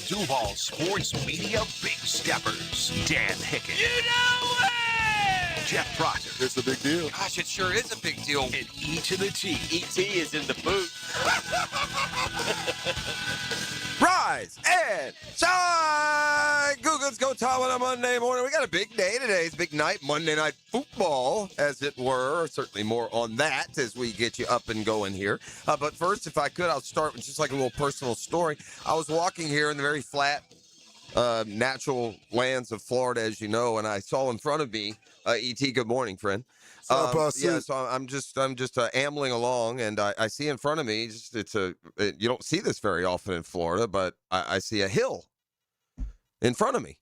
Duval Sports Media Big Steppers. Dan Hicken. You know it! Jeff Trotter. It's a big deal. Gosh, it sure is a big deal. And E to the T. E.T. is in the booth. Rise and shine! Googans go Tom on a Monday morning. We got a big day today. It's a big night, Monday Night Football, as it were. Certainly more on that as we get you up and going here. But first, if I could, I'll start with just like a little personal story. I was walking here in the very flat, natural lands of Florida, as you know, and I saw in front of me, E.T., good morning, friend. Yeah, so I'm just ambling along, and I see in front of me, you don't see this very often in Florida, but I see a hill in front of me.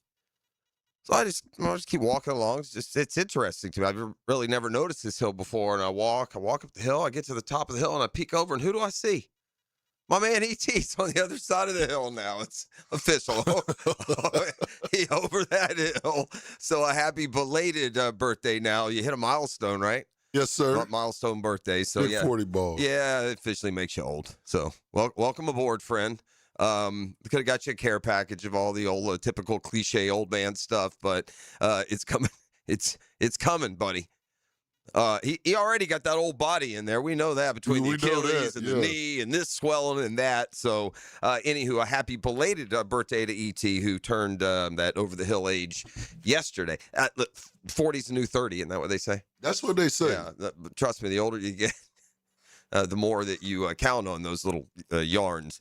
So I'll just keep walking along. It's interesting to me. I've really never noticed this hill before, and I walk up the hill. I get to the top of the hill, and I peek over, and who do I see? My man E.T.'s on the other side of the hill now. It's official. He over that hill. So a happy belated birthday now. You hit a milestone, right? Yes, sir. Milestone birthday. So Big yeah. 40 ball. Yeah, it officially makes you old. So welcome aboard, friend. Could have got you a care package of all the old typical cliche old man stuff, but it's coming. It's coming, buddy. He already got that old body in there. We know that between the Achilles and the knee and this swelling and that. So, anywho, a happy belated birthday to E.T., who turned that over-the-hill age yesterday. Look, 40's the new 30, isn't that what they say? That's what they say. Yeah, trust me, the older you get, the more that you count on those little yarns,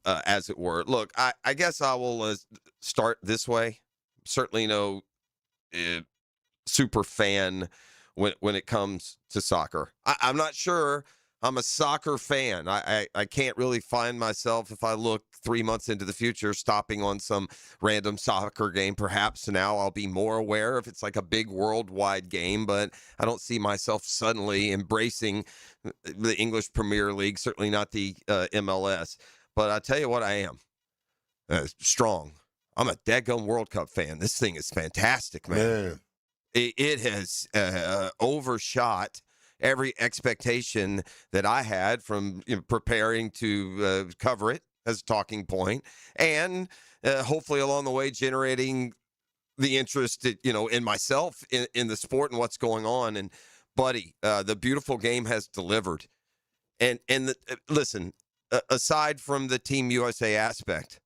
as it were. Look, I guess I will start this way. Certainly no super fan when it comes to soccer. I'm not sure I'm a soccer fan. I can't really find myself, if I look 3 months into the future, stopping on some random soccer game. Perhaps now I'll be more aware if it's like a big worldwide game, but I don't see myself suddenly embracing the English Premier League, certainly not the MLS. But I tell you what, I am strong. I'm a daggum World Cup fan. This thing is fantastic, man. It has overshot every expectation that I had from preparing to cover it as a talking point, and hopefully along the way generating the interest in myself in the sport and what's going on. And buddy, the beautiful game has delivered. And listen, aside from the Team USA aspect,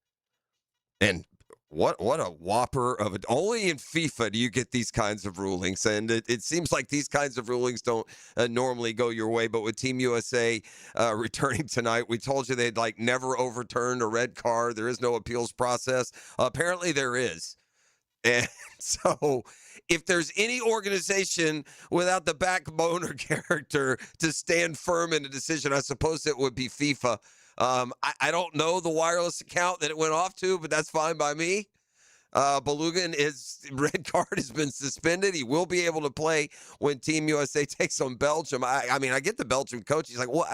and what a whopper of it. Only in FIFA do you get these kinds of rulings, and it seems like these kinds of rulings don't normally go your way. But with Team USA returning tonight, we told you they'd never overturned a red card. There is no appeals process. Apparently there is. And so if there's any organization without the backbone or character to stand firm in a decision, I suppose it would be FIFA. I don't know the wireless account that it went off to, but that's fine by me. Belugan, his red card has been suspended. He will be able to play when Team USA takes on Belgium. I mean, I get the Belgium coach. He's like, what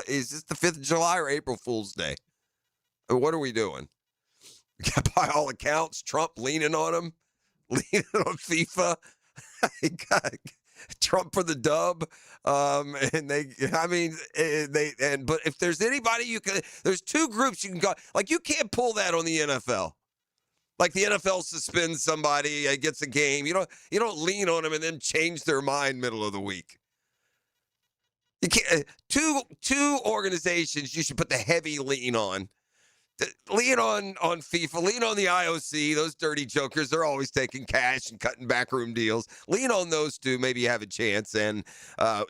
is this, the 5th of July or April Fool's Day? What are we doing? By all accounts, Trump leaning on him, leaning on FIFA. Trump for the dub. But if there's anybody there's two groups you can go, you can't pull that on the NFL. Like the NFL suspends somebody, gets a game. You don't lean on them and then change their mind middle of the week. You can't, two organizations you should put the heavy lean on. Lean on FIFA, lean on the IOC, those dirty jokers. They're always taking cash and cutting backroom deals. Lean on those two, maybe you have a chance. And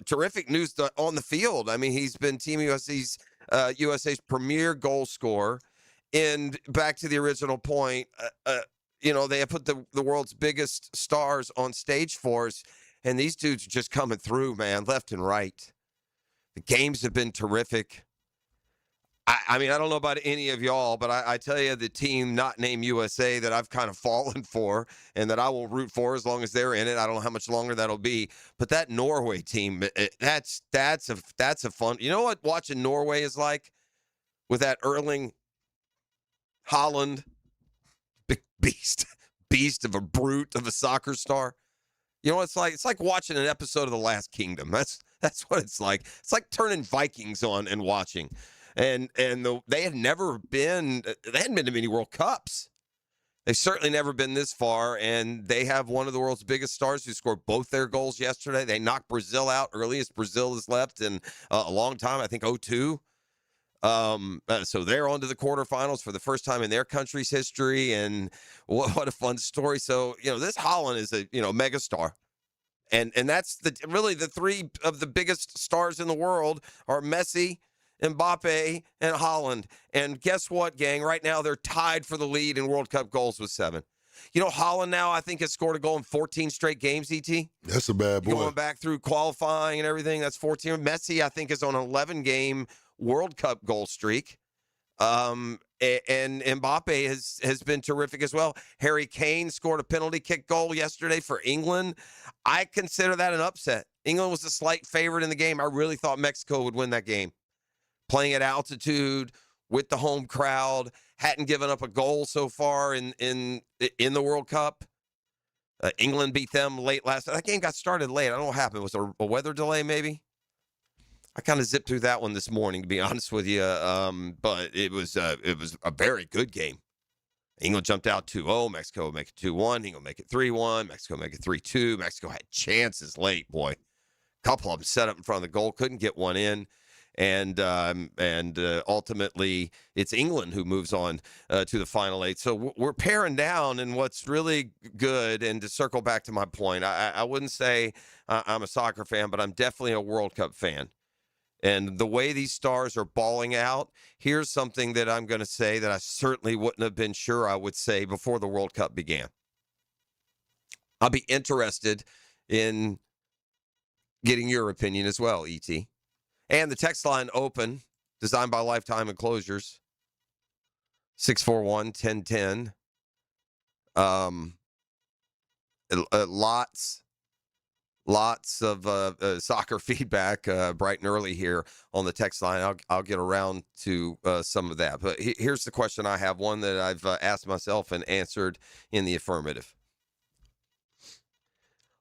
terrific news on the field. I mean, he's been Team USA's premier goal scorer. And back to the original point, they have put the world's biggest stars on stage for us, and these dudes are just coming through, man, left and right. The games have been terrific. I mean, I don't know about any of y'all, but I tell you, the team not named USA that I've kind of fallen for and that I will root for as long as they're in it. I don't know how much longer that'll be, but that Norway team, that's a fun. You know what watching Norway is like with that Erling Haaland, big beast of a brute of a soccer star. You know what it's like? It's like watching an episode of The Last Kingdom. That's what it's like. It's like turning Vikings on and watching. they hadn't been to many World Cups. They've certainly never been this far, and they have one of the world's biggest stars who scored both their goals yesterday. They knocked Brazil out, earliest Brazil has left in a long time, I think 2002. So they're on to the quarterfinals for the first time in their country's history, and what a fun story. So, this Holland is a, megastar. And that's really the three of the biggest stars in the world are Messi, Mbappe, and Holland. And guess what, gang? Right now, they're tied for the lead in World Cup goals with 7. Holland now, I think, has scored a goal in 14 straight games, ET. That's a bad boy. Going back through qualifying and everything, that's 14. Messi, I think, is on an 11-game World Cup goal streak. And Mbappe has been terrific as well. Harry Kane scored a penalty kick goal yesterday for England. I consider that an upset. England was a slight favorite in the game. I really thought Mexico would win that game. Playing at altitude with the home crowd, hadn't given up a goal so far in the World Cup. England beat them late last night. That game got started late. I don't know what happened. Was there a weather delay maybe? I kind of zipped through that one this morning, to be honest with you. But it was a very good game. England jumped out 2-0. Mexico make it 2-1. England make it 3-1. Mexico make it 3-2. Mexico had chances late, boy. A couple of them set up in front of the goal, couldn't get one in. And ultimately, it's England who moves on to the final 8. So we're paring down, and what's really good, and to circle back to my point, I wouldn't say I'm a soccer fan, but I'm definitely a World Cup fan. And the way these stars are balling out, here's something that I'm going to say that I certainly wouldn't have been sure I would say before the World Cup began. I'll be interested in getting your opinion as well, E.T. And the text line open, designed by Lifetime Enclosures, 641-1010. Lots of soccer feedback bright and early here on the text line. I'll get around to some of that. But here's the question I have, one that I've asked myself and answered in the affirmative.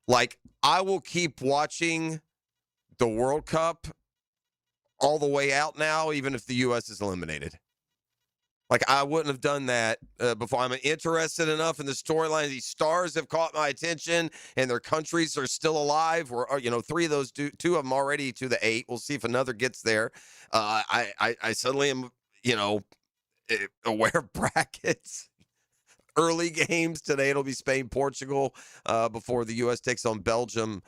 Like, I will keep watching the World Cup all the way out now, even if the U.S. is eliminated. Like, I wouldn't have done that before. I'm interested enough in the storyline. These stars have caught my attention, and their countries are still alive. We're, 3 of those, 2 of them already to the 8. We'll see if another gets there. I suddenly am, aware of brackets. Early games today. It'll be Spain, Portugal before the U.S. takes on Belgium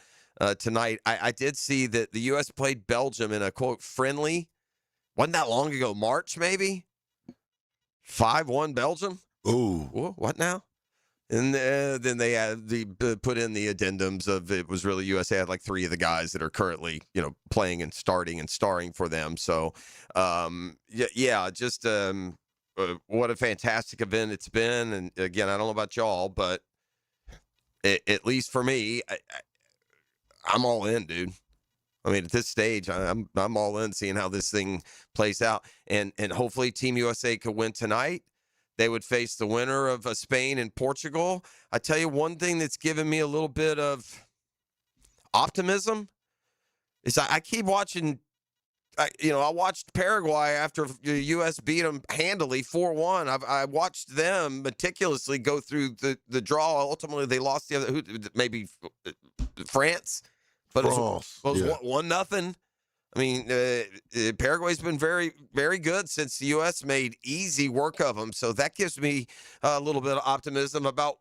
tonight. I did see that the U.S. played Belgium in a, quote, friendly. Wasn't that long ago, March maybe? 5-1 Belgium. Ooh. What now? And then they put in the addendums of it was really USA had like 3 of the guys that are currently, playing and starting and starring for them. So, just what a fantastic event it's been. And again, I don't know about y'all, but at least for me, I'm all in, dude. I mean, at this stage, I'm all in seeing how this thing plays out. And hopefully Team USA could win tonight. They would face the winner of Spain and Portugal. I tell you, one thing that's given me a little bit of optimism is I keep watching. I watched Paraguay after the U.S. beat them handily 4-1. I watched them meticulously go through the draw. Ultimately, they lost the other, maybe France. But it was 1-0. I mean, Paraguay's been very, very good since the U.S. made easy work of them. So that gives me a little bit of optimism about,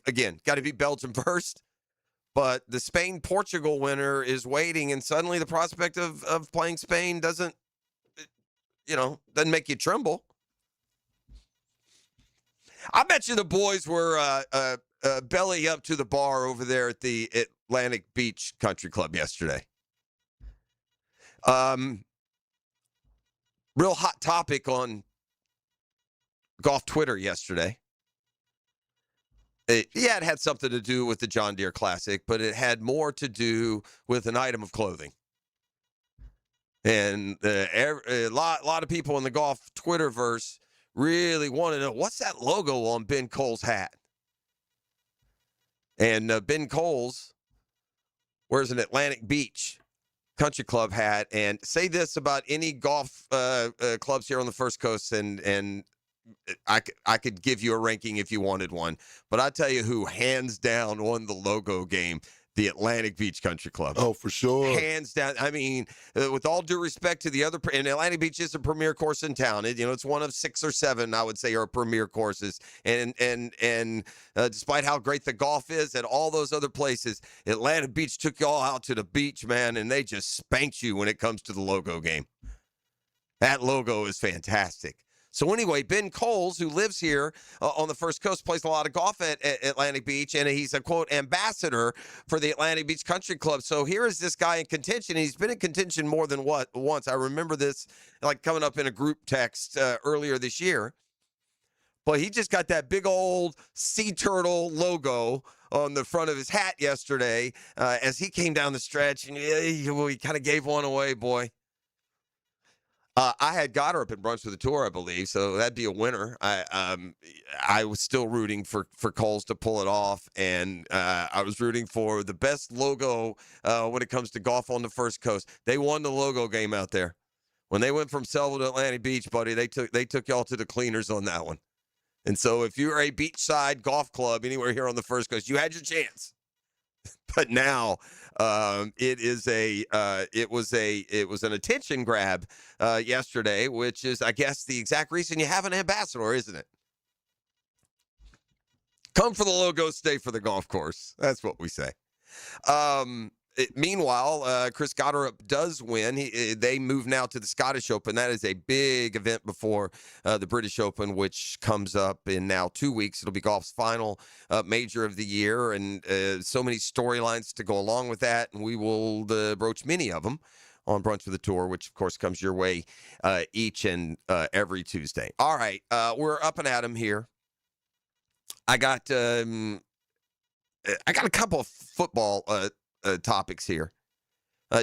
again, got to beat Belgium first. But the Spain-Portugal winner is waiting, and suddenly the prospect of playing Spain doesn't make you tremble. I bet you the boys were belly up to the bar over there at the Atlantic Beach Country Club yesterday. Real hot topic on golf Twitter yesterday. It had something to do with the John Deere Classic, but it had more to do with an item of clothing. And a lot of people in the golf Twitterverse really want to know, what's that logo on Ben Cole's hat? And Ben Cole's wears an Atlantic Beach Country Club hat. And say this about any golf clubs here on the First Coast, and I could give you a ranking if you wanted one. But I tell you who hands down won the logo game. The Atlantic Beach Country Club. Oh, for sure. Hands down. I mean, with all due respect to the other, and Atlantic Beach is a premier course in town. It's one of 6 or 7, I would say, are premier courses. And despite how great the golf is at all those other places, Atlantic Beach took y'all out to the beach, man, and they just spanked you when it comes to the logo game. That logo is fantastic. So anyway, Ben Coles, who lives here on the First Coast, plays a lot of golf at Atlantic Beach, and he's a, quote, ambassador for the Atlantic Beach Country Club. So here is this guy in contention. He's been in contention more than once. I remember this like coming up in a group text earlier this year. But he just got that big old sea turtle logo on the front of his hat yesterday as he came down the stretch, and he kind of gave one away, boy. I had got her up at Brunch with the Tour, I believe, so that'd be a winner. I was still rooting for Coles to pull it off, and I was rooting for the best logo when it comes to golf on the First Coast. They won the logo game out there. When they went from Selva to Atlantic Beach, buddy, they took y'all to the cleaners on that one. And so if you're a beachside golf club anywhere here on the First Coast, you had your chance. But now it was an attention grab yesterday, which is, I guess, the exact reason you have an ambassador, isn't it? Come for the logo, stay for the golf course. That's what we say. Meanwhile, Chris Gotterup does win. They move now to the Scottish Open. That is a big event before the British Open, which comes up in now 2 weeks. It'll be golf's final major of the year, and so many storylines to go along with that, and we will broach many of them on Brunch with the Tour, which, of course, comes your way each and every Tuesday. All right, we're up and at 'em here. I got a couple of football topics here,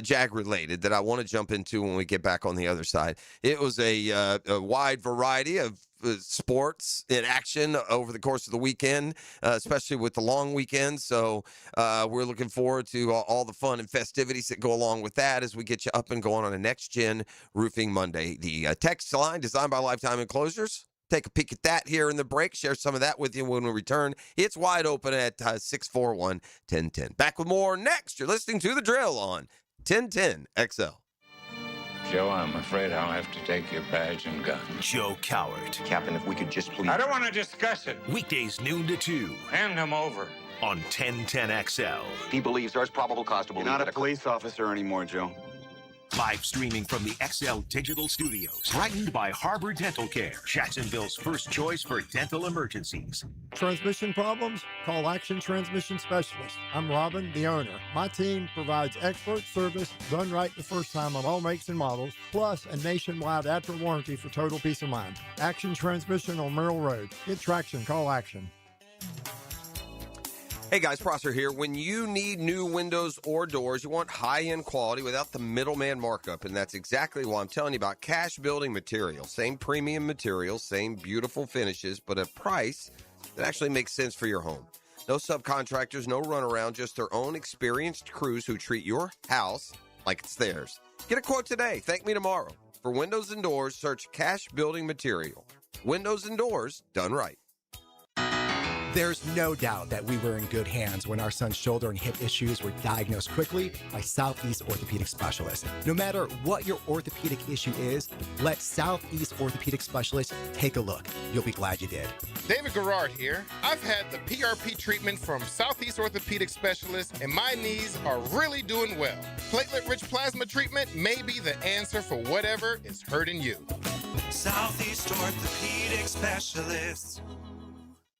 Jag related, that I want to jump into when we get back on the other side. It was a wide variety of sports in action over the course of the weekend, especially with the long weekend. So we're looking forward to all the fun and festivities that go along with that as we get you up and going on a Next Gen Roofing Monday. The text line designed by Lifetime Enclosures. Take a peek at that here in the break. Share some of that with you when we return. It's wide open at 641-1010. Back with more next. You're listening to The Drill on 1010 XL. Joe, I'm afraid I'll have to take your badge and gun. Joe Coward. Captain, if we could just please... I don't want to discuss it. Weekdays noon to 2 Hand him over. on 1010 XL. He believes there's probable cause to believe... You're not a police officer anymore, Joe. Live streaming from the XL Digital Studios. Brightened by Harbor Dental Care, Jacksonville's first choice for dental emergencies. Transmission problems? Call Action Transmission Specialist. I'm Robin, the owner. My team provides expert service, done right the first time on all makes and models, plus a nationwide after warranty for total peace of mind. Action Transmission on Merrill Road. Get traction, call Action. Hey guys, Prosser here. When you need new windows or doors, you want high-end quality without the middleman markup, and that's exactly why I'm telling you about Cash Building Materials. Same premium materials, same beautiful finishes, but a price that actually makes sense for your home. No subcontractors, no runaround, just their own experienced crews who treat your house like it's theirs. Get a quote today. Thank me tomorrow. For windows and doors, search Cash Building Material. Windows and doors done right. There's no doubt that we were in good hands when our son's shoulder and hip issues were diagnosed quickly by Southeast Orthopedic Specialists. No matter what your orthopedic issue is, let Southeast Orthopedic Specialists take a look. You'll be glad you did. David Garrard here. I've had the PRP treatment from Southeast Orthopedic Specialists, and my knees are really doing well. Platelet-rich plasma treatment may be the answer for whatever is hurting you. Southeast Orthopedic Specialists.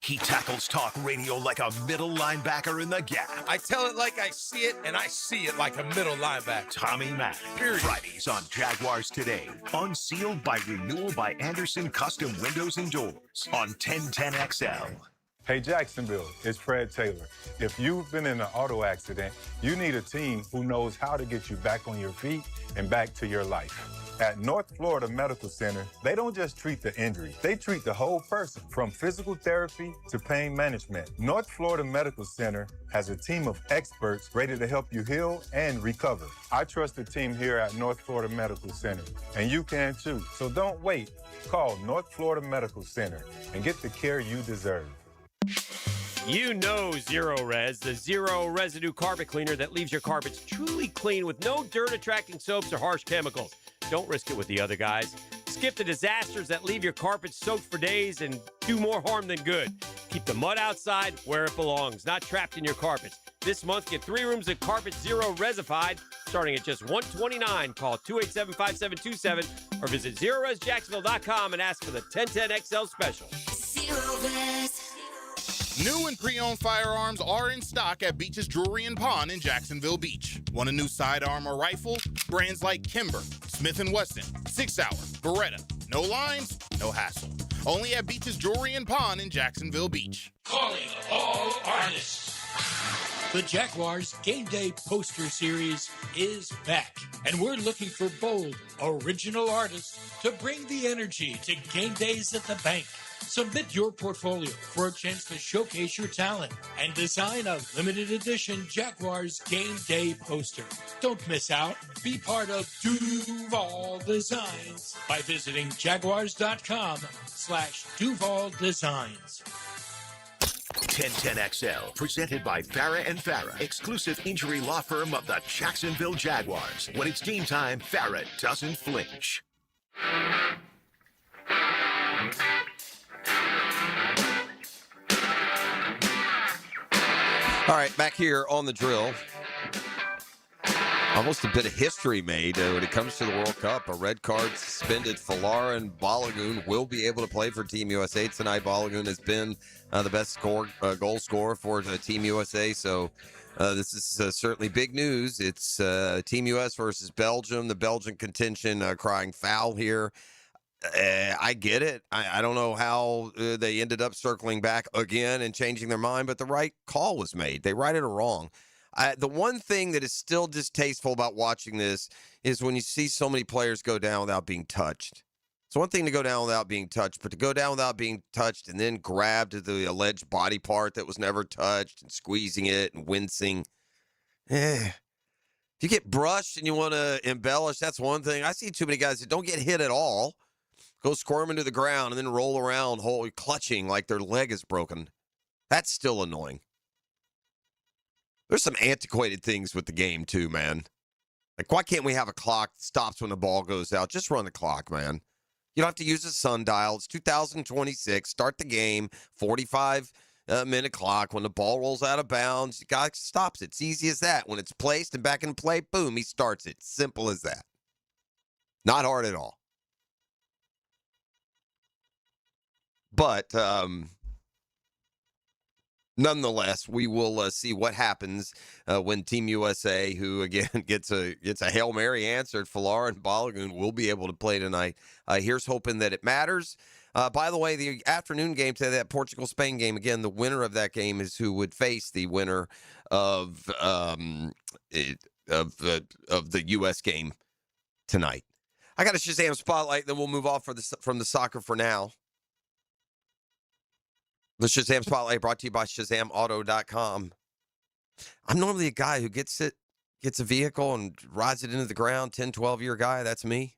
He tackles talk radio like a middle linebacker in the gap. I tell it like I see it, and I see it like a middle linebacker. Tommy Mack. Fridays on Jaguars Today. Unsealed by Renewal by Anderson Custom Windows and Doors on 1010 XL. Hey, Jacksonville, it's Fred Taylor. If you've been in an auto accident, you need a team who knows how to get you back on your feet and back to your life. At North Florida Medical Center, they don't just treat the injury, they treat the whole person, from physical therapy to pain management. North Florida Medical Center has a team of experts ready to help you heal and recover. I trust the team here at North Florida Medical Center, and you can too. So don't wait. Call North Florida Medical Center and get the care you deserve. You know Zero Res, the zero residue carpet cleaner that leaves your carpets truly clean with no dirt-attracting soaps or harsh chemicals. Don't risk it with the other guys. Skip the disasters that leave your carpets soaked for days and do more harm than good. Keep the mud outside where it belongs, not trapped in your carpets. This month, get 3 rooms of Carpet Zero Resified, starting at just $129. Call 287-5727 or visit ZeroResJacksonville.com and ask for the 1010XL special. Zero Res. New and pre-owned firearms are in stock at Beach's Jewelry and Pawn in Jacksonville Beach. Want a new sidearm or rifle? Brands like Kimber, Smith & Wesson, 6 Hour, Beretta. No lines, no hassle. Only at Beach's Jewelry and Pawn in Jacksonville Beach. Calling all artists. The Jaguars Game Day Poster Series is back, and we're looking for bold, original artists to bring the energy to game days at the bank. Submit your portfolio for a chance to showcase your talent and design a limited edition Jaguars Game Day poster. Don't miss out. Be part of Duval Designs by visiting jaguars.com/Duval Designs. 1010XL, presented by Farah and Farah, exclusive injury law firm of the Jacksonville Jaguars. When it's game time, Farah doesn't flinch. All right, back here on the drill. Almost a bit of history made when it comes to the World Cup. A red card suspended. Falara and Balogun will be able to play for Team USA tonight. Balogun has been the best goal scorer for Team USA, so this is certainly big news. It's Team US versus Belgium. The Belgian contention crying foul here. I get it. I don't know how they ended up circling back again and changing their mind, but the right call was made. They right it or wrong. The one thing that is still distasteful about watching this is when you see so many players go down without being touched. It's one thing to go down without being touched, but to go down without being touched and then grab to the alleged body part that was never touched and squeezing it and wincing. If you get brushed and you want to embellish, that's one thing. I see too many guys that don't get hit at all, go squirming to the ground and then roll around clutching like their leg is broken. That's still annoying. There's some antiquated things with the game, too, man. Like, why can't we have a clock that stops when the ball goes out? Just run the clock, man. You don't have to use a sundial. It's 2026. Start the game. 45-minute clock. When the ball rolls out of bounds, the guy stops it. It's easy as that. When it's placed and back in play, boom, he starts it. Simple as that. Not hard at all. But nonetheless, we will see what happens when Team USA, who again gets a Hail Mary answered, Falara and Balogun will be able to play tonight. Here's hoping that it matters. By the way, the afternoon game today, that Portugal-Spain game, again, the winner of that game is who would face the winner of the U.S. game tonight. I got a Shazam spotlight, then we'll move off from the soccer for now. The Shazam Spotlight brought to you by ShazamAuto.com. I'm normally a guy who gets a vehicle and rides it into the ground, 10, 12-year guy. That's me.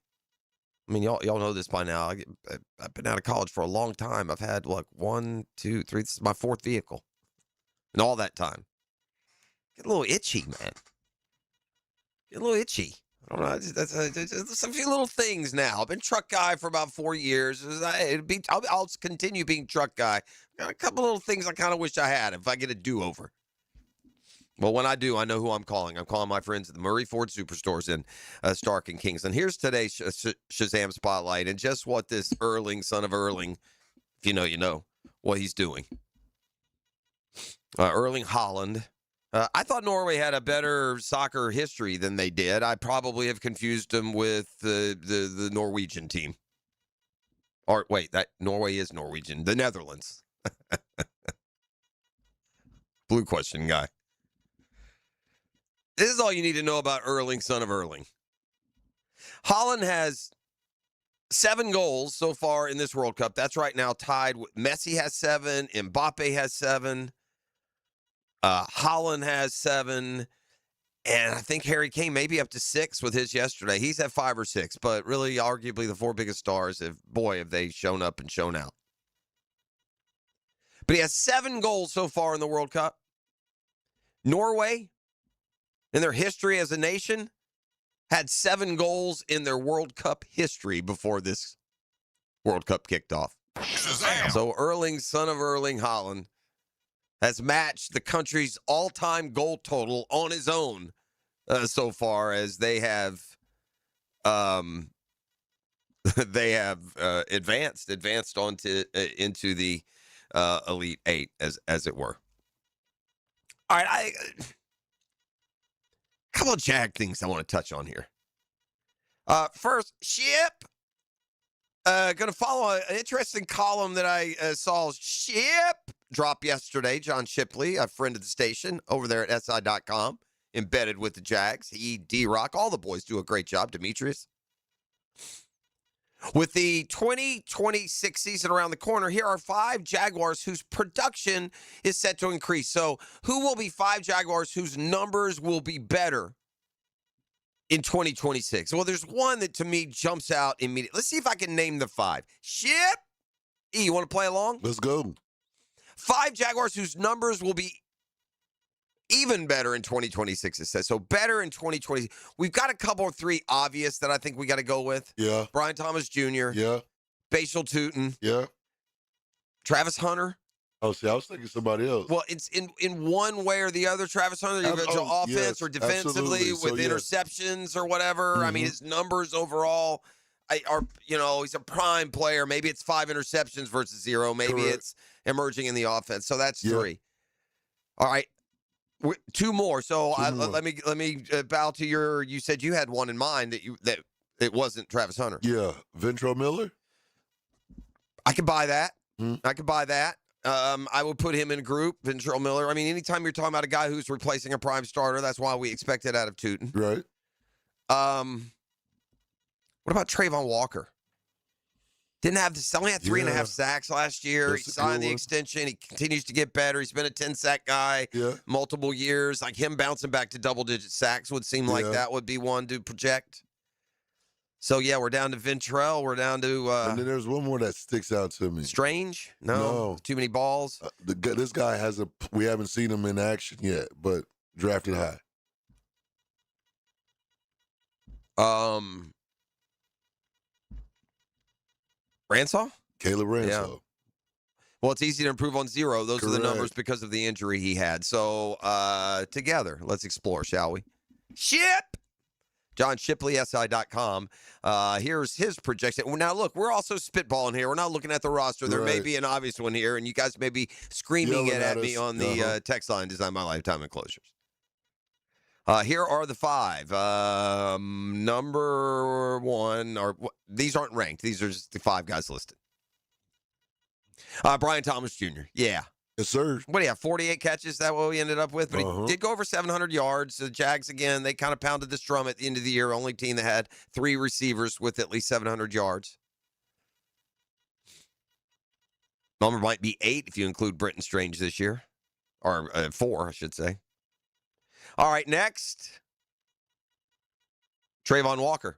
I mean, y'all know this by now. I've been out of college for a long time. I've had, 1, 2, 3. This is my 4th vehicle. And all that time. Get a little itchy, man. Get a little itchy. I don't know. There's a few little things now. I've been truck guy for about 4 years. I'll continue being truck guy. Got a couple little things I kind of wish I had if I get a do-over. Well, when I do, I know who I'm calling. I'm calling my friends at the Murray Ford Superstores in Stark and Kingston. Here's today's Shazam Spotlight, and just what this Erling, son of Erling, if you know, you know, what he's doing. Erling Haaland. I thought Norway had a better soccer history than they did. I probably have confused them with the Norwegian team. Or wait, that Norway is Norwegian. The Netherlands. Blue question guy. This is all you need to know about Erling, son of Erling. Holland has 7 goals so far in this World Cup. That's right now tied with Messi has 7, Mbappe has 7, Holland has 7, and I think Harry Kane maybe up to 6 with his yesterday. He's at 5 or 6, but really arguably the 4 biggest stars, have they shown up and shown out. But he has 7 goals so far in the World Cup. Norway, in their history as a nation, had 7 goals in their World Cup history before this World Cup kicked off. Shazam! So Erling, son of Erling Haaland, has matched the country's all-time goal total on his own so far, as they have advanced onto into the Elite 8, as it were. All right, a couple of Jag things I want to touch on here. First, Ship. Going to follow an interesting column that I saw Ship drop yesterday. John Shipley, a friend of the station over there at SI.com, embedded with the Jags. He, D-Rock, all the boys do a great job. Demetrius. With the 2026 season around the corner, here are 5 Jaguars whose production is set to increase. So who will be 5 Jaguars whose numbers will be better in 2026? Well, there's one that to me jumps out immediately. Let's see if I can name the 5. Ship. E, you want to play along? Let's go. 5 Jaguars whose numbers will be even better in 2026, it says. So better in 2020. We've got a couple or 3 obvious that I think we got to go with. Yeah. Brian Thomas Jr. Yeah. Bashal Tootin. Yeah. Travis Hunter. Oh, see, I was thinking somebody else. Well, it's in one way or the other. Travis Hunter, offense yes, or defensively absolutely. with interceptions or whatever. I mean, his numbers overall are, he's a prime player. Maybe it's 5 interceptions versus 0. Maybe it's emerging in the offense. So that's 3. All right. 2 more. So let me bow to your. You said you had one in mind that it wasn't Travis Hunter. Yeah, Ventrell Miller. I could buy that. I could buy that. I would put him in a group. Ventrell Miller. I mean, anytime you're talking about a guy who's replacing a prime starter, that's why we expect it out of Tootin. Right. What about Trayvon Walker? Didn't have this. Only had 3.5 sacks last year. That's he signed the extension. He continues to get better. He's been a 10-sack guy multiple years. Like him bouncing back to double-digit sacks would seem like that would be one to project. So, yeah, we're down to Ventrell. We're down to... and then there's one more that sticks out to me. Strange? No. Too many balls? This guy we haven't seen him in action yet, but drafted high. Ransaw? Caleb Ransaw. Yeah. Well, it's easy to improve on 0. Those are the numbers because of the injury he had. So, together, let's explore, shall we? Ship! John Shipley, SI.com. Here's his projection. Now, look, we're also spitballing here. We're not looking at the roster. There may be an obvious one here, and you guys may be screaming it at me on the text line, Design My Lifetime Enclosures. Here are the 5. Number 1, these aren't ranked. These are just the 5 guys listed. Brian Thomas Jr. Yeah. Yes, sir. What do you have, 48 catches? That what we ended up with? But he did go over 700 yards. The Jags, again, they kind of pounded this drum at the end of the year. Only team that had 3 receivers with at least 700 yards. Number might be 8 if you include Brenton Strange this year. Or 4, I should say. All right, next. Trayvon Walker.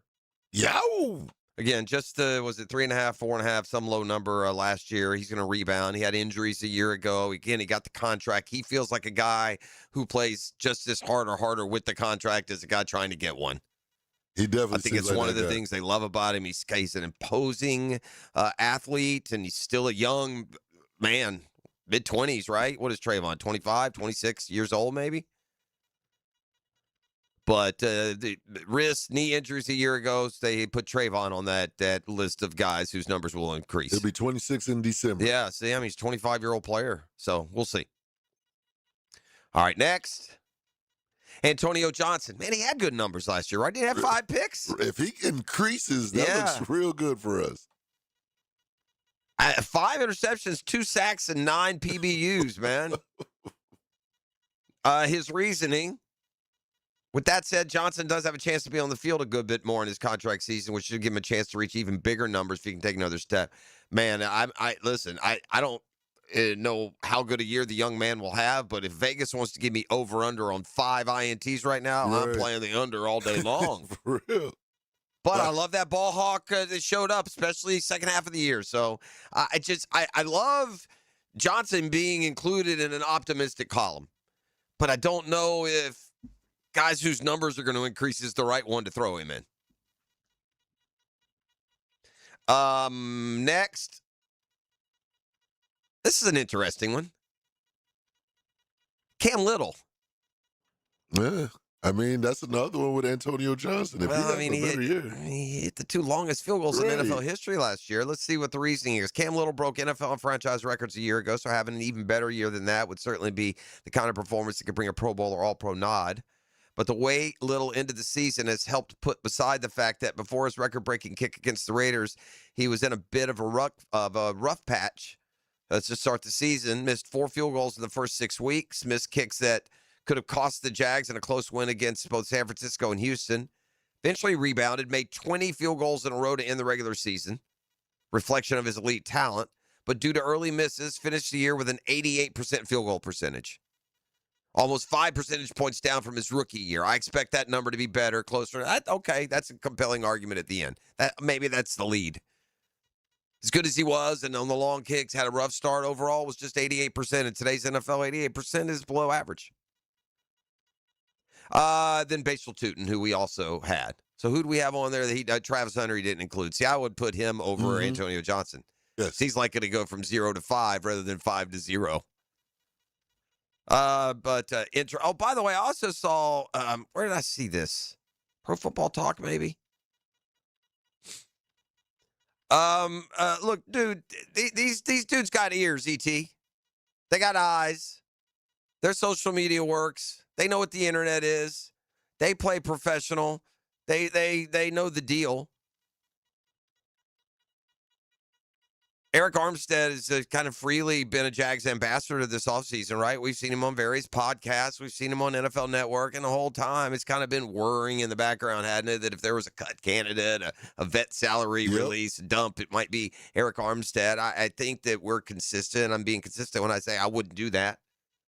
Yow! Again, just, was it 3.5, 4.5, some low number last year. He's going to rebound. He had injuries a year ago. Again, he got the contract. He feels like a guy who plays just as hard or harder with the contract as a guy trying to get one. He definitely I think it's one of the things they love about him. He's an imposing athlete, and he's still a young man, mid-20s, right? What is Trayvon, 25, 26 years old maybe? But the wrist, knee injuries a year ago, so they put Trayvon on that list of guys whose numbers will increase. He'll be 26 in December. Yeah, see, I mean, he's a 25-year-old player, so we'll see. All right, next. Antonio Johnson. Man, he had good numbers last year, right? He had 5 picks. If he increases, that looks real good for us. 5 interceptions, 2 sacks, and 9 PBUs, man. His reasoning. With that said, Johnson does have a chance to be on the field a good bit more in his contract season, which should give him a chance to reach even bigger numbers if he can take another step. Man, I don't know how good a year the young man will have, but if Vegas wants to give me over/under on 5 INTs right now, I'm playing the under all day long. For real. But I love that ball hawk that showed up, especially second half of the year. So I love Johnson being included in an optimistic column, but I don't know if guys whose numbers are going to increase is the right one to throw him in. Next. This is an interesting one. Cam Little. Yeah. I mean, that's another one with Antonio Johnson. If he has a better year. He hit the 2 longest field goals in NFL history last year. Let's see what the reasoning is. Cam Little broke NFL franchise records a year ago, so having an even better year than that would certainly be the kind of performance that could bring a Pro Bowl or All-Pro nod. But the way Little ended the season has helped put beside the fact that before his record-breaking kick against the Raiders, he was in a bit of a rough patch to start the season. Missed 4 field goals in the first 6 weeks. Missed kicks that could have cost the Jags in a close win against both San Francisco and Houston. Eventually rebounded, made 20 field goals in a row to end the regular season. Reflection of his elite talent. But due to early misses, finished the year with an 88% field goal percentage. Almost 5 percentage points down from his rookie year. I expect that number to be better, closer. Okay, that's a compelling argument at the end. Maybe that's the lead. As good as he was, and on the long kicks, had a rough start overall, was just 88%. In today's NFL, 88% is below average. Then Bashal Tutin, who we also had. So who do we have on there that Travis Hunter he didn't include? See, I would put him over Antonio Johnson. Yes. He's likely to go from 0 to 5 rather than 5 to 0. Oh, by the way, I also saw, where did I see this? Pro Football Talk, maybe? Look, dude, these dudes got ears, ET. They got eyes. Their social media works. They know what the internet is. They play professional. They know the deal. Eric Armstead has kind of freely been a Jags ambassador this offseason, right? We've seen him on various podcasts. We've seen him on NFL Network, and the whole time it's kind of been whirring in the background, hadn't it, that if there was a cut candidate, a vet salary release, dump, it might be Eric Armstead. I think that we're consistent. I'm being consistent when I say I wouldn't do that.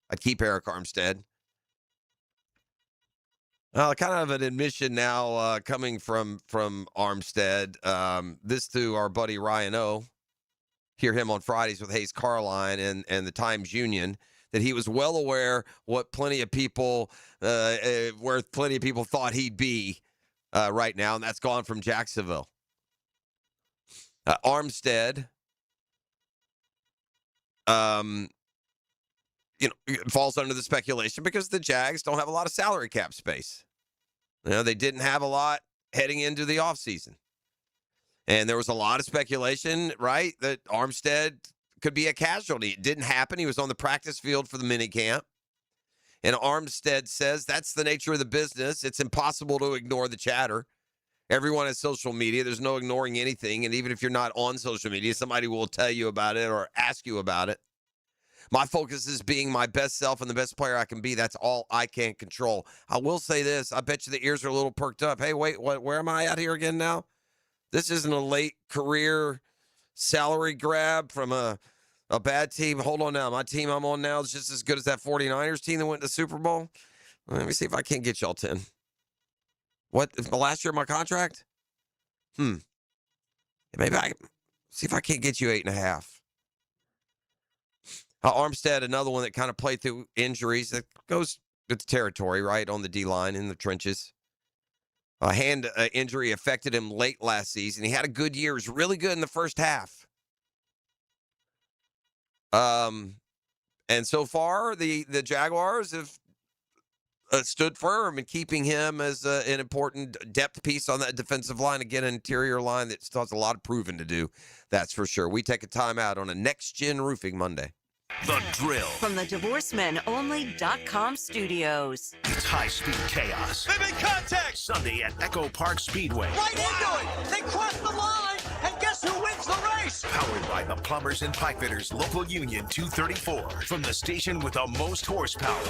I'd keep Eric Armstead. Kind of an admission now coming from Armstead. This to our buddy Ryan O. Hear him on Fridays with Hayes Carline and the Times-Union, that he was well aware where plenty of people thought he'd be right now, and that's gone from Jacksonville. Armstead, falls under the speculation because the Jags don't have a lot of salary cap space. They didn't have a lot heading into the offseason. And there was a lot of speculation, right, that Armstead could be a casualty. It didn't happen. He was on the practice field for the minicamp. And Armstead says that's the nature of the business. It's impossible to ignore the chatter. Everyone has social media. There's no ignoring anything. And even if you're not on social media, somebody will tell you about it or ask you about it. My focus is being my best self and the best player I can be. That's all I can control. I will say this. I bet you the ears are a little perked up. Hey, wait, where am I at here again now? This isn't a late career salary grab from a bad team. Hold on now. My team I'm on now is just as good as that 49ers team that went to the Super Bowl. Let me see if I can't get y'all 10. What? The last year of my contract? Maybe I can see if I can't get you 8.5. Armstead, another one that kind of played through injuries. That goes with the territory, right, on the D-line in the trenches. A hand injury affected him late last season. He had a good year. He was really good in the first half. And so far, the Jaguars have stood firm in keeping him as an important depth piece on that defensive line. Again, an interior line that still has a lot of proving to do. That's for sure. We take a timeout on a Next Gen Roofing Monday. The Drill. From the DivorceMenOnly.com studios. It's high-speed chaos. They make contact! Sunday at Echo Park Speedway. Right into it! They cross the line, and guess who wins the race? face! Powered by the Plumbers and Pipefitters Local Union 234. From the station with the most horsepower.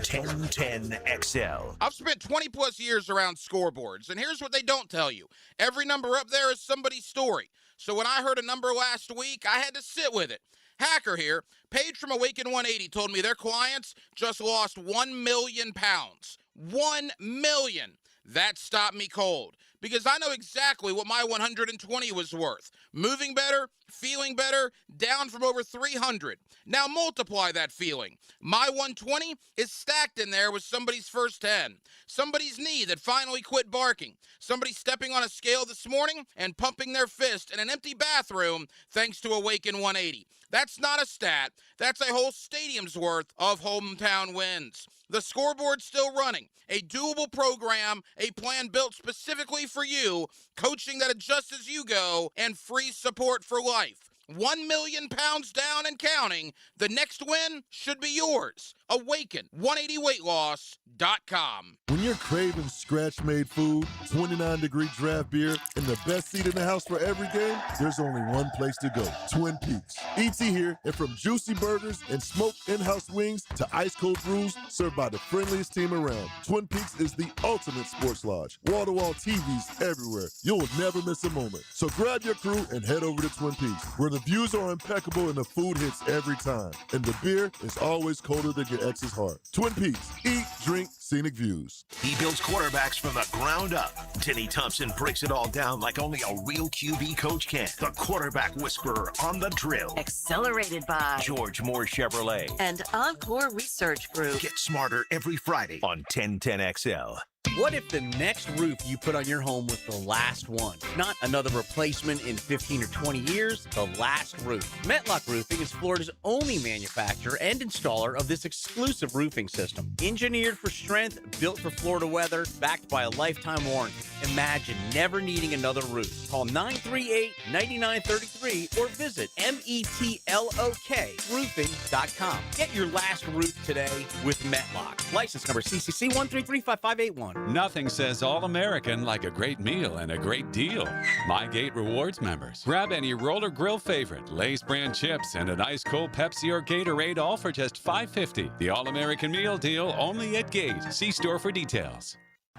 1010 XL. I've spent 20 plus years around scoreboards, and here's what they don't tell you. Every number up there is somebody's story. So when I heard a number last week, I had to sit with it. Hacker here, Paige from Awaken 180 told me their clients just lost 1 million pounds. 1 million. That stopped me cold because I know exactly what my 120 was worth. Moving better, feeling better, down from over 300. Now multiply that feeling. My 120 is stacked in there with somebody's first 10. Somebody's knee that finally quit barking. Somebody stepping on a scale this morning and pumping their fist in an empty bathroom thanks to Awaken 180. That's not a stat. That's a whole stadium's worth of hometown wins. The scoreboard's still running. A doable program, a plan built specifically for you, coaching that adjusts as you go, and free support for life. 1 million pounds down and counting. The next win should be yours. Awaken 180weightloss.com. When you're craving scratch-made food, 29-degree draft beer, and the best seat in the house for every game, there's only one place to go, Twin Peaks. E.T. here, and from juicy burgers and smoked in-house wings to ice-cold brews served by the friendliest team around, Twin Peaks is the ultimate sports lodge. Wall-to-wall TVs everywhere. You'll never miss a moment. So grab your crew and head over to Twin Peaks, where the views are impeccable and the food hits every time. And the beer is always colder than your ex's heart. Twin Peaks. Eat, drink, scenic views. He builds quarterbacks from the ground up. Denny Thompson breaks it all down like only a real QB coach can. The quarterback whisperer on the drill. Accelerated by George Moore Chevrolet. and Encore Research Group. Get smarter every Friday on 1010XL. What if the next roof you put on your home was the last one? Not another replacement in 15 or 20 years, the last roof. Metlock Roofing is Florida's only manufacturer and installer of this exclusive roofing system. Engineered for strength, built for Florida weather, backed by a lifetime warranty. Imagine never needing another roof. Call 938-9933 or visit metlokroofing.com. Get your last roof today with Metlock. License number CCC 1335581. Nothing says all-American like a great meal and a great deal. MyGate Rewards members. Grab any roller grill favorite, Lay's brand chips, and an ice-cold Pepsi or Gatorade, all for just $5.50. The all-American meal deal only at Gate. See store for details.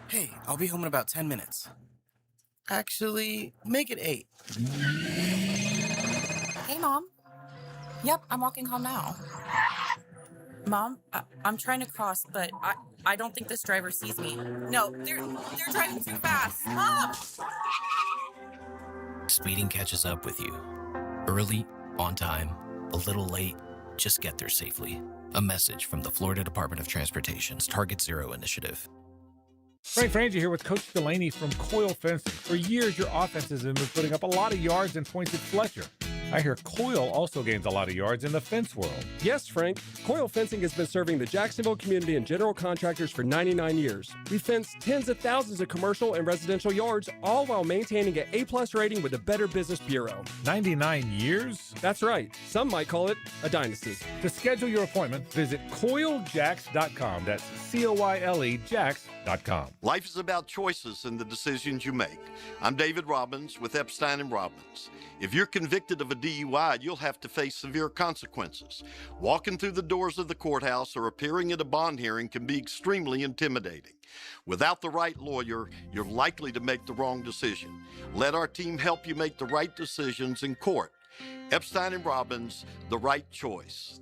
Hey, I'll be home in about 10 minutes. Actually, make it 8. Hey, Mom. Yep, I'm walking home now. Mom, I'm trying to cross, but I don't think this driver sees me. No, they're driving too fast. Mom! Speeding catches up with you. Early, on time, a little late, just get there safely. A message from the Florida Department of Transportation's Target Zero initiative. Frank Frangie here with Coach Delaney from Coil Fencing. For years, your offenses have been putting up a lot of yards and points at Fletcher. I hear Coil also gains a lot of yards in the fence world. Yes, Frank. Coil Fencing has been serving the Jacksonville community and general contractors for 99 years. We fence tens of thousands of commercial and residential yards, all while maintaining an A+ rating with the Better Business Bureau. 99 years? That's right. Some might call it a dynasty. To schedule your appointment, visit CoilJax.com. That's COYLE Jax.com. Life is about choices and the decisions you make. I'm David Robbins with Epstein & Robbins. If you're convicted of a DUI, you'll have to face severe consequences. Walking through the doors of the courthouse or appearing at a bond hearing can be extremely intimidating. Without the right lawyer, you're likely to make the wrong decision. Let our team help you make the right decisions in court. Epstein & Robbins, the right choice.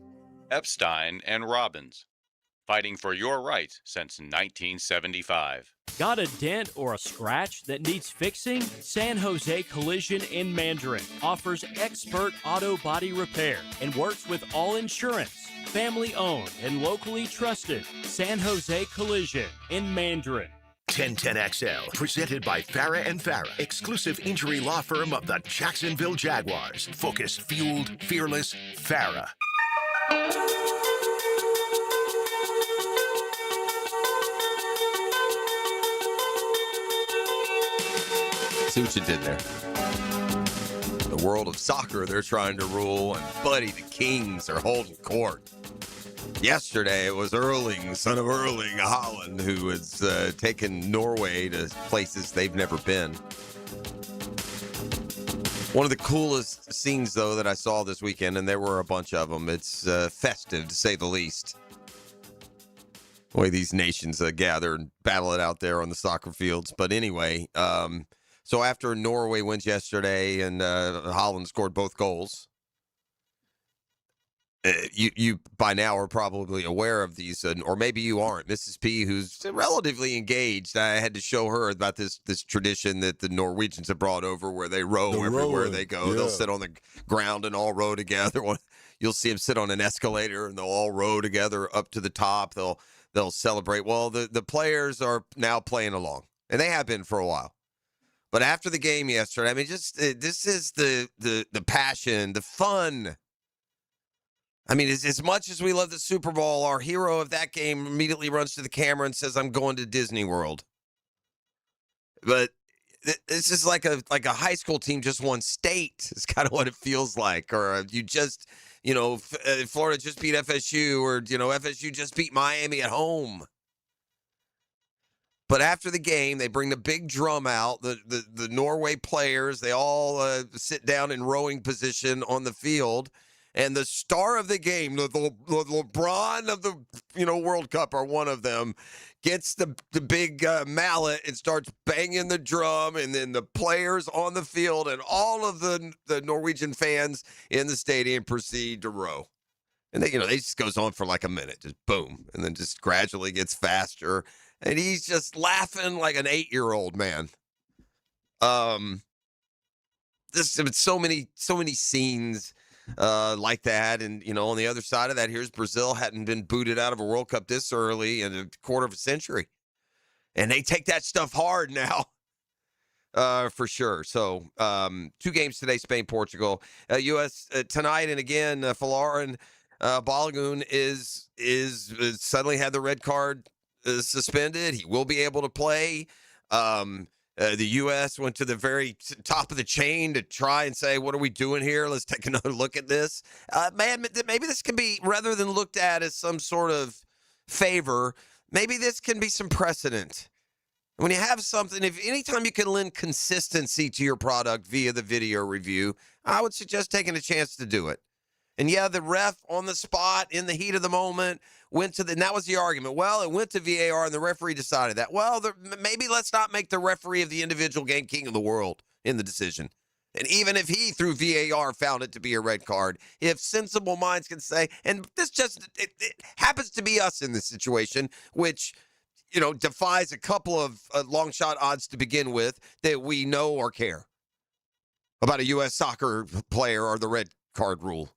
Epstein & Robbins, fighting for your rights since 1975. Got a dent or a scratch that needs fixing? San Jose Collision in Mandarin offers expert auto body repair and works with all insurance. Family owned and locally trusted. San Jose Collision in Mandarin. 1010XL, presented by Farah & Farah, exclusive injury law firm of the Jacksonville Jaguars. Focused, fueled, fearless, Farah. See what you did there. The world of soccer they're trying to rule, and buddy, the Kings are holding court. Yesterday, it was Erling, son of Erling Haaland, who has taken Norway to places they've never been. One of the coolest scenes, though, that I saw this weekend, and there were a bunch of them. It's festive, to say the least. The way these nations gather and battle it out there on the soccer fields. But anyway, so after Norway wins yesterday and Holland scored both goals, you by now are probably aware of these, or maybe you aren't. Mrs. P, who's relatively engaged, I had to show her about this tradition that the Norwegians have brought over, where they row everywhere they go. Yeah. They'll sit on the ground and all row together. You'll see them sit on an escalator and they'll all row together up to the top. They'll celebrate. Well, the players are now playing along, and they have been for a while. But after the game yesterday, I mean, just this is the passion, the fun. I mean, as much as we love the Super Bowl, our hero of that game immediately runs to the camera and says, "I'm going to Disney World." But this is like a high school team just won state. It's kind of what it feels like. Or you just, Florida just beat FSU, or, FSU just beat Miami at home. But after the game, they bring the big drum out. The Norway players, they all sit down in rowing position on the field. And the star of the game, the LeBron of the World Cup, or one of them, gets the big mallet and starts banging the drum. And then the players on the field and all of the Norwegian fans in the stadium proceed to row. And they just goes on for like a minute, just boom, and then just gradually gets faster. And he's just laughing like an 8-year-old man. There's so many scenes like that. And, on the other side of that, here's Brazil, hadn't been booted out of a World Cup this early in a quarter of a century. And they take that stuff hard now, for sure. So 2 games today, Spain, Portugal. U.S. Tonight, and again, Folarin Balogun is suddenly had the red card suspended. He will be able to play. The U.S. went to the very top of the chain to try and say, what are we doing here? Let's take another look at this. Maybe this can be, rather than looked at as some sort of favor, maybe this can be some precedent. When you have something, if anytime you can lend consistency to your product via the video review, I would suggest taking a chance to do it. And yeah, the ref on the spot in the heat of the moment went to and that was the argument. Well, it went to VAR and the referee decided that. Well, maybe let's not make the referee of the individual game king of the world in the decision. And even if he, through VAR, found it to be a red card, if sensible minds can say, and this just, it happens to be us in this situation, which, defies a couple of long shot odds to begin with, that we know or care about a U.S. soccer player or the red card rule.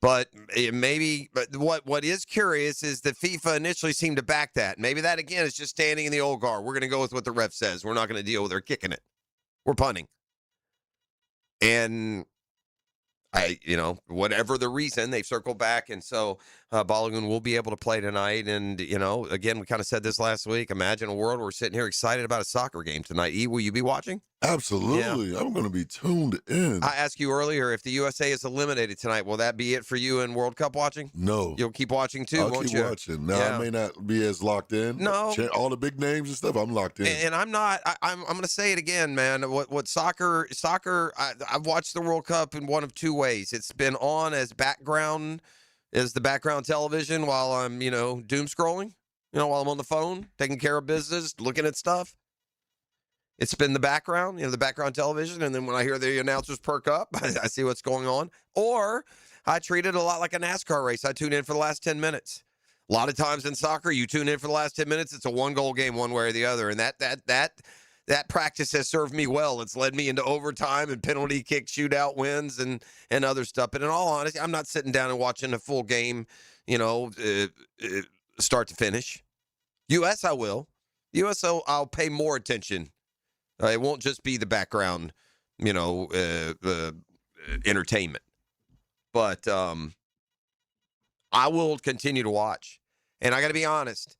But what is curious is that FIFA initially seemed to back that. Maybe that, again, is just standing in the old guard. We're going to go with what the ref says. We're not going to deal with her kicking it. We're punting. And whatever the reason, they've circled back. And so Balogun will be able to play tonight. And, again, we kind of said this last week. Imagine a world where we're sitting here excited about a soccer game tonight. E, will you be watching? Absolutely. Yeah. I'm going to be tuned in. I asked you earlier, if the USA is eliminated tonight, will that be it for you in World Cup watching? No. You'll keep watching too, won't you? I'll keep watching. Now, I may not be as locked in. No. All the big names and stuff, I'm locked in. And I'm not. I'm going to say it again, man. What soccer, I've watched the World Cup in one of 2 ways. It's been on as the background television while I'm, doom scrolling, while I'm on the phone, taking care of business, looking at stuff. It's been the background, the background television. And then when I hear the announcers perk up, I see what's going on. Or I treat it a lot like a NASCAR race. I tune in for the last 10 minutes. A lot of times in soccer, you tune in for the last 10 minutes. It's a 1-goal game one way or the other. And that practice has served me well. It's led me into overtime and penalty kick shootout wins and other stuff. But in all honesty, I'm not sitting down and watching a full game, start to finish. U.S. I will. U.S. I'll pay more attention. It won't just be the background, entertainment. But I will continue to watch. And I got to be honest,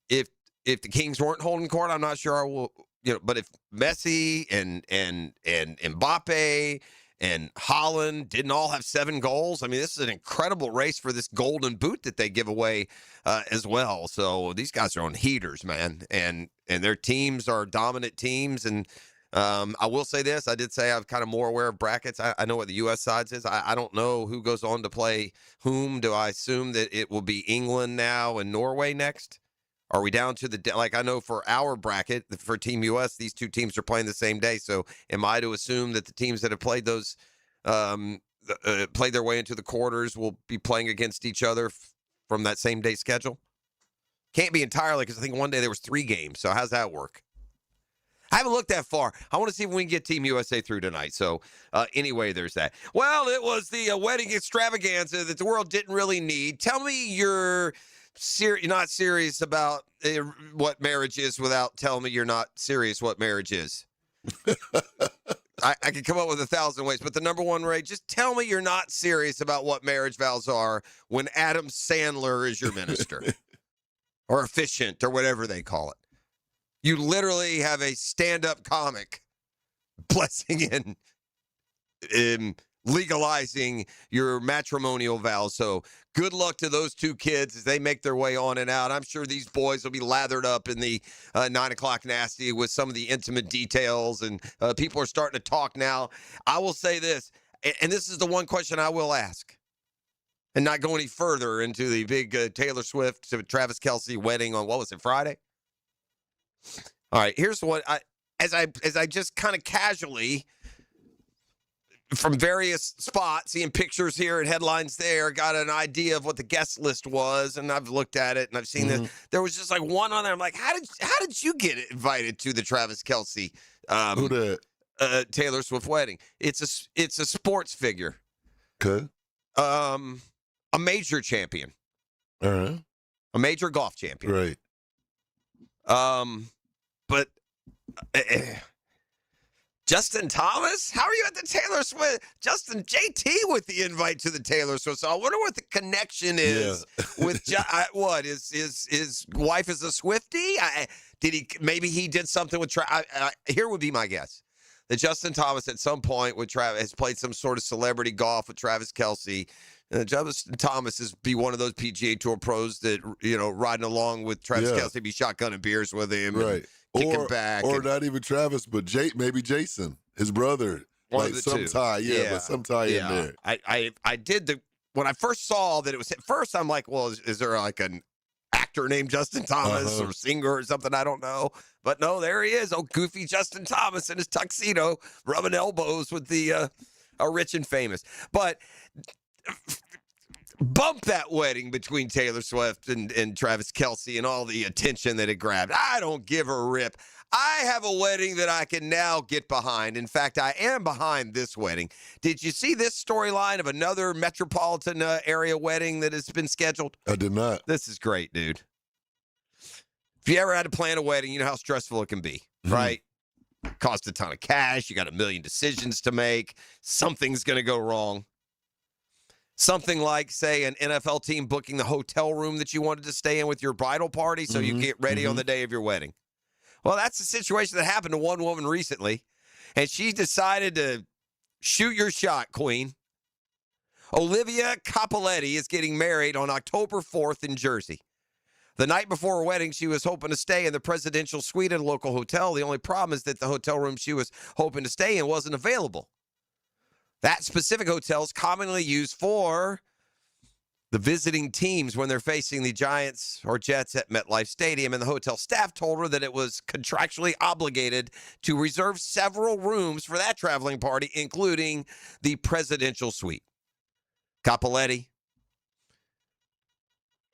if the Kings weren't holding court, I'm not sure I will. But if Messi and Mbappe and Holland didn't all have 7 goals, I mean, this is an incredible race for this golden boot that they give away as well. So these guys are on heaters, man, and their teams are dominant teams, and I will say this. I did say I'm kind of more aware of brackets. I know what the U.S. sides is. I don't know who goes on to play whom. Do I assume that it will be England now and Norway next? Are we down to like I know for our bracket, for Team U.S., these two teams are playing the same day. So am I to assume that the teams that have played those played their way into the quarters will be playing against each other from that same day schedule? Can't be entirely, because I think one day there was 3 games. So how's that work? I haven't looked that far. I want to see if we can get Team USA through tonight. So anyway, there's that. Well, it was the wedding extravaganza that the world didn't really need. Tell me you're not serious about what marriage is without telling me you're not serious what marriage is. I could come up with 1,000 ways, but the number one, Ray, just tell me you're not serious about what marriage vows are when Adam Sandler is your minister or officiant or whatever they call it. You literally have a stand-up comic blessing in legalizing your matrimonial vows. So good luck to those 2 kids as they make their way on and out. I'm sure these boys will be lathered up in the 9 o'clock nasty with some of the intimate details, and people are starting to talk now. I will say this, and this is the one question I will ask, and not go any further into the big Taylor Swift to Travis Kelce wedding on, what was it, Friday? All right, here's what as I just kind of casually from various spots, seeing pictures here and headlines there, got an idea of what the guest list was, and I've looked at it and I've seen this. There was just like one on there. I'm like, how did you get invited to the Travis Kelce Who that? Taylor Swift wedding? It's a sports figure. Okay. A major champion. All right. A major golf champion. Right. But Justin Thomas, how are you at the Taylor Swift? Justin JT with the invite to the Taylor Swift. So I wonder what the connection is with what his wife is a Swiftie. Maybe he did something with here would be my guess that Justin Thomas at some point with Travis has played some sort of celebrity golf with Travis Kelce. Justin Thomas is be one of those PGA Tour pros that, riding along with Travis Kelce, be shotgunning beers with him, right? Kicking back. Or not even Travis, but maybe Jason, his brother. One like of the some two. tie, but some tie in there. I did when I first saw that it was at first, I'm like, well, is there like an actor named Justin Thomas or singer or something? I don't know. But no, there he is. Oh, goofy Justin Thomas in his tuxedo, rubbing elbows with the rich and famous. But bump that wedding between Taylor Swift and Travis Kelce and all the attention that it grabbed. I don't give a rip. I have a wedding that I can now get behind. In fact, I am behind this wedding. Did you see this storyline of another metropolitan area wedding that has been scheduled? I did not. This is great, dude. If you ever had to plan a wedding, you know how stressful it can be, right? Cost a ton of cash. You got a million decisions to make. Something's going to go wrong. Something like, say, an NFL team booking the hotel room that you wanted to stay in with your bridal party so you get ready on the day of your wedding. Well, that's the situation that happened to one woman recently, and she decided to shoot your shot, Queen. Olivia Capoletti is getting married on October 4th in Jersey. The night before her wedding, she was hoping to stay in the presidential suite at a local hotel. The only problem is that the hotel room she was hoping to stay in wasn't available. That specific hotel is commonly used for the visiting teams when they're facing the Giants or Jets at MetLife Stadium, and the hotel staff told her that it was contractually obligated to reserve several rooms for that traveling party, including the presidential suite. Capoletti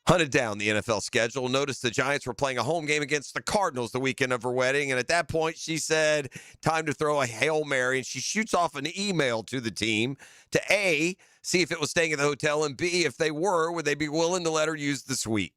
hunted down the NFL schedule, noticed the Giants were playing a home game against the Cardinals the weekend of her wedding, and at that point, she said, time to throw a Hail Mary, and she shoots off an email to the team to A, see if it was staying at the hotel, and B, if they were, would they be willing to let her use the suite?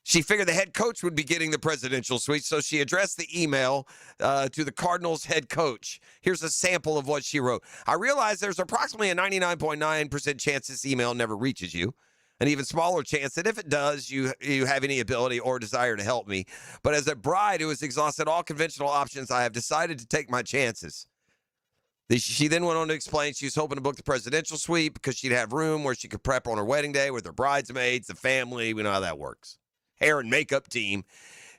She figured the head coach would be getting the presidential suite, so she addressed the email to the Cardinals head coach. Here's a sample of what she wrote. I realize there's approximately a 99.9% chance this email never reaches you. An even smaller chance that if it does, you have any ability or desire to help me. But as a bride who has exhausted all conventional options, I have decided to take my chances. She then went on to explain she was hoping to book the presidential suite because she'd have room where she could prep on her wedding day with her bridesmaids, the family. We know how that works. Hair and makeup team.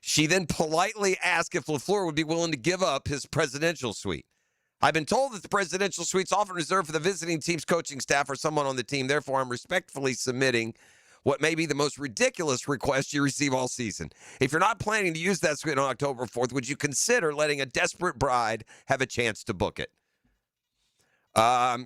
She then politely asked if LaFleur would be willing to give up his presidential suite. I've been told that the presidential suite's often reserved for the visiting team's coaching staff or someone on the team. Therefore, I'm respectfully submitting what may be the most ridiculous request you receive all season. If you're not planning to use that suite on October 4th, would you consider letting a desperate bride have a chance to book it?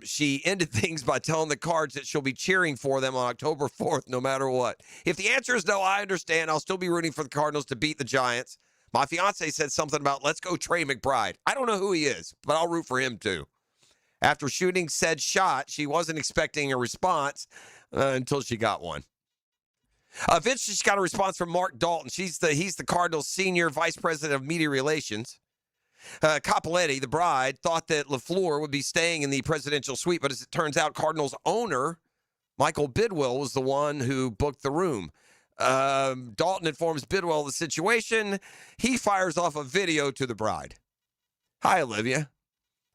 She ended things by telling the Cards that she'll be cheering for them on October 4th, no matter what. If the answer is no, I understand. I'll still be rooting for the Cardinals to beat the Giants. My fiance said something about, let's go Trey McBride. I don't know who he is, but I'll root for him too. After shooting said shot, she wasn't expecting a response until she got one. Eventually, she got a response from Mark Dalton. He's the Cardinals' senior vice president of media relations. Capoletti, the bride, thought that LaFleur would be staying in the presidential suite, but as it turns out, Cardinals owner Michael Bidwell was the one who booked the room. Dalton informs Bidwell of the situation. He fires off a video to the bride. Hi, Olivia.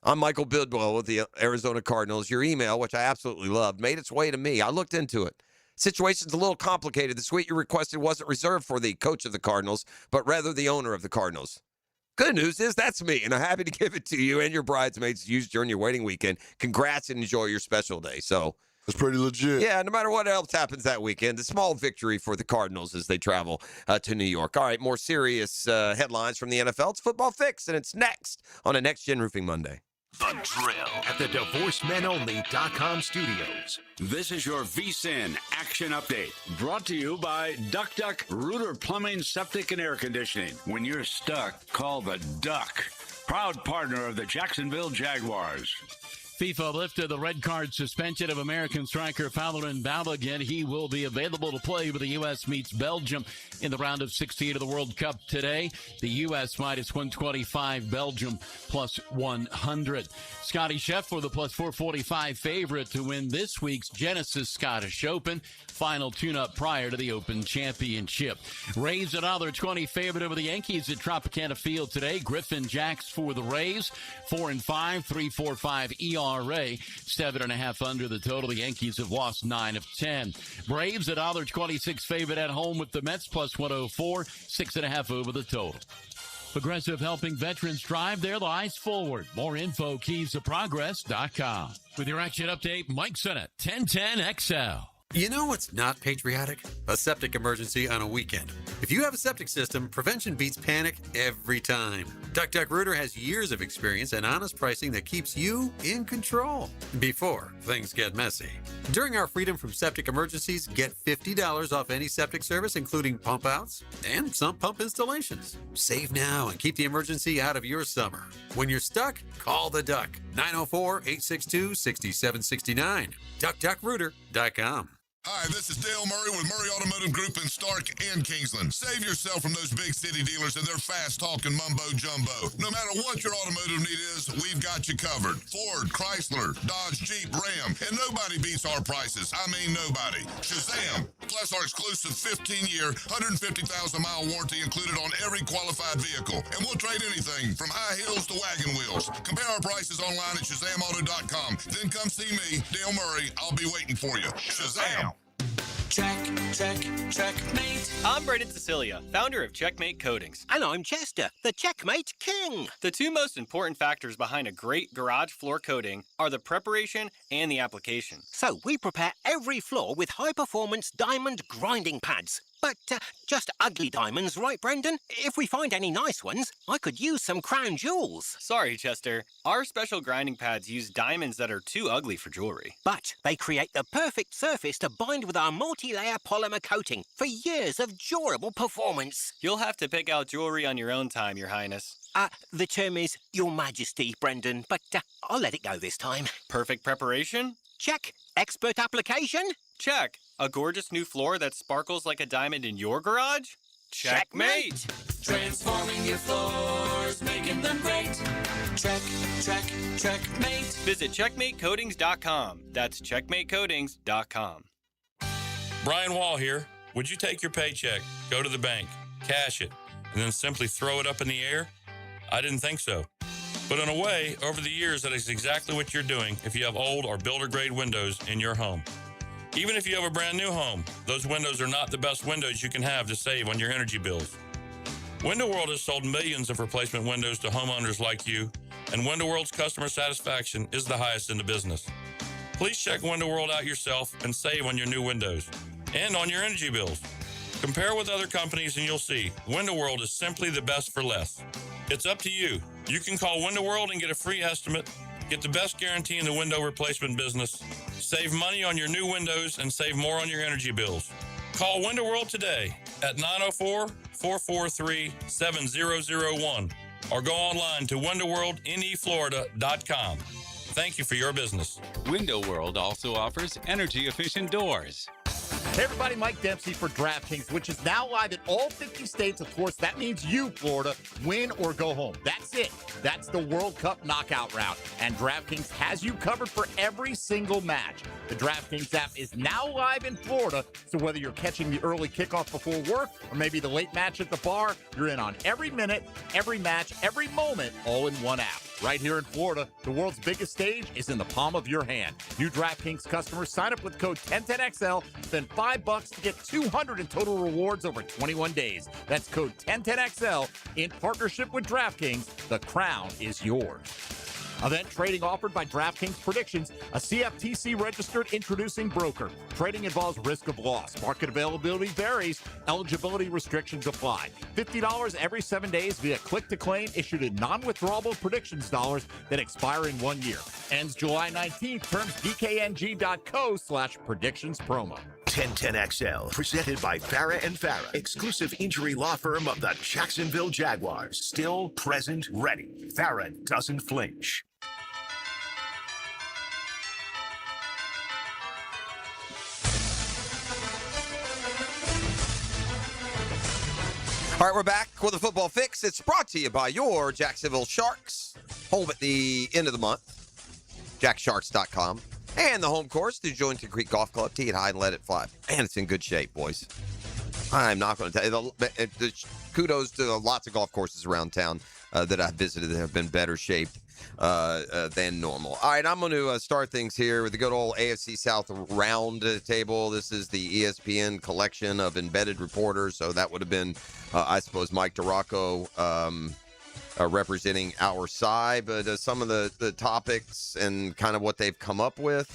I'm Michael Bidwell with the Arizona Cardinals. Your email, which I absolutely loved, made its way to me. I looked into it. Situation's a little complicated. The suite you requested wasn't reserved for the coach of the Cardinals, but rather the owner of the Cardinals. Good news is that's me, and I'm happy to give it to you and your bridesmaids to use during your wedding weekend. Congrats and enjoy your special day. So it's pretty legit. Yeah, no matter what else happens that weekend, a small victory for the Cardinals as they travel to New York. All right, more serious headlines from the NFL. It's Football Fix, and it's next on a Next Gen Roofing Monday. The Drill at the DivorcedMenOnly.com studios. This is your VSIN Action Update, brought to you by Duck Duck Rooter Plumbing, Septic, and Air Conditioning. When you're stuck, call the Duck, proud partner of the Jacksonville Jaguars. FIFA lifted the red card suspension of American striker Falorin Balogun. He will be available to play when the U.S. meets Belgium in the round of 16 of the World Cup today. The U.S. minus 125, Belgium plus 100. Scotty Scheffler, the plus 445 favorite to win this week's Genesis Scottish Open. Final tune-up prior to the Open Championship. Rays another 20 favorite over the Yankees at Tropicana Field today. Griffin Jacks for the Rays. 4-5, 3.45 ERA. 7.5 under the total. The Yankees have lost 9 of 10. Braves at $1.26 favorite at home with the Mets plus 104. 6.5 over the total. Progressive helping veterans drive their lives forward. More info, keysofprogress.com. With your action update, Mike Sennett, 1010XL. You know what's not patriotic? A septic emergency on a weekend. If you have a septic system, prevention beats panic every time. Duck Duck Rooter has years of experience and honest pricing that keeps you in control before things get messy. During our Freedom from Septic Emergencies, get $50 off any septic service, including pump outs and sump pump installations. Save now and keep the emergency out of your summer. When you're stuck, call the Duck. 904-862-6769. DuckDuckRooter.com. Hi, this is Dale Murray with Murray Automotive Group in Stark and Kingsland. Save yourself from those big city dealers and their fast-talking mumbo-jumbo. No matter what your automotive need is, we've got you covered. Ford, Chrysler, Dodge, Jeep, Ram, and nobody beats our prices. I mean nobody. Shazam! Plus our exclusive 15-year, 150,000-mile warranty included on every qualified vehicle. And we'll trade anything from high heels to wagon wheels. Compare our prices online at ShazamAuto.com. Then come see me, Dale Murray. I'll be waiting for you. Shazam! Checkmate. I'm Braden Cecilia, founder of Checkmate Coatings. And I'm Chester, the Checkmate King. The two most important factors behind a great garage floor coating are the preparation and the application. So we prepare every floor with high-performance diamond grinding pads. But just ugly diamonds, right, Brendan? If we find any nice ones, I could use some crown jewels. Sorry, Chester. Our special grinding pads use diamonds that are too ugly for jewelry. But they create the perfect surface to bind with our multi-layer polymer coating for years of durable performance. You'll have to pick out jewelry on your own time, Your Highness. The term is Your Majesty, Brendan, but I'll let it go this time. Perfect preparation? Check. Expert application? Check. A gorgeous new floor that sparkles like a diamond in your garage? Checkmate! Transforming your floors, making them great. Checkmate. Visit CheckmateCoatings.com. That's CheckmateCoatings.com. Brian Wall here. Would you take your paycheck, go to the bank, cash it, and then simply throw it up in the air? I didn't think so. But in a way, over the years, that is exactly what you're doing if you have old or builder-grade windows in your home. Even if you have a brand new home, those windows are not the best windows you can have to save on your energy bills. Window World has sold millions of replacement windows to homeowners like you, and Window World's customer satisfaction is the highest in the business. Please check Window World out yourself and save on your new windows and on your energy bills. Compare with other companies and you'll see Window World is simply the best for less. It's up to you. You can call Window World and get a free estimate, get the best guarantee in the window replacement business, save money on your new windows, and save more on your energy bills. Call Window World today at 904-443-7001 or go online to windowworldneflorida.com. Thank you for your business. Window World also offers energy-efficient doors. Hey everybody, Mike Dempsey for DraftKings, which is now live in all 50 states. Of course, that means you, Florida, win or go home. That's it. That's the World Cup knockout round. And DraftKings has you covered for every single match. The DraftKings app is now live in Florida, so whether you're catching the early kickoff before work or maybe the late match at the bar, you're in on every minute, every match, every moment, all in one app. Right here in Florida, the world's biggest stage is in the palm of your hand. New DraftKings customers sign up with code 1010XL, spend $5 to get $200 in total rewards over 21 days. That's code 1010XL in partnership with DraftKings. The crown is yours. Event trading offered by DraftKings Predictions, a CFTC registered introducing broker. Trading involves risk of loss. Market availability varies. Eligibility restrictions apply. $50 every 7 days via click to claim, issued in non-withdrawable predictions dollars that expire in 1 year. Ends July 19th. Terms dkng.co/predictions promo. 1010XL, presented by Farah and Farah, exclusive injury law firm of the Jacksonville Jaguars. Still present, ready. Farah doesn't flinch. All right, we're back with a football fix. It's brought to you by your Jacksonville Sharks. Home at the end of the month, jacksharks.com. And the home course, the Jointon Creek Golf Club. Tee it high and let it fly. Man, it's in good shape, boys. I'm not going to tell you. Kudos to lots of golf courses around town that I've visited that have been better shaped than normal. All right, I'm going to start things here with the good old AFC South round table. This is the ESPN collection of embedded reporters. So that would have been, I suppose, Mike DiRocco representing our side, but some of the topics and kind of what they've come up with.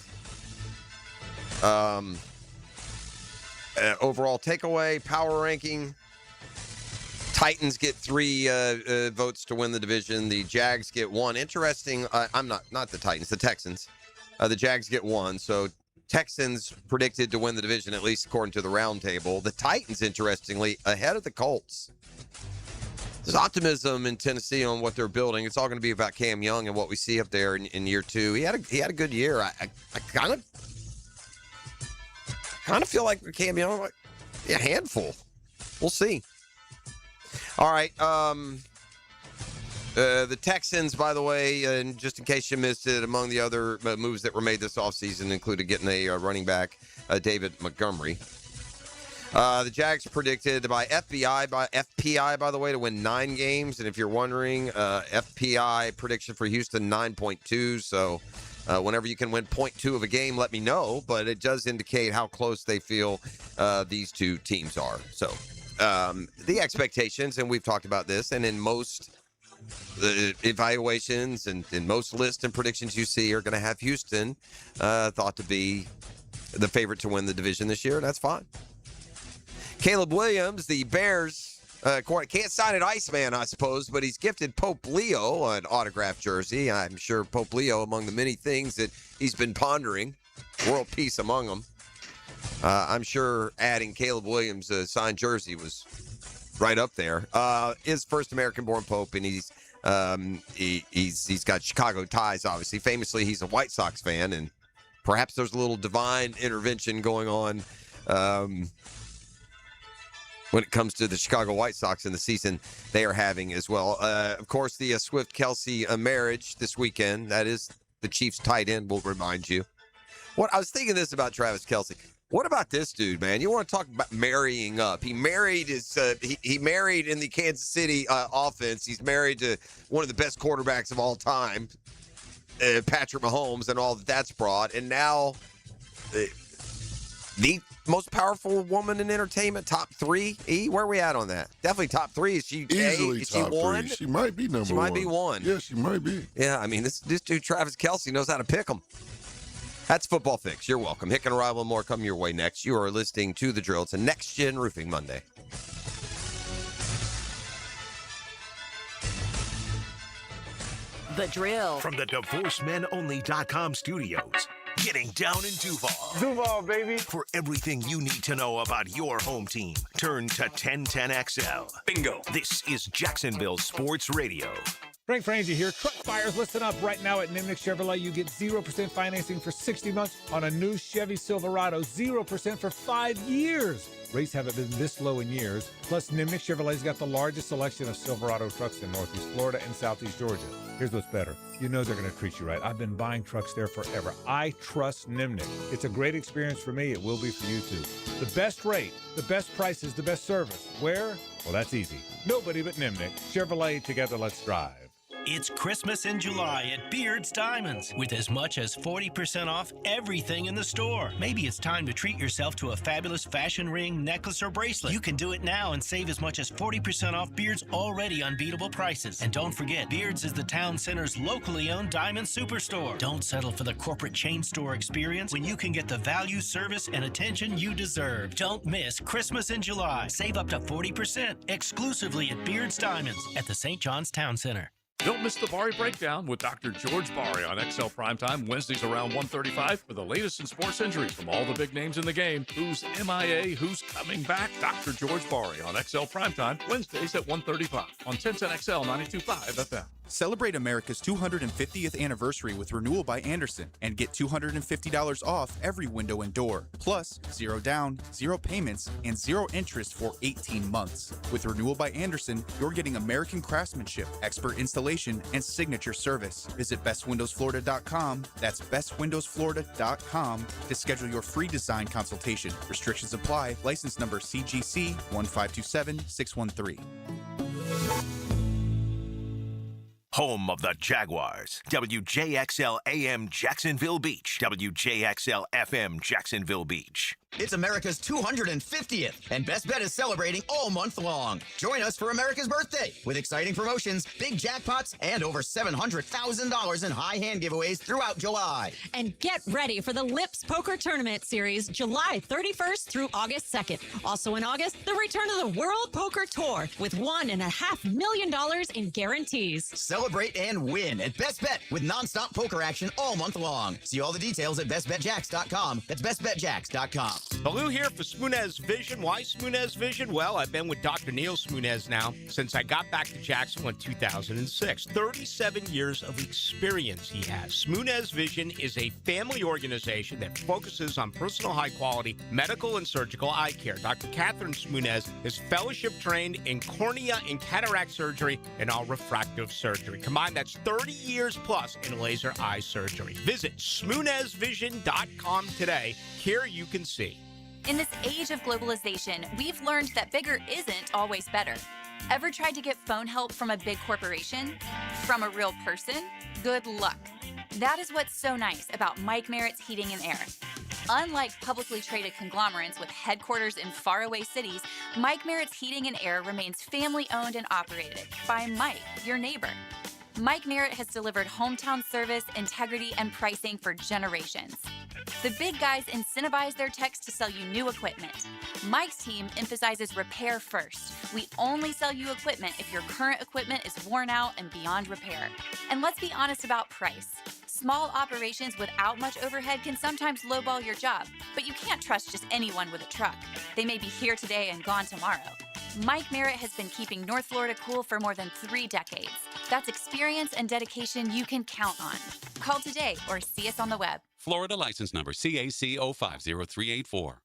Overall takeaway, power ranking. Titans get 3 votes to win the division. The Jags get 1. Interesting. I'm not the Titans, the Texans. The Jags get 1. So Texans predicted to win the division, at least according to the round table. The Titans, interestingly, ahead of the Colts. There's optimism in Tennessee on what they're building. It's all going to be about Cam Young and what we see up there in year 2. He had a good year. I kind of feel like Cam Young, a handful. We'll see. All right. The Texans, by the way, and just in case you missed it, among the other moves that were made this offseason included getting a running back, David Montgomery. The Jags predicted by FPI, by the way, to win 9 games. And if you're wondering, FPI prediction for Houston, 9.2. So whenever you can win 0.2 of a game, let me know. But it does indicate how close they feel these two teams are. So the expectations, and we've talked about this, and in most evaluations and in most lists and predictions you see are going to have Houston thought to be the favorite to win the division this year. And that's fine. Caleb Williams, the Bears, can't sign an Iceman, I suppose, but he's gifted Pope Leo an autographed jersey. I'm sure Pope Leo, among the many things that he's been pondering, world peace among them. I'm sure adding Caleb Williams' signed jersey was right up there. His first American-born Pope, and he's got Chicago ties, obviously. Famously, he's a White Sox fan, and perhaps there's a little divine intervention going on when it comes to the Chicago White Sox in the season they are having as well. Of course, the Swift-Kelsey marriage this weekend. That is the Chiefs tight end, will remind you. What I was thinking this about Travis Kelce. What about this dude, man? You want to talk about marrying up? He married his. He married in the Kansas City offense. He's married to one of the best quarterbacks of all time, Patrick Mahomes, and all that's brought. And now the most powerful woman in entertainment, top 3. Where are we at on that? Definitely top 3. Is she Easily is top she one? 3. She might be number 1. She might be one. Yeah, she might be. Yeah, I mean, this dude, Travis Kelce, knows how to pick them. That's Football Fix. You're welcome. Hick and Arrival and more coming your way next. You are listening to The Drill. It's a Next Gen Roofing Monday. The Drill. From the DivorceMenOnly.com studios. Getting down in Duval. Duval, baby. For everything you need to know about your home team, turn to 1010XL. Bingo. This is Jacksonville Sports Radio. Frank Frangie here. Truck buyers, listen up. Right now at Nimnick Chevrolet, you get 0% financing for 60 months on a new Chevy Silverado. 0% for 5 years. Rates haven't been this low in years. Plus, Nimnick Chevrolet's got the largest selection of Silverado trucks in Northeast Florida and Southeast Georgia. Here's what's better. You know they're going to treat you right. I've been buying trucks there forever. I trust Nimnick. It's a great experience for me. It will be for you, too. The best rate, the best prices, the best service. Where? Well, that's easy. Nobody but Nimnick. Chevrolet, together, let's drive. It's Christmas in July at Beard's Diamonds with as much as 40% off everything in the store. Maybe it's time to treat yourself to a fabulous fashion ring, necklace, or bracelet. You can do it now and save as much as 40% off Beard's already unbeatable prices. And don't forget, Beard's is the town center's locally owned diamond superstore. Don't settle for the corporate chain store experience when you can get the value, service, and attention you deserve. Don't miss Christmas in July. Save up to 40% exclusively at Beard's Diamonds at the St. John's Town Center. Don't miss the Bari Breakdown with Dr. George Bari on XL Primetime, Wednesdays around 1:35 for the latest in sports injuries from all the big names in the game. Who's MIA, who's coming back? Dr. George Bari on XL Primetime, Wednesdays at 1:35 on 1010XL 92.5 FM. Celebrate America's 250th anniversary with Renewal by Andersen and get $250 off every window and door. Plus, 0 down, 0 payments, and 0 interest for 18 months. With Renewal by Andersen, you're getting American craftsmanship, expert installation, and signature service. Visit bestwindowsflorida.com. That's bestwindowsflorida.com to schedule your free design consultation. Restrictions apply. License number CGC 1527613. Home of the Jaguars. WJXL AM Jacksonville Beach. WJXL FM Jacksonville Beach. It's America's 250th, and Best Bet is celebrating all month long. Join us for America's birthday with exciting promotions, big jackpots, and over $700,000 in high hand giveaways throughout July. And get ready for the Lips Poker Tournament Series, July 31st through August 2nd. Also in August, the return of the World Poker Tour with $1.5 million in guarantees. Celebrate and win at Best Bet with nonstop poker action all month long. See all the details at bestbetjacks.com. That's bestbetjacks.com. Baloo here for Smoonez Vision. Why Smoonez Vision? Well, I've been with Dr. Neil Smoonez now since I got back to Jacksonville in 2006. 37 years of experience he has. Smoonez Vision is a family organization that focuses on personal high-quality medical and surgical eye care. Dr. Catherine Smoonez is fellowship trained in cornea and cataract surgery and all refractive surgery. Combined, that's 30 years plus in laser eye surgery. Visit SmoonezVision.com today. Here you can see. In this age of globalization, we've learned that bigger isn't always better. Ever tried to get phone help from a big corporation? From a real person? Good luck. That is what's so nice about Mike Merritt's Heating and Air. Unlike publicly traded conglomerates with headquarters in faraway cities, Mike Merritt's Heating and Air remains family-owned and operated by Mike, your neighbor. Mike Merritt has delivered hometown service, integrity, and pricing for generations. The big guys incentivize their techs to sell you new equipment. Mike's team emphasizes repair first. We only sell you equipment if your current equipment is worn out and beyond repair. And let's be honest about price. Small operations without much overhead can sometimes lowball your job, but you can't trust just anyone with a truck. They may be here today and gone tomorrow. Mike Merritt has been keeping North Florida cool for more than 3 decades. That's experience and dedication you can count on. Call today or see us on the web. Florida license number CAC 050384.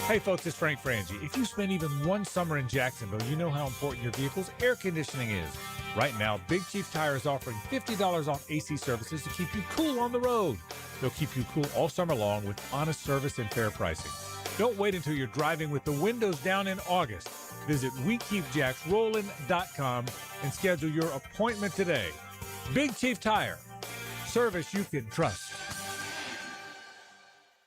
Hey folks, it's Frank Frangie. If you spend even one summer in Jacksonville, you know how important your vehicle's air conditioning is. Right now, Big Chief Tire is offering $50 off AC services to keep you cool on the road. They'll keep you cool all summer long with honest service and fair pricing. Don't wait until you're driving with the windows down in August. Visit WeKeepJacksRollin.com and schedule your appointment today. Big Chief Tire. Service you can trust.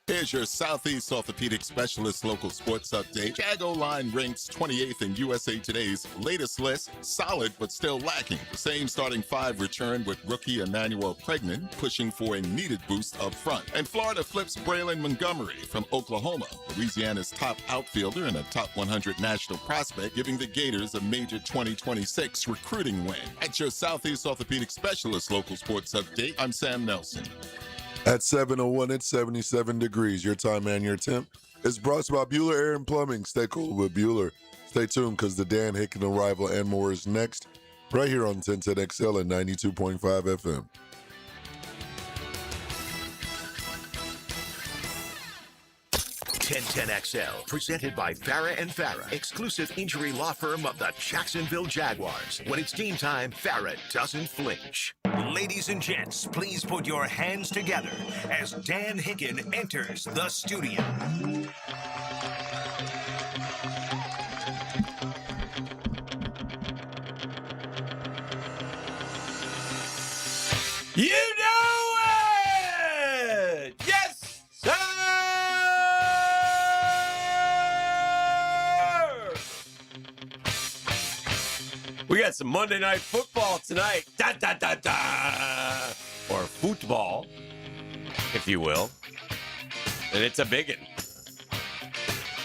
Here's your Southeast Orthopedic Specialist local sports update. Jago Line ranks 28th in USA Today's latest list, solid but still lacking. The same starting five return with rookie Emmanuel Pregnan, pushing for a needed boost up front. And Florida flips Braylon Montgomery from Oklahoma, Louisiana's top outfielder and a top 100 national prospect, giving the Gators a major 2026 recruiting win. At your Southeast Orthopedic Specialist local sports update, I'm Sam Nelson. At 7:01, it's 77 degrees. Your time and your temp is brought to you by Bueller Air and Plumbing. Stay cool with Bueller. Stay tuned because the Dan Hicken Arrival and more is next, right here on 1010XL at 92.5 FM. 1010XL, presented by Farah and Farah, exclusive injury law firm of the Jacksonville Jaguars. When it's game time, Farah doesn't flinch. Ladies and gents, please put your hands together as Dan Hicken enters the studio. You know it! Yes, sir! We got some Monday Night Football tonight. Da, da, da, da. Or football, if you will. And it's a biggin.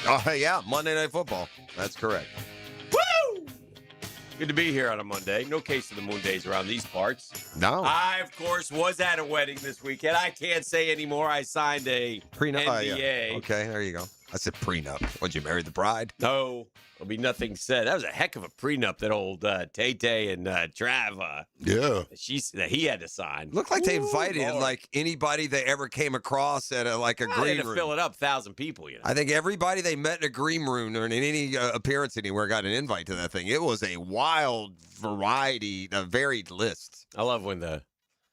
Oh, yeah, Monday Night Football. That's correct. Woo! Good to be here on a Monday. No case of the moon days around these parts. No. I, of course, was at a wedding this weekend. I can't say anymore. I signed a Prenup. NDA. Yeah. Okay, there you go. I said prenup. Would you marry the bride? No, there'll be nothing said. That was a heck of a prenup that old Tay-Tay and Trav, he had to sign. Looked like they invited Lord. like anybody they ever came across at a green to room. fill it up, 1,000 people. You know? I think everybody they met in a green room or in any appearance anywhere got an invite to that thing. It was a wild variety, a varied list. I love when the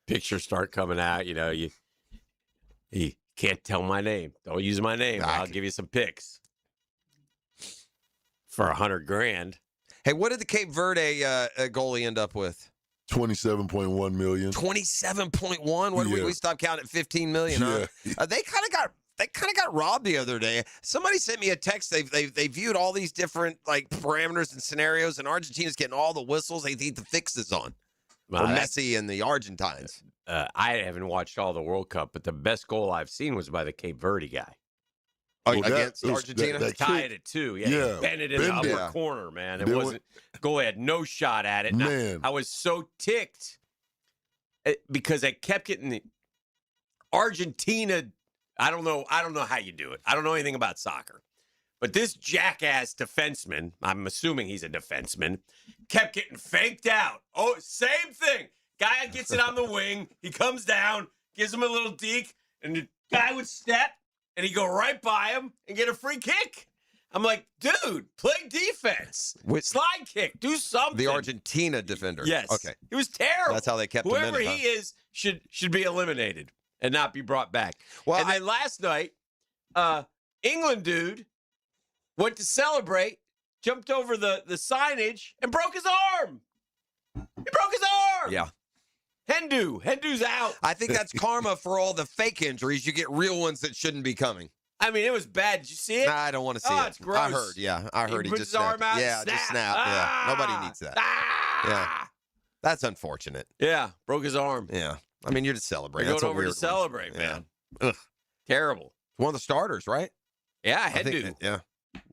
pictures start coming out. You know, you can't tell my name. Don't use my name. I'll give you some pics for $100,000. Hey, what did the Cape Verde goalie end up with? 27.1 million. 27.1. What did we stopped counting at 15 million? Huh? They kind of got robbed the other day. Somebody sent me a text. They viewed all these different parameters and scenarios, and Argentina's getting all the whistles. They think the fix is on for Messi and the Argentines. I haven't watched all the World Cup, but the best goal I've seen was by the Cape Verde guy. Against Argentina? Tied it too. Yeah, he bent it in the upper corner, man. It wasn't. Go ahead, no shot at it. Man, I was so ticked because I kept getting the Argentina. I don't know how you do it. I don't know anything about soccer. But this jackass defenseman, I'm assuming he's a defenseman, kept getting faked out. Oh, same thing. Guy gets it on the wing. He comes down, gives him a little deke, and the guy would step, and he'd go right by him and get a free kick. I'm like, dude, play defense. Slide kick. Do something. The Argentina defender. Yes. Okay. It was terrible. That's how they kept him in it, Whoever he is should be eliminated and not be brought back. Well, and then last night, England dude went to celebrate, jumped over the signage, and broke his arm. He broke his arm. Yeah. Hendu's out. I think that's karma for all the fake injuries. You get real ones that shouldn't be coming. I mean, it was bad. Did you see it? Nah, I don't want to see it. It's gross. I heard. Yeah, I heard he he put just his arm snapped. out. Yeah, just snap. Yeah, nobody needs that. Yeah, that's unfortunate. Yeah, broke his arm. Yeah, I mean, you're just celebrating. They're That's going a over to weird celebrate, one. man. Yeah. Ugh. Terrible. One of the starters, right? Yeah, I think Hendu. yeah.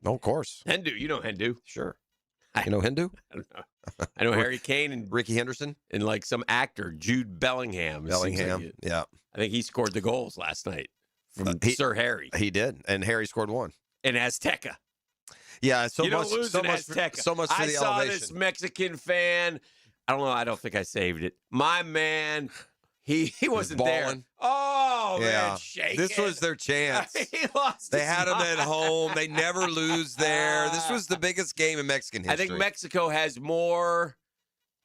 No, of course. Hendu, you know Hendu. Sure. You know Hindu? I don't know. I know Harry Kane and Ricky Henderson and like some actor, Jude Bellingham. Yeah. I think he scored the goals last night from Sir Harry. He did, and Harry scored one. In Azteca. Yeah, so you much, don't lose so in much, Azteca. so much for I the saw elevation. this Mexican fan. I don't know. I don't think I saved it. My man, he wasn't there. balling. Oh, Yeah. man, shaking. This was their chance. He lost They his had him mind. at home. They never lose there. This was the biggest game in Mexican history. I think Mexico has more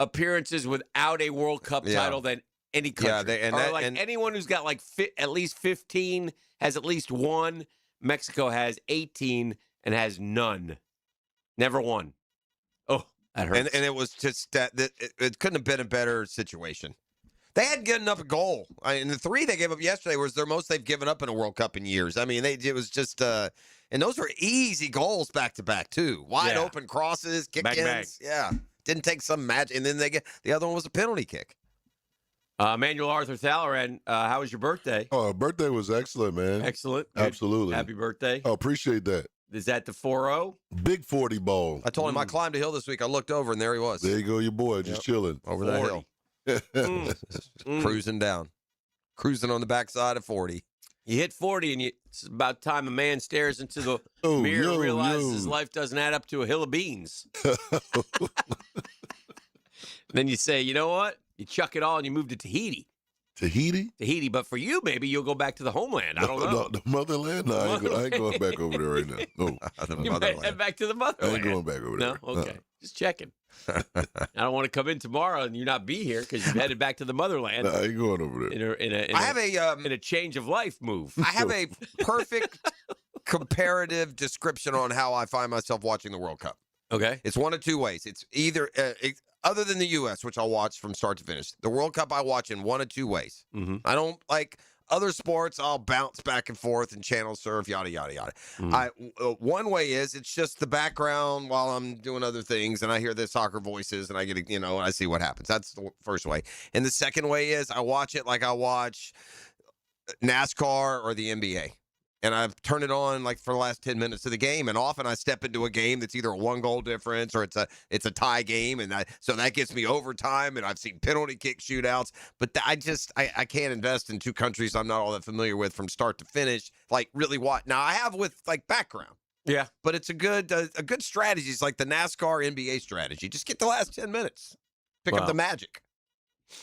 appearances without a World Cup title than any country. Yeah, anyone who's got like at least 15 has at least one. Mexico has 18 and has none. Never won. Oh, that hurts. And it was just that it couldn't have been a better situation. They hadn't given up a goal. And the 3 they gave up yesterday was their most they've given up in a World Cup in years. I mean, it was just and those were easy goals back to back too. Wide open crosses, kick-ins. Yeah. Didn't take some magic. And then the other one was a penalty kick. Manuel Arthur Thalloran, how was your birthday? Oh, birthday was excellent, man. Excellent. Good. Absolutely. Happy birthday. Oh, appreciate that. Is that the 4-0? Big 40 ball. I told him I climbed a hill this week. I looked over, and there he was. There you go, your boy, just chilling. Over that hill. Cruising down. Cruising on the backside of 40. You hit 40, and it's about time a man stares into the mirror and realizes his life doesn't add up to a hill of beans. Then you say, you know what? You chuck it all and you move to Tahiti. Tahiti? Tahiti, but for you, maybe you'll go back to the homeland. I don't know. No, the motherland? No, I ain't going back over there right now. No. You might head back to the motherland. I ain't going back over there. No? Okay. Just checking. I don't want to come in tomorrow and you not be here because you've headed back to the motherland. No, I ain't going over there. In a change of life move. I have a perfect comparative description on how I find myself watching the World Cup. Okay. It's one of two ways. It's either, other than the U.S., which I'll watch from start to finish, the World Cup I watch in one of two ways. Mm-hmm. I don't like other sports. I'll bounce back and forth and channel surf, yada, yada, yada. One way is it's just the background while I'm doing other things, and I hear the soccer voices, and I get, I see what happens. That's the first way. And the second way is I watch it like I watch NASCAR or the NBA. And I've turned it on like for the last 10 minutes of the game, and often I step into a game that's either a 1-goal difference or it's a tie game, and so that gets me overtime. And I've seen penalty kick shootouts, but I can't invest in two countries I'm not all that familiar with from start to finish. Like really, what now I have with like background, yeah, but it's a good strategy. It's like the NASCAR NBA strategy. Just get the last 10 minutes, pick up the magic.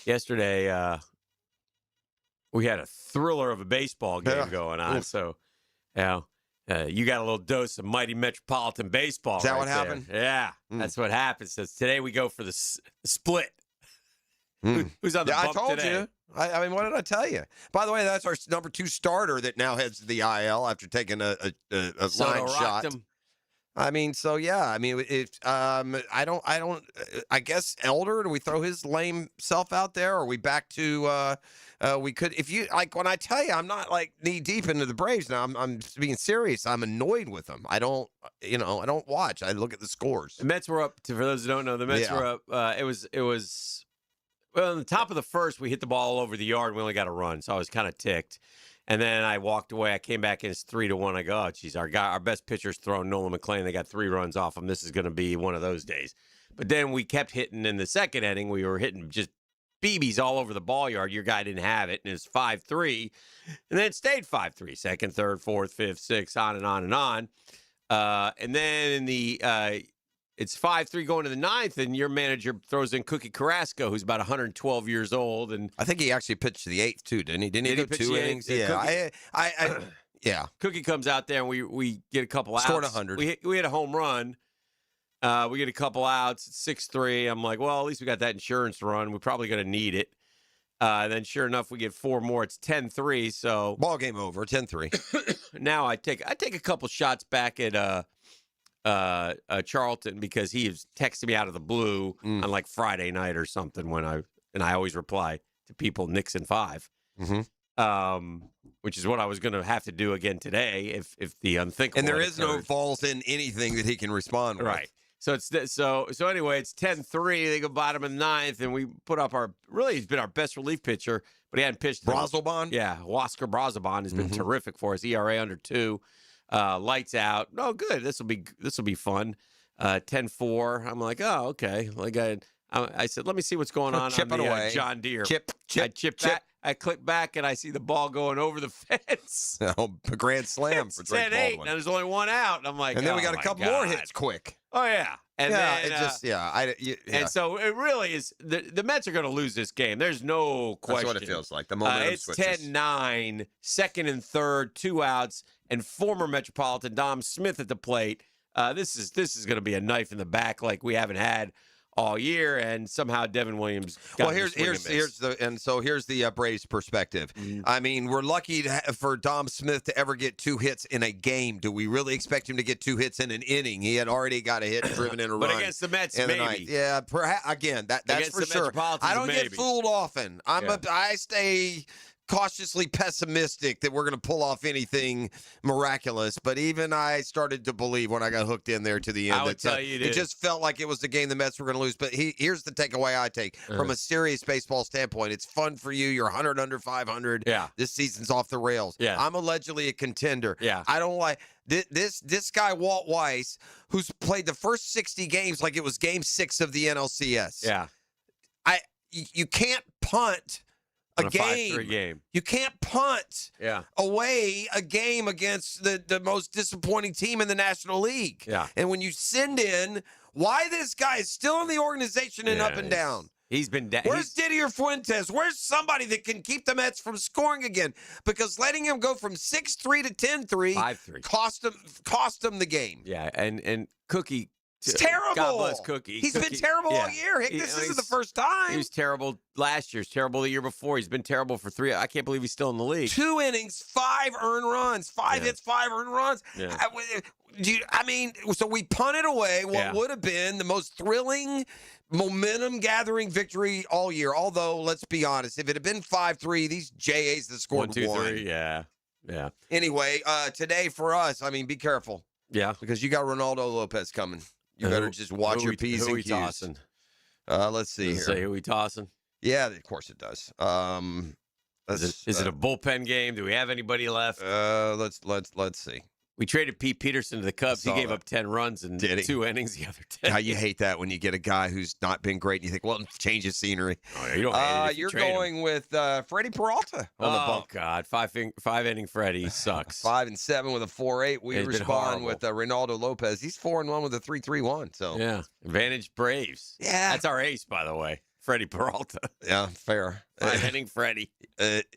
Yesterday, we had a thriller of a baseball game going on, so. You got a little dose of mighty metropolitan baseball. Is that right what happened? There. Yeah, that's what happened. So today we go for the split. Who's on the bump I told today? you. I mean, what did I tell you? By the way, that's our number 2 starter that now heads to the IL after taking a line shot. Him. I mean, so yeah. I mean, I guess Elder. Do we throw his lame self out there? Or are we back to? We could, if you like. When I tell you, I'm not like knee deep into the Braves now. I'm being serious. I'm annoyed with them. I don't watch. I look at the scores. The Mets were up. For those who don't know, the Mets were up. It was. Well, in the top of the first, we hit the ball all over the yard. We only got a run, so I was kind of ticked. And then I walked away. I came back and it's 3-1. I go, oh, geez, our best pitcher's throwing Nolan McClain. They got 3 runs off him. This is going to be one of those days. But then we kept hitting in the second inning. We were hitting just BBs all over the ball yard. Your guy didn't have it, and it's 5-3. And then it stayed 5-3. Second, third, fourth, fifth, sixth, on and on and on. And then in the it's 5-3 going to the ninth, and your manager throws in Cookie Carrasco, who's about 112 years old. And I think he actually pitched the 8th too, didn't he? Didn't he go 2 innings? Yeah, yeah. Cookie comes out there, and we get a couple outs. Scored 100. We had a home run. We get a couple outs. It's 6-3. I'm like, well, at least we got that insurance run. We're probably going to need it. And then sure enough, we get 4 more. It's 10-3. So ball game over. 10-3. Now I take a couple shots back at Charlton because he was texting me out of the blue on like Friday night or something and I always reply to people Nixon 5, which is what I was going to have to do again today if the unthinkable. And there is no balls in anything that he can respond with. Right. So it's so anyway, it's 10-3. They go bottom of the ninth, and we put up he's been our best relief pitcher, but he hadn't pitched. Brazelbon? Yeah, Oscar Brazelbon has been terrific for us. ERA under 2. Lights out. Oh, good. This will be fun. 10-4. I'm like, oh, okay. Like I said, let me see what's going on Chip on the away. John Deere. I chip back. I click back and I see the ball going over the fence. Oh, a grand slam for Drake 10-8, Baldwin. and there's only 1 out. And I'm like, and then we got a couple more hits quick. Oh yeah, and yeah, then, it just And so it really is. The Mets are going to lose this game. There's no question. That's what it feels like. The momentum it's switches. 10-9, second and third, 2 outs, and former Metropolitan Dom Smith at the plate. This is going to be a knife in the back like we haven't had all year, and somehow Devin Williams got Well, here's the Braves' perspective. I mean, we're lucky for Dom Smith to ever get 2 hits in a game. Do we really expect him to get 2 hits in an inning? He had already got a hit, driven in a but run. against the Mets, in the maybe. ninth. Yeah, perhaps again. That's Against for the sure. Metropolitans, I don't maybe. get fooled often. I stay cautiously pessimistic that we're going to pull off anything miraculous. But even I started to believe when I got hooked in there to the end. I would tell you, it just felt like it was the game the Mets were going to lose. But here's the takeaway I take from a serious baseball standpoint. It's fun for you. You're 100 under 500. Yeah. This season's off the rails. Yeah. I'm allegedly a contender. Yeah. I don't like this guy, Walt Weiss, who's played the first 60 games like it was game 6 of the NLCS. Yeah. You can't punt a game. 5-3 game. You can't punt Yeah. away a game against the most disappointing team in the National League. Yeah. And when you send in why this guy is still in the organization and up and down. He's been down. Where's Didier Fuentes? Where's somebody that can keep the Mets from scoring again? Because letting him go from 6-3 to 10-3 5-3 cost him the game. Yeah, and Cookie. It's terrible. God bless Cookie. He's been terrible all year. Heck, this isn't the first time. He was terrible last year. He was terrible the year before. He's been terrible for 3. I can't believe he's still in the league. 2 innings, 5 earned runs. 5 hits, 5 earned runs. Yeah. So we punted away what would have been the most thrilling, momentum-gathering victory all year. Although, let's be honest, if it had been 5-3, these JAs that scored 1, 2, won. 3. Yeah. Anyway, today for us, be careful. Yeah. Because you got Ronaldo Lopez coming. You better just watch your P's and Who we Q's. tossing? Let's see here. Say who we tossing? Yeah, of course it does. Is it a bullpen game? Do we have anybody left? Let's see. We traded Pete Peterson to the Cubs. He gave that. up 10 runs in Did he? 2 innings the other day. How you hate that when you get a guy who's not been great and you think, well, change his scenery. Oh, you don't hate it if you You're trade him. going with Freddie Peralta on the bump. God, 5-inning Freddie sucks. 5-7 with a 4.8. We He's been respond with Ronaldo Lopez. He's 4-1 with a 3.31. So yeah, advantage Braves. Yeah, that's our ace, by the way. Freddie Peralta. Yeah, fair. 5-inning Freddie.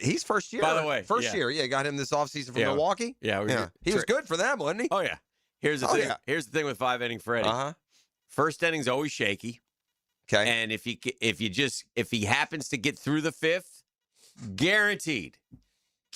He's first year. By the way, first year. Yeah, got him this offseason from Yeah. Milwaukee. Yeah, He was good for them, wasn't he? Oh yeah. Here's the thing. Here's the thing with 5-inning Freddie. First inning's always shaky. Okay. And if he happens to get through the 5th, guaranteed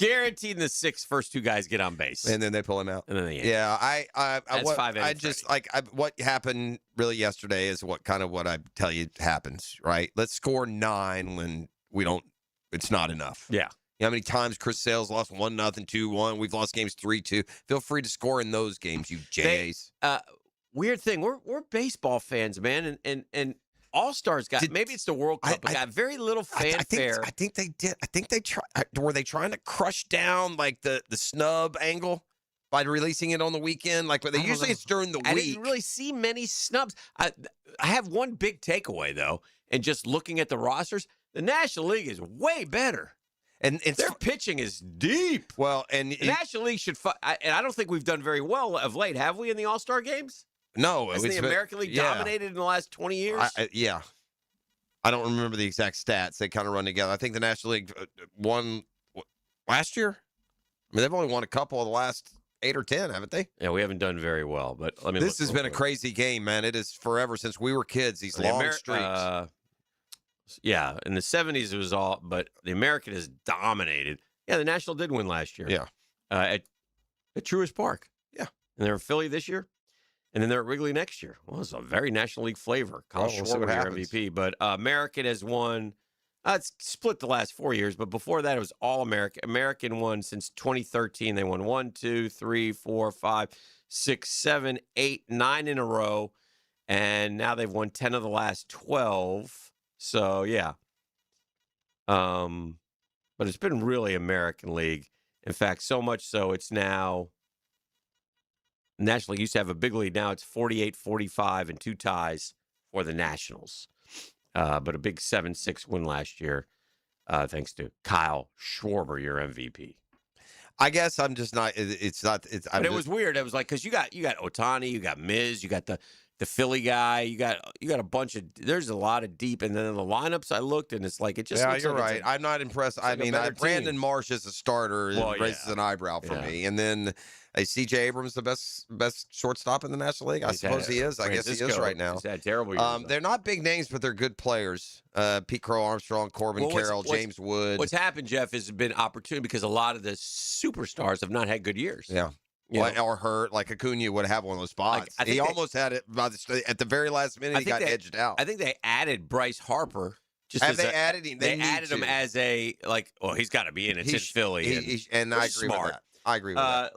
in the 6th, first 2 guys get on base, and then they pull him out. And then they That's what, 5 innings. I just what happened really yesterday is what I tell you happens, right? Let's score 9 when we don't. It's not enough. Yeah. You know how many times Chris Sales lost 1-0, 2-1? We've lost games 3-2. Feel free to score in those games, you Jays. Weird thing. We're baseball fans, man, and All-Stars got maybe it's the World Cup, but got very little fanfare. I think they did. I think they were they trying to crush down like the snub angle by releasing it on the weekend? Like they usually it's during the week. I didn't really see many snubs. I have one big takeaway though, and just looking at the rosters, the National League is way better. And their pitching is deep. Well, and the National League should. And I don't think we've done very well of late, have we? In the All-Star games? No, Has the American League dominated in the last 20 years? I don't remember the exact stats. They kind of run together. I think the National League won last year. I mean, they've only won a couple of the last 8 or 10, haven't they? Yeah, we haven't done very well. But let me. This has been a crazy game, man. It is forever since we were kids. These long streaks. Yeah, in the 70s it was all, but the American has dominated. Yeah, the National did win last year. Yeah, at Truist Park. Yeah, and they're in Philly this year. And then they're at Wrigley next year. Well, it's a very National League flavor. Kyle Schwarber, your MVP. But American has won. It's split the last 4 years, but before that, it was all American. American won since 2013. They won 1, 2, 3, 4, 5, 6, 7, 8, 9 in a row. And now they've won 10 of the last 12. So, yeah. But it's been really American League. In fact, so much so it's now. National League used to have a big lead. Now it's 48-45 and 2 ties for the Nationals. But a big 7-6 win last year, thanks to Kyle Schwarber, your MVP. I guess I'm just not. It's not. It's. But it was weird. It was like because you got Ohtani, you got Miz, you got the Philly guy, you got a bunch of. There's a lot of deep, and then in the lineups I looked, and it's like it just. Yeah, looks you're like right. I'm not impressed. I mean, Brandon Marsh as a starter raises an eyebrow for me, and then Is C.J. Abrams the best shortstop in the National League? I suppose he is. I guess he is right now. He's had terrible years. They're not big names, but they're good players. Pete Crow Armstrong, Corbin Carroll, James Wood. What's happened, Jeff, has been opportunity because a lot of the superstars have not had good years. Yeah. Or hurt, like Acuna would have one of those spots. He almost had it at the very last minute. He got edged out. I think they added Bryce Harper. Have they added him? They added him as a he's got to be in it. It's in Philly. And I agree with that. I agree with that.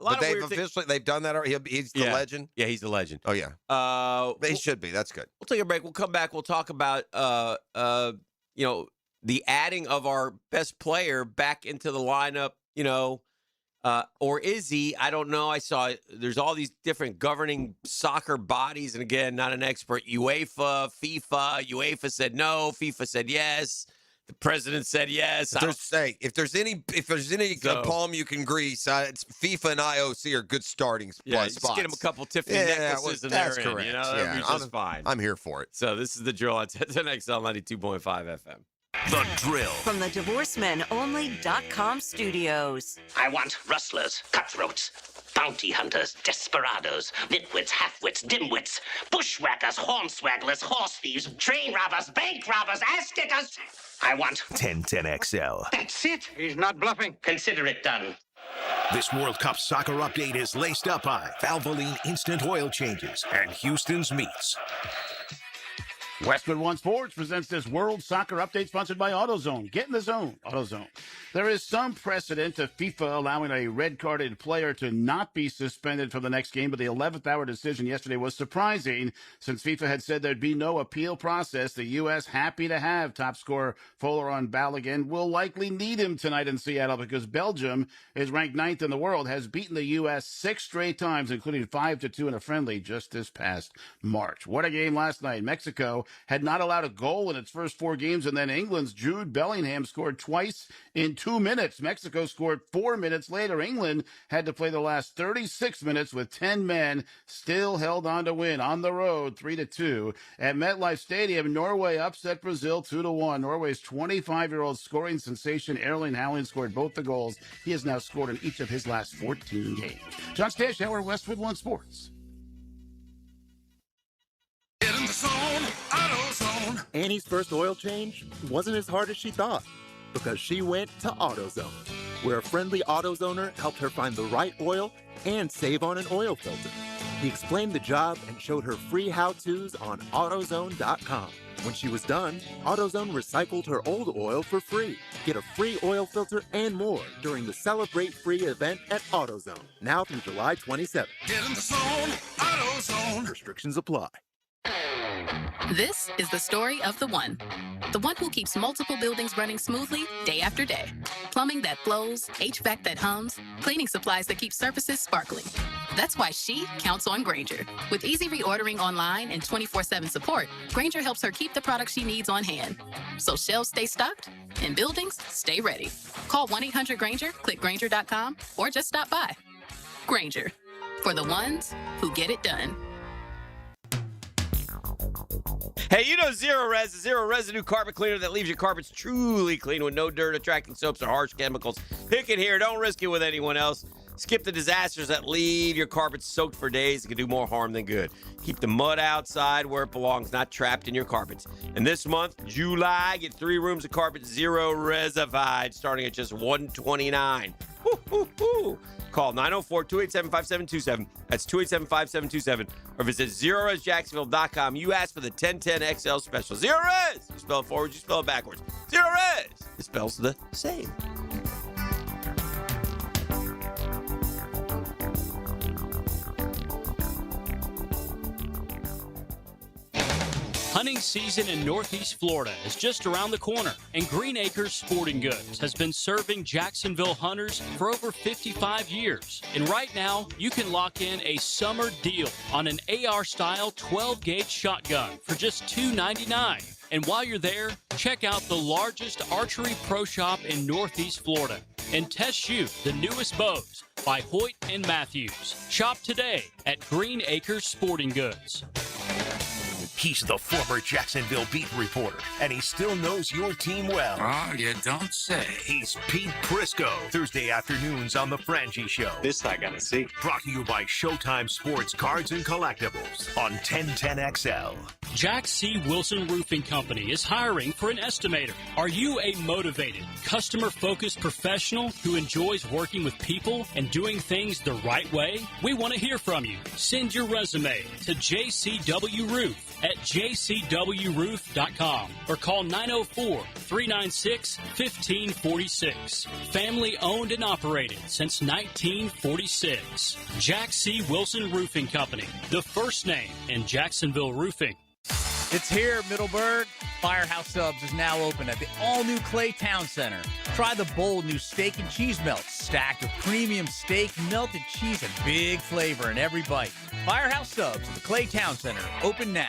But they've done that already. He's the legend. Yeah, he's the legend. Oh yeah. He should be. That's good. We'll take a break. We'll come back. We'll talk about the adding of our best player back into the lineup. Or is he? I don't know. I saw there's all these different governing soccer bodies, and again, not an expert. UEFA, FIFA. UEFA said no. FIFA said yes. The president said yes. If there's any palm you can grease, it's FIFA and IOC are good starting spots. Just get him a couple Tiffany necklaces and that's they're correct. in. That'd be just fine. I'm here for it. So this is the drill on 10XL 92.5 FM. The Drill. From the DivorceMenOnly.com studios. I want rustlers, cutthroats, bounty hunters, desperados, nitwits, halfwits, dimwits, bushwhackers, hornswagglers, horse thieves, train robbers, bank robbers, ass kickers. I want 1010XL. That's it. He's not bluffing. Consider it done. This World Cup soccer update is laced up by Valvoline Instant Oil Changes and Houston's Meats. Westwood One Sports presents this World Soccer Update sponsored by AutoZone. Get in the zone, AutoZone. There is some precedent to FIFA allowing a red-carded player to not be suspended for the next game, but the 11th hour decision yesterday was surprising since FIFA had said there'd be no appeal process. The U.S. happy to have top scorer Fowler on Balogun. Will likely need him tonight in Seattle because Belgium is ranked 9th in the world, has beaten the U.S. 6 straight times, including 5-2 in a friendly just this past March. What a game last night. Mexico had not allowed a goal in its first 4 games, and then England's Jude Bellingham scored twice in 2 minutes. Mexico scored 4 minutes later. England had to play the last 36 minutes with 10 men, still held on to win on the road 3-2. At MetLife Stadium, Norway upset Brazil 2-1. Norway's 25-year-old scoring sensation Erling Haaland scored both the goals. He has now scored in each of his last 14 games. John Stashauer, Westwood One Sports. Annie's first oil change wasn't as hard as she thought because she went to AutoZone, where a friendly AutoZoner helped her find the right oil and save on an oil filter. He explained the job and showed her free how-tos on AutoZone.com. When she was done, AutoZone recycled her old oil for free. Get a free oil filter and more during the Celebrate Free event at AutoZone, now through July 27th. Get in the zone, AutoZone. Restrictions apply. This is the story of the one who keeps multiple buildings running smoothly day after day. Plumbing that flows, HVAC that hums, cleaning supplies that keep surfaces sparkling. That's why she counts on Grainger. With easy reordering online and 24/7 support, Grainger helps her keep the products she needs on hand. So shelves stay stocked and buildings stay ready. Call 1-800-GRAINGER, click Grainger.com, or just stop by. Grainger, for the ones who get it done. Hey, Zero Res, the zero residue carpet cleaner that leaves your carpets truly clean with no dirt, attracting soaps, or harsh chemicals. Pick it here. Don't risk it with anyone else. Skip the disasters that leave your carpets soaked for days. It can do more harm than good. Keep the mud outside where it belongs, not trapped in your carpets. And this month, July, get 3 rooms of carpet Zero Resified, starting at just $129. Woo-hoo-hoo. Call 904-287-5727. That's 287-5727. Or visit ZeroResJacksonville.com. You ask for the 1010XL special. Zero Res! You spell it forward, you spell it backwards. Zero Res! It spells the same. Hunting season in Northeast Florida is just around the corner, and Green Acres Sporting Goods has been serving Jacksonville hunters for over 55 years. And right now, you can lock in a summer deal on an AR-style 12-gauge shotgun for just $299. And while you're there, check out the largest archery pro shop in Northeast Florida and test shoot the newest bows by Hoyt and Matthews. Shop today at Green Acres Sporting Goods. He's the former Jacksonville beat reporter, and he still knows your team well. Oh, you don't say. He's Pete Prisco, Thursday afternoons on The Frangie Show. This I gotta see. Brought to you by Showtime Sports Cards and Collectibles on 1010XL. Jack C. Wilson Roofing Company is hiring for an estimator. Are you a motivated, customer-focused professional who enjoys working with people and doing things the right way? We want to hear from you. Send your resume to JCW Roof at jcwroof.com or call 904-396-1546. Family owned and operated since 1946. Jack C. Wilson Roofing Company, the first name in Jacksonville roofing. It's here, Middleburg. Firehouse Subs is now open at the all-new Clay Town Center. Try the bold new steak and cheese melts, stacked with premium steak, melted cheese, and big flavor in every bite. Firehouse Subs at the Clay Town Center, open now.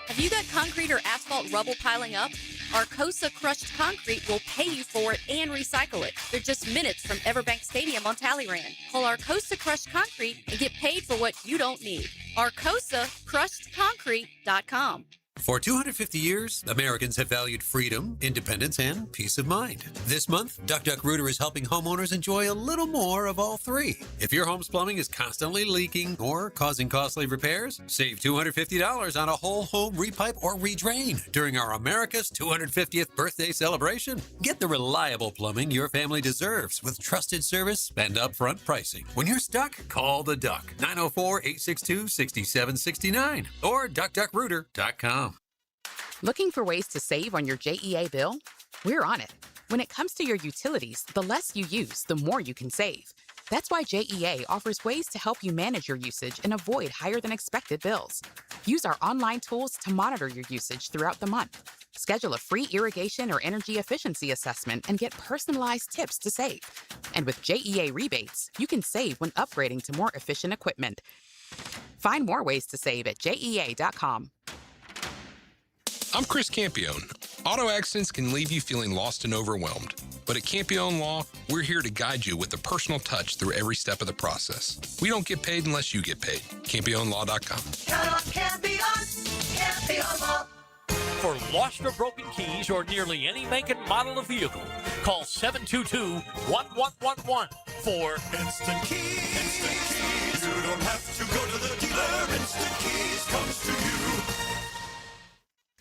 Have you got concrete or asphalt rubble piling up? Arcosa Crushed Concrete will pay you for it and recycle it. They're just minutes from Everbank Stadium on Talleyrand. Call Arcosa Crushed Concrete and get paid for what you don't need. ArcosaCrushedConcrete.com. For 250 years, Americans have valued freedom, independence, and peace of mind. This month, DuckDuckRooter is helping homeowners enjoy a little more of all three. If your home's plumbing is constantly leaking or causing costly repairs, save $250 on a whole home repipe or redrain during our America's 250th birthday celebration. Get the reliable plumbing your family deserves with trusted service and upfront pricing. When you're stuck, call the Duck, 904-862-6769 or DuckDuckRooter.com. Looking for ways to save on your JEA bill? We're on it. When it comes to your utilities, the less you use, the more you can save. That's why JEA offers ways to help you manage your usage and avoid higher than expected bills. Use our online tools to monitor your usage throughout the month. Schedule a free irrigation or energy efficiency assessment and get personalized tips to save. And with JEA rebates, you can save when upgrading to more efficient equipment. Find more ways to save at JEA.com. I'm Chris Campione. Auto accidents can leave you feeling lost and overwhelmed. But at Campione Law, we're here to guide you with a personal touch through every step of the process. We don't get paid unless you get paid. CampioneLaw.com. Count on Campion, Campion Law. For lost or broken keys or nearly any make and model of vehicle, call 722-1111 for Instant Keys. Instant Keys. You don't have to go to the dealer. Instant Keys comes to you.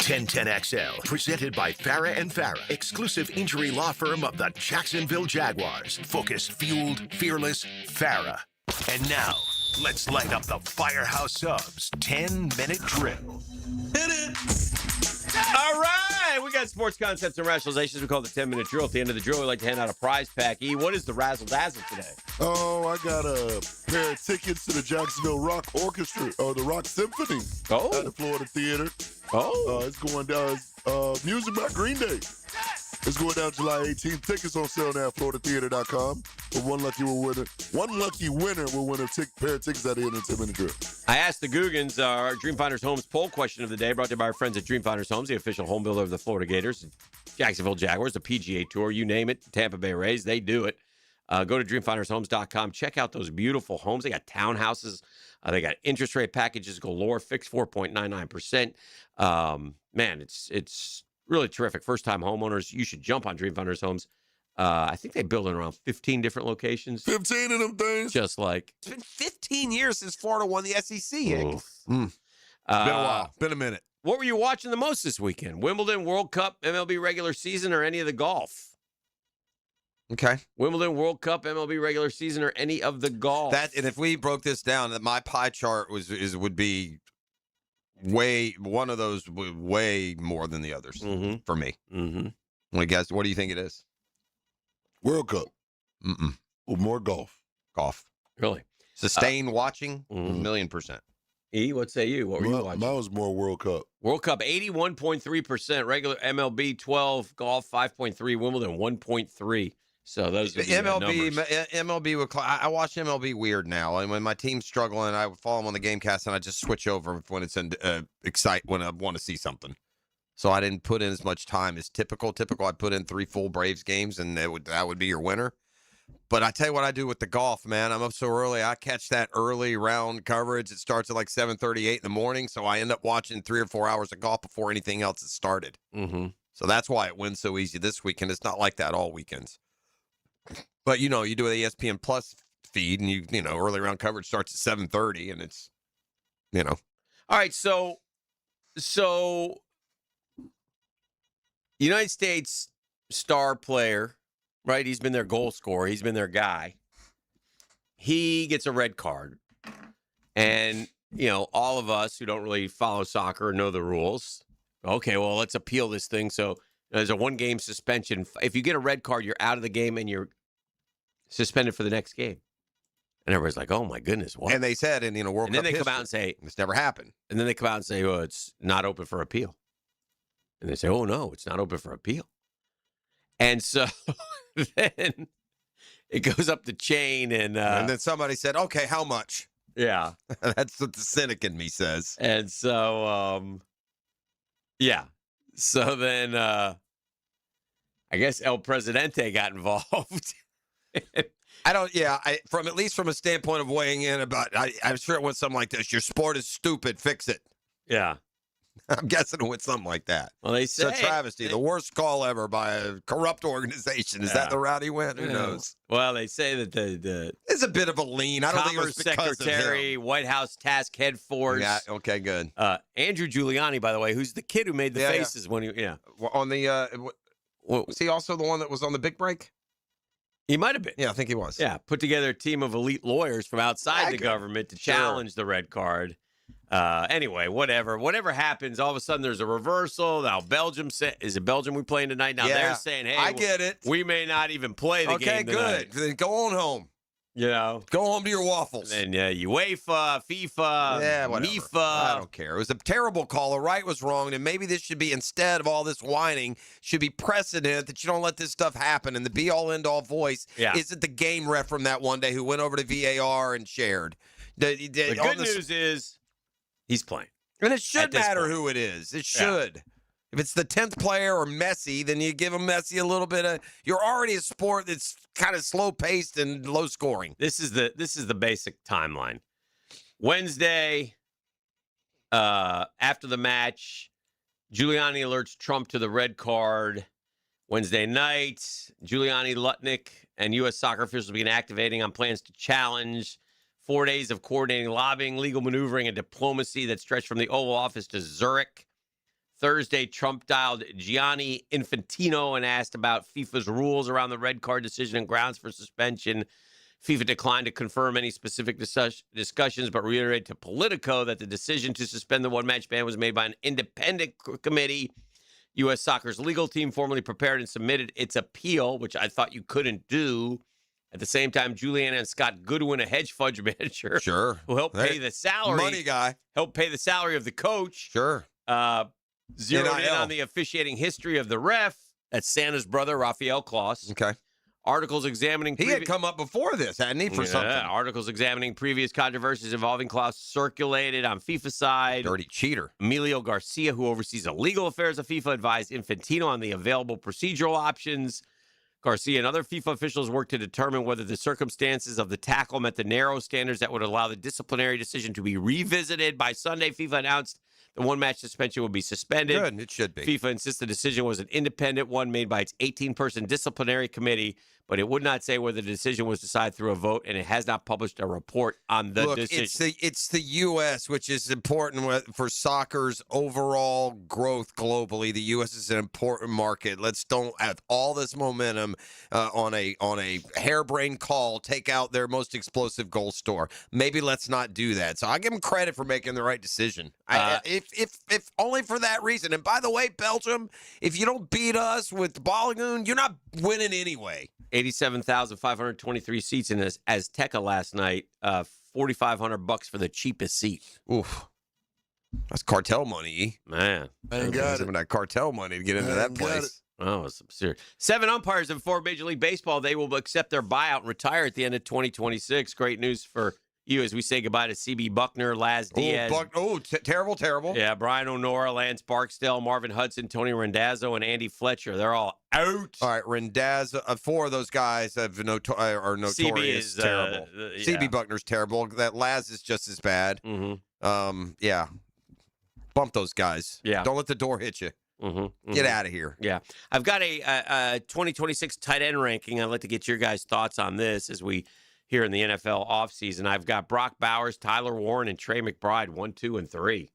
1010XL, presented by Farah and Farah, exclusive injury law firm of the Jacksonville Jaguars. Focused, fueled, fearless, Farah. And now, let's light up the Firehouse Subs 10-minute drill. Hit it! All right, we got sports concepts and rationalizations. We call it the 10-minute drill. At the end of the drill, we like to hand out a prize pack. E, what is the razzle-dazzle today? Oh, I got a pair of tickets to the Jacksonville Rock Orchestra, or the Rock Symphony at the Florida Theater. Oh. It's going down, music by Green Day. It's going down July 18th. Tickets on sale now at FloridaTheater.com. But one lucky winner will win a pair of tickets at the end of the 10-minute drill. I asked the Googans our Dreamfinders Homes poll question of the day, brought to you by our friends at Dreamfinders Homes, the official home builder of the Florida Gators, Jacksonville Jaguars, the PGA Tour, you name it, Tampa Bay Rays, they do it. Go to DreamfindersHomes.com. Check out those beautiful homes. They got townhouses. They got interest rate packages galore, fixed 4.99%. Man, it's really terrific. First-time homeowners, you should jump on Dreamfinders Homes. I think they build in around 15 different locations. 15 of them things. Just like. It's been 15 years since Florida won the SEC. Been a while. Been a minute. What were you watching the most this weekend? Wimbledon, World Cup, MLB regular season, or any of the golf? Okay. Wimbledon, World Cup, MLB regular season, or any of the golf. And if we broke this down, my pie chart would be way more than the others for me. Mm-hmm. Well, guys, what do you think it is? World Cup. Mm-mm. Or more golf. Golf. Really? Sustained watching? 1,000,000%. E, what say you? What were you watching? Mine was more World Cup. World Cup, 81.3%. Regular MLB, 12. Golf, 5.3. Wimbledon, 1.3. So those are the numbers. MLB, I watch MLB weird now. And when my team's struggling, I follow them on the Gamecast, and I just switch over when it's when I want to see something. So I didn't put in as much time as typical. I put in 3 full Braves games, and that would be your winner. But I tell you what I do with the golf, man. I'm up so early. I catch that early round coverage. It starts at like 7:38 in the morning, so I end up watching 3 or 4 hours of golf before anything else has started. Mm-hmm. So that's why it wins so easy this weekend. It's not like that all weekends. But, you do an ESPN Plus feed, and you know, early round coverage starts at 7:30, and it's, All right, so United States star player, right? He's been their goal scorer. He's been their guy. He gets a red card. And, all of us who don't really follow soccer or know the rules, okay, well, let's appeal this thing. So there's a 1-game suspension. If you get a red card, you're out of the game and you're suspended for the next game. And everybody's like, oh, my goodness, what? And they said in World Cup And then they history, come out and say, it's never happened. And then they come out and say, oh, it's not open for appeal. And they say, oh, no, it's not open for appeal. And so then it goes up the chain. And then somebody said, okay, how much? Yeah. That's what the cynic in me says. And so, yeah. So then I guess El Presidente got involved. At least from a standpoint of weighing in about, I'm sure it went something like this. Your sport is stupid. Fix it. Yeah. I'm guessing it went something like that. Well, they say it's a travesty. The worst call ever by a corrupt organization. Is that the route he went? Who knows? Well, they say that the it's a bit of a lean. I don't think it was because Secretary, of him. White House Task Head Force. Yeah. Okay. Good. Andrew Giuliani, by the way, who's the kid who made the faces when he on the was he also the one that was on the big break? He might have been. Yeah, I think he was. Yeah, put together a team of elite lawyers from outside the government to challenge the red card. Anyway, whatever happens, all of a sudden there's a reversal. Now Belgium is it Belgium we playing tonight? Now they're saying, hey, I get it. We may not even play the game tonight. Okay, good. Then go on home. Go home to your waffles. And UEFA, FIFA, MIFA. I don't care. It was a terrible call. The right was wrong, and maybe this should be, instead of all this whining, should be precedent that you don't let this stuff happen. And the be-all, end-all voice isn't the game ref from that one day who went over to VAR and shared. The good news is he's playing. And it should matter who it is. It should. Yeah. If it's the 10th player or Messi, then you give him Messi a little bit of. You're already a sport that's kind of slow paced and low scoring. This is the basic timeline. Wednesday, after the match, Giuliani alerts Trump to the red card. Wednesday night, Giuliani, Lutnick, and U.S. soccer officials begin activating on plans to challenge 4 days of coordinating lobbying, legal maneuvering, and diplomacy that stretched from the Oval Office to Zurich. Thursday, Trump dialed Gianni Infantino and asked about FIFA's rules around the red card decision and grounds for suspension. FIFA declined to confirm any specific discussions, but reiterated to Politico that the decision to suspend the one-match ban was made by an independent committee. U.S. Soccer's legal team formally prepared and submitted its appeal, which I thought you couldn't do. At the same time, Juliana and Scott Goodwin, a hedge fund manager, who helped pay the salary, money guy, helped pay the salary of the coach. Zeroed in on the officiating history of the ref. That's Santa's brother, Rafael Klaus. Okay. Articles examining... He had come up before this, hadn't he, for something? Articles examining previous controversies involving Klaus circulated on FIFA side. Dirty cheater. Emilio Garcia, who oversees the legal affairs of FIFA, advised Infantino on the available procedural options. Garcia and other FIFA officials worked to determine whether the circumstances of the tackle met the narrow standards that would allow the disciplinary decision to be revisited. By Sunday, FIFA announced the one-match suspension would be suspended. Good, it should be. FIFA insists the decision was an independent one made by its 18-person disciplinary committee, but it would not say whether the decision was decided through a vote, and it has not published a report on the decision. It's the U.S., which is important for soccer's overall growth globally. The U.S. is an important market. Let's don't have all this momentum on a harebrained call take out their most explosive goal scorer. Maybe let's not do that. So I give them credit for making the right decision. If only for that reason. And by the way, Belgium, if you don't beat us with Balogun, you're not winning anyway. 87,523 seats in Azteca last night. $4,500 for the cheapest seat. Oof, that's cartel money, man. Ain't got it. That cartel money to get into that place. Oh, it's absurd. 7 umpires informed Major League Baseball they will accept their buyout and retire at the end of 2026. Great news for you as we say goodbye to CB Buckner, Laz Diaz. Terrible. Yeah, Brian O'Nora, Lance Barksdale, Marvin Hudson, Tony Rendazzo, and Andy Fletcher. They're all out. All right, Rendazzo. 4 of those guys are notorious. CB is terrible. CB Buckner's terrible. That Laz is just as bad. Yeah. Bump those guys. Yeah. Don't let the door hit you. Get out of here. Yeah. I've got a 2026 tight end ranking. I'd like to get your guys' thoughts on this as we here in the NFL offseason. I've got Brock Bowers, Tyler Warren, and Trey McBride, 1, 2, and 3.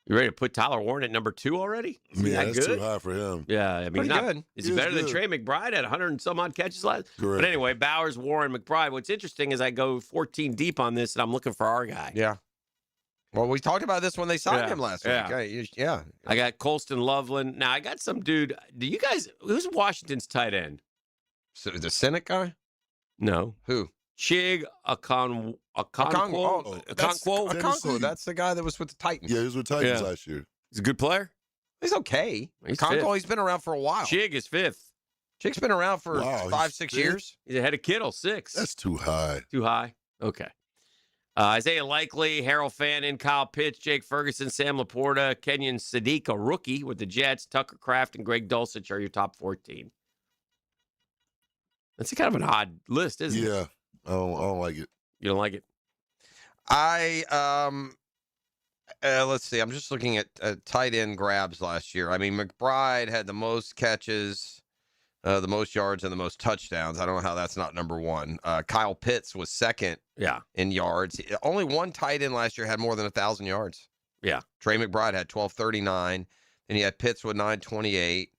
You ready to put Tyler Warren at number 2 already? Is he that that's good? too high for him. Yeah, I mean, Pretty good. Is he better than Trey McBride at 100 and some odd catches last? Correct. But anyway, Bowers, Warren, McBride. What's interesting is I go 14 deep on this, and I'm looking for our guy. Yeah. Well, we talked about this when they signed him last week. Yeah. Yeah. I got Colston Loveland. Now, I got some dude. Do you guys, who's Washington's tight end? So the Senate guy? No. Who? Chig Okonkwo. Okonkwo. That's the guy that was with the Titans. Yeah, he was with Titans last year. He's a good player. He's okay. He's Okonkwo, he's been around for a while. Chig is 5th. Chig's been around for Wow, 5, he's 6 fifth? years. He's ahead of Kittle, 6. That's too high. Too high? Okay. Isaiah Likely, Harold Fannin, Kyle Pitts, Jake Ferguson, Sam Laporta, Kenyon Sadiq, a rookie with the Jets, Tucker Kraft, and Greg Dulcich are your top 14. That's kind of an odd list, isn't it? Yeah, I don't like it. You don't like it? Let's see. I'm just looking at tight end grabs last year. I mean, McBride had the most catches, the most yards, and the most touchdowns. I don't know how that's not number 1. Kyle Pitts was second in yards. Only one tight end last year had more than 1,000 yards. Yeah. Trey McBride had 1,239. Then you had Pitts with 928.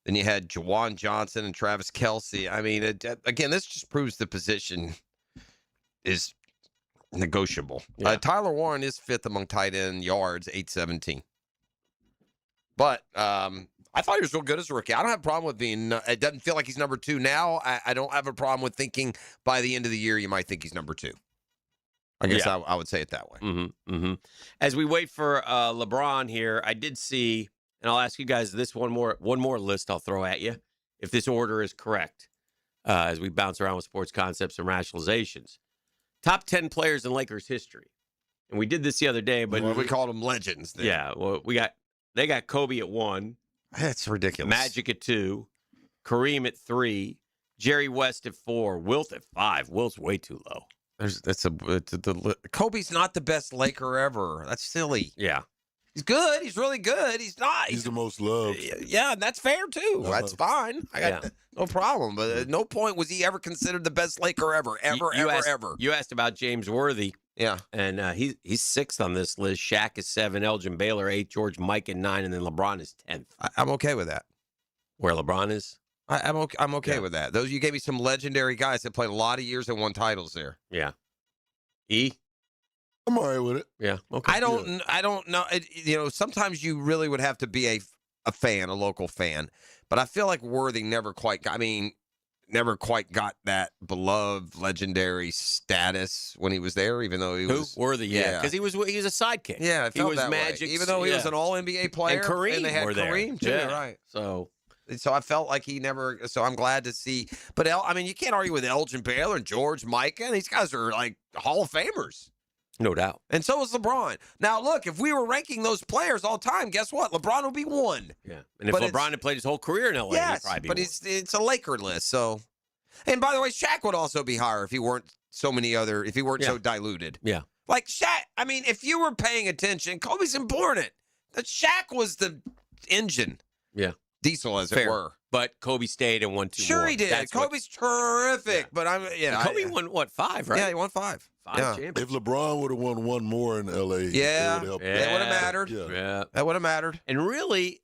Then you had Jawan Johnson and Travis Kelce. I mean, again, this just proves the position is negotiable. Yeah. Tyler Warren is 5th among tight end yards, 817. But I thought he was real good as a rookie. I don't have a problem with being it doesn't feel like he's number 2 now. I don't have a problem with thinking by the end of the year you might think he's number 2. I guess I would say it that way. As we wait for LeBron here, I did see, and I'll ask you guys this one more list I'll throw at you, if this order is correct, as we bounce around with sports concepts and rationalizations. Top 10 players in Lakers history. And we did this the other day, but we called them legends then. Yeah, well, they got Kobe at 1. That's ridiculous. Magic at 2, Kareem at 3, Jerry West at 4, Wilt at 5. Wilt's way too low. Kobe's not the best Laker ever. That's silly. Yeah. He's good. He's really good. He's not. He's the most loved. Yeah, and that's fair, too. That's fine. I got no problem. But at no point was he ever considered the best Laker ever. Ever. You asked about James Worthy. Yeah. And he's 6th on this list. Shaq is 7, Elgin Baylor 8, George Mike at 9, and then LeBron is 10th. I'm okay with that. Where LeBron is? I'm okay with that. Those you gave me some legendary guys that played a lot of years and won titles there. Yeah. I'm all right with it. Yeah. Okay. I don't know. Sometimes you really would have to be a fan, a local fan. But I feel like Worthy never quite got that beloved, legendary status when he was there, even though he was Worthy, because he was a sidekick. Yeah, it felt he was that Magic, way. Even though he was an All NBA player, and Kareem and they had were there. Kareem too, right? So I felt like he never. So I'm glad to see. But you can't argue with Elgin Baylor and George Micah, and these guys are like Hall of Famers. No doubt. And so is LeBron. Now, look, if we were ranking those players all time, guess what? LeBron would be 1. Yeah. And if LeBron had played his whole career in LA, yes, he'd probably be but 1. it's a Laker list. So, and by the way, Shaq would also be higher if he weren't so diluted. Yeah. Like Shaq, if you were paying attention, Kobe's important. That Shaq was the engine. Yeah. Diesel, as it were. But Kobe stayed and won 2 Sure more. he did. Kobe's terrific. But Kobe won, 5, right? Yeah, he won 5. 5 champions. If LeBron would have won 1 more in LA, it would have helped. That would have mattered. Yeah. That would have mattered. And really,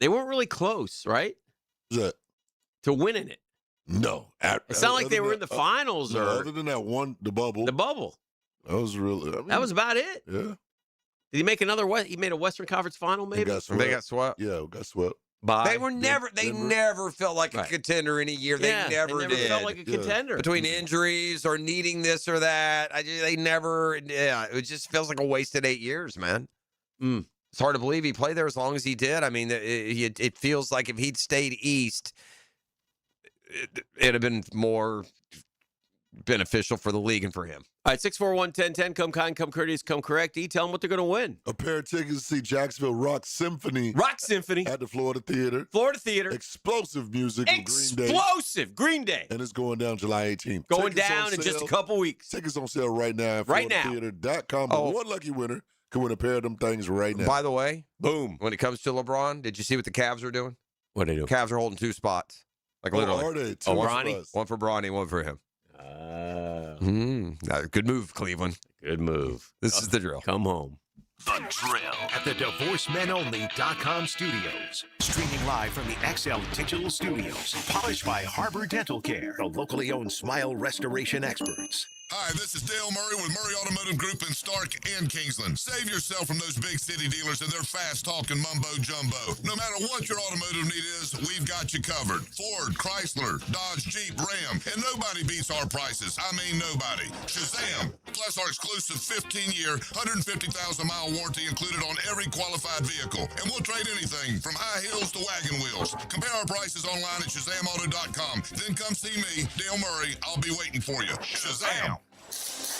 they weren't really close, right? What's that? To winning it. No. It's not like they were in the finals or other than that one, the bubble. The bubble. That was really. That was about it. Yeah. Did he make another? He made a Western Conference final, maybe. They got swept. Yeah, got swept. They were never. They never felt like a contender in a year. They never did. Felt like a contender between injuries or needing this or that. They never. Yeah, it just feels like a wasted 8 years, man. It's hard to believe he played there as long as he did. It feels like if he'd stayed East, it'd have been more beneficial for the league and for him. All right, 641-1010. Come kind, come courteous, come correct. Tell them what they're going to win. A pair of tickets to see Jacksonville Rock Symphony. Rock Symphony. At the Florida Theater. Florida Theater. Explosive music of Green Day. Explosive Green Day. And it's going down July 18th. Going down in just a couple weeks. Tickets on sale right now at FloridaTheater.com. Oh. But one lucky winner could win a pair of them things right now. By the way, boom. When it comes to LeBron, did you see what the Cavs are doing? What are they doing? Cavs are holding 2 spots. Like literally. Are they? One for Bronny, one for him. Good move, Cleveland. Good move. This is the drill. Come home. The Drill at the DivorceMenOnly.com studios. Streaming live from the XL Digital Studios. Polished by Harbor Dental Care, the locally owned smile restoration experts. Hi, this is Dale Murray with Murray Automotive Group in Stark and Kingsland. Save yourself from those big city dealers and their fast-talking mumbo-jumbo. No matter what your automotive need is, we've got you covered. Ford, Chrysler, Dodge, Jeep, Ram, and nobody beats our prices. I mean nobody. Shazam! Plus our exclusive 15-year, 150,000-mile warranty included on every qualified vehicle. And we'll trade anything from high heels to wagon wheels. Compare our prices online at ShazamAuto.com. Then come see me, Dale Murray. I'll be waiting for you. Shazam!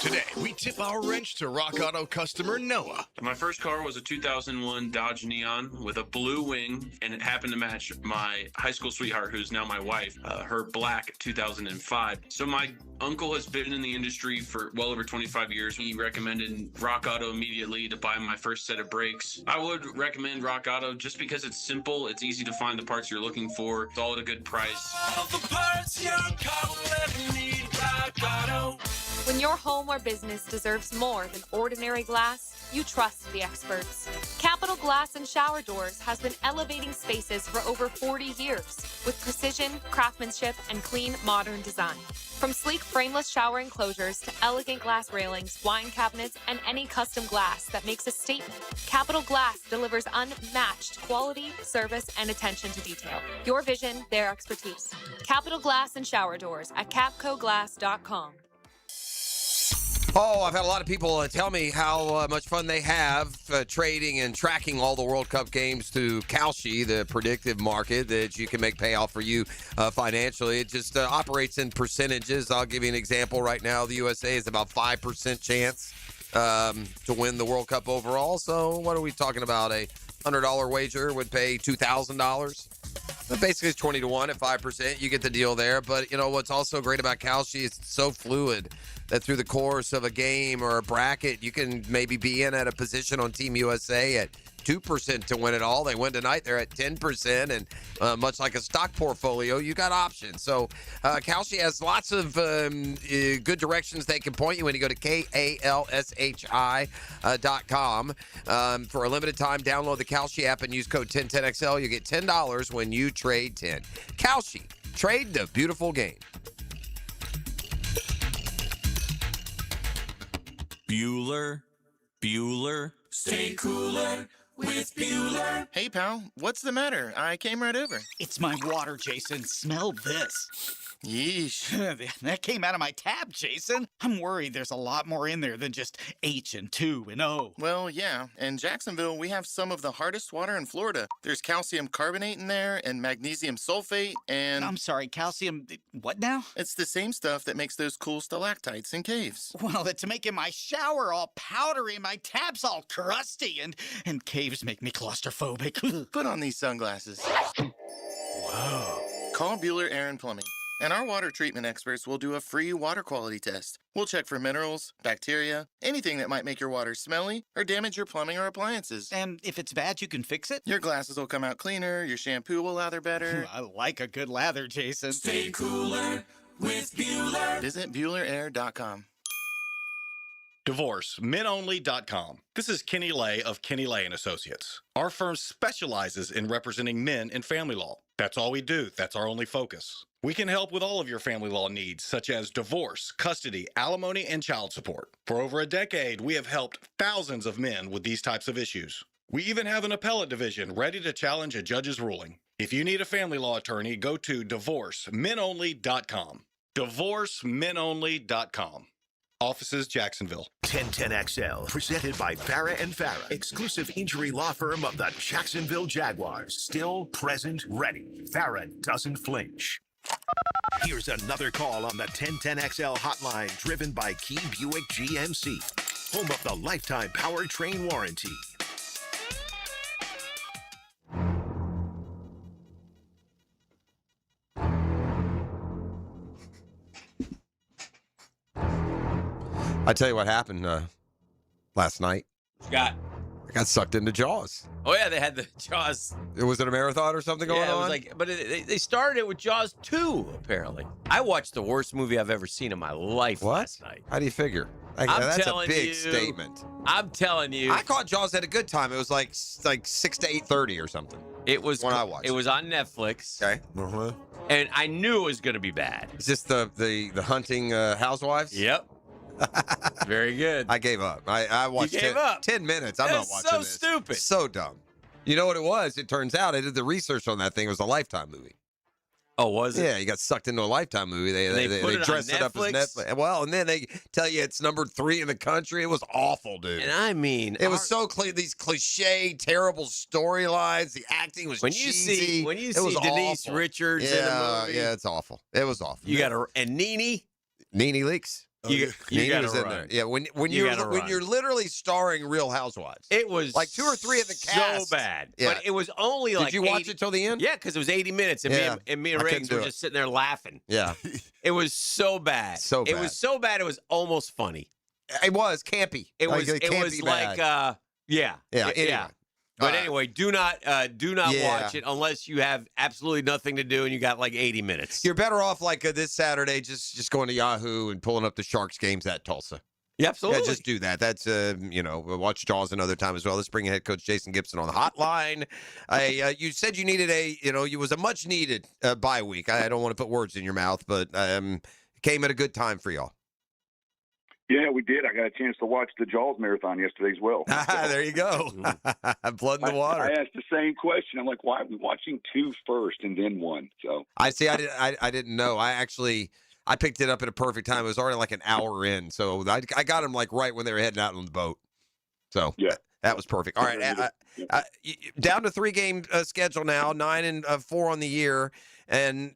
Today, we tip our wrench to Rock Auto customer Noah. My first car was a 2001 Dodge Neon with a blue wing, and it happened to match my high school sweetheart, who's now my wife, her black 2005. So my uncle has been in the industry for well over 25 years. He recommended Rock Auto immediately to buy my first set of brakes. I would recommend Rock Auto just because it's simple, it's easy to find the parts you're looking for, it's all at a good price. All the parts your car will ever need, Rock Auto. When your home or business deserves more than ordinary glass, you trust the experts. Capital Glass and Shower Doors has been elevating spaces for over 40 years with precision, craftsmanship, and clean, modern design. From sleek frameless shower enclosures to elegant glass railings, wine cabinets, and any custom glass that makes a statement, Capital Glass delivers unmatched quality, service, and attention to detail. Your vision, their expertise. Capital Glass and Shower Doors at capcoglass.com. Oh, I've had a lot of people tell me how much fun they have trading and tracking all the World Cup games to Kalshi, the predictive market that you can make pay off for you financially. It just operates in percentages. I'll give you an example right now. The USA is about 5% chance to win the World Cup overall. So what are we talking about? A $100 wager would pay $2,000. Basically, it's 20-1 at 5%. You get the deal there. But, you know, what's also great about Kalshi is it's so fluid that through the course of a game or a bracket, you can maybe be in at a position on Team USA at 2% to win it all. They win tonight. They're at 10%. And much like a stock portfolio, you got options. So Kalshi has lots of good directions they can point you when you go to KALSHI.com. For a limited time, download the Kalshi app and use code 1010XL. You get $10 when you trade 10. Kalshi. Trade the beautiful game. Bueller, stay cooler with Bueller. Hey, pal, what's the matter? I came right over. It's my water, Jason. Smell this. Yeesh. That came out of my tap, Jason. I'm worried there's a lot more in there than just H and 2 and O. Well, yeah. In Jacksonville, we have some of the hardest water in Florida. There's calcium carbonate in there and magnesium sulfate and... I'm sorry, calcium... what now? It's the same stuff that makes those cool stalactites in caves. Well, it's making my shower all powdery, my tap's all crusty, and caves make me claustrophobic. Put on these sunglasses. Whoa. Call Bueller Air and Plumbing. And our water treatment experts will do a free water quality test. We'll check for minerals, bacteria, anything that might make your water smelly or damage your plumbing or appliances. And if it's bad, you can fix it? Your glasses will come out cleaner, your shampoo will lather better. I like a good lather, Jason. Stay cooler with Bueller. Visit BuellerAir.com. DivorceMenOnly.com. This is Kenny Lay of Kenny Lay & Associates. Our firm specializes in representing men in family law. That's all we do. That's our only focus. We can help with all of your family law needs, such as divorce, custody, alimony, and child support. For over a decade, we have helped thousands of men with these types of issues. We even have an appellate division ready to challenge a judge's ruling. If you need a family law attorney, go to DivorceMenOnly.com. DivorceMenOnly.com. Offices, Jacksonville. 1010XL, presented by Farah and Farah, exclusive injury law firm of the Jacksonville Jaguars. Still present, ready. Farah doesn't flinch. Here's another call on the 1010XL hotline driven by Key Buick GMC, home of the lifetime powertrain warranty. I tell you what happened last night. Got. I got sucked into Jaws. Oh yeah, they had the Jaws. Was it a marathon or something going Yeah, it on? was like, but they started it with Jaws 2. Apparently, I watched the worst movie I've ever seen in my life last night. How do you figure? That's a big statement. I'm telling you. I caught Jaws at a good time. It was like 6 to 8:30 or something. It was when I watched. It was on Netflix. Okay. And I knew it was going to be bad. Is this the hunting housewives? Yep. Very good. I gave up. I watched You gave up. 10 minutes. I'm That's not watching so this. stupid. So dumb. You know what it was? It turns out I did the research on that thing. It was a Lifetime movie. Oh, was it? Yeah, you got sucked into a Lifetime movie. They put it on dressed it up as Netflix? Netflix. Well, and then they tell you it's number 3 in the country. It was awful, dude. And I mean, it was so clear. These cliche, terrible storylines. The acting was when you cheesy. see It was Denise awful. Richards in a movie. Yeah, it's awful. It was awful. You got and Nene Leaks. You Nene got was to in run. there. Yeah, when You you're gotta when run. you're literally starring Real Housewives. It was like 2 or 3 of the cast. so bad. Yeah. But it was only Did like you watch 80 it till the end? Yeah, because it was 80 minutes, and Yeah. me and I couldn't Riggs do were it. just sitting there laughing. Yeah. It was so bad. So It bad. was so bad. It was almost funny. It was campy. It Like, was. it It can't was be like. bad. Yeah. Yeah, anyway. Yeah. But anyway, do not Yeah. watch it unless you have absolutely nothing to do and you got like 80 minutes. You're better off like this Saturday, just going to Yahoo and pulling up the Sharks games at Tulsa. Yeah, absolutely. Yeah, just do that. That's we'll watch Jaws another time as well. Let's bring head coach Jason Gibson on the hotline. You said you needed it was a much needed bye week. I don't want to put words in your mouth, but it came at a good time for y'all. Yeah, we did. I got a chance to watch the Jaws marathon yesterday as well. There you go. Blood in the water. I asked the same question. I'm like, why are we watching 2 first and then 1? So I see. I didn't know. I picked it up at a perfect time. It was already like an hour in, so I got them like right when they were heading out on the boat. So yeah, that was perfect. All right, down to 3-game schedule now, 9-4 on the year, and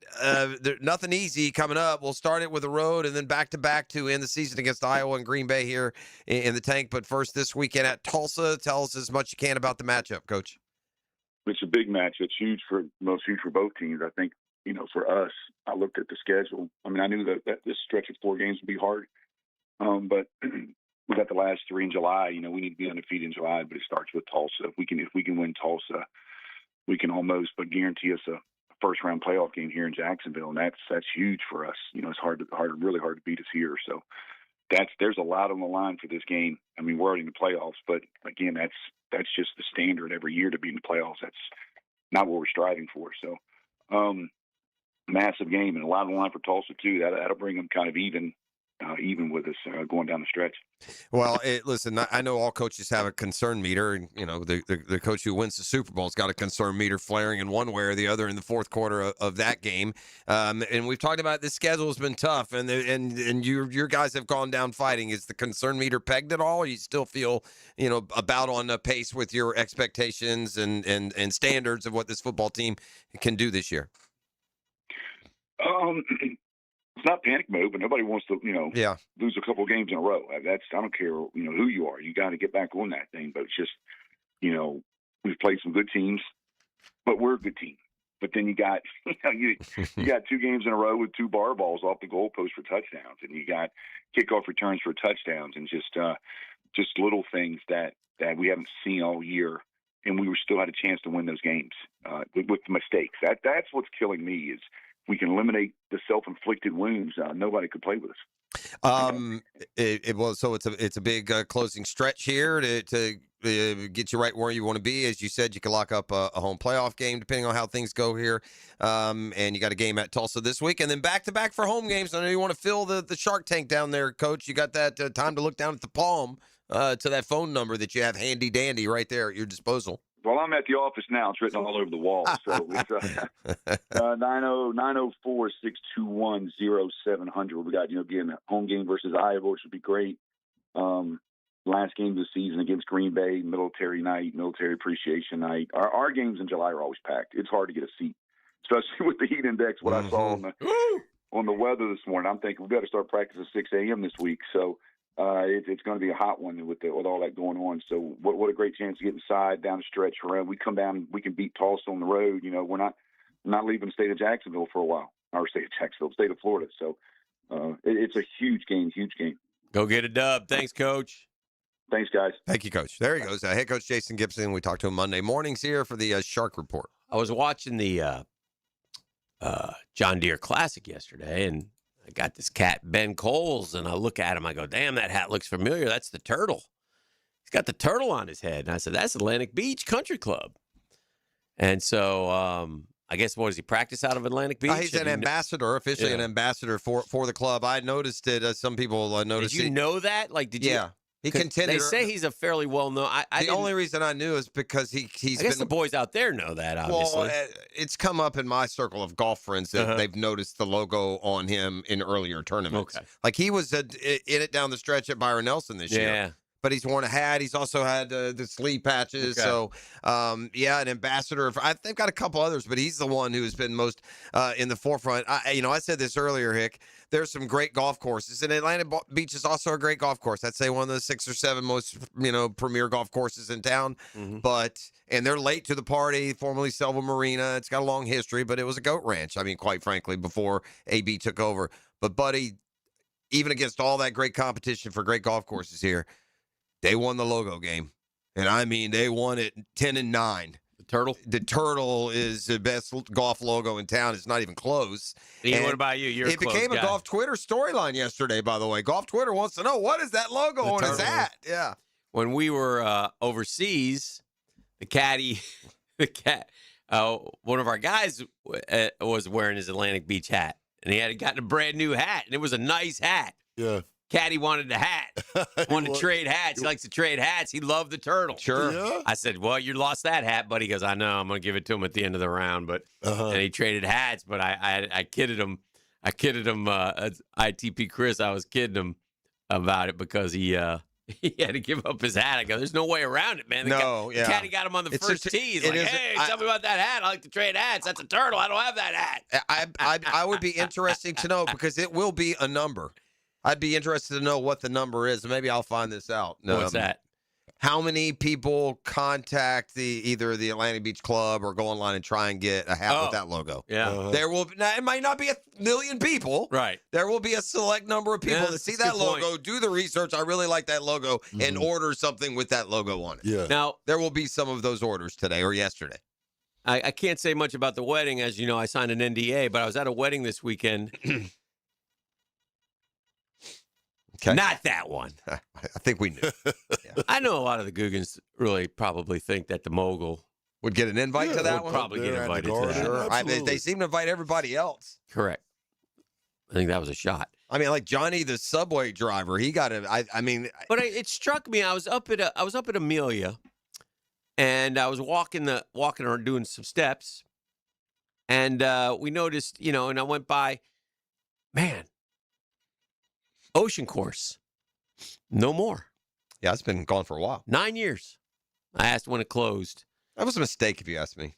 nothing easy coming up. We'll start it with a road, and then back-to-back to end the season against Iowa and Green Bay here in the tank. But first, this weekend at Tulsa. Tell us as much as you can about the matchup, Coach. it's a big match. It's huge for both teams. I think, for us, I looked at the schedule. I mean, I knew that this stretch of 4 games would be hard, but we got the last 3 in July. We need to be undefeated in July, but it starts with Tulsa. If we can win Tulsa, we can almost but guarantee us a first-round playoff game here in Jacksonville, and that's huge for us. It's really hard to beat us here. So there's a lot on the line for this game. I mean, we're already in the playoffs, but again, that's just the standard every year to be in the playoffs. That's not what we're striving for. So, massive game, and a lot on the line for Tulsa too. That'll bring them kind of even with us going down the stretch. Well, listen, I know all coaches have a concern meter, and the coach who wins the Super Bowl's got a concern meter flaring in one way or the other in the fourth quarter of that game. And we've talked about this schedule has been tough, and your guys have gone down fighting. Is the concern meter pegged at all? Or you still feel about on the pace with your expectations and standards of what this football team can do this year? It's not panic mode, but nobody wants to, Yeah. lose a couple of games in a row. I don't care, who you are. You got to get back on that thing. But it's just, we've played some good teams, but we're a good team. But then you got, you got 2 games in a row with 2 bar balls off the goalpost for touchdowns, and you got kickoff returns for touchdowns, and just little things that we haven't seen all year, and we still had a chance to win those games with mistakes. That's what's killing me is. We can eliminate the self-inflicted wounds. Nobody could play with us. It's a big closing stretch here to get you right where you want to be. As you said, you can lock up a home playoff game depending on how things go here. And you got a game at Tulsa this week, and then back-to-back for home games. I know you want to fill the Shark Tank down there, Coach. You got that time to look down at the palm to that phone number that you have handy-dandy right there at your disposal. Well, I'm at the office now. It's written all over the wall. So it's 904-621-0700. We got, again, home game versus Iowa, which would be great. Last game of the season against Green Bay, military night, military appreciation night. Our games in July are always packed. It's hard to get a seat especially with the heat index. What I saw on the weather this morning, I'm thinking we better start practice at 6 a.m. this week. So it's going to be a hot one with all that going on. So what a great chance to get inside down the stretch. Around we come down, we can beat Tulsa on the road. We're not leaving the state of Jacksonville for a while. Our state of Jacksonville, state of Florida. So it's a huge game. Go get a dub. Thanks, Coach. Thanks, guys. Thank you, Coach. There he goes. Head coach Jason Gibson. We talked to him Monday mornings here for the Shark Report. I was watching the John Deere Classic yesterday, and I got this cat, Ben Coles, and I look at him. I go, damn, that hat looks familiar. That's the turtle. He's got the turtle on his head. And I said, that's Atlantic Beach Country Club. And so I guess, what does he practice out of Atlantic Beach? He's an ambassador, officially an ambassador for the club. I noticed it. Some people noticed it. Did you know that? Like, did you? Yeah. He contended. They say he's a fairly well-known. The only reason I knew is because he's. I guess the boys out there know that. Obviously, well, it's come up in my circle of golf friends that they've noticed the logo on him in earlier tournaments. Okay. Like he was in it down the stretch at Byron Nelson this year. But he's worn a hat. He's also had the sleeve patches. Okay. So, an ambassador. They've got a couple others, but he's the one who's been most in the forefront. I said this earlier, Hick. There's some great golf courses, and Atlantic Beach is also a great golf course. I'd say one of the 6 or 7 most, premier golf courses in town. And they're late to the party, formerly Selva Marina. It's got a long history, but it was a goat ranch. I mean, quite frankly, before AB took over. But, buddy, even against all that great competition for great golf courses here, they won the logo game. And I mean, they won it 10-9. The turtle is the best golf logo in town. It's not even close. Ian, what about you? You're it became a golf Twitter storyline yesterday, by the way. Golf Twitter wants to know, what is that logo on his hat? Yeah. When we were overseas, one of our guys was wearing his Atlantic Beach hat. And he had gotten a brand new hat. And it was a nice hat. Yeah. Caddy wanted the hat. Wanted to trade hats. He likes to trade hats. He loved the turtle. Sure. Yeah. I said, well, you lost that hat, buddy. He goes, I know. I'm going to give it to him at the end of the round. But and he traded hats. But I kidded him. ITP Chris, I was kidding him about it because he had to give up his hat. I go, there's no way around it, man. The caddy got him on the first tee. He's like, hey, tell me about that hat. I like to trade hats. That's a turtle. I don't have that hat. I would be interesting to know because it will be a number. I'd be interested to know what the number is. Maybe I'll find this out. What's that? How many people contact either the Atlantic Beach Club or go online and try and get a hat with that logo? Yeah. There will it might not be 1 million people. Right. There will be a select number of people that see that logo, do the research. I really like that logo, and order something with that logo on it. Yeah. Now, there will be some of those orders today or yesterday. I can't say much about the wedding. As you know, I signed an NDA, but I was at a wedding this weekend. Okay. Not that one. I think we knew. Yeah. I know a lot of the Googans really probably think that the mogul would get an invite to that one. Probably get invited to that. Sure. They seem to invite everybody else. Correct. I think that was a shot. I mean, like Johnny, the subway driver, he got it. But it struck me. I was up at Amelia, and I was walking or doing some steps, and we noticed, and I went by, man. Ocean Course. No more. Yeah, it's been gone for a while. 9 years. I asked when it closed. That was a mistake, if you ask me.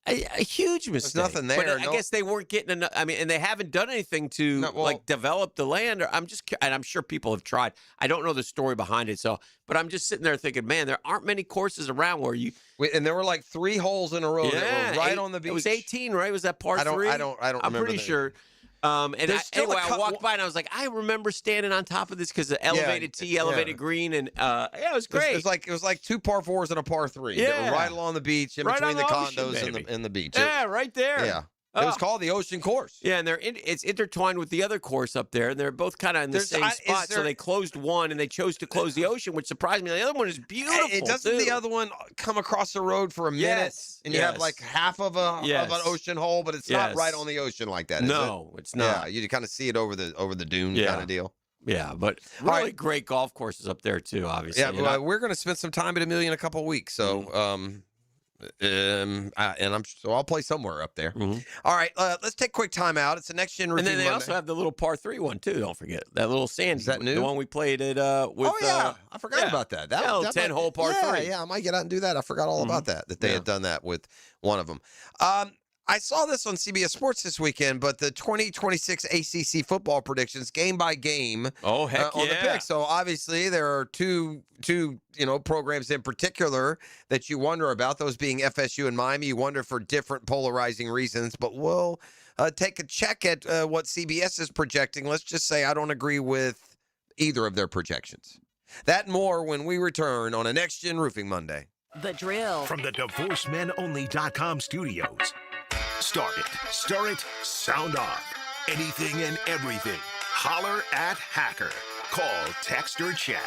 A huge mistake. There's nothing there. But I guess they weren't getting enough. I mean, and they haven't done anything to develop the land. And I'm sure people have tried. I don't know the story behind it. But I'm just sitting there thinking, man, there aren't many courses around where you. And there were like 3 holes in a row that were right on the beach. It was 18, right? Was that par 3? I don't remember. I'm pretty sure. I walked by and I was like, I remember standing on top of this because the elevated tee, elevated green, and it was great. It was like 2 par 4s and a par 3. Yeah, that were right along the beach, in between the condos and the beach. Yeah, right there. Yeah. It was called the Ocean Course. Yeah, and it's intertwined with the other course up there, and they're both kind of in the same spot. So they closed one, and they chose to close the Ocean, which surprised me. The other one is beautiful. Doesn't the other one come across the road for a minute, and you have like half of an ocean hole, but it's not right on the ocean like that. No, it's not. Yeah, you kind of see it over the dune kind of deal. Yeah, but really great golf courses up there too. Obviously, yeah. We're going to spend some time at Amelia in a couple of weeks, so. I'll play somewhere up there. All right, let's take a quick time out. It's the Next Gen Review. And then they also have the little par 3 one too. Don't forget that little sandy. Is that new? The one we played at. With, I forgot about that. That 10-hole par 3. Yeah, I might get out and do that. I forgot all about that they had done that with one of them. I saw this on CBS Sports this weekend, but the 2026 ACC football predictions, game by game, Oh, heck on the yeah. pick. So obviously there are two programs in particular that you wonder about. Those being FSU and Miami. You wonder for different polarizing reasons. But we'll take a check at what CBS is projecting. Let's just say I don't agree with either of their projections. That and more when we return on a Next Gen Roofing Monday. The Drill. From the DivorceMenOnly.com studios. Start it, stir it, sound off. Anything and everything. Holler at Hacker. Call, text, or chat.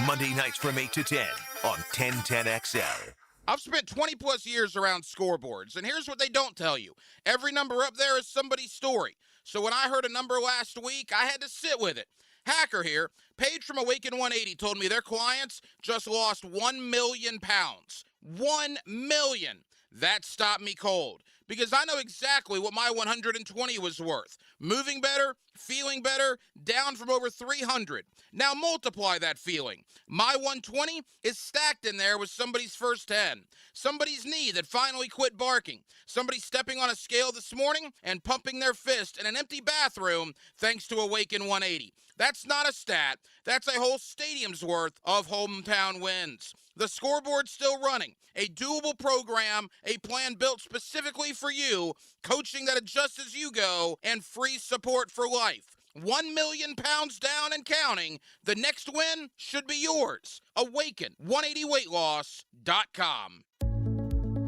Monday nights from 8 to 10 on 1010XL. I've spent 20 plus years around scoreboards, and here's what they don't tell you. Every number up there is somebody's story. So when I heard a number last week, I had to sit with it. Hacker here, Paige from Awaken 180 told me their clients just lost 1 million pounds. 1 million. That stopped me cold because I know exactly what my 120 was worth. Moving better, feeling better, down from over 300. Now multiply that feeling. My 120 is stacked in there with somebody's first 10. Somebody's knee that finally quit barking. Somebody stepping on a scale this morning and pumping their fist in an empty bathroom thanks to Awaken 180. That's not a stat. That's a whole stadium's worth of hometown wins. The scoreboard's still running. A doable program, a plan built specifically for you, coaching that adjusts as you go, and free support for life. 1 million pounds down and counting. The next win should be yours. Awaken 180weightloss.com.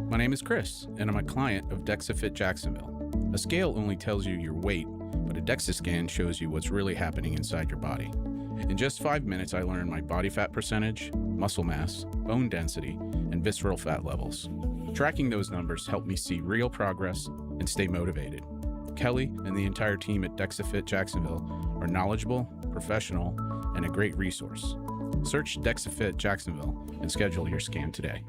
My name is Chris, and I'm a client of DexaFit Jacksonville. A scale only tells you your weight, but a DEXA scan shows you what's really happening inside your body. In just 5 minutes, I learned my body fat percentage, muscle mass, bone density, and visceral fat levels. Tracking those numbers helped me see real progress and stay motivated. Kelly and the entire team at DexaFit Jacksonville are knowledgeable, professional, and a great resource. Search DexaFit Jacksonville and schedule your scan today.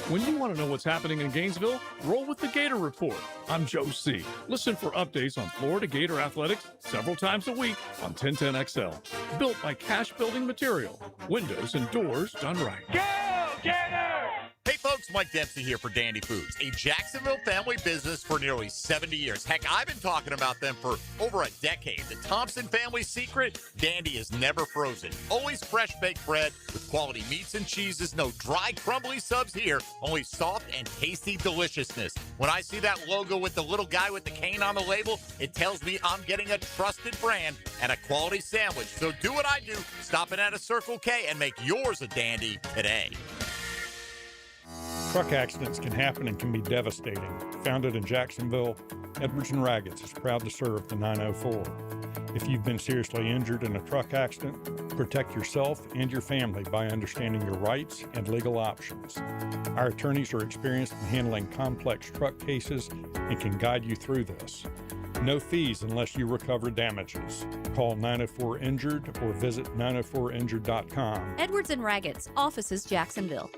When you want to know what's happening in Gainesville, roll with the Gator Report. I'm Joe C. Listen for updates on Florida Gator athletics several times a week on 1010XL. Built by Cash Building Material. Windows and doors done right. Go, Gator! Hey folks, Mike Dempsey here for Dandy Foods, a Jacksonville family business for nearly 70 years. Heck, I've been talking about them for over a decade. The Thompson family secret, Dandy is never frozen. Always fresh baked bread with quality meats and cheeses. No dry, crumbly subs here, only soft and tasty deliciousness. When I see that logo with the little guy with the cane on the label, it tells me I'm getting a trusted brand and a quality sandwich. So do what I do, stop in at a Circle K and make yours a Dandy today. Truck accidents can happen and can be devastating. Founded in Jacksonville, Edwards & Raggets is proud to serve the 904. If you've been seriously injured in a truck accident, protect yourself and your family by understanding your rights and legal options. Our attorneys are experienced in handling complex truck cases and can guide you through this. No fees unless you recover damages. Call 904-INJURED or visit 904injured.com. Edwards & Raggets, offices Jacksonville.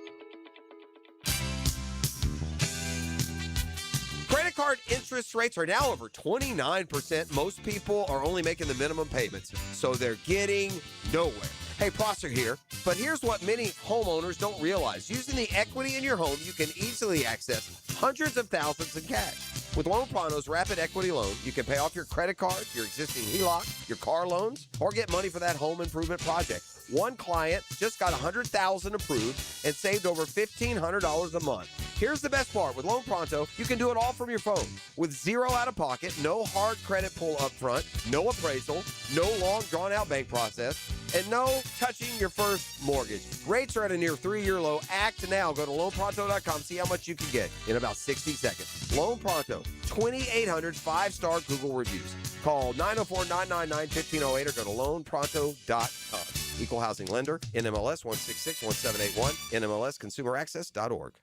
Credit card interest rates are now over 29%. Most people are only making the minimum payments, so they're getting nowhere. Hey, Prosser here, but here's what many homeowners don't realize. Using the equity in your home, you can easily access hundreds of thousands in cash. With Loan Pronto's Rapid Equity Loan, you can pay off your credit card, your existing HELOC, your car loans, or get money for that home improvement project. One client just got $100,000 approved and saved over $1,500 a month. Here's the best part. With Loan Pronto, you can do it all from your phone. With zero out of pocket, no hard credit pull up front, no appraisal, no long drawn-out bank process, and no touching your first mortgage. Rates are at a near 3-year low. Act now. Go to loanpronto.com. See how much you can get in about 60 seconds. Loan Pronto, 2,800 5-star Google reviews. Call 904-999-1508 or go to loanpronto.com. Equal housing lender, NMLS 1661781, NMLSconsumeraccess.org.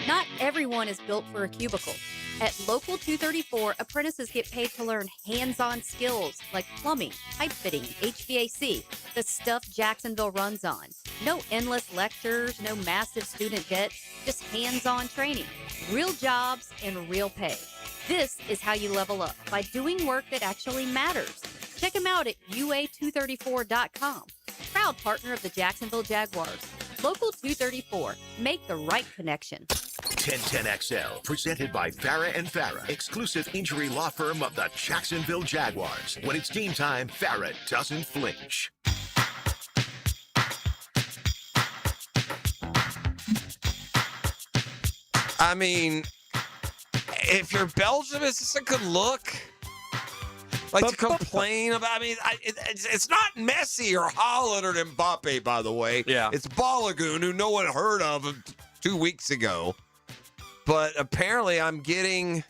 Not everyone is built for a cubicle. At Local 234, apprentices get paid to learn hands-on skills like plumbing, pipe fitting, HVAC, the stuff Jacksonville runs on. No endless lectures, no massive student debt, just hands-on training, real jobs, and real pay. This is how you level up, by doing work that actually matters. Check them out at UA234.com. Proud partner of the Jacksonville Jaguars. Local 234. Make the right connection. 1010XL, presented by Farrah and Farrah, exclusive injury law firm of the Jacksonville Jaguars. When it's game time, Farrah doesn't flinch. I mean, if you're Belgium, is this a good look? Like to complain about? I mean, it's not Messi or Holland or Mbappe, by the way. Yeah. It's Balogun, who no one heard of 2 weeks ago. But apparently I'm getting...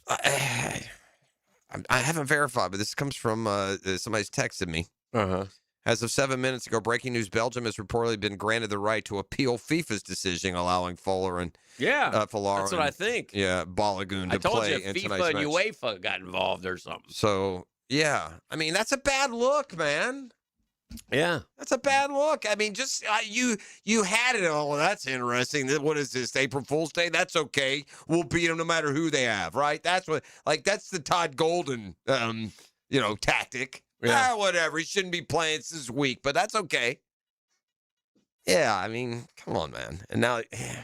I haven't verified, but this comes from somebody's texted me. Uh-huh. As of 7 minutes ago, breaking news, Belgium has reportedly been granted the right to appeal FIFA's decision allowing Fuller and Fuller that's what I think. Yeah, Balogun I to told play you in FIFA tonight's and match. UEFA got involved or something. So, yeah. I mean, that's a bad look, man. Yeah. That's a bad look. I mean, just you had it. Oh, that's interesting. What is this, April Fool's Day? That's okay. We'll beat them no matter who they have, right? That's the Todd Golden, tactic. Yeah. Whatever. He shouldn't be playing this week, but that's okay. Yeah, I mean, come on, man. And now, you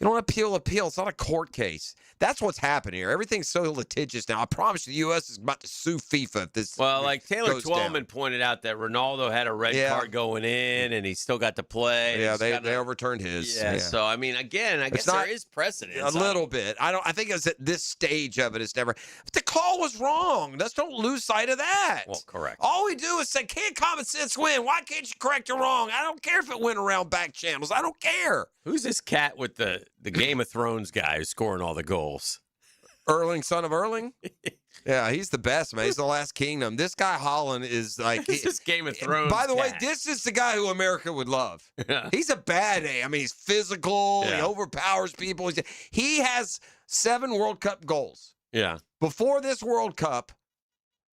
don't appeal. It's not a court case. That's what's happening here. Everything's so litigious now. I promise you, the U.S. is about to sue FIFA if this like Taylor goes Twellman down. pointed out that Ronaldo had a red card going in, and he still got to play. Yeah, they overturned his. Yeah, so I mean, again, I guess there is precedent. A little bit. I think it's at this stage of it. It's never. But the call was wrong. Let's don't lose sight of that. Well, correct. All we do is say, "Can't common sense win? Why can't you correct it wrong?" I don't care if it went around back channels. I don't care. Who's this cat with the Game of Thrones guy who's scoring all the goals? Erling, son of Erling? Yeah, he's the best, man. He's the last kingdom. This guy Holland is like this Game of Thrones. By the way, cat. this is the guy who America would love. Yeah. He's a bad A. I mean, he's physical. Yeah. He overpowers people. He has 7 World Cup goals. Yeah. Before this World Cup,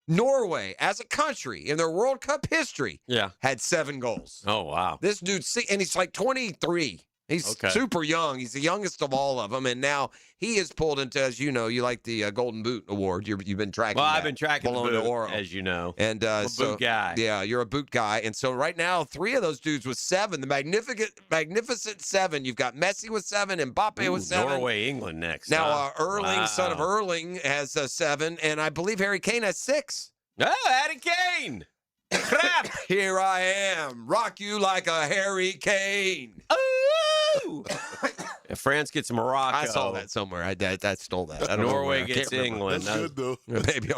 Norway, as a country, in their World Cup history, had 7 goals. Oh, wow. This dude's, and he's like 23. He's super young. He's the youngest of all of them, and now he is pulled into, as you know, you like the Golden Boot Award. You've been tracking. Well, that. I've been tracking the boot, as you know. And I'm a boot guy. Yeah, you're a boot guy, and so right now, 3 of those dudes with 7, the magnificent 7. You've got Messi with 7, and Mbappe with 7. Norway, England next. Now Erling, son of Erling, has 7, and I believe Harry Kane has 6. Oh, Harry Kane! Crap! Here I am, rock you like a Harry Kane. Ooh! If France gets Morocco. I saw that somewhere. I stole that. I don't Norway know gets England. That's good, though. Maybe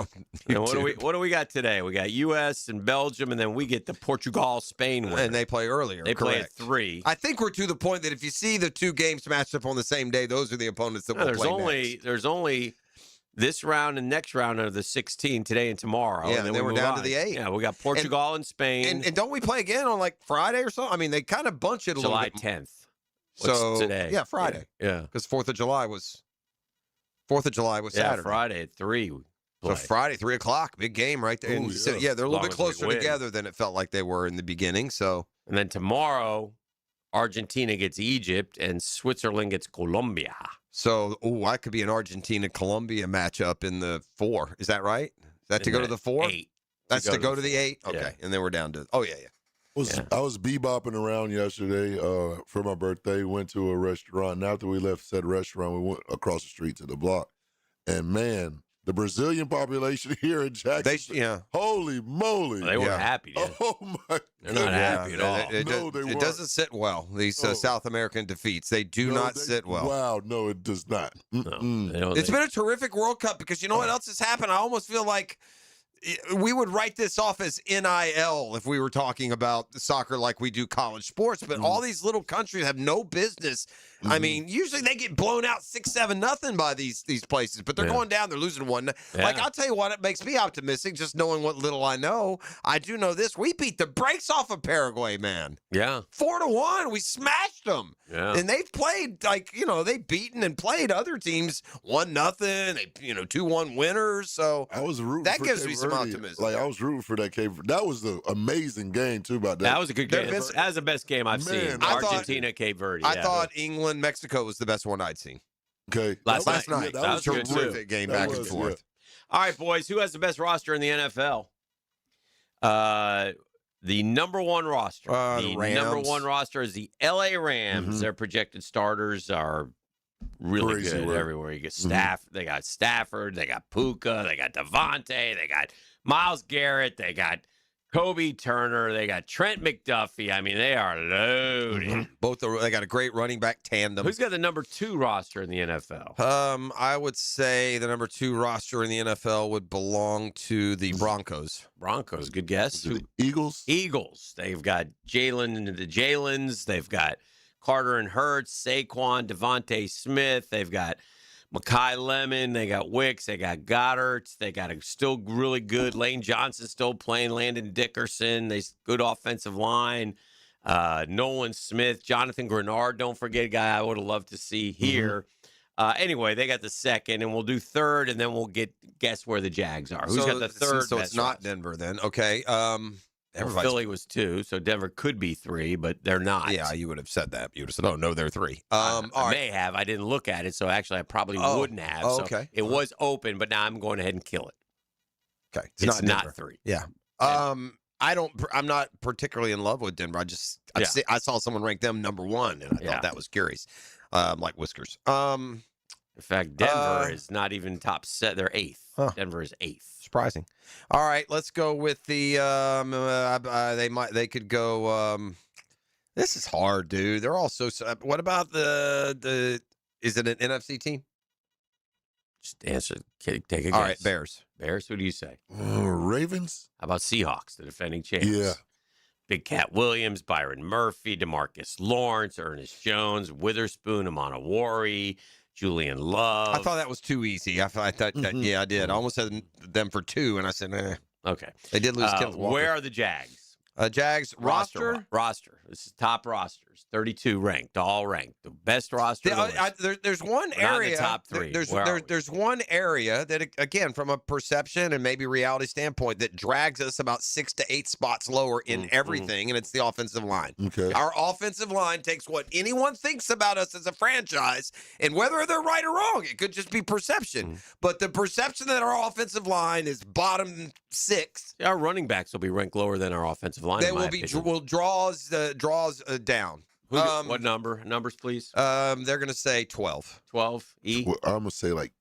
what do we got today? We got U.S. and Belgium, and then we get the Portugal-Spain winner. And they play earlier. They play at correct. 3. I think we're to the point that if you see the 2 games matched up on the same day, those are the opponents that will play next. There's only this round and next round are the 16 today and tomorrow. Yeah, and then we're down to the 8. Yeah, we got Portugal and Spain. And don't we play again on like Friday or something? I mean, they kind of bunch it a July little bit. 10th. So today? Yeah, Friday. Yeah. Because 4th of July was Saturday. Friday at 3. So Friday, 3 o'clock, big game right there. Ooh, And so, yeah. they're a little bit As long as we closer win. together than it felt like they were in the beginning. So And then tomorrow, Argentina gets Egypt and Switzerland gets Colombia. That could be an Argentina-Colombia matchup in the 4. Is that right? Is that to go to the 4? 8. That's to go to the 8? Okay. Yeah. And then we're down to I was bebopping around yesterday for my birthday. Went to a restaurant. And after we left said restaurant, we went across the street to the block. And man, the Brazilian population here in Jacksonville, holy moly. They were happy. Dude. Oh, my They're not happy at all. It doesn't sit well, these South American defeats. They do not sit well. Wow, no, it does not. It's been a terrific World Cup because you know what else has happened? I almost feel like we would write this off as NIL if we were talking about soccer like we do college sports, but all these little countries have no business. I mean, usually they get blown out 6-7-0 by these places, but they're going down, they're losing 1. Like, I'll tell you what, it makes me optimistic just knowing what little I know. I do know this. We beat the brakes off of Paraguay, man. Yeah. 4-1. We smashed them. Yeah. And they've played, they've beaten and played other teams 1-0. They, 2-1 winners. So I was rooting that for gives Cape me some Verde. optimism. Like, I was rooting for that Cape Verde. That was the amazing game, too, about that. That was a good game. That was the best game I've seen. Argentina, Cape Verde. I thought England, Mexico was the best one I'd seen. Okay. Last night. That was a good, terrific too. game That back and was, forth. All right, boys. Who has the best roster in the NFL? The number one roster. The Rams. number one roster is the L.A. Rams. Their projected starters are really Crazy good work. everywhere. You get They got Stafford. They got Puka. They got Devontae. They got Myles Garrett. They got Kobe Turner. They got Trent McDuffie. I mean, they are loaded. They got a great running back tandem. Who's got the number 2 roster in the NFL? I would say the number 2 roster in the NFL would belong to the Broncos. Broncos, good guess. The Eagles? Eagles. They've got Jalen and the Jalens. They've got Carter and Hurts, Saquon, Devontae Smith. They've got Mekhi Lemon. They got Wicks. They got Goddard. They got a still really good Lane Johnson still playing. Landon Dickerson. They good offensive line. Nolan Smith, Jonathan Grenard. Don't forget a guy I would have loved to see here. Anyway, they got the second, and we'll do third, and then we'll guess where the Jags are. Who's got the third? So it's not Denver then. Okay. Philly was 2, so Denver could be 3, but they're not. Yeah, you would have said that. You would have said, "Oh no, they're 3." I may have. I didn't look at it, so actually I probably wouldn't have. So okay. It was open, but now I'm going ahead and kill it. Okay, it's not 3. Yeah. I'm not particularly in love with Denver. I saw someone rank them number 1, and I thought that was curious. Like Whiskers. In fact, Denver is not even top set. They're 8th. Huh. Denver is 8th. Surprising. All right, let's go with the. They could go. This is hard, dude. They're all so. What about the? Is it an NFC team? Just answer. Take a guess. All right, Bears. Bears. Who do you say? Ravens. How about Seahawks, the defending champs? Yeah. Big Cat Williams, Byron Murphy, DeMarcus Lawrence, Ernest Jones, Witherspoon, Amon Awori, Julian Love. I thought that was too easy. I thought that. Yeah, I did. I almost had them for 2, and I said, "Eh." Okay. They did lose Kenneth Walker. Where are the Jags? Jags roster. This is top rosters. 32 ranked, all ranked. The best roster. There's one area. Not the top 3. There's one area that, again, from a perception and maybe reality standpoint, that drags us about 6 to 8 spots lower in everything, and it's the offensive line. Okay. Our offensive line takes what anyone thinks about us as a franchise, and whether they're right or wrong, it could just be perception. But the perception that our offensive line is bottom 6. Our running backs will be ranked lower than our offensive line. They will draws down. What number? Numbers, please. They're going to say 12. 12. E. Well, I'm gonna say like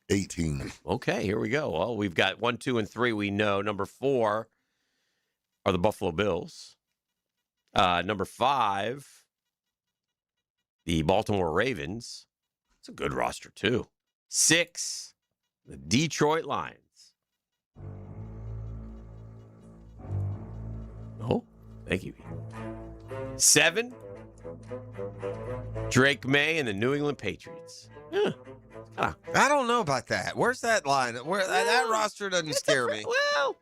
18. Okay, here we go. Well, we've got 1, 2, and 3. We know number 4 are the Buffalo Bills. Number 5, the Baltimore Ravens. It's a good roster too. 6, the Detroit Lions. Oh, thank you. 7, Drake May and the New England Patriots. Yeah. I don't know about that. Where's that line? That roster doesn't scare me. Well,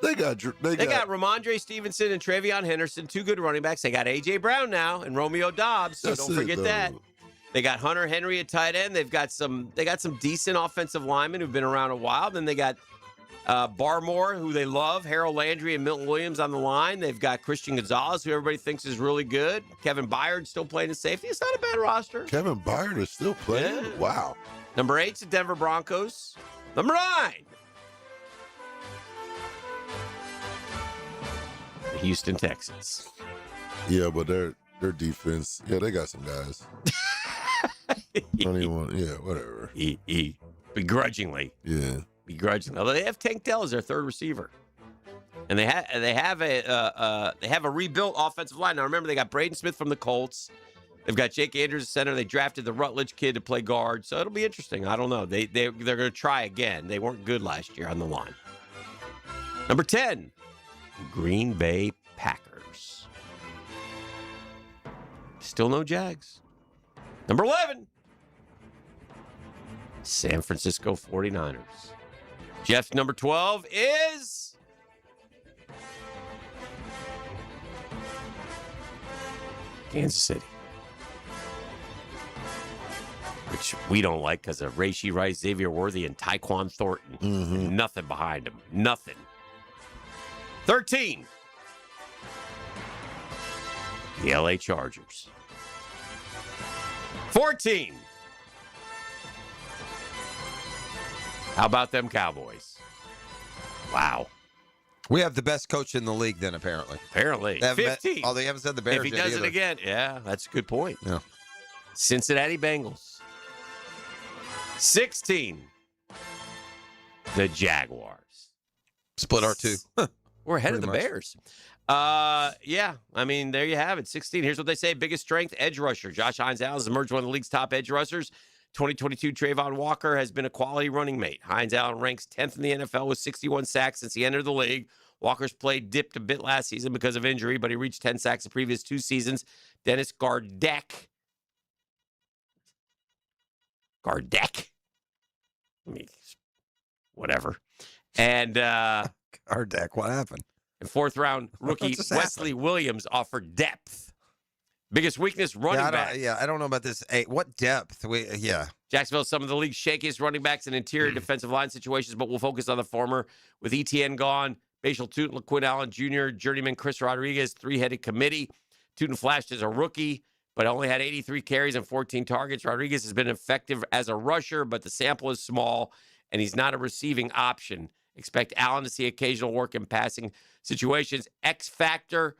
they got Ramondre Stevenson and Travion Henderson, 2 good running backs. They got A.J. Brown now and Romeo Dobbs, so don't forget that. They got Hunter Henry at tight end. They got some decent offensive linemen who've been around a while. Then they got Barmore, who they love, Harold Landry and Milton Williams on the line. They've got Christian Gonzalez, who everybody thinks is really good. Kevin Byard still playing in safety. It's not a bad roster. Kevin Byard is still playing? Yeah. Wow. Number 8's the Denver Broncos. Number 9, the Houston Texans. Yeah, but their defense, they got some guys. Whatever. Begrudgingly. Yeah. Begrudgingly. Although they have Tank Dell as their third receiver. And they have a rebuilt offensive line. Now remember, they got Braden Smith from the Colts. They've got Jake Andrews at center. They drafted the Rutledge kid to play guard. So it'll be interesting. I don't know. They're going to try again. They weren't good last year on the line. Number 10, Green Bay Packers. Still no Jags. Number 11, San Francisco 49ers. Jeff's number 12 is Kansas City. Which we don't like because of Rashee Rice, Xavier Worthy, and Tyquan Thornton. And nothing behind them. Nothing. 13, the LA Chargers. 14, how about them Cowboys? Wow. We have the best coach in the league then, apparently. Apparently. They haven't 15. they haven't said the Bears If he yet does either. it again, yeah, that's a good point. Yeah. Cincinnati Bengals. 16. The Jaguars. Split our two. We're ahead of the Pretty much. Bears. Yeah, I mean, there you have it. 16. Here's what they say. Biggest strength, edge rusher. Josh Hines Allen has emerged one of the league's top edge rushers. 2022 Trayvon Walker has been a quality running mate. Hines Allen ranks 10th in the NFL with 61 sacks since he entered the league. Walker's play dipped a bit last season because of injury, but he reached 10 sacks the previous 2 seasons. Dennis Gardeck. I mean, whatever. And Gardeck, what happened? And 4th-round rookie just Wesley Williams offered depth. Biggest weakness, running back. I don't know about this. Hey, what depth? Jacksonville, some of the league's shakiest running backs in interior defensive line situations, but we'll focus on the former. With ETN gone, Bashal Tootin, LaQuinn Allen Jr., journeyman Chris Rodriguez, 3-headed committee. Tootin flashed as a rookie, but only had 83 carries and 14 targets. Rodriguez has been effective as a rusher, but the sample is small, and he's not a receiving option. Expect Allen to see occasional work in passing situations. X factor,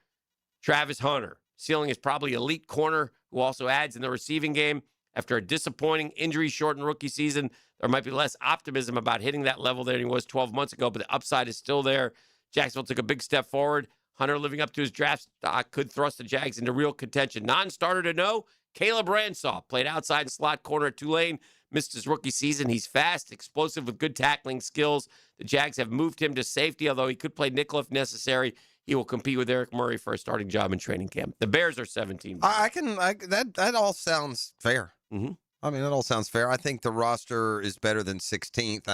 Travis Hunter. Ceiling is probably elite corner who also adds in the receiving game. After a disappointing injury-shortened rookie season, there might be less optimism about hitting that level than he was 12 months ago, but the upside is still there. Jacksonville took a big step forward. Hunter, living up to his draft stock, could thrust the Jags into real contention. Non-starter to know, Caleb Ransaw played outside slot corner at Tulane, missed his rookie season. He's fast, explosive with good tackling skills. The Jags have moved him to safety, although he could play nickel if necessary. He will compete with Eric Murray for a starting job in training camp. The Bears are 17. That all sounds fair. Mm-hmm. I mean, that all sounds fair. I think the roster is better than 16th.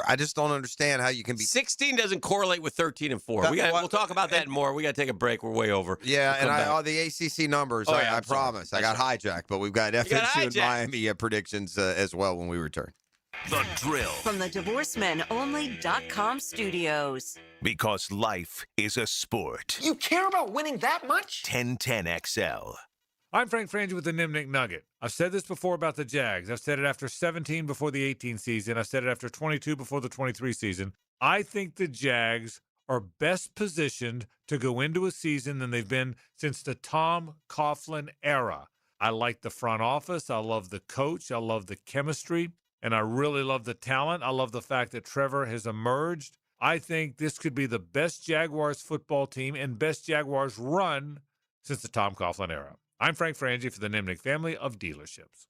I just don't understand how you can be. 16 doesn't correlate with 13 and 4. We'll talk about that more. We got to take a break. We're way over. Yeah, we'll and the ACC numbers. I promise. I got hijacked, but we've got FSU and Miami predictions as well when we return. The Drill. From the DivorceMenOnly.com studios. Because life is a sport. You care about winning that much? 1010 XL. I'm Frank Frangie with the Nimnick Nugget. I've said this before about the Jags. I've said it after 17 before the 18 season. I've said it after 22 before the 23 season. I think the Jags are best positioned to go into a season than they've been since the Tom Coughlin era. I like the front office. I love the coach. I love the chemistry. And I really love the talent. I love the fact that Trevor has emerged. I think this could be the best Jaguars football team and best Jaguars run since the Tom Coughlin era. I'm Frank Frangie for the Nimnick family of dealerships.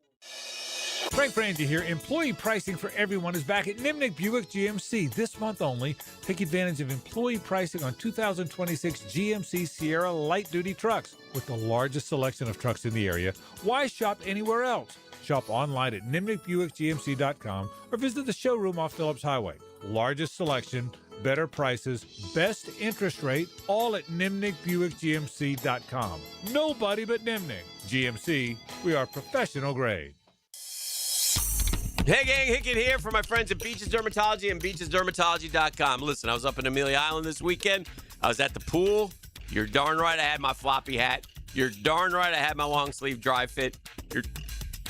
Frank Frangie here. Employee pricing for everyone is back at Nimnick Buick GMC this month only. Take advantage of employee pricing on 2026 GMC Sierra light-duty trucks. With the largest selection of trucks in the area, why shop anywhere else? Shop online at NimnickBuickGMC.com or visit the showroom off Phillips Highway. Largest selection, better prices, best interest rate, all at NimnickBuickGMC.com. Nobody but Nimnick. GMC, we are professional grade. Hey, gang, Hickett here for my friends at Beaches Dermatology and BeachesDermatology.com. Listen, I was up in Amelia Island this weekend. I was at the pool. You're darn right I had my floppy hat. You're darn right I had my long sleeve dry fit. You're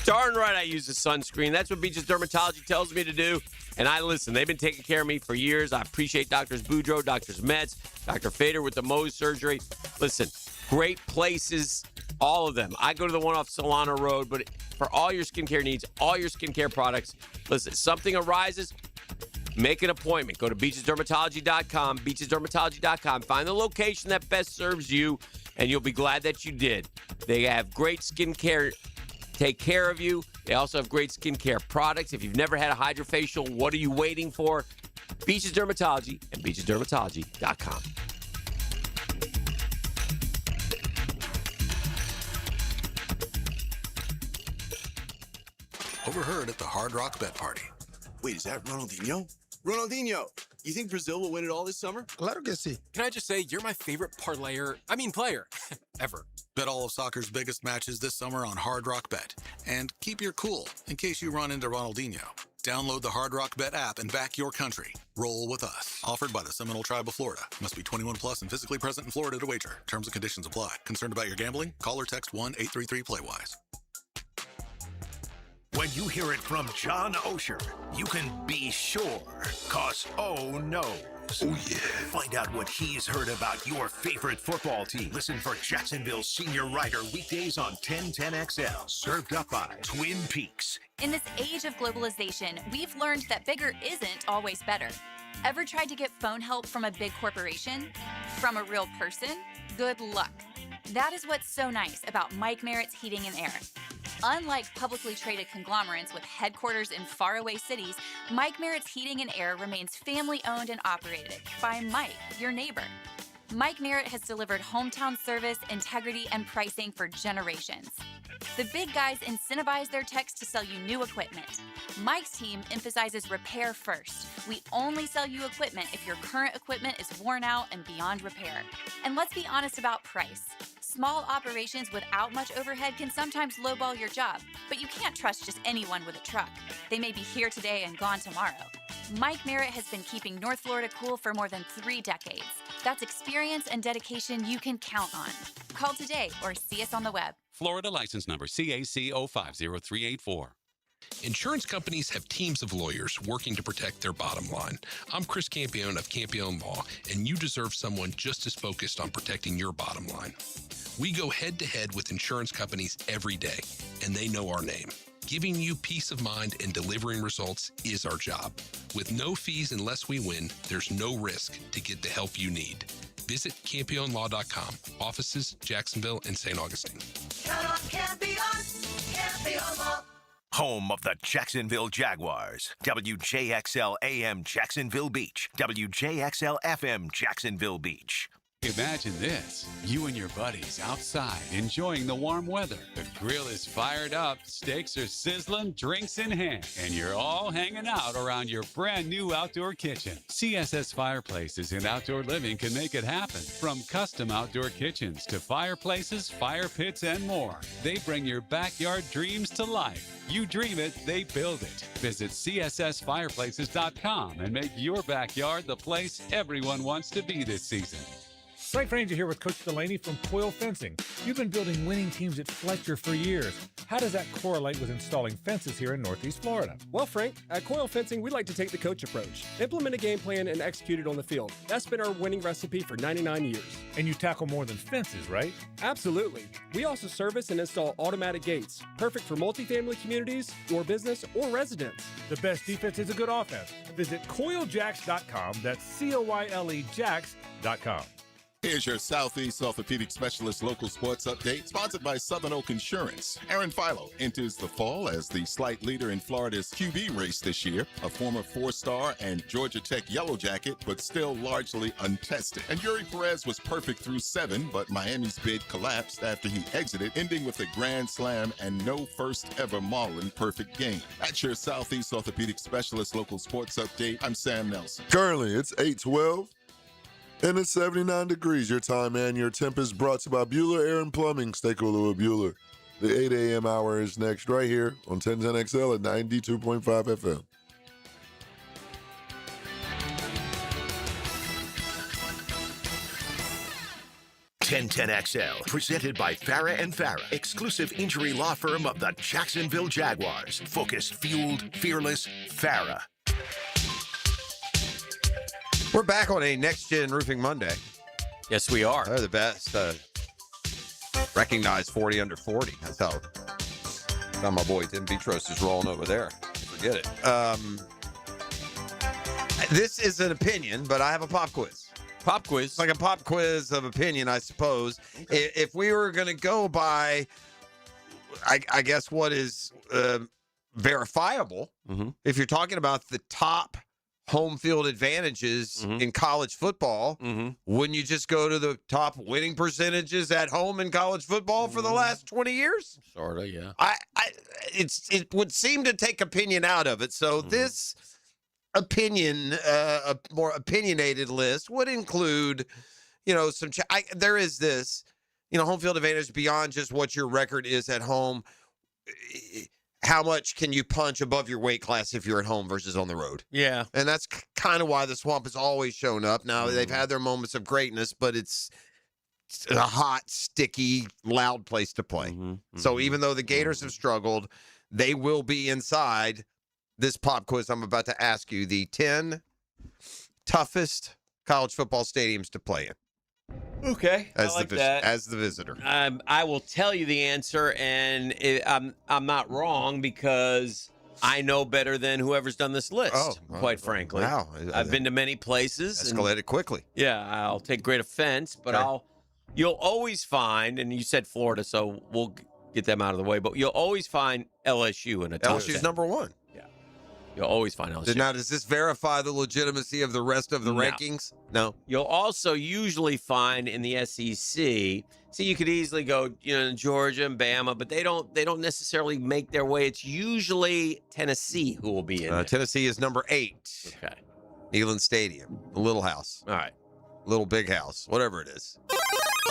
darn right I use the sunscreen. That's what Beaches Dermatology tells me to do. And I listen. They've been taking care of me for years. I appreciate Doctors Boudreaux, Doctors Metz, Dr. Fader with the Mohs surgery. Listen, great places, all of them. I go to the one off Solana Road, but for all your skincare needs, all your skincare products, listen, something arises, make an appointment. Go to beachesdermatology.com, beachesdermatology.com. Find the location that best serves you, and you'll be glad that you did. They have great skincare, take care of you. They also have great skincare products. If you've never had a hydrofacial, what are you waiting for? Beaches Dermatology and beachesdermatology.com. Overheard at the Hard Rock Bet Party. Wait, is that Ronaldinho? Ronaldinho, you think Brazil will win it all this summer? Claro que sí. Can I just say, you're my favorite player, ever. Bet all of soccer's biggest matches this summer on Hard Rock Bet. And keep your cool in case you run into Ronaldinho. Download the Hard Rock Bet app and back your country. Roll with us. Offered by the Seminole Tribe of Florida. Must be 21 plus and physically present in Florida to wager. Terms and conditions apply. Concerned about your gambling? Call or text 1-833-PLAY-WISE. When you hear it from John Osher, you can be sure, cause O knows. Oh, yeah. Find out what he's heard about your favorite football team. Listen for Jacksonville's senior writer weekdays on 1010XL. Served up by Twin Peaks. In this age of globalization, we've learned that bigger isn't always better. Ever tried to get phone help from a big corporation? From a real person? Good luck. That is what's so nice about Mike Merritt's Heating and Air. Unlike publicly traded conglomerates with headquarters in faraway cities, Mike Merritt's Heating and Air remains family-owned and operated by Mike, your neighbor. Mike Merritt has delivered hometown service, integrity, and pricing for generations. The big guys incentivize their techs to sell you new equipment. Mike's team emphasizes repair first. We only sell you equipment if your current equipment is worn out and beyond repair. And let's be honest about price. Small operations without much overhead can sometimes lowball your job, but you can't trust just anyone with a truck. They may be here today and gone tomorrow. Mike Merritt has been keeping North Florida cool for more than 3 decades. That's experience and dedication you can count on. Call today or see us on the web. Florida license number CAC 050384. Insurance companies have teams of lawyers working to protect their bottom line. I'm Chris Campione of Campione Law, and you deserve someone just as focused on protecting your bottom line. We go head-to-head with insurance companies every day, and they know our name. Giving you peace of mind and delivering results is our job. With no fees unless we win, there's no risk to get the help you need. Visit CampionLaw.com. Offices, Jacksonville and St. Augustine. Count on Campion, Campion Law. Home of the Jacksonville Jaguars. WJXL AM Jacksonville Beach. WJXL FM Jacksonville Beach. Imagine this, you and your buddies outside enjoying the warm weather. The grill is fired up, steaks are sizzling, drinks in hand, and you're all hanging out around your brand new outdoor kitchen. CSS Fireplaces and Outdoor Living can make it happen. From custom outdoor kitchens to fireplaces, fire pits, and more. They bring your backyard dreams to life. You dream it, they build it. Visit CSSFireplaces.com and make your backyard the place everyone wants to be this season. Frank Ranger here with Coach Delaney from Coil Fencing. You've been building winning teams at Fletcher for years. How does that correlate with installing fences here in Northeast Florida? Well, Frank, at Coil Fencing, we like to take the coach approach. Implement a game plan and execute it on the field. That's been our winning recipe for 99 years. And you tackle more than fences, right? Absolutely. We also service and install automatic gates, perfect for multifamily communities, your business, or residents. The best defense is a good offense. Visit CoilJacks.com. That's COYLE Jacks.com. Here's your Southeast Orthopedic Specialist local sports update, sponsored by Southern Oak Insurance. Aaron Philo enters the fall as the slight leader in Florida's QB race this year, a former 4-star and Georgia Tech Yellow Jacket, but still largely untested. And Yuri Perez was perfect through 7, but Miami's bid collapsed after he exited, ending with a grand slam and no first-ever Marlin perfect game. That's your Southeast Orthopedic Specialist local sports update. I'm Sam Nelson. Currently, it's 8:12. And it's 79 degrees. Your time and your temp is brought to you by Bueller Air and Plumbing. Stay cool with Bueller. The 8 a.m. hour is next right here on 1010XL at 92.5 FM. XL, presented by Farah and Farah, exclusive injury law firm of the Jacksonville Jaguars. Focused, fueled, fearless, Farah. We're back on a Next Gen Roofing Monday. Yes, we are. They're the best. Recognized 40 under 40. That's how my boy Tim Vitros is rolling over there. Forget it. This is an opinion, but I have a pop quiz. Pop quiz? It's like a pop quiz of opinion, I suppose. If we were going to go by, I guess, what is verifiable, if you're talking about the top home field advantages in college football, wouldn't you just go to the top winning percentages at home in college football for the last 20 years? Sort of, yeah. It would seem to take opinion out of it. So this opinion, a more opinionated list would include, some. There is this, home field advantage beyond just what your record is at home. How much can you punch above your weight class if you're at home versus on the road? Yeah. And that's kind of why the Swamp has always shown up. Now, they've had their moments of greatness, but it's a hot, sticky, loud place to play. So even though the Gators have struggled, they will be inside this pop quiz I'm about to ask you. The 10 toughest college football stadiums to play in. Okay, As I like the that. as the visitor. I will tell you the answer, and I'm not wrong because I know better than whoever's done this list. Quite frankly, wow! I've been to many places. Escalated quickly. Yeah, I'll take great offense, but Okay. you'll always find, and you said Florida, so we'll get them out of the way. But you'll always find LSU in a top LSU's 10. number one. You'll always find LSU. Now, does this verify the legitimacy of the rest of the rankings? No. You'll also usually find in the SEC. See, you could easily go, Georgia and Bama, but they don't necessarily make their way. It's usually Tennessee who will be in there. Tennessee is number 8. Okay. Neyland Stadium, the Little House. All right. Little Big House, whatever it is.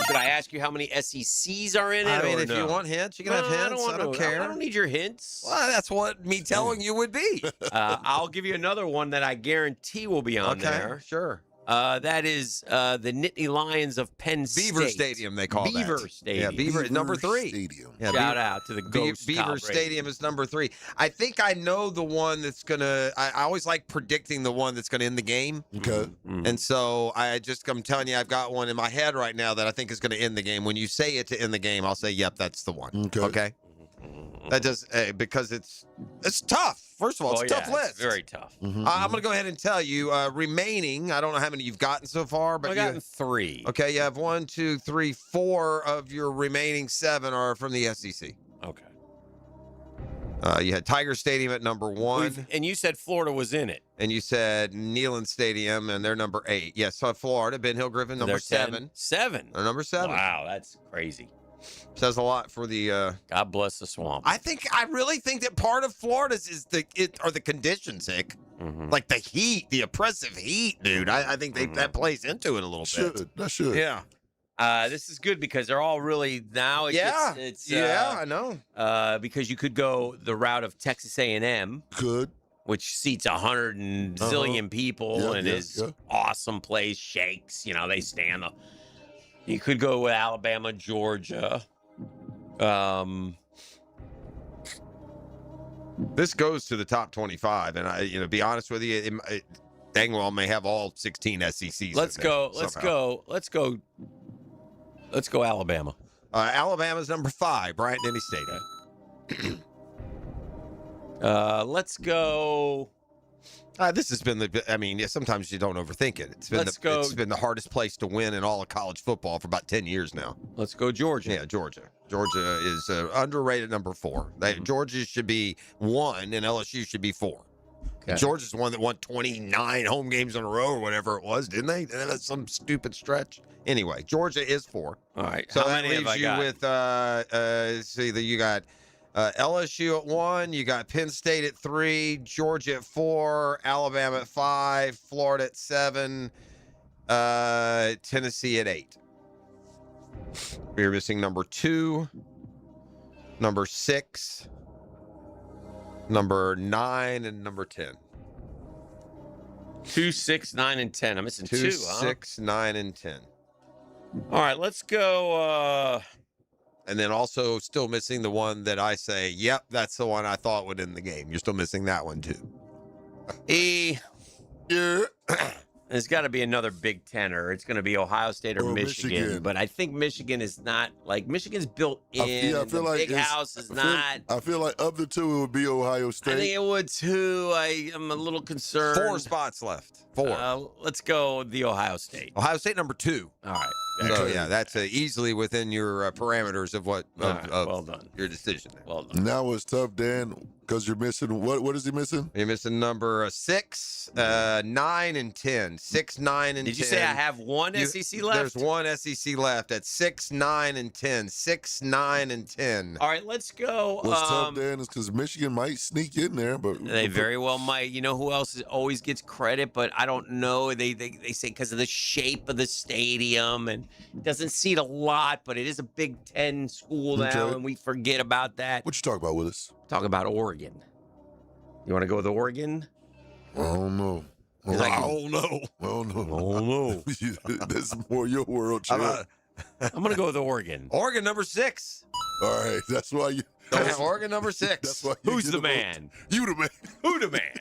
Should I ask you how many SECs are in it? I mean, or if you no? want hints, you can have hints. I don't care. I don't need your hints. Well, that's what me telling you would be. I'll give you another one that I guarantee will be on there. Sure. That is the Nittany Lions of Penn State. Beaver Stadium, they call Beaver that. Stadium. Yeah, Beaver is number 3. Stadium. Yeah, Shout out to the Ghost Beaver Kyle Brady. Stadium is number 3. I think I know the one that's going to – I always like predicting the one that's going to end the game. Okay. And so I'm telling you, I've got one in my head right now that I think is going to end the game. When you say it to end the game, I'll say, yep, that's the one. Okay? That does because it's tough. First of all, it's a tough list. It's very tough. I'm going to go ahead and tell you remaining. I don't know how many you've gotten so far, but I've gotten 3. Okay, you have 1, 2, 3, 4 of your remaining 7 are from the SEC. Okay. You had Tiger Stadium at number 1. And you said Florida was in it. And you said Neyland Stadium, and they're number 8. Yes, so Florida, Ben Hill Griffin, number They're 7. 7. They're number 7. Wow, that's crazy. Says a lot for the. God bless the swamp. I really think that part of Florida's is the conditions, Hick. Like the heat, the oppressive heat, dude. I think that plays into it a little bit. That should. Yeah. This is good because they're all really now. It's I know. Because you could go the route of Texas A&M. Could. Which seats 100 and zillion people and is awesome place. Shakes, they stand. You could go with Alabama, Georgia. This goes to the top 25, and be honest with you, it dang well may have all 16 SECs. Let's go. Alabama. Alabama's number 5, Bryant Denny State. Let's go. This has been sometimes you don't overthink it. It's been the hardest place to win in all of college football for about 10 years now. Let's go Georgia. Yeah, Georgia. Georgia is underrated number 4. Georgia should be 1 and LSU should be 4. Okay. Georgia's the one that won 29 home games in a row or whatever it was, didn't they? That's some stupid stretch. Anyway, Georgia is 4. All right. So how that many leaves have I you got? with you got LSU at 1, you got Penn State at 3, Georgia at 4, Alabama at 5, Florida at 7, Tennessee at 8. You're missing number 2, number 6, number 9, and number 10. 2, 6, 9, and 10. I'm missing 2, 6, 9, and 10. All right, let's go. And then also still missing the one that I say, yep, that's the one I thought would end the game. You're still missing that one too. There's got to be another Big Ten, or it's going to be Ohio State or Michigan. But I think Michigan is not Michigan's built in. I feel like Big House is not. I feel like of the 2, it would be Ohio State. I think it would too. I am a little concerned. 4 spots left. 4. Let's go the Ohio State. Ohio State number 2. All right. So yeah, that's easily within your parameters of what well done. Your decision. There. Well done. Now it's tough, Dan, because you're missing what is he missing? You're missing number 6, 9, and 10. 6, 9, and 10. Did you say I have one SEC left? There's one SEC left at 6, 9, and 10. 6, 9, and 10. All right, let's go. What's tough, Dan, is because Michigan might sneak in there, but they very well might. You know who else always gets credit, but I don't know. They say because of the shape of the stadium and it doesn't seat a lot, but it is a Big Ten school now, and we forget about that. What you talk about with us? Talk about Oregon. You want to go with Oregon? I don't know. I don't know. I don't know. That's more your world, Chad. I'm going to go with Oregon. Oregon number 6. All right, that's why Oregon number 6. That's why you Who's get the vote. man? You the man. Who the man?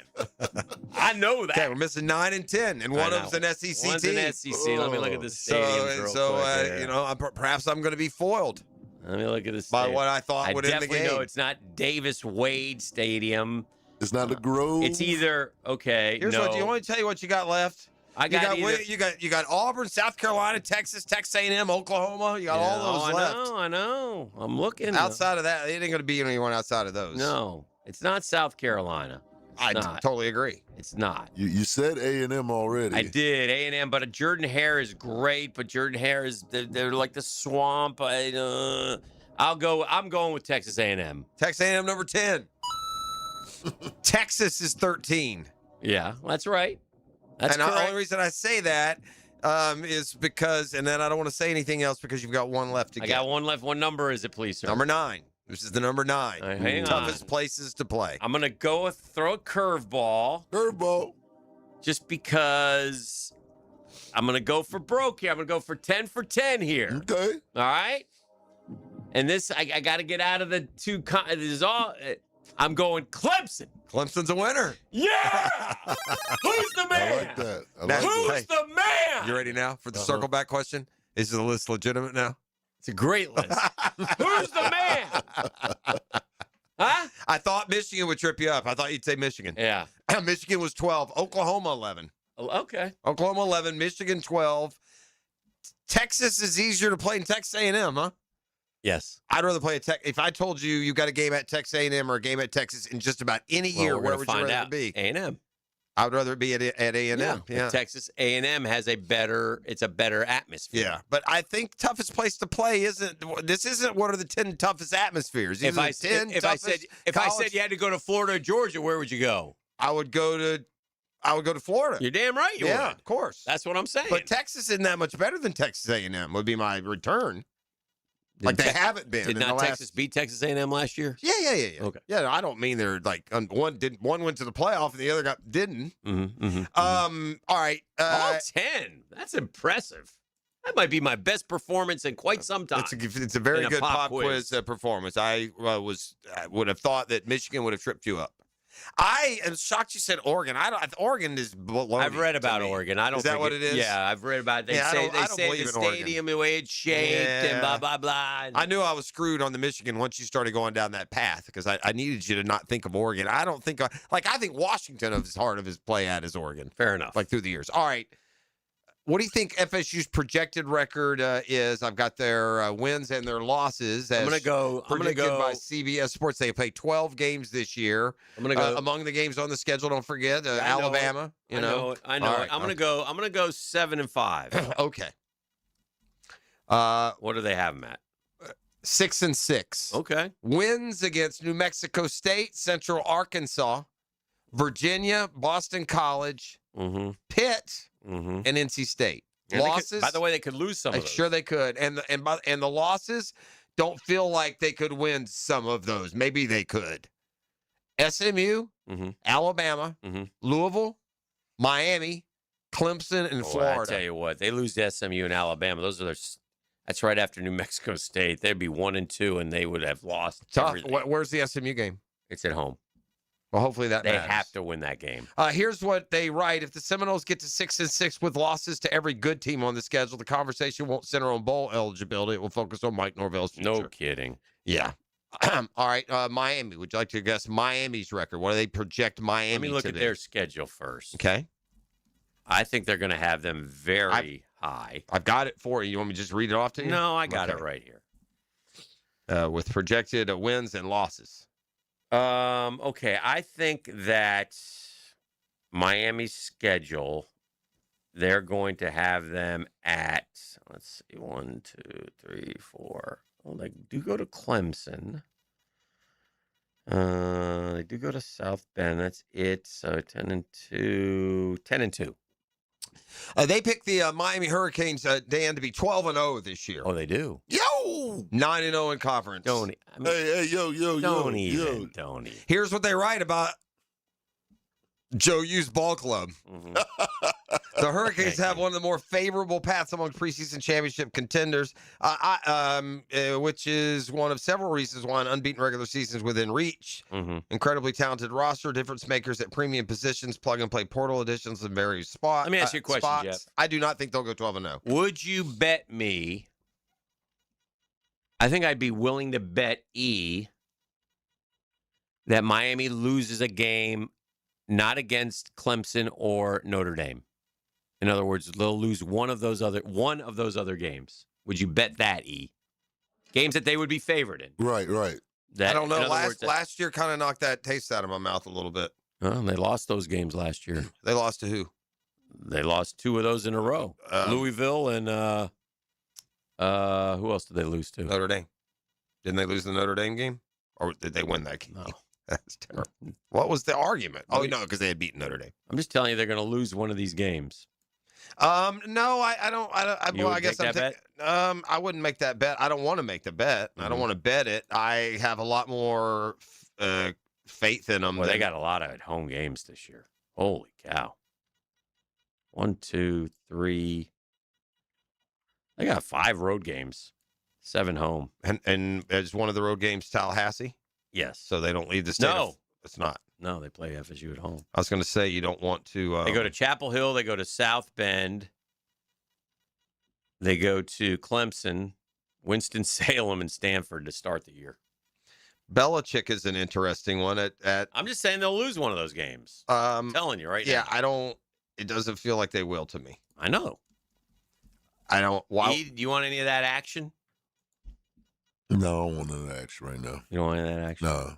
I know that. Okay, we're missing 9 and 10, and one of them's an SEC One's team. an SEC. Let me look at the stadiums real So quick here. you know, perhaps I'm going to be foiled Let me look at this by what I thought would end the game. I know it's not Davis Wade Stadium. It's not the Grove. It's either Here's what you want to tell you what you got left. I got you got Auburn, South Carolina, Texas, Texas A&M, Oklahoma. You got all those left. I know. I'm looking. Outside of that, it ain't going to be anyone outside of those. No, it's not South Carolina. I totally agree. It's not. You said A&M already. I did A&M, but Jordan Hare is great. But Jordan Hare is they're like the swamp. I'm going with Texas A&M. Texas A&M number 10. Texas is 13. Yeah, that's right. That's and correct. the only reason I say that is because, and then I don't want to say anything else because you've got one left to get. I got one left. What number is it, please, sir? Number 9. This is the number 9. Hang Toughest on. places to play. I'm gonna throw a curveball. Just because I'm gonna go for broke here. I'm gonna go for 10 for 10 here. Okay. All right. And this, I got to get out of the two. This is all. I'm going Clemson. Clemson's a winner. Yeah. Who's the man? I like that. Who's the man? You ready now for the circle back question? Is the list legitimate now? It's a great list. Who's the man? Huh? I thought Michigan would trip you up. I thought you'd say Michigan. Yeah. Michigan was 12. Oklahoma 11. Okay. Oklahoma 11. Michigan 12. Texas is easier to play in Texas A&M, huh? Yes. I'd rather play if I told you you got a game at Texas A&M or a game at Texas in just about any year, where would you rather it be? A&M. I would rather it be at A&M. Yeah. Texas A&M has a better atmosphere. Yeah, but I think toughest place to play isn't one of the 10 toughest atmospheres. If I said you had to go to Florida or Georgia, where would you go? I would go to Florida. You're damn right you would. Yeah, of course. That's what I'm saying. But Texas isn't that much better than Texas A&M would be my return. Like they haven't been. Did not Texas beat Texas A&M last year? Yeah. Okay. Yeah, I don't mean they're like one went to the playoff and the other didn't. All right. All 10. That's impressive. That might be my best performance in quite some time. It's a very good pop quiz performance. I would have thought that Michigan would have tripped you up. I am shocked you said Oregon. Oregon is baloney. I've read about Oregon. I don't. Is that think what it is? Yeah, I've read about it. They say the stadium, the way it's shaped, and blah blah blah. I knew I was screwed on the Michigan once you started going down that path because I needed you to not think of Oregon. I don't think I think Washington of his heart of his play at is Oregon. Fair enough. Like through the years. All right. What do you think FSU's projected record is? I've got their wins and their losses. I'm gonna go by CBS Sports. They play 12 games this year. I'm gonna go among the games on the schedule. Don't forget Alabama. I know. Right, I'm gonna go 7-5. Okay. What do they have them at? 6-6. Okay. Wins against New Mexico State, Central Arkansas, Virginia, Boston College, Pitt. And NC State. Losses. By the way, they could lose some of those. Sure they could. And the losses don't feel like they could win some of those. Maybe they could. SMU, Alabama, Louisville, Miami, Clemson, and Florida. I tell you what, they lose to SMU and Alabama. That's right after New Mexico State. They'd be 1-2, and they would have lost. Tough. Where's the SMU game? It's at home. Well, hopefully they matters. have to win that game. Here's what they write. If the Seminoles get to 6-6 with losses to every good team on the schedule, the conversation won't center on bowl eligibility. It will focus on Mike Norvell's future. No kidding. Yeah. All right. Miami. Would you like to guess Miami's record? What do they project Miami to be? Let me look at their schedule first. Okay. I think they're going to have them very high. I've got it for you. You want me to just read it off to you? No, I got it right here. With projected wins and losses. Okay, I think that Miami's schedule, they're going to have them at, let's see, 1, 2, 3, 4. Oh, they do go to Clemson. They do go to South Bend. That's it. So 10-2. They picked the Miami Hurricanes, Dan, to be 12-0 this year. Oh, they do. Yo, 9-0 in conference. Hey, yo. Don't even. Here's what they write about Joe U's ball club. The Hurricanes have one of the more favorable paths among preseason championship contenders, which is one of several reasons why an unbeaten regular season is within reach. Incredibly talented roster, difference makers at premium positions, plug-and-play portal additions in various spots. Let me ask you a question, Jeff. I do not think they'll go 12-0. Would you bet me? I think I'd be willing to bet that Miami loses a game not against Clemson or Notre Dame. In other words, they'll lose one of those other games. Would you bet that, Games that they would be favored in. Right. I don't know. Last year kind of knocked that taste out of my mouth a little bit. Well, they lost those games last year. They lost to who? They lost 2 of those in a row. Louisville and who else did they lose to? Notre Dame. Didn't they lose the Notre Dame game? Or did they win that game? No. That's terrible. What was the argument? Oh, no, because they had beaten Notre Dame. I'm just telling you they're going to lose one of these games. No, I don't. You would guess make that bet? I wouldn't make that bet. I don't want to make the bet. I don't want to bet it. I have a lot more faith in them. Well, they got a lot of home games this year. Holy cow! 1, 2, 3. They got 5 road games, 7 home. And is one of the road games Tallahassee? Yes. So they don't leave the state. No, it's not. No, they play FSU at home. I was going to say you don't want to. They go to Chapel Hill. They go to South Bend. They go to Clemson, Winston-Salem, and Stanford to start the year. Belichick is an interesting one. I'm just saying they'll lose one of those games. I'm telling you right now. Yeah, I don't. It doesn't feel like they will to me. I know. I don't. Why? Do you want any of that action? No, I don't want none of that action right now. You don't want any of that action? No.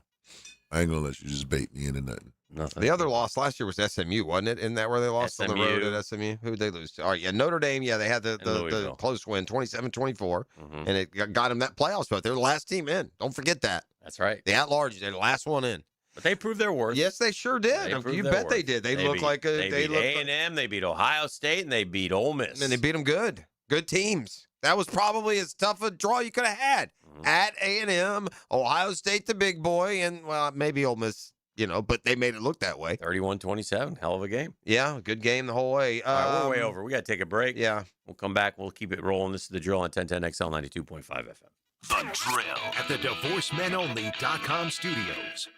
I ain't going to let you just bait me into nothing. Nothing. The other loss last year was SMU, wasn't it? Isn't that where they lost on the road at SMU? Who did they lose to? All right, yeah, Notre Dame. Yeah, they had the close win, 27-24, and it got them that playoff spot. They're the last team in. Don't forget that. That's right. The at-large, they're the last one in. But they proved their worth. Yes, they sure did. You bet they did. They look like they beat A&M. They beat Ohio State, and they beat Ole Miss. And they beat them good. Good teams. That was probably as tough a draw you could have had. At A&M, Ohio State, the big boy, and, well, maybe Ole Miss, but they made it look that way. 31-27. Hell of a game. Yeah, good game the whole way. All right, we're way over. We got to take a break. Yeah. We'll come back. We'll keep it rolling. This is The Drill on 1010XL 92.5 FM. The Drill at the DivorceMenOnly.com studios.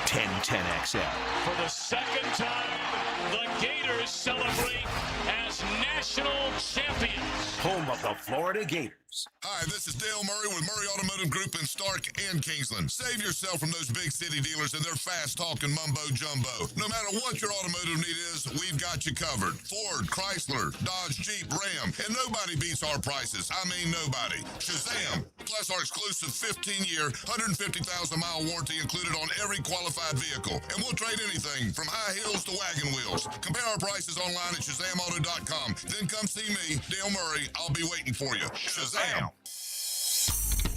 1010XL. For the second time, the Gators celebrate as national champions. Home of the Florida Gators. Hi, this is Dale Murray with Murray Automotive Group in Stark and Kingsland. Save yourself from those big city dealers and their fast-talking mumbo-jumbo. No matter what your automotive need is, we've got you covered. Ford, Chrysler, Dodge, Jeep, Ram, and nobody beats our prices. I mean nobody. Shazam! Plus our exclusive 15-year, 150,000-mile warranty included on every qualified vehicle. And we'll trade anything from high heels to wagon wheels. Compare our prices online at ShazamAuto.com. Then come see me, Dale Murray. I'll be waiting for you. Shazam!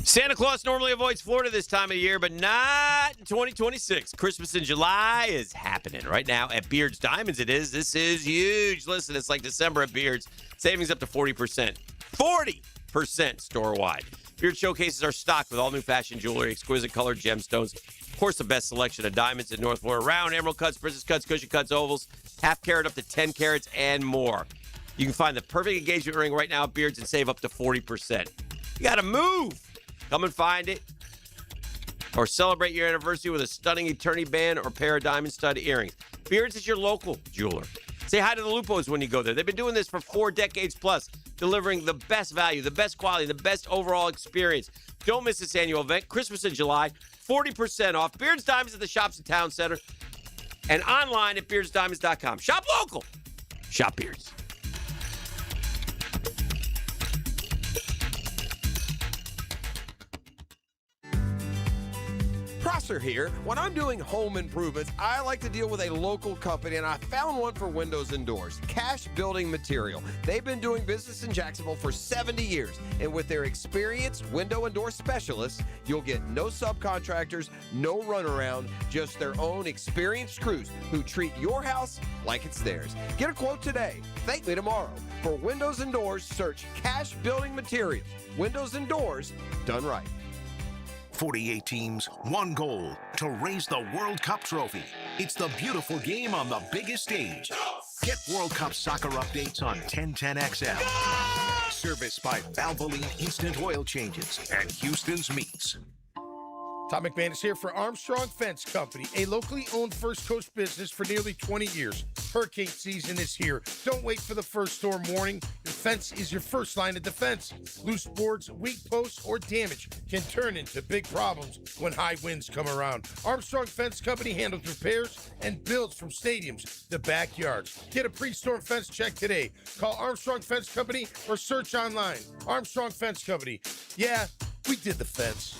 Santa Claus normally avoids Florida this time of year, but not in 2026. Christmas in July is happening right now at Beard's Diamonds. It is. This is huge. Listen, it's like December at Beard's. Savings up to 40%. 40% store-wide. Beard showcases are stocked with all new fashion jewelry, exquisite colored gemstones. Of course, the best selection of diamonds in North Florida. Round, emerald cuts, princess cuts, cushion cuts, ovals, half carat up to 10 carats, and more. You can find the perfect engagement ring right now at Beard's and save up to 40%. You got to move. Come and find it. Or celebrate your anniversary with a stunning eternity band or pair of diamond stud earrings. Beard's is your local jeweler. Say hi to the Lupos when you go there. They've been doing this for 4 decades plus, delivering the best value, the best quality, the best overall experience. Don't miss this annual event, Christmas in July, 40% off. Beard's Diamonds at the Shops and Town Center and online at beardsdiamonds.com. Shop local. Shop Beards. Prosser here. When I'm doing home improvements, I like to deal with a local company, and I found one for windows and doors, Cash Building Material. They've been doing business in Jacksonville for 70 years, and with their experienced window and door specialists, you'll get no subcontractors, no runaround, just their own experienced crews who treat your house like it's theirs. Get a quote today. Thank me tomorrow. For windows and doors, search Cash Building Materials. Windows and doors done right. 48 teams, one goal, to raise the World Cup trophy. It's the beautiful game on the biggest stage. Get World Cup soccer updates on 1010XL. Service by Valvoline Instant Oil Changes and Houston's Meats. Tom McMahon is here for Armstrong Fence Company, a locally owned First Coast business for nearly 20 years. Hurricane season is here. Don't wait for the first storm warning. Your fence is your first line of defense. Loose boards, weak posts, or damage can turn into big problems when high winds come around. Armstrong Fence Company handles repairs and builds from stadiums to backyards. Get a pre-storm fence check today. Call Armstrong Fence Company or search online. Armstrong Fence Company. Yeah, we did the fence.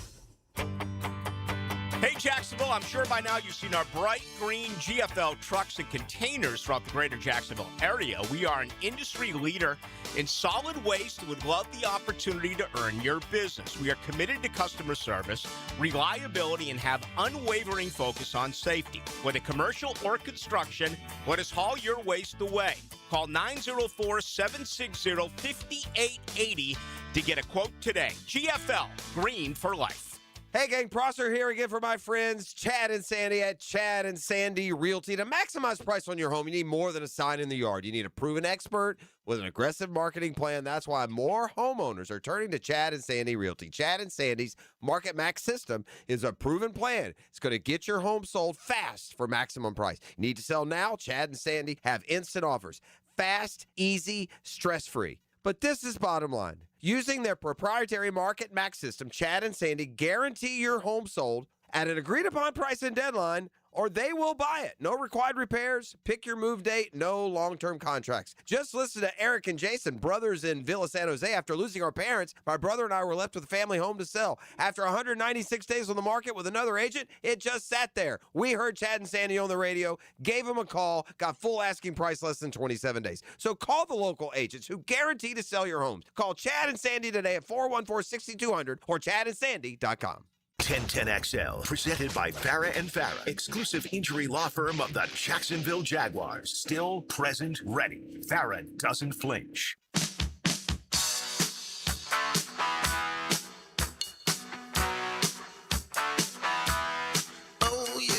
Hey, Jacksonville, I'm sure by now you've seen our bright green GFL trucks and containers throughout the greater Jacksonville area. We are an industry leader in solid waste and would love the opportunity to earn your business. We are committed to customer service, reliability, and have unwavering focus on safety. Whether commercial or construction, let us haul your waste away. Call 904-760-5880 to get a quote today. GFL, green for life. Hey, gang, Prosser here again for my friends Chad and Sandy at Chad and Sandy Realty. To maximize price on your home, you need more than a sign in the yard. You need a proven expert with an aggressive marketing plan. That's why more homeowners are turning to Chad and Sandy Realty. Chad and Sandy's Market Max system is a proven plan. It's going to get your home sold fast for maximum price. You need to sell now? Chad and Sandy have instant offers. Fast, easy, stress-free. But this is bottom line. Using their proprietary Market Max system, Chad and Sandy guarantee your home sold at an agreed-upon price and deadline, or they will buy it. No required repairs, pick your move date, no long-term contracts. Just listen to Eric and Jason, brothers in Villa San Jose. After losing our parents, my brother and I were left with a family home to sell. After 196 days on the market with another agent, it just sat there. We heard Chad and Sandy on the radio, gave them a call, got full asking price less than 27 days. So call the local agents who guarantee to sell your homes. Call Chad and Sandy today at 414-6200 or chadandsandy.com. 1010XL, presented by Farah and Farah, exclusive injury law firm of the Jacksonville Jaguars. Still present, ready. Farah doesn't flinch. Oh, yeah.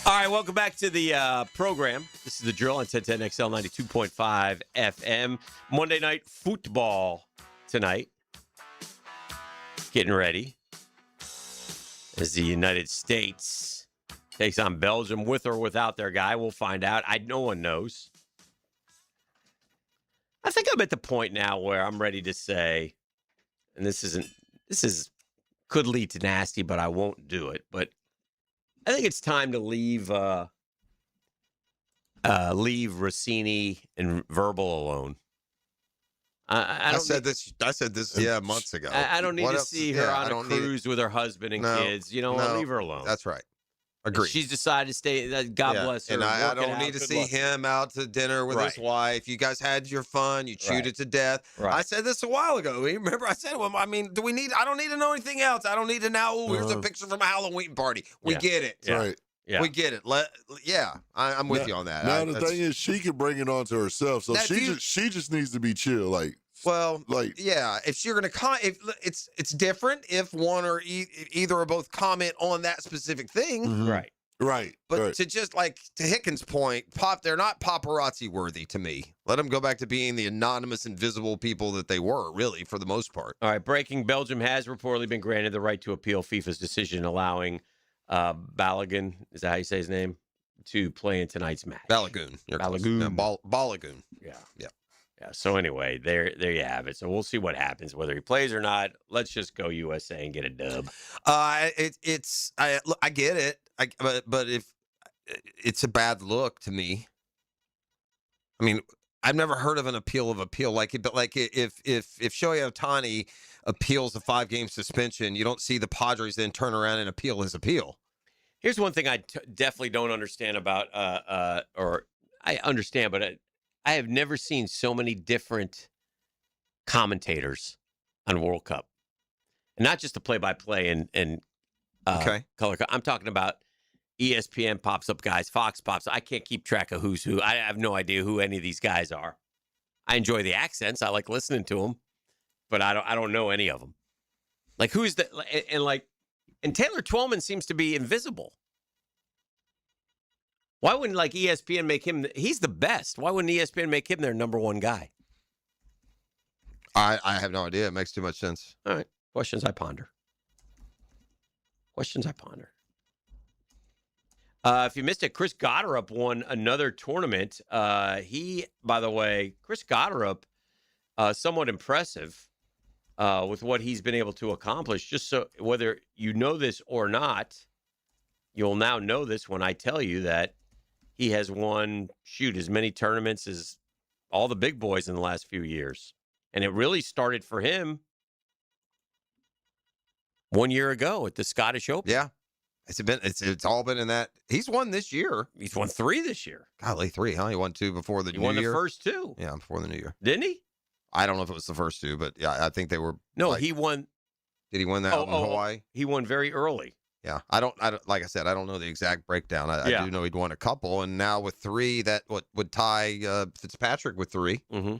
All right, welcome back to the program. This is The Drill on 1010XL 92.5 FM. Monday Night Football tonight. Getting ready as the United States takes on Belgium with or without their guy. We'll find out. No one knows. I think I'm at the point now where I'm ready to say, and could lead to nasty, but I won't do it. But I think it's time to leave Rossini and Verbal alone. I said this, months ago. I don't need to see her on a cruise with her husband and kids. Leave her alone. That's right. Agree. She's decided to stay. God bless her. And I don't need to see him out to dinner with his wife. You guys had your fun. You chewed it to death. Right. I said this a while ago. Remember, I said, well, I mean, I don't need to know anything else. I don't need to now. Here's a picture from a Halloween party. We get it. Yeah. Right. Yeah. We get it. I'm with you on that. Now the thing is, she can bring it on to herself. So she just needs to be chill. If you're going to it's different if one or either or both comment on that specific thing. Mm-hmm. Right. But to just to Hickens' point, they're not paparazzi worthy to me. Let them go back to being the anonymous, invisible people that they were, really, for the most part. All right, breaking. Belgium has reportedly been granted the right to appeal FIFA's decision allowing Balogun, is that how you say his name, to play in tonight's match. Balogun. Balogun. Yeah. So anyway, there you have it. So we'll see what happens, whether he plays or not. Let's just go USA and get a dub. I get it. But if it's a bad look to me. I mean, I've never heard of an appeal. But if Shohei Ohtani appeals a 5-game suspension, you don't see the Padres then turn around and appeal his appeal. Here's one thing I definitely don't understand about, or I understand, but I have never seen so many different commentators on World Cup, and not just the play-by-play and color. I'm talking about ESPN pops up guys. Fox pops up. I can't keep track of who's who. I have no idea who any of these guys are. I enjoy the accents. I like listening to them, but I don't know any of them. Like who's the and Taylor Twellman seems to be invisible. Why wouldn't ESPN make him? He's the best. Why wouldn't ESPN make him their number one guy? I have no idea. It makes too much sense. All right. Questions I ponder. If you missed it, Chris Gotterup won another tournament. By the way, Chris Gotterup, somewhat impressive with what he's been able to accomplish. Just so whether you know this or not, you'll now know this when I tell you that he has won, as many tournaments as all the big boys in the last few years. And it really started for him 1 year ago at the Scottish Open. Yeah. It's all been in that. He's won this year. He's won 3 this year. Golly, 3, huh? He won 2 before the new year. He won the first 2. Yeah, before the new year. Didn't he? I don't know if it was the first 2, but yeah, I think they were. No, he won. Did he win that in Hawaii? He won very early. Yeah, I don't. Like I said, I don't know the exact breakdown. I do know he'd won a couple, and now with 3, that would tie Fitzpatrick with 3. Mm-hmm.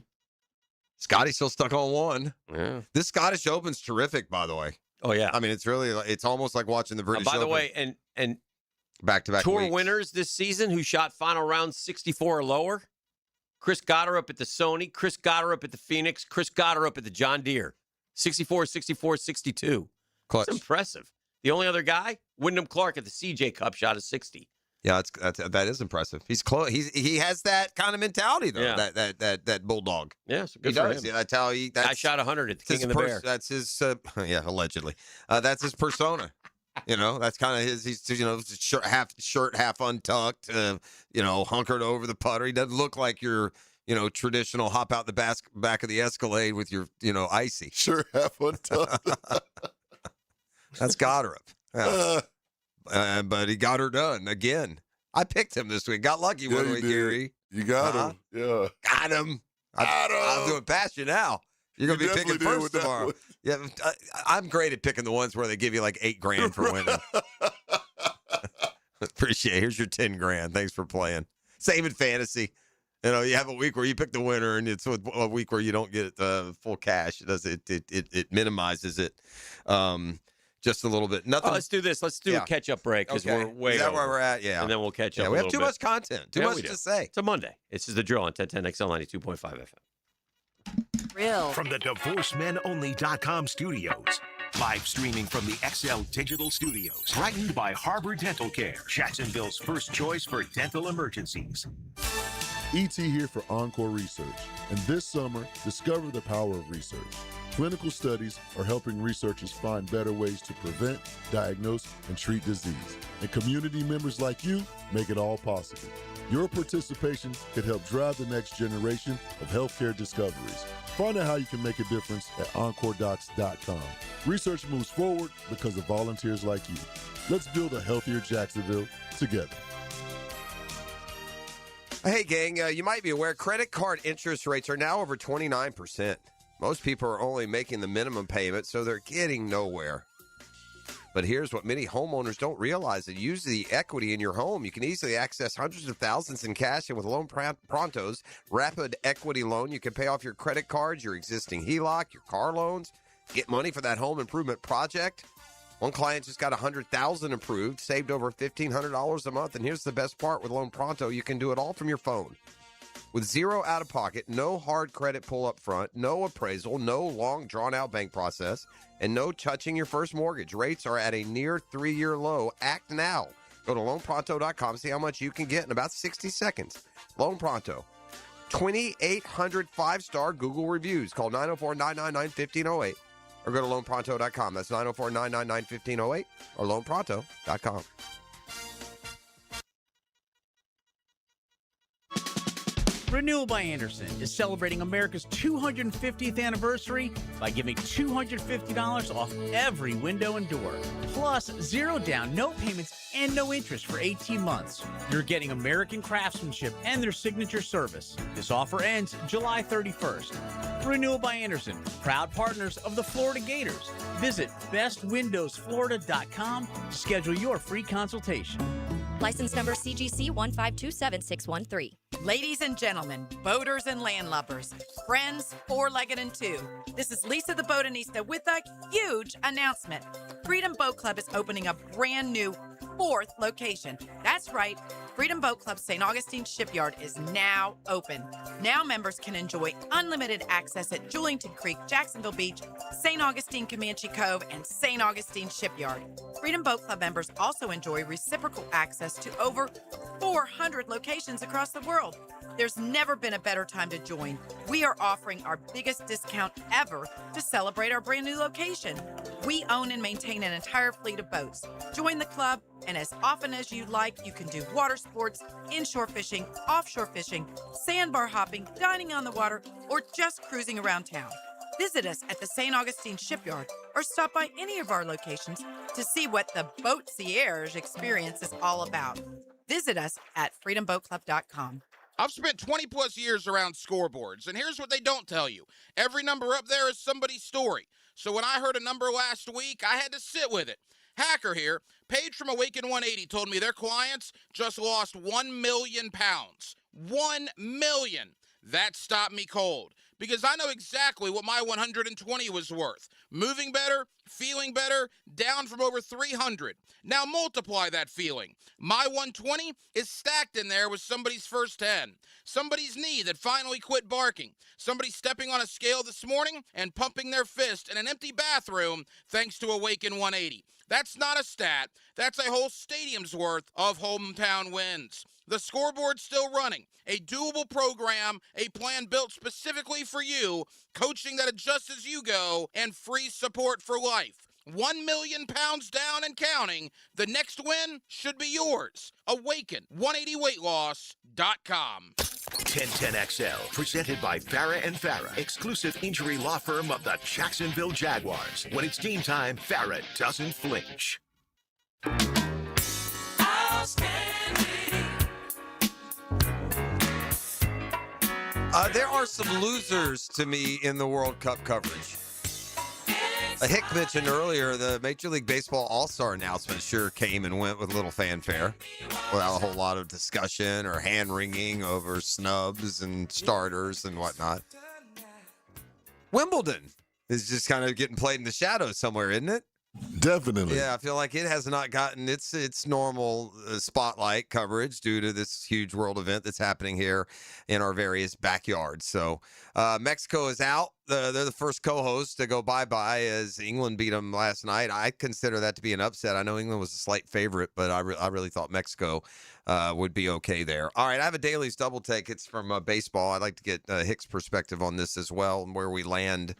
Scotty's still stuck on 1. Yeah. This Scottish Open's terrific, by the way. Oh yeah. I mean, it's almost like watching the British. By the Open. way, and back-to-back tour weeks. winners this season who shot final round 64 or lower. Chris Gotterup at the Sony, Chris Gotterup at the Phoenix, Chris Gotterup at the John Deere. 64, 64, 62. Clutch. That's impressive. The only other guy, Wyndham Clark at the CJ Cup, shot a 60. Yeah, that is impressive. He's close. He has that kind of mentality though. Yeah. That bulldog. Yeah, so good he for does. him. Yeah, that's how he. I shot 100 at the King of the Bear. That's his. Allegedly. That's his persona. That's kind of his. He's shirt half untucked. Hunkered over the putter. He doesn't look like your traditional hop out the back of the Escalade with your icy shirt half untucked. That's Gotterup. Yeah. But he got her done again. I picked him this week. Got lucky one week, Gary. You got him. Yeah. Got him. I'm doing past you now. You're going to be picking first tomorrow. Yeah, I'm great at picking the ones where they give you like $8,000 for winning. Appreciate it. Here's your $10,000. Thanks for playing. Same in fantasy. You have a week where you pick the winner, and it's a week where you don't get full cash. It minimizes it just a little bit. Nothing. Let's do this. Let's do a catch-up break because we're way Is that over. where we're at? Yeah. And then we'll catch up. We have too much content. Too much to say. It's a Monday. This is the drill on 1010 XL 92.5 FM. Real. From the DivorceMenOnly.com studios. Live streaming from the XL Digital Studios. Brightened by Harbor Dental Care. Jacksonville's first choice for dental emergencies. ET here for Encore Research. And this summer, discover the power of research. Clinical studies are helping researchers find better ways to prevent, diagnose, and treat disease. And community members like you make it all possible. Your participation could help drive the next generation of healthcare discoveries. Find out how you can make a difference at EncoreDocs.com. Research moves forward because of volunteers like you. Let's build a healthier Jacksonville together. Hey, gang, you might be aware credit card interest rates are now over 29%. Most people are only making the minimum payment, so they're getting nowhere. But here's what many homeowners don't realize. That use the equity in your home. You can easily access hundreds of thousands in cash, and with Loan Pronto's rapid equity loan, you can pay off your credit cards, your existing HELOC, your car loans, get money for that home improvement project. One client just got $100,000 approved, saved over $1,500 a month. And here's the best part with Loan Pronto. You can do it all from your phone. With zero out-of-pocket, no hard credit pull up front, no appraisal, no long drawn-out bank process, and no touching your first mortgage. Rates are at a near 3-year low. Act now. Go to loanpronto.com. See how much you can get in about 60 seconds. Loan Pronto. 2,800 5-star Google reviews. Call 904-999-1508 or go to loanpronto.com. That's 904-999-1508 or loanpronto.com. Renewal by Anderson is celebrating America's 250th anniversary by giving $250 off every window and door. Plus, 0 down, no payments, and no interest for 18 months. You're getting American craftsmanship and their signature service. This offer ends July 31st. Renewal by Anderson, proud partners of the Florida Gators. Visit bestwindowsflorida.com to schedule your free consultation. License number CGC 1527613. Ladies and gentlemen, boaters and landlubbers, friends, four-legged and two, this is Lisa the Botanista with a huge announcement. Freedom Boat Club is opening a brand new 4th location. That's right, Freedom Boat Club St. Augustine Shipyard is now open. Now members can enjoy unlimited access at Julington Creek, Jacksonville Beach, St. Augustine Comanche Cove, and St. Augustine Shipyard. Freedom Boat Club members also enjoy reciprocal access to over 400 locations across the world. There's never been a better time to join. We are offering our biggest discount ever to celebrate our brand new location. We own and maintain an entire fleet of boats. Join the club, and as often as you like, you can do water sports, inshore fishing, offshore fishing, sandbar hopping, dining on the water, or just cruising around town. Visit us at the St. Augustine Shipyard or stop by any of our locations to see what the Boatcierge experience is all about. Visit us at freedomboatclub.com. I've spent 20 plus years around scoreboards, and here's what they don't tell you. Every number up there is somebody's story. So when I heard a number last week, I had to sit with it. Hacker here, Paige from Awaken 180 told me their clients just lost 1 million pounds. 1 million. That stopped me cold because I know exactly what my 120 was worth. Moving better, feeling better, down from over 300. Now multiply that feeling. My 120 is stacked in there with somebody's first 10. Somebody's knee that finally quit barking. Somebody stepping on a scale this morning and pumping their fist in an empty bathroom thanks to Awaken 180. That's not a stat. That's a whole stadium's worth of hometown wins. The scoreboard's still running. A doable program, a plan built specifically for you, coaching that adjusts as you go, and free support for life. 1 million pounds down and counting. The next win should be yours. Awaken 180weightloss.com. 1010XL, presented by Farah and Farah, exclusive injury law firm of the Jacksonville Jaguars. When it's game time, Farah doesn't flinch. There are some losers to me in the World Cup coverage. Hick mentioned earlier the Major League Baseball All-Star announcement sure came and went with a little fanfare without a whole lot of discussion or hand-wringing over snubs and starters and whatnot. Wimbledon is just kind of getting played in the shadows somewhere, isn't it? Definitely. Yeah, I feel like it has not gotten its normal spotlight coverage due to this huge world event that's happening here in our various backyards. So Mexico is out. They're the first co-host to go bye-bye as England beat them last night. I consider that to be an upset. I know England was a slight favorite, but I really thought Mexico would be okay there. All right, I have a Dailies double take. It's from baseball. I'd like to get Hick's perspective on this as well and where we land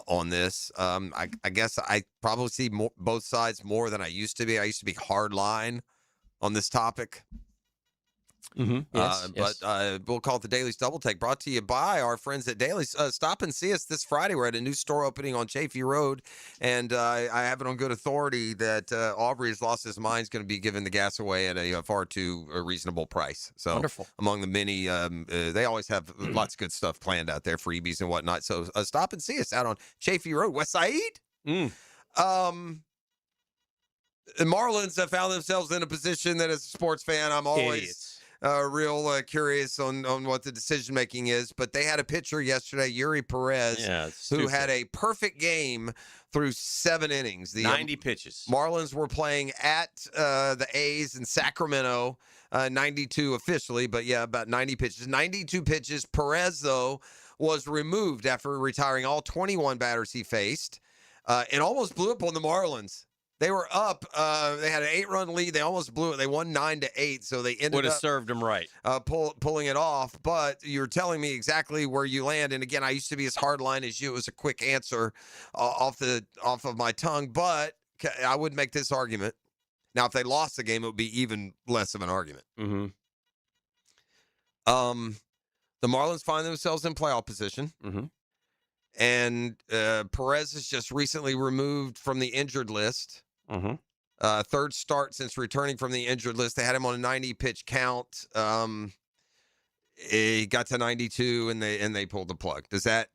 on this. I guess I probably see both sides more than I used to be. I used to be hard line on this topic. Mm-hmm. Yes, but we'll call it the Dailies Double Take, brought to you by our friends at Dailies. Stop and see us this Friday. We're at a new store opening on Chafee Road, and I have it on good authority that Aubrey has lost his mind, is going to be giving the gas away at a far too reasonable price. So wonderful. Among the many, they always have lots of good stuff planned out there, freebies and whatnot. So stop and see us out on Chafee Road, West Side. The Marlins have found themselves in a position that, as a sports fan, I'm always real curious on what the decision making is. But they had a pitcher yesterday, Yuri Perez, who had a perfect game through 7 innings. The 90 pitches. Marlins were playing at the A's in Sacramento, 92 officially, but yeah, about 90 pitches. 92 pitches. Perez, though, was removed after retiring all 21 batters he faced, and almost blew up on the Marlins. They were up. They had an 8-run lead. They almost blew it. They won 9-8, so they ended would have up served them right. Pulling it off. But you're telling me exactly where you land. And again, I used to be as hard line as you. It was a quick answer off of my tongue. But I would make this argument. Now, if they lost the game, it would be even less of an argument. Mm-hmm. The Marlins find themselves in playoff position. Mm-hmm. And Perez is just recently removed from the injured list. Mm-hmm. Third start since returning from the injured list. They had him on a 90-pitch count. He got to 92, and they pulled the plug. Does that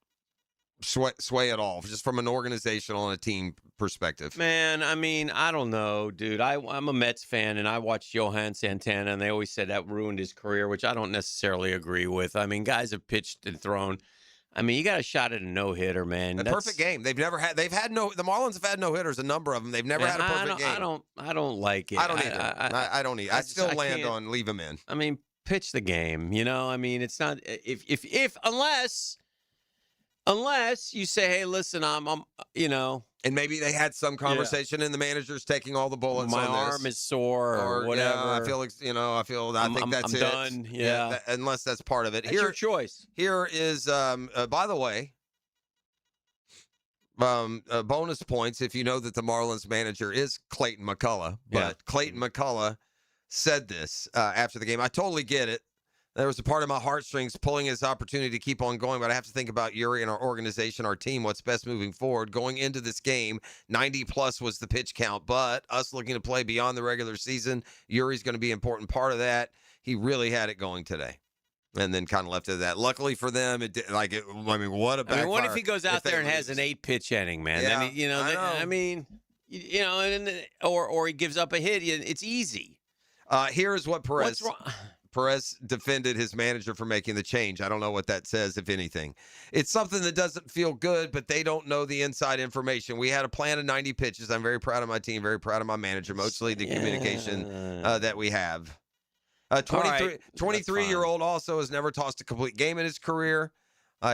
sway at all, just from an organizational and a team perspective? Man, I mean, I don't know, dude. I'm a Mets fan, and I watched Johan Santana, and they always said that ruined his career, which I don't necessarily agree with. I mean, guys have pitched and thrown. I mean, you got a shot at a no-hitter, man. A perfect game. The Marlins have had no-hitters, a number of them. They've never had a perfect game. I don't like it. I don't either. I don't either. I still land on leave him in. I mean, pitch the game, you know? I mean, it's not unless you say, hey, listen, I'm you know. And maybe they had some conversation and the manager's taking all the bullets My on this. arm is sore or whatever. Yeah, I think that's I'm it. done. Yeah. Unless that's part of it. That's your choice. Here is, by the way, bonus points if you know that the Marlins manager is Clayton McCullough. But Clayton McCullough said this after the game. I totally get it. There was a part of my heartstrings pulling his opportunity to keep on going, but I have to think about Yuri and our organization, our team, what's best moving forward. Going into this game, 90-plus was the pitch count, but us looking to play beyond the regular season, Yuri's going to be an important part of that. He really had it going today. And then kind of left it at that. Luckily for them, what a backfire. I mean, what if he goes out there and has an 8-pitch inning, man? Yeah, Then, or he gives up a hit. It's easy. Here's what What's wrong? Perez defended his manager for making the change. I don't know what that says, if anything. It's something that doesn't feel good, but they don't know the inside information. We had a plan of 90 pitches. I'm very proud of my team, very proud of my manager, mostly the communication that we have. 23-year-old also has never tossed a complete game in his career.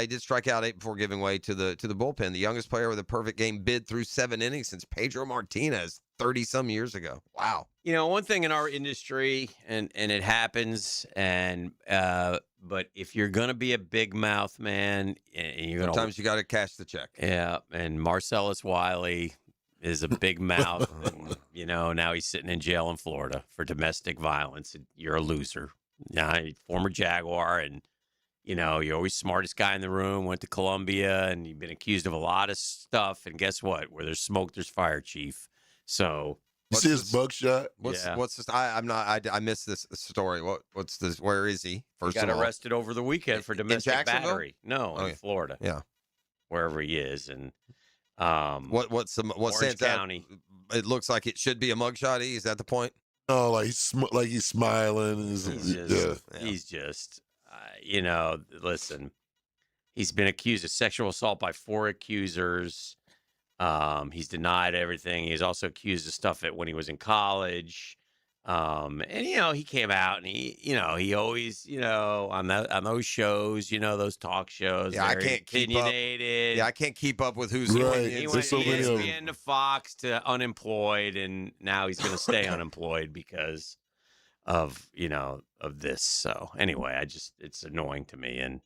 He did strike out 8 before giving way to the bullpen. The youngest player with a perfect game bid through 7 innings since Pedro Martinez 30-some years ago. Wow. You know, one thing in our industry, and it happens, but if you're going to be a big mouth, man, and you're going sometimes you got to cash the check. Yeah, and Marcellus Wiley is a big mouth. And, now he's sitting in jail in Florida for domestic violence. And you're a loser. Former Jaguar, and you're always smartest guy in the room, went to Columbia, and you've been accused of a lot of stuff. And guess what? Where there's smoke, there's fire, Chief. So you see his mugshot? What's this? I missed this story. What's this? Where is he? He got arrested over the weekend for domestic battery. No, in Florida. Yeah. Wherever he is. And what stands County. out? It looks like it should be a mugshot. Is that the point? Oh, he's smiling. He's just listen, he's been accused of sexual assault by 4 accusers. He's denied everything. He's also accused of stuff when he was in college. And he came out and he always, on those shows, those talk shows. Yeah, I can't keep up. Yeah, I can't keep up with who's He went ESPN to Fox to unemployed, and now he's going to stay unemployed because of this. So anyway, it's annoying to me and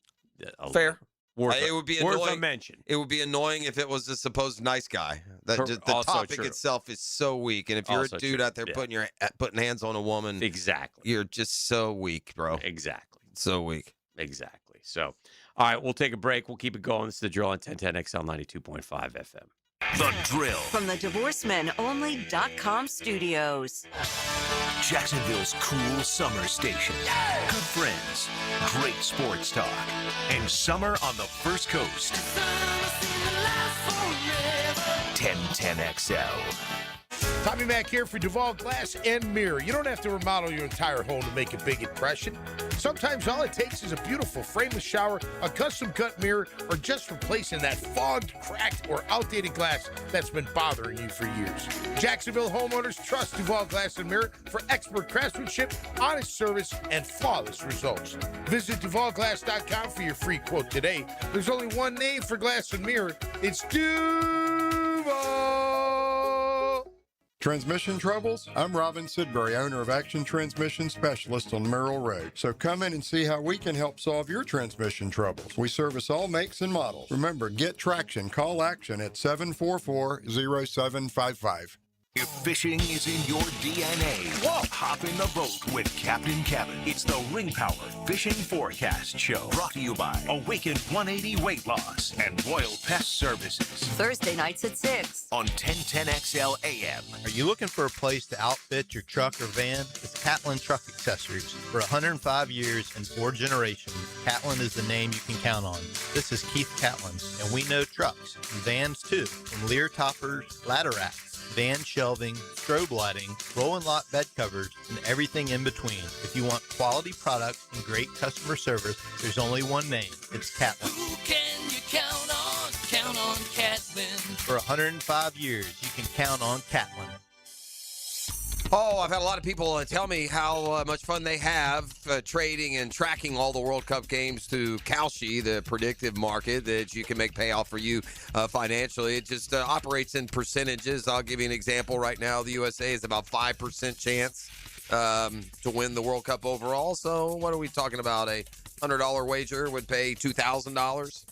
fair. It would be annoying. Worth a mention. It would be annoying if it was a supposed nice guy. The topic itself is so weak, and if you're a dude out there putting hands on a woman, exactly, you're just so weak, bro. Exactly, so weak. Exactly. So, all right, we'll take a break. We'll keep it going. This is the Drill on 1010 XL 92.5 FM. The Drill from the DivorceMenOnly.com studios. Jacksonville's cool summer station. Good friends, great sports talk, and summer on the First Coast. 1010 XL. Tommy Mac here for Duval Glass and Mirror. You don't have to remodel your entire home to make a big impression. Sometimes all it takes is a beautiful frameless shower, a custom-cut mirror, or just replacing that fogged, cracked, or outdated glass that's been bothering you for years. Jacksonville homeowners trust Duval Glass and Mirror for expert craftsmanship, honest service, and flawless results. Visit DuvalGlass.com for your free quote today. There's only one name for glass and mirror. It's Duval. Transmission troubles? I'm Robin Sidbury, owner of Action Transmission Specialist on Merrill Road. So come in and see how we can help solve your transmission troubles. We service all makes and models. Remember, get traction. Call Action at 744-0755. If fishing is in your DNA, hop in the boat with Captain Kevin. It's the Ring Power Fishing Forecast Show, brought to you by Awaken 180 Weight Loss and Royal Pest Services. Thursday nights at 6 on 1010XL AM. Are you looking for a place to outfit your truck or van? It's Catlin Truck Accessories. For 105 years and 4 generations, Catlin is the name you can count on. This is Keith Catlin, and we know trucks and vans too, from Lear toppers, ladder racks, van shelving, strobe lighting, roll and lock bed covers, and everything in between. If you want quality products and great customer service, there's only one name. It's Catlin. Who can you count on? Count on Catlin. For 105 years, you can count on Catlin. Oh, I've had a lot of people tell me how much fun they have trading and tracking all the World Cup games to Kalshi, the predictive market that you can make pay off for you financially. It just operates in percentages. I'll give you an example right now. The USA is about 5% chance to win the World Cup overall. So what are we talking about? A $100 wager would pay $2,000.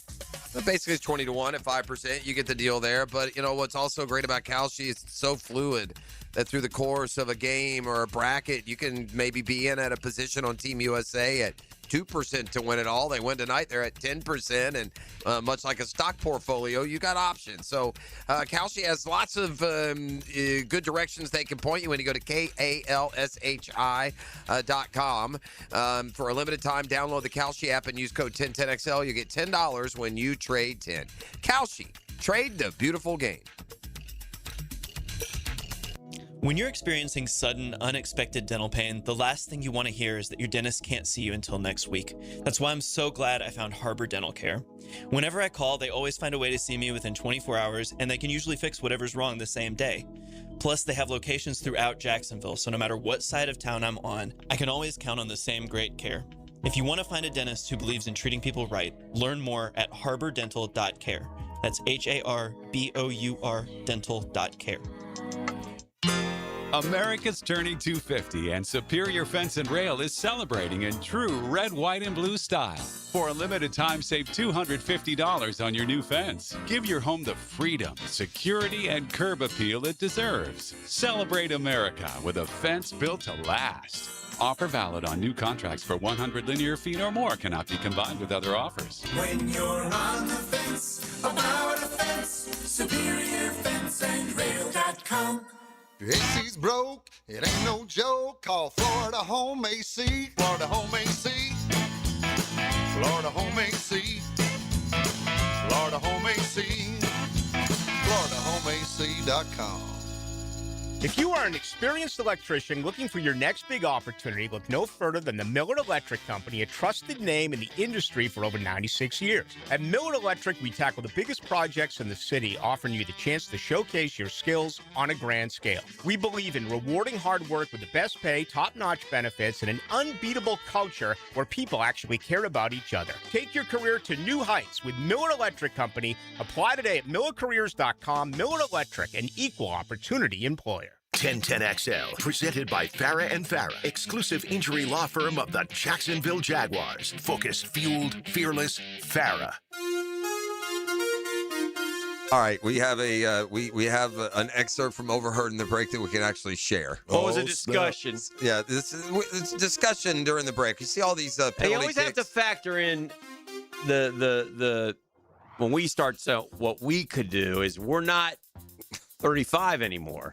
Basically, it's 20 to 1 at 5%. You get the deal there. But, you know, what's also great about Kalshi is it's so fluid that through the course of a game or a bracket, you can maybe be in at a position on Team USA at 2% to win it all. They win tonight. They're at 10%. And much like a stock portfolio, you got options. So Kalshi has lots of good directions they can point you when you go to KALSHI.com. For a limited time, download the Kalshi app and use code 1010XL. You get $10 when you trade 10. Kalshi, trade the beautiful game. When you're experiencing sudden, unexpected dental pain, the last thing you want to hear is that your dentist can't see you until next week. That's why I'm so glad I found Harbor Dental Care. Whenever I call, they always find a way to see me within 24 hours, and they can usually fix whatever's wrong the same day. Plus, they have locations throughout Jacksonville, so no matter what side of town I'm on, I can always count on the same great care. If you want to find a dentist who believes in treating people right, learn more at harbordental.care. That's HARBOUR dental.care. America's turning 250, and Superior Fence and Rail is celebrating in true red, white, and blue style. For a limited time, save $250 on your new fence. Give your home the freedom, security, and curb appeal it deserves. Celebrate America with a fence built to last. Offer valid on new contracts for 100 linear feet or more. Cannot be combined with other offers. When you're on the fence, about a fence, SuperiorFenceandRail.com. Your AC's broke, it ain't no joke. Call Florida Home AC. Florida Home AC. Florida Home AC. Florida Home AC. FloridaHomeAC.com. If you are an experienced electrician looking for your next big opportunity, look no further than the Miller Electric Company, a trusted name in the industry for over 96 years. At Miller Electric, we tackle the biggest projects in the city, offering you the chance to showcase your skills on a grand scale. We believe in rewarding hard work with the best pay, top-notch benefits, and an unbeatable culture where people actually care about each other. Take your career to new heights with Miller Electric Company. Apply today at millercareers.com. Miller Electric, an equal opportunity employer. 1010XL, presented by Farah and Farah, exclusive injury law firm of the Jacksonville Jaguars. Focused, fueled, fearless, Farah. All right, we have we have an excerpt from Overheard in the break that we can actually share. What was a discussion? Yeah, it's a discussion during the break. You see all these penalty You always have to factor in the when we start. So what we could do is we're not 35 anymore.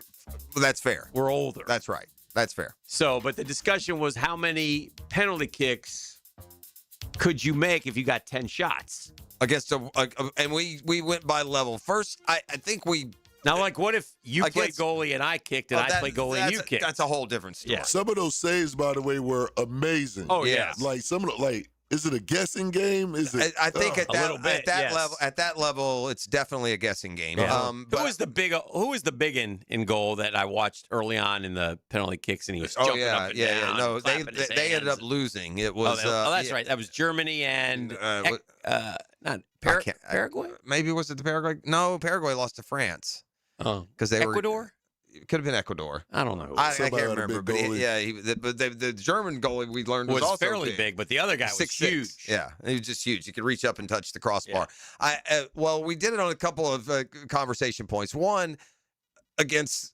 Well, that's fair. We're older. That's right. That's fair. So, but the discussion was how many penalty kicks could you make if you got 10 shots? Against and we went by level. First, I think we... Now, like, what if you played goalie and I kicked and I played goalie and you kicked? That's a whole different story. Yeah. Some of those saves, by the way, were amazing. Oh, yeah. Like, some of the, like, is it a guessing game? Is it? I think at that yes. level, it's definitely a guessing game. Yeah. Who was the big in goal that I watched early on in the penalty kicks, and he was jumping up and down. No, they ended up losing. It was. That's right. That was Germany and not Paraguay. Maybe was it the Paraguay? No, Paraguay lost to France. Oh, because they Ecuador. It could have been Ecuador. I don't know. I can't remember. But the German goalie we learned was also fairly big, but the other guy was huge. Yeah, he was just huge. He could reach up and touch the crossbar. Yeah. We did it on a couple of conversation points. One, against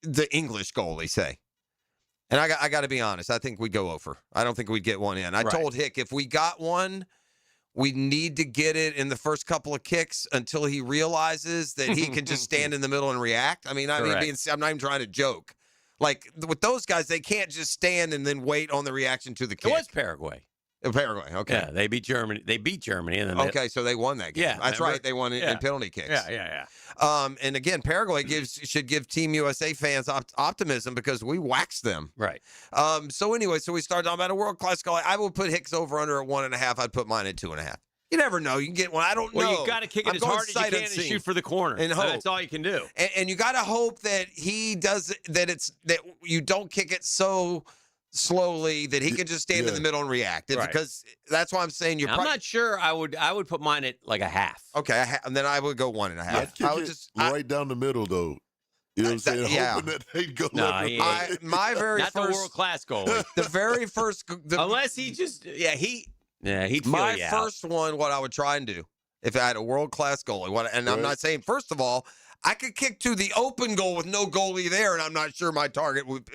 the English goalie, say. And I got to be honest, I think we'd go over. I don't think we'd get one in. I told Hick if we got one, we need to get it in the first couple of kicks until he realizes that he can just stand in the middle and react. I mean, I'm not even trying to joke. Like with those guys, they can't just stand and then wait on the reaction to the kick. It was Paraguay. Paraguay, okay. Yeah, they beat Germany. And then okay, so they won that game. Yeah, that's right. They won in penalty kicks. Yeah. And again, Paraguay should give Team USA fans optimism because we waxed them. Right. So anyway, we started talking about a world-class goal. I would put Hicks over under at 1.5. I'd put mine at 2.5. You never know. You can get one. I don't know. Well, you got to kick it as hard as you can and shoot for the corner. And hope. That's all you can do. And you got to hope that he does that you don't kick it so slowly that he can just stand in the middle and react. Because that's why I'm saying I'm not sure. I would put mine at like a half. Okay, and then I would go 1.5. I would just right down the middle though. You know what I'm saying? Hoping that they'd go. My very not first, the world class goalie. The very first, unless he just he'd feel my you first out. one. What I would try and do if I had a world class goalie. I'm not saying first of all. I could kick to the open goal with no goalie there, and I'm not sure my target would,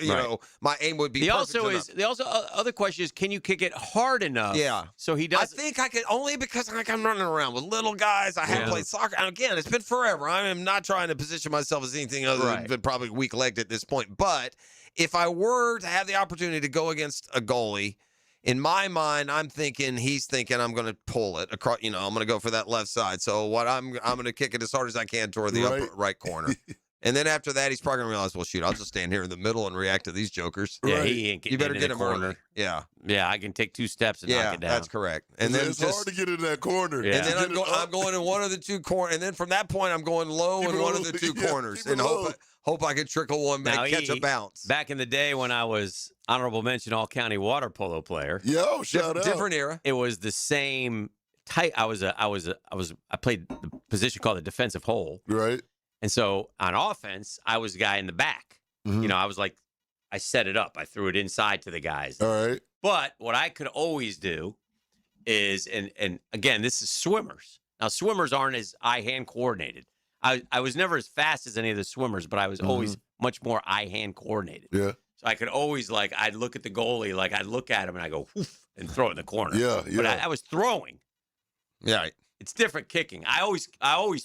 my aim would be. The other question is, can you kick it hard enough? Yeah. So he does. I think I could only because I'm running around with little guys. I haven't played soccer. And again, it's been forever. I am not trying to position myself as anything other than probably weak-legged at this point. But if I were to have the opportunity to go against a goalie, in my mind, he's thinking I'm going to pull it across. I'm going to go for that left side. So what I'm going to kick it as hard as I can toward the upper right corner. And then after that, he's probably going to realize, well, shoot, I'll just stand here in the middle and react to these jokers. Yeah, he ain't you better get him corner. early. Yeah. Yeah, I can take 2 steps and knock it down. That's correct. And then it's hard to get in that corner. Yeah. And then I'm going in one of the 2 corners. And then from that point, I'm going low in one of the 2 corners. And hope I can trickle one back, catch a bounce. Back in the day when I was honorable mention all-county water polo player. Yo, shout out. Different era. It was the same type. I played the position called the defensive hole. Right. And so on offense, I was the guy in the back. Mm-hmm. I was like, I set it up. I threw it inside to the guys. All right. But what I could always do is, and again, this is swimmers. Now, swimmers aren't as eye-hand coordinated. I was never as fast as any of the swimmers, but I was always much more eye-hand coordinated. Yeah. So I could always, I'd look at the goalie, I'd look at him and I go, whoof, and throw it in the corner. Yeah. But I was throwing. Yeah. It's different kicking. I always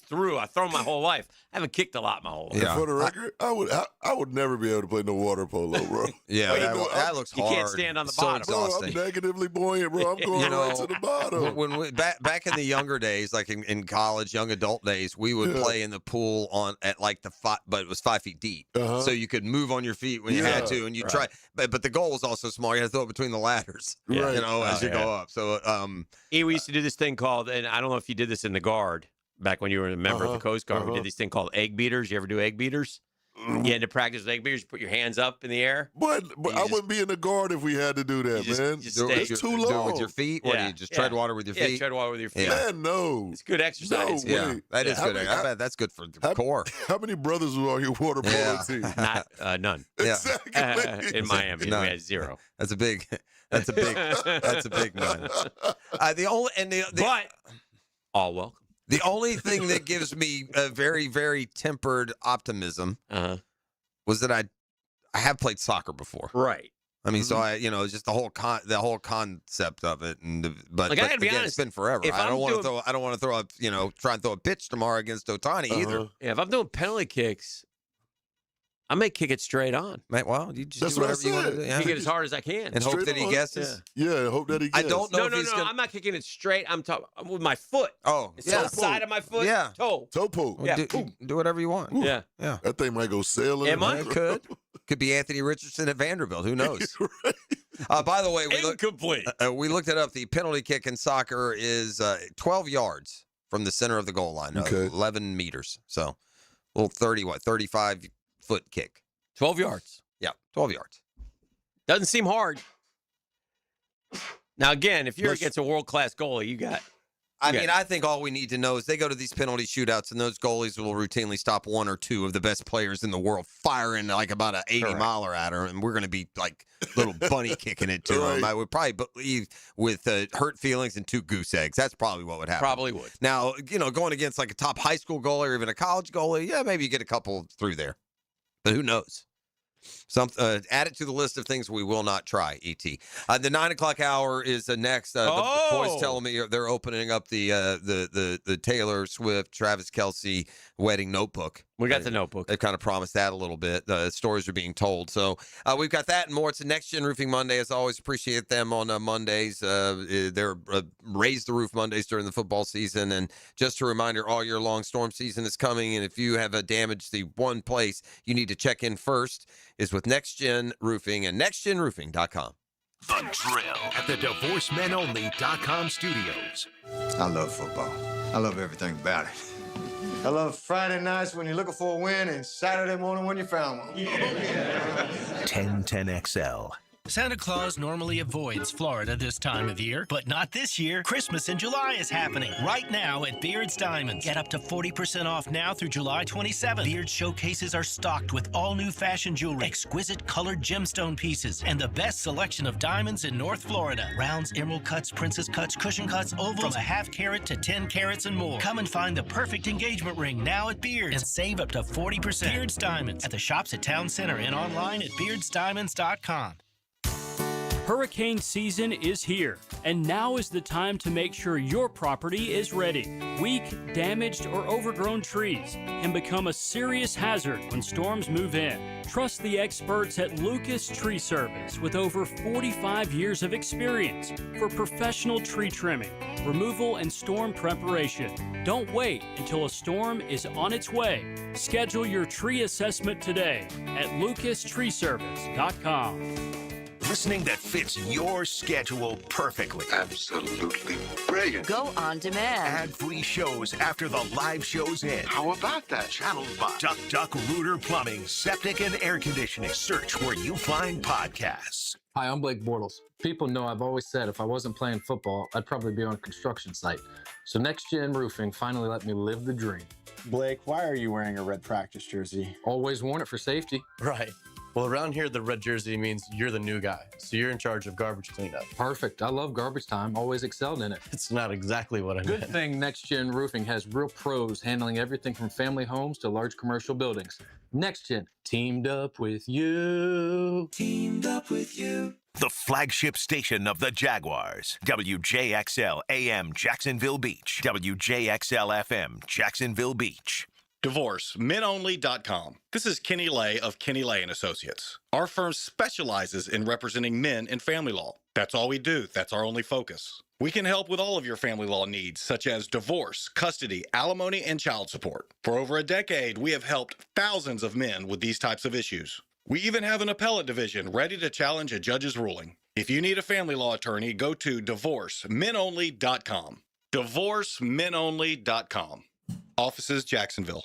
threw. I've thrown my whole life. I haven't kicked a lot my whole life. Yeah. For the record, I would never be able to play no water polo, bro. Yeah, that looks hard. You can't stand on the bottom. Bro, I'm negatively buoyant, bro. I'm going right to the bottom. When we, back in the younger days, like in college, young adult days, we would play in the pool at like but it was 5 feet deep, so you could move on your feet when you had to, and you try. But the goal was also small. You had to throw it between the ladders, as you go up. So we used to do this thing called, and I don't know if you did this in the Guard back when you were a member of the Coast Guard. We did this thing called egg beaters. You ever do egg beaters? You had to practice with egg beaters. You put your hands up in the air. But I wouldn't be in the Guard if we had to do that, man. It's too long. Do it with your feet? What do you just tread water with your feet? Yeah, tread water with your feet. Man, no. It's good exercise. No, that is good. I bet that's good for the core. How many brothers were on your water polo team? None. Exactly. In Miami, we had 0. That's a big none. But all welcome. The only thing that gives me a very, very tempered optimism was that I have played soccer before. Right. I mean, so just the whole concept of it, but I gotta be honest, it's been forever. I don't want to throw try and throw a pitch tomorrow against Otani either. Yeah, if I'm doing penalty kicks, I may kick it straight on. Well, you just do whatever you want to do. Yeah. Kick it as hard as I can. And hope that he guesses. Yeah, hope that he guesses. I don't know No, I'm not kicking it straight. I'm with my foot. Oh, it's on the side of my foot. Yeah. Toe pull. Yeah. Do whatever you want. Yeah. That thing might go sailing. It could be Anthony Richardson at Vanderbilt. Who knows? Right. By the way, we looked it up. The penalty kick in soccer is 12 yards from the center of the goal line. 11 meters. So a little 35-foot kick. 12 yards. Yeah, 12 yards. Doesn't seem hard. Now, again, if you're against a world-class goalie, you got... I think all we need to know is they go to these penalty shootouts, and those goalies will routinely stop 1 or 2 of the best players in the world firing like about an 80-miler at her, and we're going to be like little bunny kicking it to them. I would probably believe with hurt feelings and 2 goose eggs. That's probably what would happen. Probably would. Now, going against like a top high school goalie or even a college goalie, yeah, maybe you get a couple through there. But who knows? Add it to the list of things we will not try, ET. The 9 o'clock hour is next. The boys telling me they're opening up the Taylor Swift, Travis Kelce wedding notebook. We got the notebook. They kind of promised that a little bit. Stories are being told. So we've got that and more. It's a Next Gen Roofing Monday. As always, appreciate them on Mondays. They're Raise the Roof Mondays during the football season. And just a reminder, all year long, storm season is coming. And if you have a damage, the one place you need to check in first is with Next Gen Roofing and nextgenroofing.com. The Drill at the DivorceMenOnly.com studios. I love football. I love everything about it. I love Friday nights when you're looking for a win and Saturday morning when you found one. 1010XL. Santa Claus normally avoids Florida this time of year, but not this year. Christmas in July is happening right now at Beard's Diamonds. Get up to 40% off now through July 27th. Beard's showcases are stocked with all new fashion jewelry, exquisite colored gemstone pieces, and the best selection of diamonds in North Florida. Rounds, emerald cuts, princess cuts, cushion cuts, ovals, from a half carat to 10 carats and more. Come and find the perfect engagement ring now at Beard's and save up to 40%. Beard's Diamonds at the shops at Town Center and online at beardsdiamonds.com. Hurricane season is here, and now is the time to make sure your property is ready. Weak, damaged, or overgrown trees can become a serious hazard when storms move in. Trust the experts at Lucas Tree Service with over 45 years of experience for professional tree trimming, removal, and storm preparation. Don't wait until a storm is on its way. Schedule your tree assessment today at lucastreeservice.com. Listening that fits your schedule perfectly. Absolutely brilliant. Go on demand. Ad-free shows after the live show's end. How about that? Channeled by Duck Rooter Plumbing, Septic and Air Conditioning. Search where you find podcasts. Hi, I'm Blake Bortles. People know I've always said if I wasn't playing football, I'd probably be on a construction site. So Next Gen Roofing finally let me live the dream. Blake, why are you wearing a red practice jersey? Always worn it for safety. Right. Well, around here, the red jersey means you're the new guy, so you're in charge of garbage cleanup. Perfect. I love garbage time. Always excelled in it. It's not exactly what I meant. Good thing Next Gen Roofing has real pros handling everything from family homes to large commercial buildings. Next Gen, teamed up with you. Teamed up with you. The flagship station of the Jaguars. WJXL AM Jacksonville Beach. WJXL FM Jacksonville Beach. DivorceMenOnly.com. This is Kenny Lay of Kenny Lay & Associates. Our firm specializes in representing men in family law. That's all we do. That's our only focus. We can help with all of your family law needs, such as divorce, custody, alimony, and child support. For over a decade, we have helped thousands of men with these types of issues. We even have an appellate division ready to challenge a judge's ruling. If you need a family law attorney, go to DivorceMenOnly.com. DivorceMenOnly.com. Offices, Jacksonville.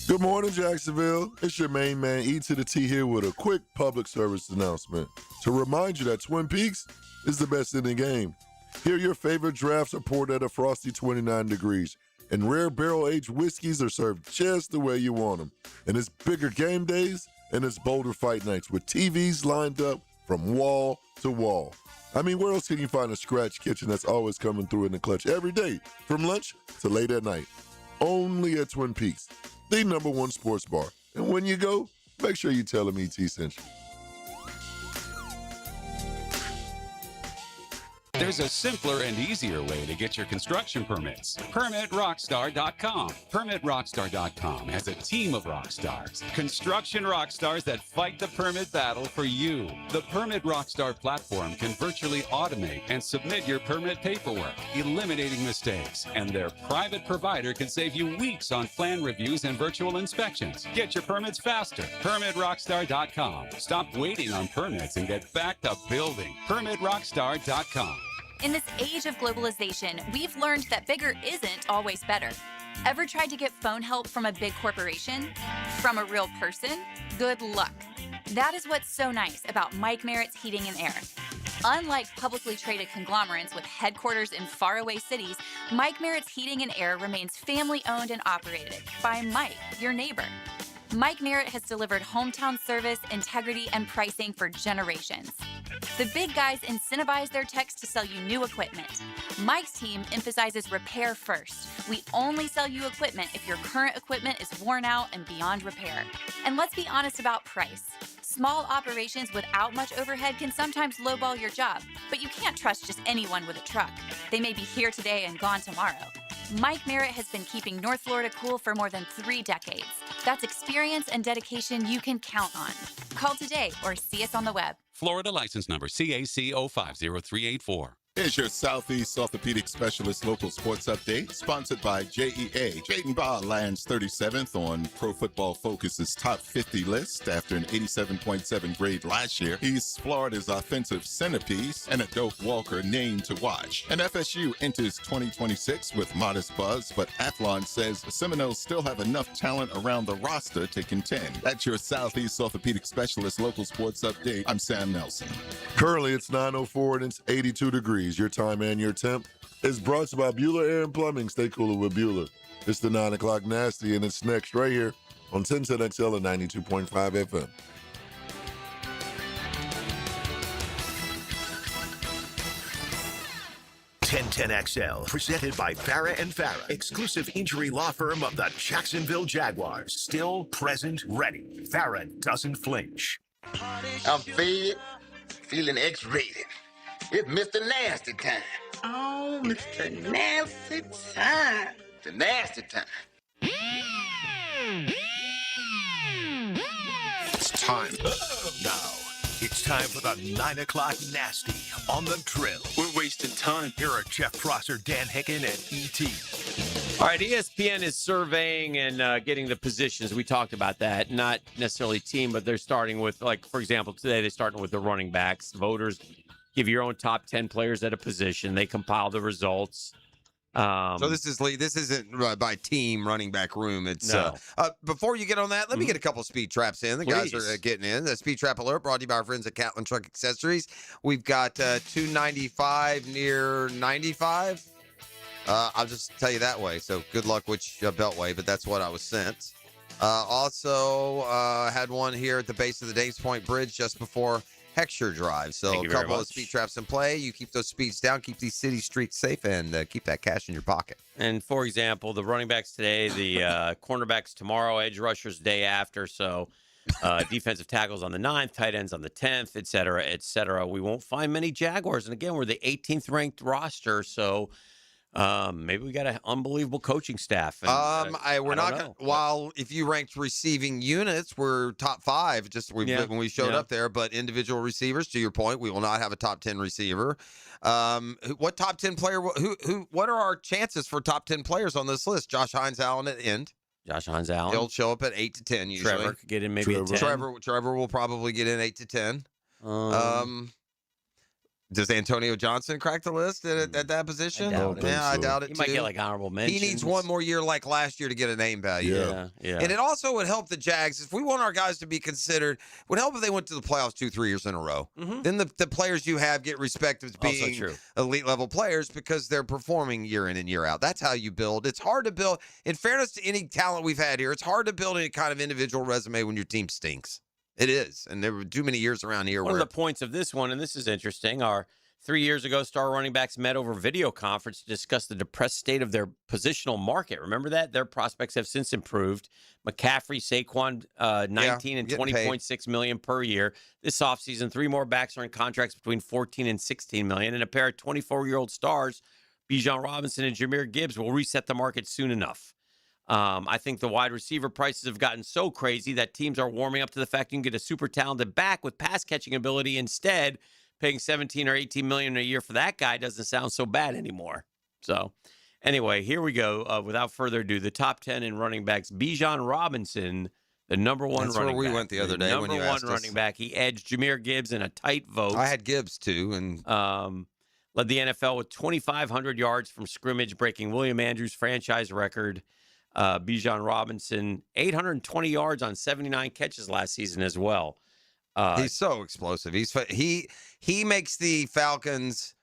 Good morning, Jacksonville. It's your main man, E to the T, here with a quick public service announcement to remind you that Twin Peaks is the best in the game. Here, your favorite drafts are poured at a frosty 29 degrees, and rare barrel-aged whiskeys are served just the way you want them. And it's bigger game days, and it's bolder fight nights with TVs lined up from wall to wall. I mean, where else can you find a scratch kitchen that's always coming through in the clutch every day, from lunch to late at night? Only at Twin Peaks, the #1 sports bar. And when you go, make sure you tell them ET sent you. There's a simpler and easier way to get your construction permits. PermitRockstar.com. PermitRockstar.com has a team of rock stars, construction rock stars that fight the permit battle for you. The Permit Rockstar platform can virtually automate and submit your permit paperwork, eliminating mistakes. And their private provider can save you weeks on plan reviews and virtual inspections. Get your permits faster. PermitRockstar.com. Stop waiting on permits and get back to building. PermitRockstar.com. In this age of globalization, we've learned that bigger isn't always better. Ever tried to get phone help from a big corporation? From a real person? Good luck. That is what's so nice about Mike Merritt's Heating and Air. Unlike publicly traded conglomerates with headquarters in faraway cities, Mike Merritt's Heating and Air remains family-owned and operated by Mike, your neighbor. Mike Merritt has delivered hometown service, integrity, and pricing for generations. The big guys incentivize their techs to sell you new equipment. Mike's team emphasizes repair first. We only sell you equipment if your current equipment is worn out and beyond repair. And let's be honest about price. Small operations without much overhead can sometimes lowball your job, but you can't trust just anyone with a truck. They may be here today and gone tomorrow. Mike Merritt has been keeping North Florida cool for more than 3 decades. That's experience and dedication you can count on. Call today or see us on the web. Florida license number CAC 050384. Here's your Southeast Orthopedic Specialist local sports update, sponsored by JEA. Jaden Barr lands 37th on Pro Football Focus's top 50 list after an 87.7 grade last year. He's Florida's offensive centerpiece and a Doak Walker name to watch. And FSU enters 2026 with modest buzz, but Athlon says the Seminoles still have enough talent around the roster to contend. That's your Southeast Orthopedic Specialist local sports update. I'm Sam Nelson. Currently, it's 9:04 and it's 82 degrees. Your time and your temp is brought to you by Bueller Air and Plumbing. Stay cooler with Bueller. It's the 9 o'clock nasty, and it's next right here on 1010XL and 92.5 FM. XL, presented by Farah and Farah, exclusive injury law firm of the Jacksonville Jaguars. Still present, ready. Farah doesn't flinch. I'm fed, feeling X-rated. It's Mr. Nasty time. Oh, Mr. Nasty time. The nasty time. It's time. Now, it's time for the 9 o'clock nasty on the drill. We're wasting time. Here are Jeff Prosser, Dan Hicken, and E.T. All right, ESPN is surveying and getting the positions. We talked about that. Not necessarily team, but they're starting with, like, for example, today they're starting with the running backs. Voters give your own top 10 players at a position. They compile the results. So this isn't by team running back room. It's No. Before you get on that, let me get a couple speed traps in. The guys Please. are getting in. The speed trap alert brought to you by our friends at Catlin Truck Accessories. We've got 295 near 95. I'll just tell you that way. So good luck which beltway, but that's what I was sent. Also had one here at the base of the Daves Point Bridge just before Heckscher Drive. So a couple of speed traps in play. You keep those speeds down, keep these city streets safe, and keep that cash in your pocket. And for example, the running backs today, the cornerbacks tomorrow, edge rushers day after. So defensive tackles on the 9th, tight ends on the 10th, et cetera, et cetera. We won't find many Jaguars. And again, we're the 18th ranked roster. So maybe we got an unbelievable coaching staff. And, we're not gonna, while if you ranked receiving units, we're top 5 when we showed up there, but individual receivers, to your point, we will not have a top 10 receiver. What top 10 player what are our chances for top 10 players on this list? Josh Hines Allen at end. Josh Hines Allen. He'll show up at 8 to 10 usually. Trevor could get in maybe at 10. Trevor will probably get in 8 to 10. Does Antonio Johnson crack the list at that position? I doubt it. He might get like honorable mentions. He needs one more year like last year to get a name value. Yeah. And it also would help the Jags, if we want our guys to be considered, would help if they went to the playoffs 2-3 years in a row. Mm-hmm. Then the players you have get respect as being elite level players because they're performing year in and year out. That's how you build. It's hard to build. In fairness to any talent we've had here, it's hard to build any kind of individual resume when your team stinks. It is. And there were too many years around here One of the points of this one, and this is interesting, are 3 years ago, star running backs met over video conference to discuss the depressed state of their positional market. Remember that? Their prospects have since improved. McCaffrey, Saquon, 19 and $20.6 million per year. This offseason, 3 more backs are in contracts between $14 and $16 million, and a pair of 24-year-old stars, Bijan Robinson and Jahmyr Gibbs, will reset the market soon enough. I think the wide receiver prices have gotten so crazy that teams are warming up to the fact you can get a super talented back with pass catching ability instead. Paying $17 or $18 million a year for that guy doesn't sound so bad anymore. So, anyway, here we go. Without further ado, the top 10 in running backs. Bijan Robinson, the number one That's running back. That's where we went the other day when you asked us. Number one running back. He edged Jahmyr Gibbs in a tight vote. I had Gibbs too, and led the NFL with 2,500 yards from scrimmage, breaking William Andrews' franchise record. Bijan Robinson, 820 yards on 79 catches last season as well. He's so explosive. He makes the Falcons.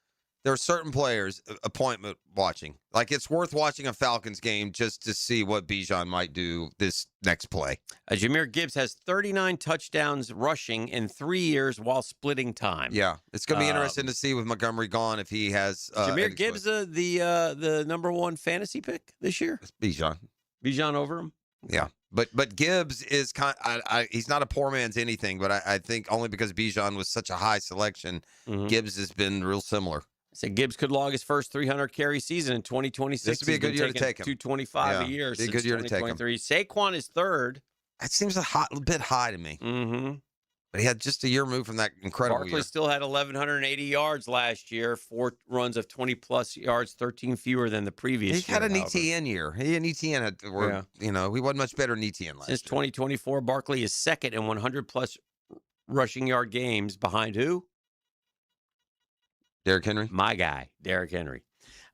There are certain players appointment watching. Like it's worth watching a Falcons game just to see what Bijan might do this next play. Jahmyr Gibbs has 39 touchdowns rushing in 3 years while splitting time. Yeah, it's going to be interesting to see with Montgomery gone if he has. Jahmyr Gibbs the number one fantasy pick this year. Bijan over him. Yeah, But Gibbs is he's not a poor man's anything, but I think only because Bijan was such a high selection, Gibbs has been real similar. So Gibbs could log his first 300 carry season in 2026. This would be a good year to take him. 225 a year. Be a good year to take him. Saquon is third. That seems a bit high to me. Mm-hmm. But he had just a year removed from that incredible Barkley year. still had 1,180 yards last year, 4 runs of 20-plus yards, 13 fewer than the previous He year. had an ETN year. He and ETN he wasn't much better than ETN last Since year. 2024, Barkley is second in 100-plus rushing yard games behind who? Derrick Henry? My guy, Derrick Henry.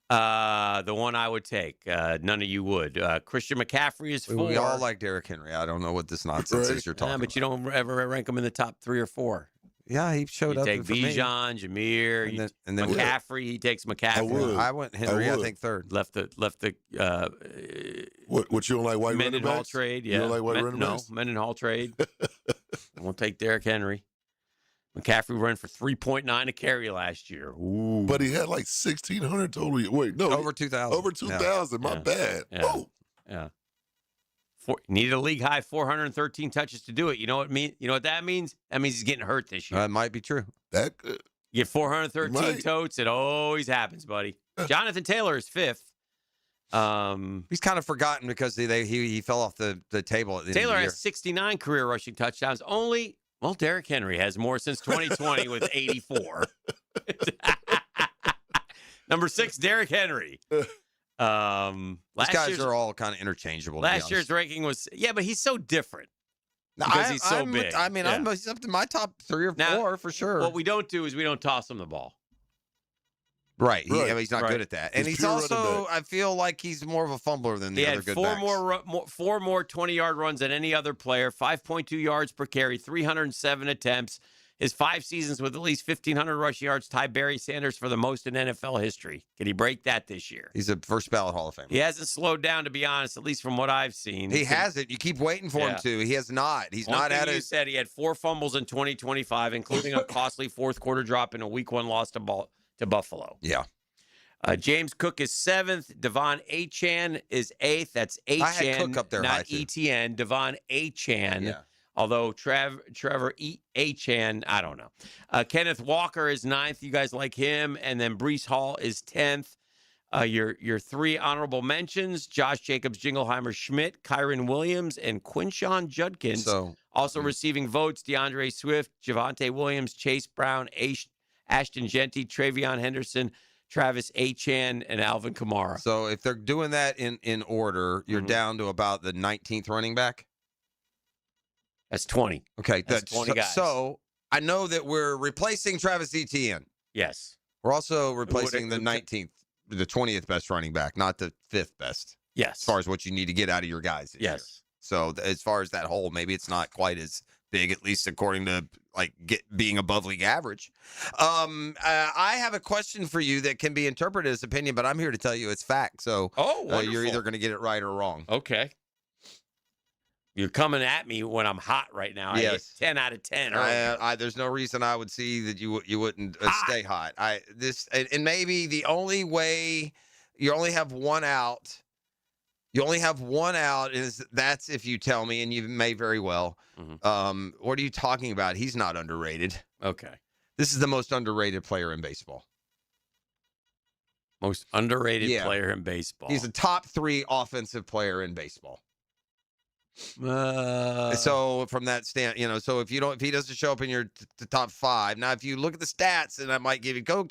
The one I would take. None of you would. Christian McCaffrey is 4. We all like Derrick Henry. I don't know what this nonsense is you're talking but you don't ever rank him in the top 3 or 4. Yeah, he showed up. Take for me. Bijan, Jameer, and then McCaffrey. He takes McCaffrey. I went Henry. I think third. Left the. What you don't like white running Mendenhall backs? trade. You Yeah, don't like white running backs? No, Mendenhall trade. Won't take Derrick Henry. McCaffrey ran for 3.9 a carry last year. Ooh. But he had like 1,600 total. Wait, no. Over 2,000. Over 2,000. My bad. Yeah. Oh. Yeah. Needed a league high 413 touches to do it. You know what You know what that means? That means he's getting hurt this year. That might be true. That you get 413 totes. It always happens, buddy. Jonathan Taylor is 5th. He's kind of forgotten because he fell off the table at the end Taylor of the year. has 69 career rushing touchdowns. Derrick Henry has more since 2020 with 84. Number 6, Derrick Henry. These guys are all kind of interchangeable. Last year's ranking was, but he's so different because he's so big. He's up to my top 3 or 4 for sure. What we don't do is we don't toss him the ball. Right. He's not good at that. And he's pure also, running back. I feel like he's more of a fumbler than the He other had good 4 backs. more 20-yard runs than any other player, 5.2 yards per carry, 307 attempts. His 5 seasons with at least 1,500 rush yards tie Barry Sanders for the most in NFL history. Can he break that this year? He's a first ballot Hall of Famer. He hasn't slowed down, to be honest, at least from what I've seen. He hasn't. You keep waiting for him to. He has not. He's One not thing at you it. said he had 4 fumbles in 2025, including a costly fourth-quarter drop in a Week 1 loss to Buffalo. Yeah. James Cook is 7th. Devon Achane is 8th. That's Achane, I had Cook up there high, not too. ETN. Devon Achane. Yeah. Although Trevor Achane, I don't know. Kenneth Walker is 9th. You guys like him. And then Breece Hall is 10th. Your 3 honorable mentions, Josh Jacobs, Jingleheimer Schmidt, Kyron Williams, and Quinshon Judkins. Also receiving votes, DeAndre Swift, Javonte Williams, Chase Brown, Ashton Genty, Travion Henderson, Travis Achane, and Alvin Kamara. So if they're doing that in order, you're down to about the 19th running back? That's 20. Okay. That's 20 guys. So I know that we're replacing Travis Etienne. Yes. We're also replacing the 19th, the 20th best running back, not the 5th best. Yes. As far as what you need to get out of your guys this year. So as far as that hole, maybe it's not quite as big, at least according to being above league average. I have a question for you that can be interpreted as opinion, but I'm here to tell you it's fact. So you're either going to get it right or wrong. Okay. You're coming at me when I'm hot right now. Yes. I hit 10 out of 10. There's no reason I would see that you wouldn't stay hot. And maybe the only way you only have one out. You only have one out, that's if you tell me, and you may very well. What are you talking about? He's not underrated. Okay. This is the most underrated player in baseball. Most underrated player in baseball. He's a top 3 offensive player in baseball. So from that stand, so if he doesn't show up in your top 5, now if you look at the stats, and I might give you go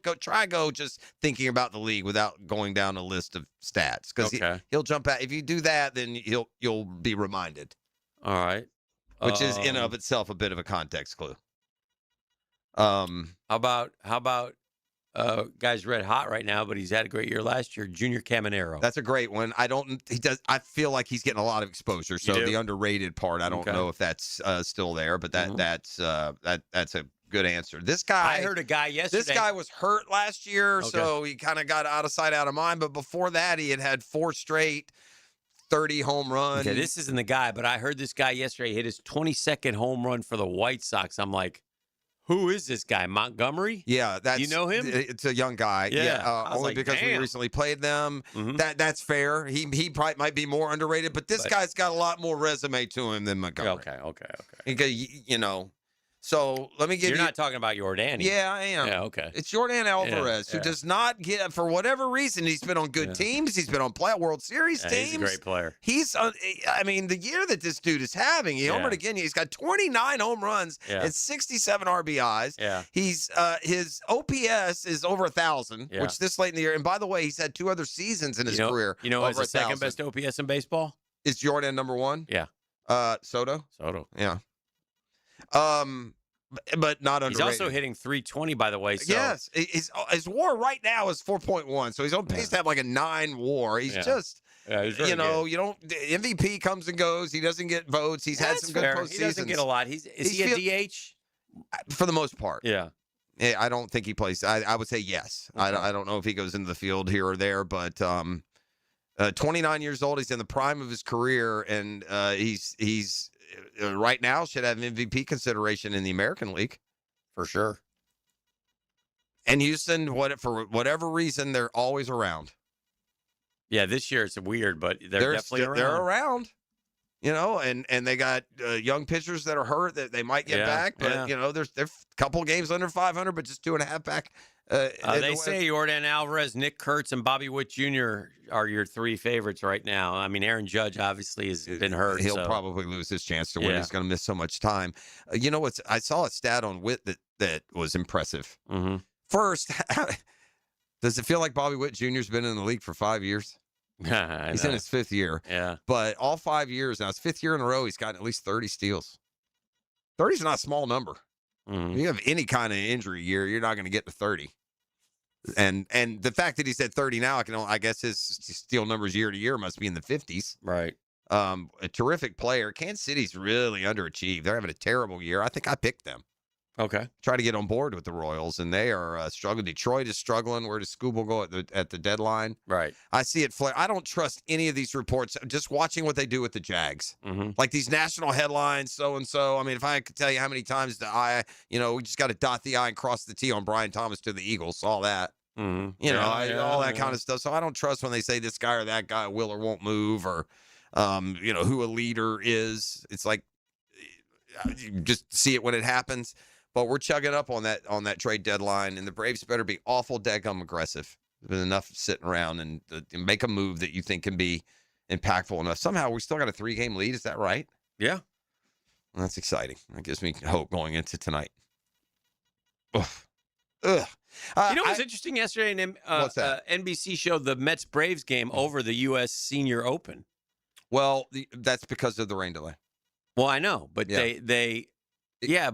just thinking about the league without going down a list of stats, because he'll jump out. If you do that, then you'll be reminded. All right, which is in of itself a bit of a context clue. How about guy's red hot right now, but he's had a great year last year. Junior Caminero. That's a great one. I feel like he's getting a lot of exposure. So the underrated part, I don't know if that's still there, but that's a good answer. This guy, I heard a guy yesterday. This guy was hurt last year, so he kind of got out of sight, out of mind. But before that, he had 4 straight 30 home runs. Okay, this isn't the guy, but I heard this guy yesterday hit his 22nd home run for the White Sox. I'm like, Who is this guy? Montgomery? Yeah, that's you know him? It's a young guy. Yeah, I was only like, because we damn. recently played them. Mhm. That's fair. He probably might be more underrated, but this guy's got a lot more resume to him than Montgomery. Okay. Because, so let me give You're you. not talking about Jordan. Yeah, I am. Yeah, okay. It's Jordan Alvarez, who yeah. does not get, for whatever reason, he's been on good teams. He's been on World Series teams. He's a great player. The year that this dude is having, he homered again. He's got 29 home runs and 67 RBIs. Yeah. He's his OPS is over 1,000, which this late in the year. And by the way, he's had 2 other seasons in his career. You know what's over the second 1,000. best OPS in baseball? Is Jordan number 1? Yeah. Soto? Soto. Yeah. But not underrated. He's also hitting 320, by the way. So. Yes. His WAR right now is 4.1, so he's on pace to have like a 9 WAR. He's just, he's very good. you don't. MVP comes and goes. He doesn't get votes. He's had some good fair. postseasons. He doesn't get a lot. Is he a DH? For the most part. Yeah. I don't think he plays. I would say yes. Okay. I don't know if he goes into the field here or there, but 29 years old. He's in the prime of his career, and he's right now should have MVP consideration in the American League. For sure. And Houston, for whatever reason, they're always around. Yeah, this year it's weird, but they're definitely around. They're around. And they got young pitchers that are hurt that they might get back. But, there's a couple games under 500, but just 2.5 back. They say Jordan Alvarez, Nick Kurtz, and Bobby Witt Jr. are your 3 favorites right now. I mean, Aaron Judge obviously has been hurt. He'll probably lose his chance to win. He's going to miss so much time. I saw a stat on Witt that was impressive. Mm-hmm. First, does it feel like Bobby Witt Jr.'s been in the league for 5 years? He's in his 5th year. Yeah. But all 5 years now, his 5th year in a row, he's gotten at least 30 steals. 30 is not a small number. Mm-hmm. If you have any kind of injury year, you're not going to get to 30. And the fact that he's at 30 now, I guess his steal numbers year to year must be in the 50s. Right. A terrific player. Kansas City's really underachieved. They're having a terrible year. I think I picked them. Okay. Try to get on board with the Royals, and they are struggling. Detroit is struggling. Where does Scooble go at the deadline? Right. I see it flare. I don't trust any of these reports. Just watching what they do with the Jags, like these national headlines, so and so. I mean, if I could tell you how many times we just got to dot the I and cross the T on Brian Thomas to the Eagles. All that. All that kind of stuff. So I don't trust when they say this guy or that guy will or won't move, or who a leader is. It's like you just see it when it happens. But we're chugging up on that trade deadline, and the Braves better be awful daggum aggressive. There's been enough sitting around and make a move that you think can be impactful enough. Somehow we still got a 3-game lead. Is that right? Yeah. Well, that's exciting. That gives me hope going into tonight. Ugh. What's interesting yesterday? What's that? NBC showed the Mets-Braves game over the U.S. Senior Open. Well, that's because of the rain delay. Well, I know, but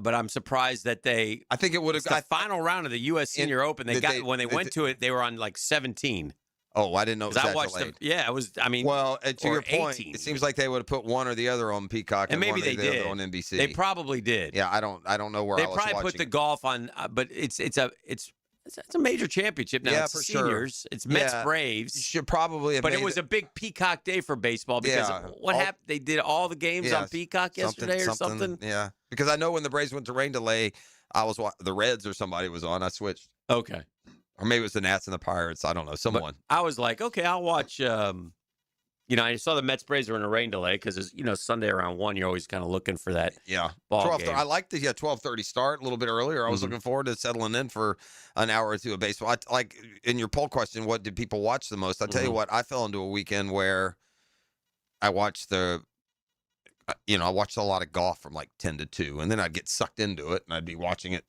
but I'm surprised that I think it would have the final round of the U.S. Senior Open. When they went to it, they were on like 17. Oh, I didn't know. I watched them. Yeah, it was. I mean, well, to your point, 18. It seems like they would have put one or the other on Peacock, and maybe one they or the did other on NBC. They probably did. Yeah, I don't know where they I was probably watching. put the golf on, but it's a major championship now. Yeah, it's for seniors. Sure. It's Mets Braves. You should probably have but made it was a big Peacock day for baseball because what happened? They did all the games on Peacock yesterday or something. Yeah, because I know when the Braves went to rain delay, I was the Reds or somebody was on. I switched. Okay. Or maybe it was the Nats and the Pirates. I don't know. Someone. But I was like, okay, I'll watch. I saw the Mets Braves were in a rain delay because Sunday around 1, you're always kind of looking for that. Yeah. Ball game. I like the 12:30 start a little bit earlier. I was looking forward to settling in for an hour or two of baseball. Like in your poll question, what did people watch the most? I'll tell you what, I fell into a weekend where I watched I watched a lot of golf from like 10 to 2, and then I'd get sucked into it, and I'd be watching it.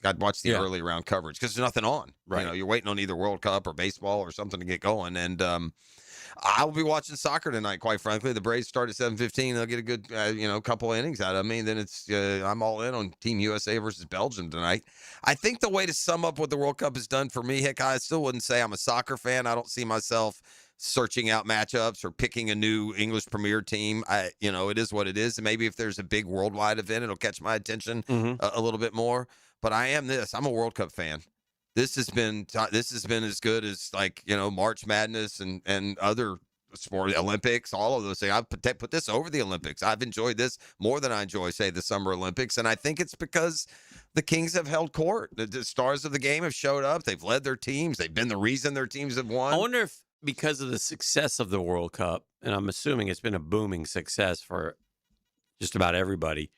I'd watch the early round coverage because there's nothing on. Right. You're waiting on either World Cup or baseball or something to get going, and I'll be watching soccer tonight. Quite frankly, the Braves start at 7:15. They'll get a good, couple of innings out of me. Then it's I'm all in on Team USA versus Belgium tonight. I think the way to sum up what the World Cup has done for me, Hick, I still wouldn't say I'm a soccer fan. I don't see myself searching out matchups or picking a new English Premier team. It is what it is. And maybe if there's a big worldwide event, it'll catch my attention a little bit more. But I'm a World Cup fan. This has been as good as March Madness and other sport, Olympics, all of those things. I've put this over the Olympics. I've enjoyed this more than I enjoy, say, the Summer Olympics. And I think it's because the Kings have held court. The stars of the game have showed up. They've led their teams. They've been the reason their teams have won. I wonder if because of the success of the World Cup, and I'm assuming it's been a booming success for just about everybody,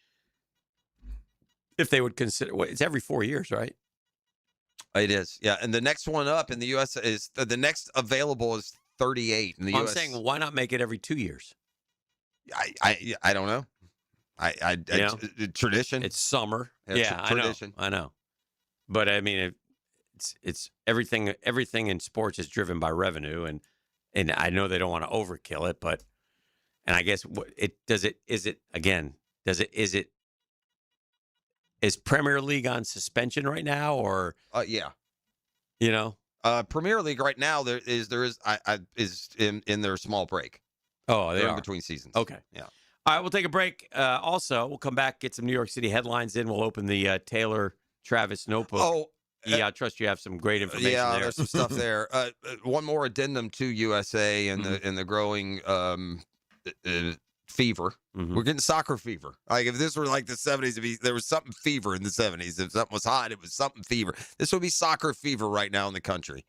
if they would consider, it's every 4 years, right? It is, yeah. And the next one up in the U.S. is the next available is 38 in the U.S. I'm saying, why not make it every 2 years? I don't know. Tradition. It's summer. Yeah, tradition. I know. But I mean, it's everything. Everything in sports is driven by revenue, and I know they don't want to overkill it, but I guess is Premier League on suspension right now, or yeah, Premier League right now is in their small break. Oh, they're in between seasons. Okay, yeah. All right, we'll take a break. Also, we'll come back, get some New York City headlines in. We'll open the Taylor Travis notebook. Oh, yeah, I trust you have some great information there. Yeah, there's some stuff there. One more addendum to USA and the growing fever. Mm-hmm. We're getting soccer fever. Like if this were like the 70s, there was something fever in the 70s. If something was hot, it was something fever. This would be soccer fever right now in the country.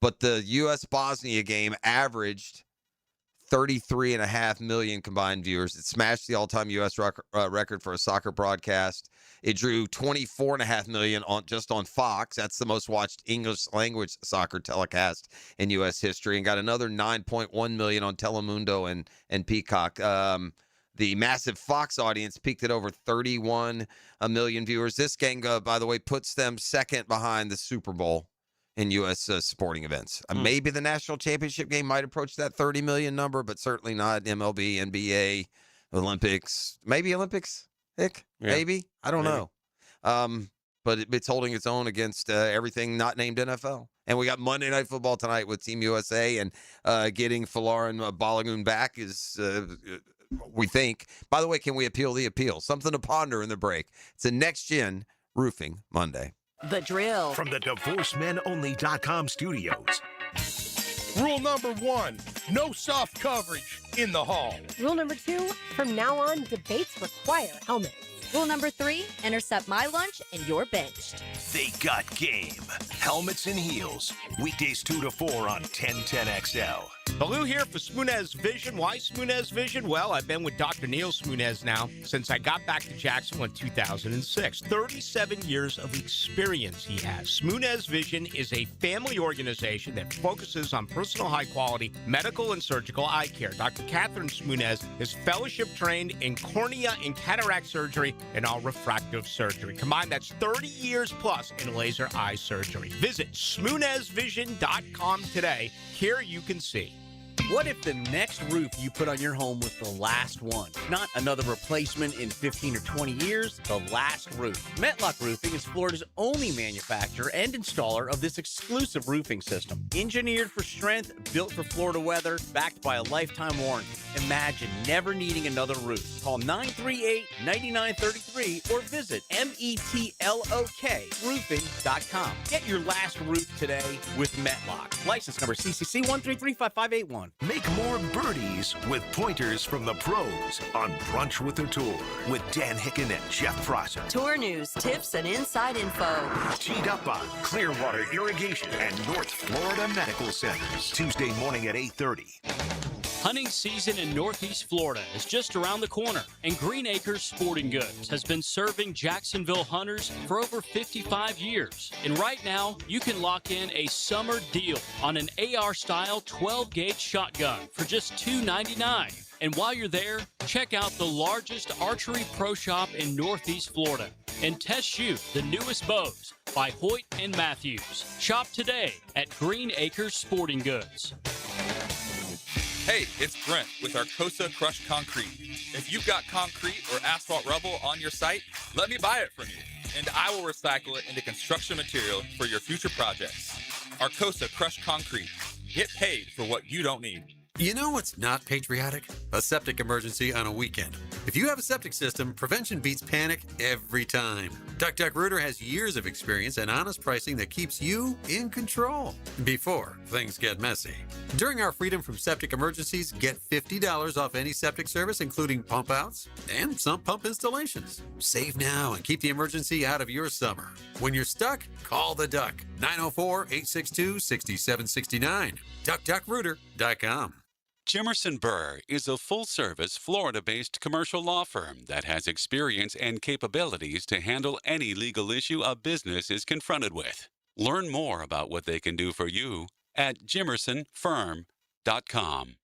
But the U.S.-Bosnia game averaged 33.5 million combined viewers. It smashed the all-time U.S. record for a soccer broadcast. It drew 24.5 million just on Fox. That's the most watched English-language soccer telecast in U.S. history, and got another 9.1 million on Telemundo and Peacock. The massive Fox audience peaked at over 31 million viewers. This game, by the way, puts them second behind the Super Bowl in U.S. Sporting events. Maybe the national championship game might approach that 30 million number, but certainly not MLB, NBA, Olympics. Maybe Olympics, Hick? Yeah. Maybe? I don't know. But it's holding its own against everything not named NFL. And we got Monday Night Football tonight with Team USA, and getting Folarin Balogun back is, we think. By the way, can we appeal the appeal? Something to ponder in the break. It's a Next-Gen Roofing Monday. The Drill. From the DivorceMenOnly.com studios. Rule number 1, no soft coverage in the hall. Rule number 2, from now on, debates require helmets. Rule number 3, intercept my lunch and you're benched. They got game. Helmets and heels. Weekdays 2 to 4 on 1010XL. Baloo here for Smoonez Vision. Why Smoonez Vision? Well, I've been with Dr. Neil Smoonez now since I got back to Jacksonville in 2006. 37 years of experience he has. Smoonez Vision is a family organization that focuses on personal high-quality medical and surgical eye care. Dr. Catherine Smoonez is fellowship trained in cornea and cataract surgery and all refractive surgery. Combined, that's 30 years plus in laser eye surgery. Visit SmoonezVision.com today. Here you can see. What if the next roof you put on your home was the last one? Not another replacement in 15 or 20 years, the last roof. Metlock Roofing is Florida's only manufacturer and installer of this exclusive roofing system. Engineered for strength, built for Florida weather, backed by a lifetime warranty. Imagine never needing another roof. Call 938-9933 or visit metlokroofing.com. Get your last roof today with Metlock. License number CCC 1335581. Make more birdies with pointers from the pros on Brunch with the Tour with Dan Hicken and Jeff Prosser. Tour news, tips, and inside info. Teed up on Clearwater Irrigation and North Florida Medical Centers. Tuesday morning at 8:30. Hunting season in Northeast Florida is just around the corner, and Green Acres Sporting Goods has been serving Jacksonville hunters for over 55 years. And right now, you can lock in a summer deal on an AR-style 12-gauge shotgun for just $299. And while you're there, check out the largest archery pro shop in Northeast Florida and test shoot the newest bows by Hoyt and Matthews. Shop today at Green Acres Sporting Goods. Hey, it's Brent with Arcosa Crushed Concrete. If you've got concrete or asphalt rubble on your site, let me buy it from you, and I will recycle it into construction material for your future projects. Arcosa Crushed Concrete. Get paid for what you don't need. You know what's not patriotic? A septic emergency on a weekend. If you have a septic system, prevention beats panic every time. Duck Rooter has years of experience and honest pricing that keeps you in control before things get messy. During our Freedom from Septic Emergencies, get $50 off any septic service, including pump outs and sump pump installations. Save now and keep the emergency out of your summer. When you're stuck, call the Duck. 904-862-6769. DuckDuckRooter.com. Jimerson Burr is a full-service, Florida-based commercial law firm that has experience and capabilities to handle any legal issue a business is confronted with. Learn more about what they can do for you at jimersonfirm.com.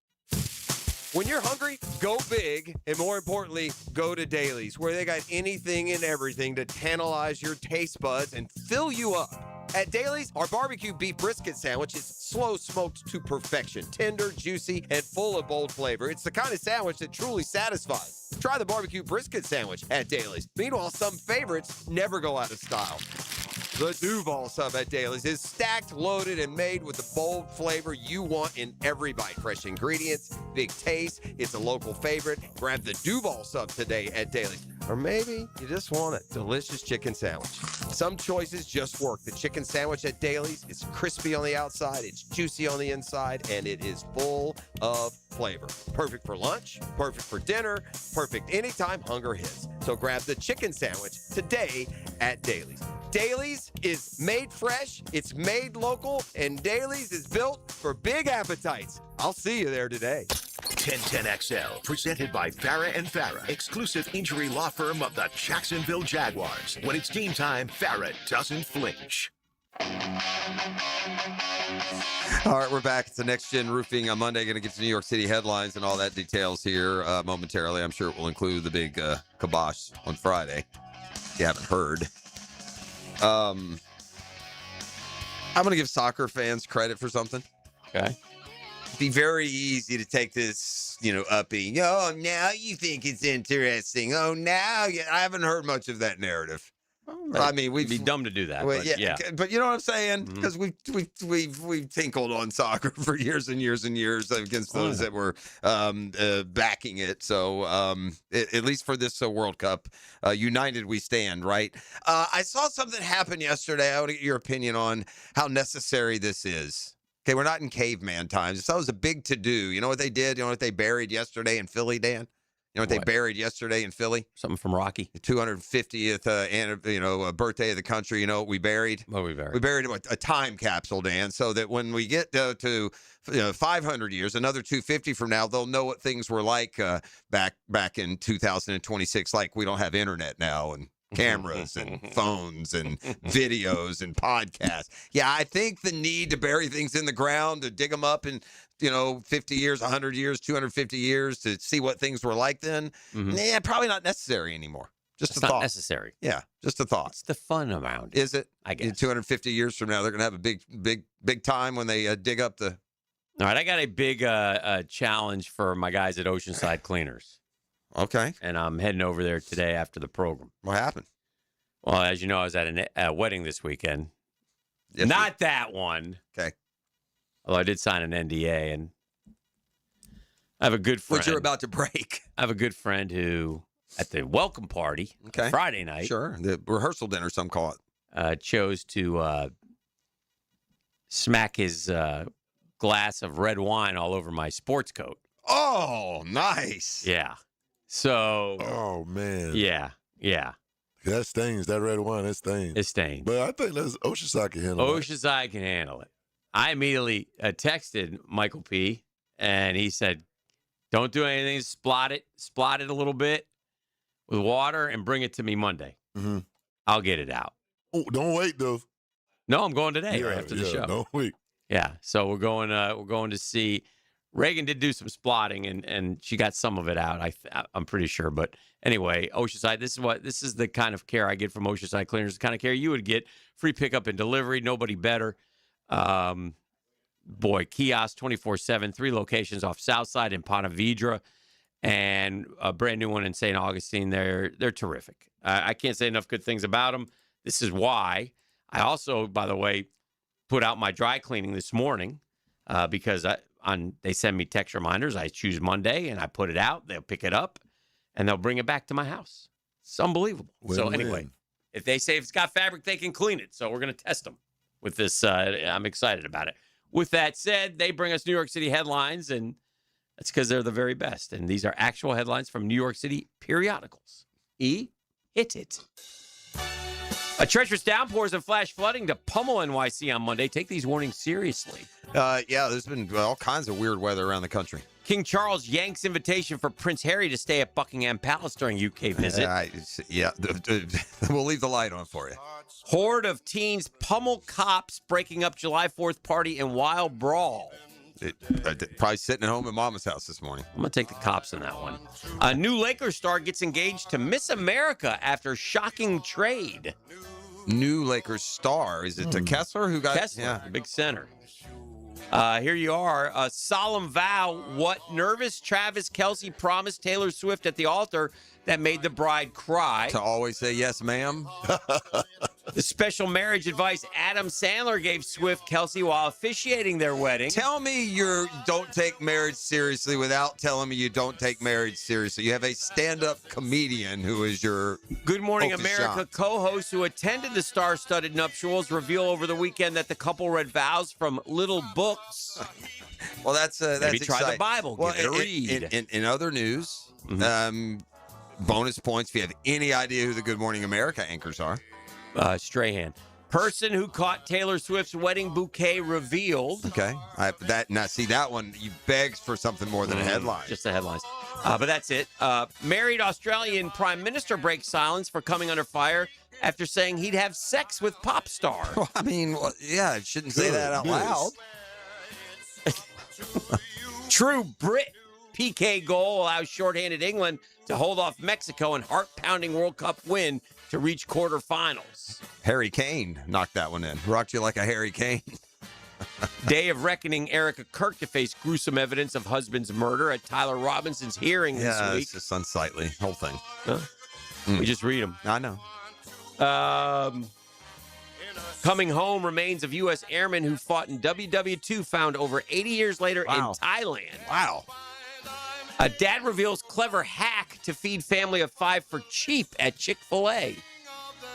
When you're hungry, go big, and more importantly, go to Dailies, where they got anything and everything to tantalize your taste buds and fill you up. At Dailies, our barbecue beef brisket sandwich is slow smoked to perfection, tender, juicy, and full of bold flavor. It's the kind of sandwich that truly satisfies. Try the barbecue brisket sandwich at Dailies. Meanwhile, some favorites never go out of style. The Duval sub at Dailies is stacked, loaded, and made with the bold flavor you want in every bite. Fresh ingredients, big taste. It's a local favorite. Grab the Duval sub today at Dailies. Or maybe you just want a delicious chicken sandwich. Some choices just work. The chicken sandwich at Dailies is crispy on the outside, it's juicy on the inside, and it is full of flavor. Perfect for lunch, perfect for dinner, perfect anytime hunger hits. So grab the chicken sandwich today at Dailies. Dailies is made fresh, it's made local, and Dailies is built for big appetites. I'll see you there today. 1010XL, presented by Farah and Farah, exclusive injury law firm of the Jacksonville Jaguars. When it's game time, Farah doesn't flinch. All right, we're back. It's the Next Gen Roofing on Monday. Going to get to New York City headlines and all that details here momentarily. I'm sure it will include the big kibosh on Friday, if you haven't heard. I'm going to give soccer fans credit for something. Okay. It'd be very easy to take this, upping. Oh, now you think it's interesting. Oh, now I haven't heard much of that narrative. I mean, we'd be dumb to do that. Well, but yeah. But you know what I'm saying? Because we've tinkled on soccer for years and years and years against those that were backing it. So at least for this World Cup, united we stand, right? I saw something happen yesterday. I want to get your opinion on how necessary this is. Okay, we're not in caveman times. That was a big to-do. You know what they did? You know what they buried yesterday in Philly, Dan? You know what they buried yesterday in Philly? Something from Rocky. The 250th, birthday of the country. You know what we buried? What we buried? We buried a time capsule, Dan, so that when we get to 500 years, another 250 from now, they'll know what things were like back in 2026. Like we don't have internet now and cameras and phones and videos and podcasts. Yeah, I think the need to bury things in the ground, to dig them up in 50 years, 100 years, 250 years to see what things were like then, probably not necessary anymore. Just a thought. Not necessary. Yeah, just a thought. It's the fun around. Is it? I guess. 250 years from now, they're going to have a big time when they dig up the... All right, I got a big challenge for my guys at Oceanside Cleaners. Okay. And I'm heading over there today after the program. What happened? Well, as you know, I was at a wedding this weekend. Yes, Not that one. Okay. Although I did sign an NDA, and I have a good friend. Which you're about to break. I have a good friend who, at the welcome party Friday night. Sure. The rehearsal dinner, some call it. Chose to smack his glass of red wine all over my sports coat. Oh, nice. Yeah. So. Oh, man. Yeah. That stains. That red wine, that stains. It stains. But I think Oceanside can handle it. Oceanside can handle it. I immediately texted Michael P. and he said, don't do anything. Splot it a little bit with water and bring it to me Monday. Mm-hmm. I'll get it out. Oh, don't wait, though. No, I'm going today right after the show. Don't wait. Yeah. So we're going to see. Reagan did do some splotting, and she got some of it out. I'm pretty sure. But anyway, Oceanside. This is the kind of care I get from Oceanside Cleaners. The kind of care you would get. Free pickup and delivery. Nobody better. Kiosk 24/7. 3 locations off Southside in Ponte Vedra, and a brand new one in St. Augustine. They're terrific. I can't say enough good things about them. This is why I also, by the way, put out my dry cleaning this morning because They send me text reminders. I choose Monday, and I put it out. They'll pick it up, and they'll bring it back to my house. It's unbelievable. So anyway, if they say it's got fabric, they can clean it. So we're going to test them with this. I'm excited about it. With that said, they bring us New York City headlines, and that's because they're the very best. And these are actual headlines from New York City periodicals. Hit it. A treacherous downpours and flash flooding to pummel NYC on Monday. Take these warnings seriously. Yeah, there's been all kinds of weird weather around the country. King Charles yanks invitation for Prince Harry to stay at Buckingham Palace during UK visit. We'll leave the light on for you. Horde of teens pummel cops breaking up July 4th party in wild brawl. Probably sitting at home at Mama's house this morning. I'm going to take the cops in that one. A new Lakers star gets engaged to Miss America after shocking trade. New Lakers star. Is it to Kessler who got Kessler, the big center. Here you are. A solemn vow. What nervous Travis Kelce promised Taylor Swift at the altar that made the bride cry. To always say yes, ma'am. The special marriage advice Adam Sandler gave Swift Kelce while officiating their wedding. Tell me you don't take marriage seriously without telling me you don't take marriage seriously. You have a stand-up comedian who is your Good Morning America co-host who attended the star-studded nuptials reveal over the weekend that the couple read vows from little books. Well, that's Maybe try exciting. the Bible. Give it a read. In other news, bonus points if you have any idea who the Good Morning America anchors are. Strahan. Person who caught Taylor Swift's wedding bouquet revealed. Okay. That one, you begs for something more than a headline. Just the headlines. But that's it. Married Australian Prime Minister breaks silence for coming under fire after saying he'd have sex with pop star. Well, I mean, I shouldn't say that out loud. True Brit PK goal allows shorthanded England to hold off Mexico in heart-pounding World Cup win to reach quarterfinals. Harry Kane knocked that one in. Rocked you like a Harry Kane. Day of reckoning, Erica Kirk to face gruesome evidence of husband's murder at Tyler Robinson's hearing this week. It's just unsightly, whole thing. Huh? We just read them. I know. Coming home, remains of U.S. airmen who fought in WW2 found over 80 years later in Thailand. Wow. A dad reveals clever hack to feed family of 5 for cheap at Chick-fil-A.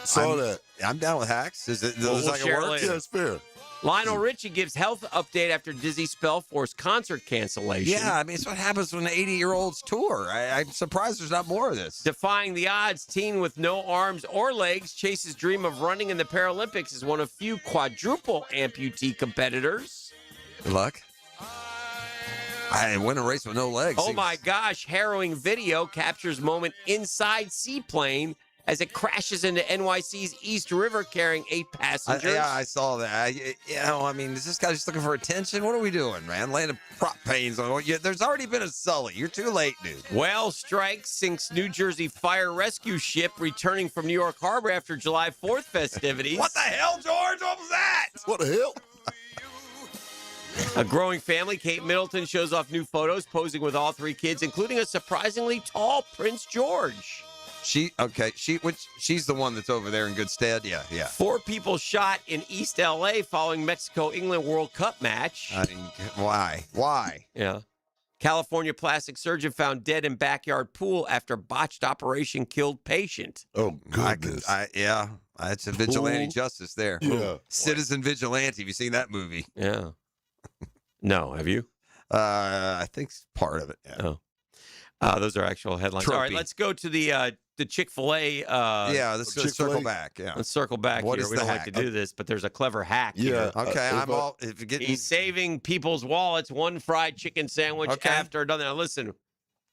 Saw that. I'm down with hacks. We'll like share it it works? later. Yeah, it's fair. Lionel Richie gives health update after Dizzy Spellforce concert cancellation. Yeah, I mean, it's what happens when 80-year-olds tour. I'm surprised there's not more of this. Defying the odds, teen with no arms or legs chases dream of running in the Paralympics as one of few quadruple amputee competitors. Good luck. I win a race with no legs. Oh my gosh, harrowing video captures moment inside seaplane as it crashes into NYC's East River carrying 8 passengers. I saw that. I mean, is this guy just looking for attention? What are we doing, man? Laying prop pains on. There's already been a Sully. You're too late, dude. Whale strike sinks New Jersey fire rescue ship returning from New York Harbor after July 4th festivities. What the hell, George? What was that? What the hell? A growing family. Kate Middleton shows off new photos posing with all 3 kids, including a surprisingly tall Prince George. She's the one that's over there in good stead. Yeah. 4 people shot in East LA following Mexico-England World Cup match. I mean, why? Yeah. California plastic surgeon found dead in backyard pool after botched operation killed patient. Oh, goodness. It's a vigilante justice there. Yeah. Citizen Vigilante. Have you seen that movie? Yeah. No, have you? I think it's part of it. Yeah. Oh. Those are actual headlines. Trophy. All right, let's go to the Chick-fil-A. Let's circle back. Yeah. Let's circle back What here. is We the don't hack? like to do this, but there's a clever hack here. Okay, He's saving people's wallets, one fried chicken sandwich after another. Now, listen,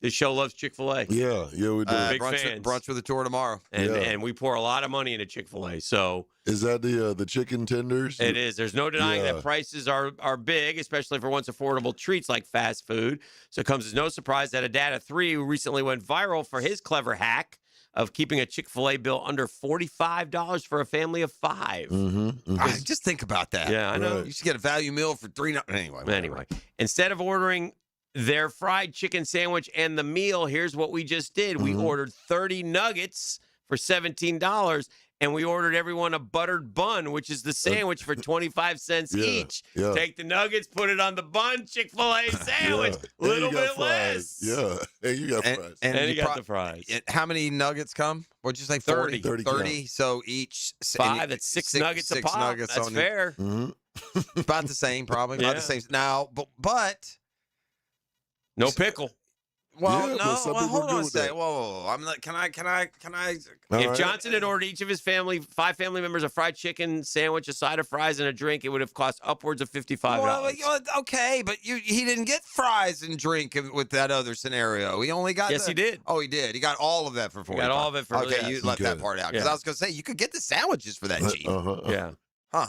this show loves Chick-fil-A. Yeah, we do. Big fans. Brunch with a tour tomorrow. And we pour a lot of money into Chick-fil-A. So is that the chicken tenders? it is. There's no denying that prices are big, especially for once affordable treats like fast food. So it comes as no surprise that a dad of 3 who recently went viral for his clever hack of keeping a Chick-fil-A bill under $45 for a family of 5. Just think about that. Yeah, I know. You should get a value meal for $3. Anyway, instead of ordering their fried chicken sandwich and the meal, here's what we just did. We ordered 30 nuggets for $17 and we ordered everyone a buttered bun, which is the sandwich for 25 cents each. Yeah. Take the nuggets, put it on the bun, Chick-fil-A sandwich, a And little you got bit fries. less. Yeah, and you got fries. And you got the fries. How many nuggets come? What'd you say? 30. 30. So each 5, that's six nuggets a pop. Nuggets That's on fair. About the same, probably. About the same. Now, but no pickle. Well, Yeah, but no. some Well, people hold are on good a with second. that. Whoa. I'm not. Can I? If Johnson had ordered each of his 5 family members a fried chicken sandwich, a side of fries, and a drink, it would have cost upwards of $55. Well, okay, but he didn't get fries and drink with that other scenario. He only got. Yes, he did. Oh, he did. He got all of that for $45. Got all of it for. Okay, yes. you left that part out because Yeah. I was going to say you could get the sandwiches for that cheap. Yeah. Huh.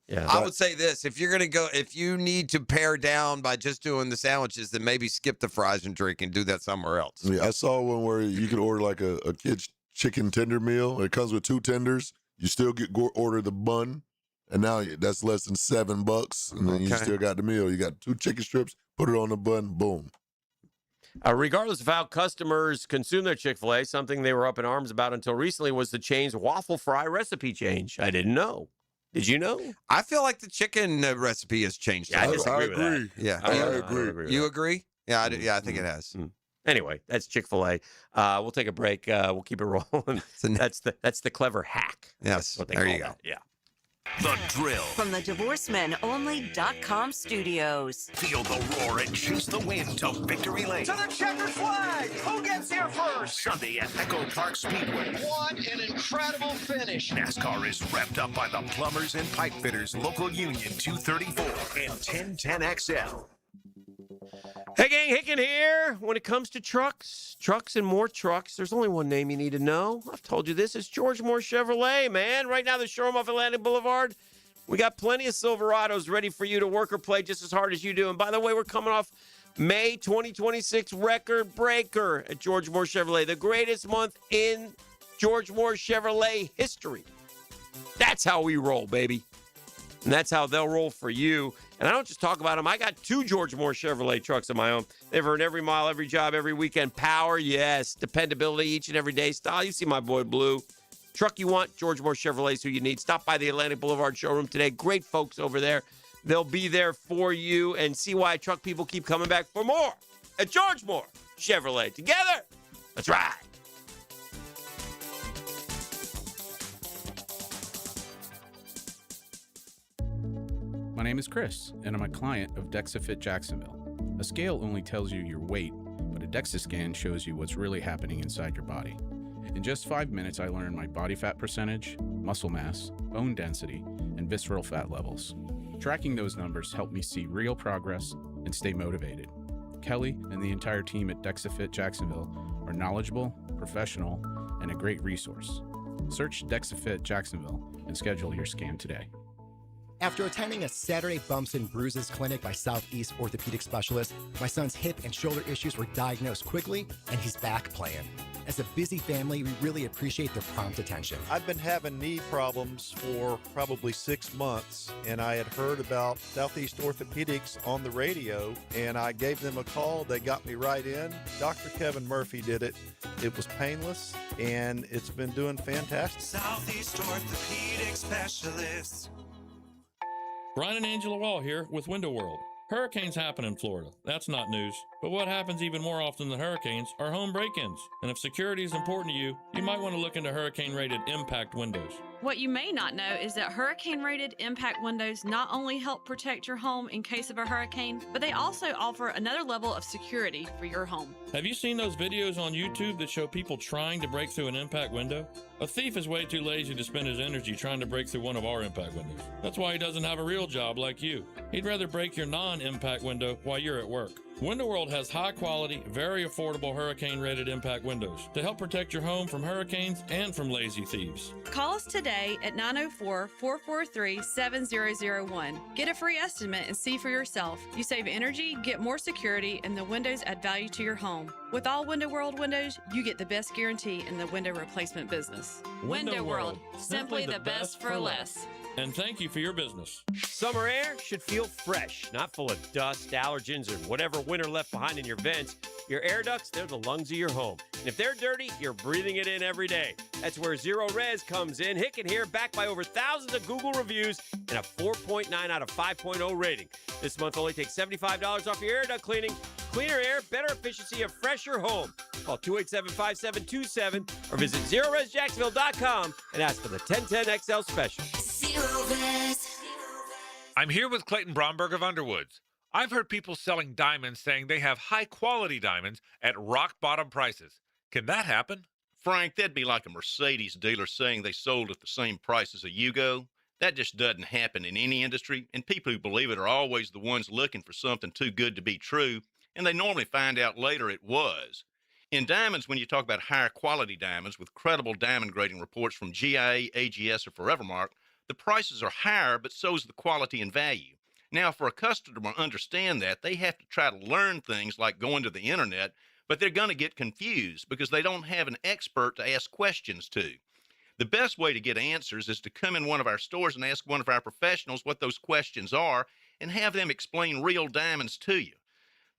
Yeah. I would say this: if you need to pare down by just doing the sandwiches, then maybe skip the fries and drink and do that somewhere else. Yeah, I saw one where you could order like a kid's chicken tender meal. It comes with 2 tenders. You still order the bun, and now that's less than $7, and then you Okay. still got the meal. You got 2 chicken strips. Put it on the bun. Boom. Regardless of how customers consume their Chick-fil-A, something they were up in arms about until recently was the chain's waffle fry recipe change. I didn't know. Did you know? I feel like the chicken recipe has changed. Yeah, I a disagree little. with that. Yeah, I you agree with You that. agree? Yeah, I think it has. Anyway, that's Chick-fil-A. We'll take a break. We'll keep it rolling. That's the clever hack. Yes, That's what they there call you go. that. Yeah. The Drill. From the DivorceMenOnly.com studios. Feel the roar and chase the wind to victory lane. To the checkered flag! Who gets here first? Sunday at Echo Park Speedway. What an incredible finish! NASCAR is revved up by the Plumbers and Pipe Fitters Local Union 234 and 1010XL. Hey, gang, Hicken here. When it comes to trucks and more trucks, there's only one name you need to know. I've told you this. It's George Moore Chevrolet, man. Right now, the showroom off Atlantic Boulevard, we got plenty of Silverados ready for you to work or play just as hard as you do. And by the way, we're coming off May 2026 record breaker at George Moore Chevrolet, the greatest month in George Moore Chevrolet history. That's how we roll, baby. And that's how they'll roll for you. And I don't just talk about them. I got 2 George Moore Chevrolet trucks of my own. They've earned every mile, every job, every weekend. Power, yes. Dependability each and every day. Style, you see my boy Blue. Truck you want, George Moore Chevrolet is who you need. Stop by the Atlantic Boulevard showroom today. Great folks over there. They'll be there for you. And see why truck people keep coming back for more at George Moore Chevrolet. Together, let's ride. My name is Chris, and I'm a client of DexaFit Jacksonville. A scale only tells you your weight, but a DEXA scan shows you what's really happening inside your body. In just 5 minutes, I learned my body fat percentage, muscle mass, bone density, and visceral fat levels. Tracking those numbers helped me see real progress and stay motivated. Kelly and the entire team at DexaFit Jacksonville are knowledgeable, professional, and a great resource. Search DexaFit Jacksonville and schedule your scan today. After attending a Saturday Bumps and Bruises clinic by Southeast orthopedic specialists, my son's hip and shoulder issues were diagnosed quickly, and he's back playing. As a busy family, we really appreciate their prompt attention. I've been having knee problems for probably 6 months, and I had heard about Southeast Orthopedics on the radio, and I gave them a call. They got me right in. Dr. Kevin Murphy did it. It was painless, and it's been doing fantastic. Southeast Orthopedic Specialists. Brian and Angela Wall here with Window World. Hurricanes happen in Florida. That's not news. But what happens even more often than hurricanes are home break-ins. And if security is important to you, you might want to look into hurricane-rated impact windows. What you may not know is that hurricane-rated impact windows not only help protect your home in case of a hurricane, but they also offer another level of security for your home. Have you seen those videos on YouTube that show people trying to break through an impact window? A thief is way too lazy to spend his energy trying to break through one of our impact windows. That's why he doesn't have a real job like you. He'd rather break your non-impact window while you're at work. Window World has high-quality, very affordable hurricane-rated impact windows to help protect your home from hurricanes and from lazy thieves. Call us today at 904-443-7001. Get a free estimate and see for yourself. You save energy, get more security, and the windows add value to your home. With all Window World windows, you get the best guarantee in the window replacement business. Window World, simply the best for less. And thank you for your business. Summer air should feel fresh, not full of dust, allergens, or whatever winter left behind in your vents. Your air ducts, they're the lungs of your home. And if they're dirty, you're breathing it in every day. That's where Zero Res comes in. Hicken here, backed by over thousands of Google reviews and a 4.9 out of 5.0 rating. This month only takes $75 off your air duct cleaning. Cleaner air, better efficiency, a fresher home. Call 287-5727 or visit ZeroResJacksonville.com and ask for the 1010 XL special. I'm here with Clayton Bromberg of Underwoods. I've heard people selling diamonds saying they have high-quality diamonds at rock-bottom prices. Can that happen? Frank, that'd be like a Mercedes dealer saying they sold at the same price as a Yugo. That just doesn't happen in any industry, and people who believe it are always the ones looking for something too good to be true, and they normally find out later it was. In diamonds, when you talk about higher quality diamonds with credible diamond grading reports from GIA, AGS, or Forevermark, the prices are higher, but so is the quality and value. Now, for a customer to understand that, they have to try to learn things like going to the internet, but they're going to get confused because they don't have an expert to ask questions to. The best way to get answers is to come in one of our stores and ask one of our professionals what those questions are and have them explain real diamonds to you.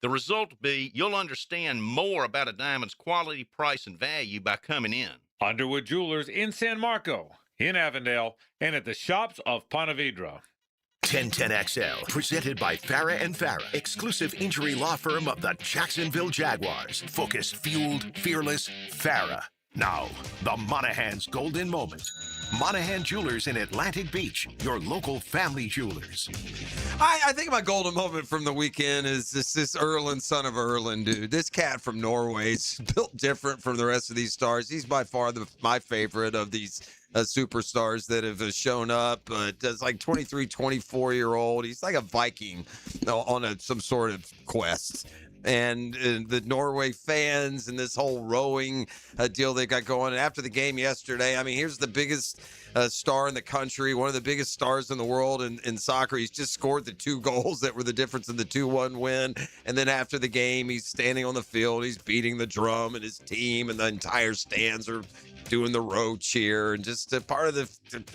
The result will be you'll understand more about a diamond's quality, price, and value by coming in. Underwood Jewelers in San Marco, in Avondale, and at the shops of Ponte Vedra. 1010XL, presented by Farah and Farah, exclusive injury law firm of the Jacksonville Jaguars. Focused, fueled, fearless, Farah. Now, the Monahan's golden moment. Monahan Jewelers in Atlantic Beach, your local family jewelers. I think my golden moment from the weekend is this Erland, son of Erland, dude. This cat from Norway is built different from the rest of these stars. He's by far my favorite of these superstars that have shown up. It's like 23, 24-year-old. He's like a Viking on some sort of quest. And the Norway fans and this whole rowing deal they got going. And after the game yesterday, I mean, here's the biggest star in the country, one of the biggest stars in the world in soccer. He's just scored the 2 goals that were the difference in the 2-1 win. And then after the game, he's standing on the field. He's beating the drum, and his team and the entire stands are doing the row cheer, and just a part of the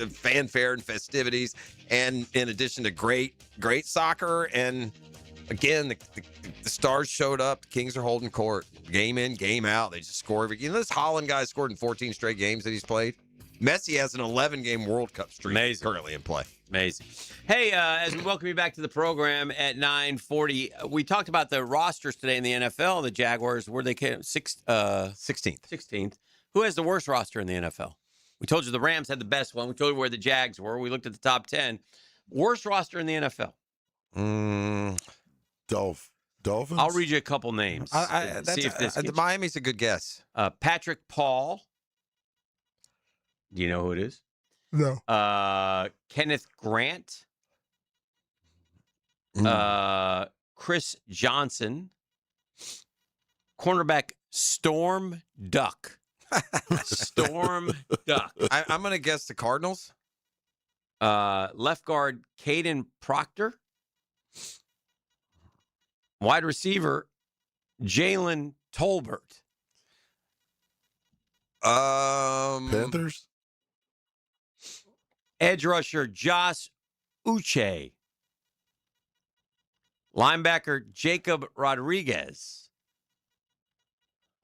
fanfare and festivities. And in addition to great soccer, and again, the stars showed up. The Kings are holding court, game in, game out. They just score. This Holland guy scored in 14 straight games that he's played. Messi has an 11-game World Cup streak currently in play. Amazing. Hey, as we welcome you back to the program at 9:40, we talked about the rosters today in the NFL. The Jaguars, where they came 16th. Who has the worst roster in the NFL? We told you the Rams had the best one. We told you where the Jags were. We looked at the top 10. Worst roster in the NFL. Dolphins? I'll read you a couple names. See if this Miami's a good guess. Patrick Paul. Do you know who it is? No. Kenneth Grant. Chris Johnson. Cornerback Storm Duck. Storm Duck. I'm going to guess the Cardinals. Left guard Caden Proctor. Wide receiver Jalen Tolbert. Panthers. Edge rusher Josh Uche. Linebacker Jacob Rodriguez.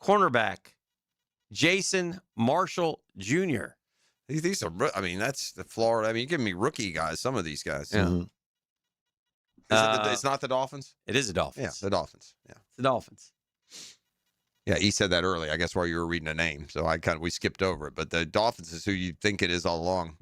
Cornerback Jason Marshall Jr. These are, I mean, that's the Florida. I mean, you're giving me rookie guys, some of these guys. Yeah. It's not the Dolphins? It is the Dolphins. Yeah, the Dolphins. Yeah. It's the Dolphins. Yeah, he said that early, I guess, while you were reading a name. So we skipped over it. But the Dolphins is who you think it is all along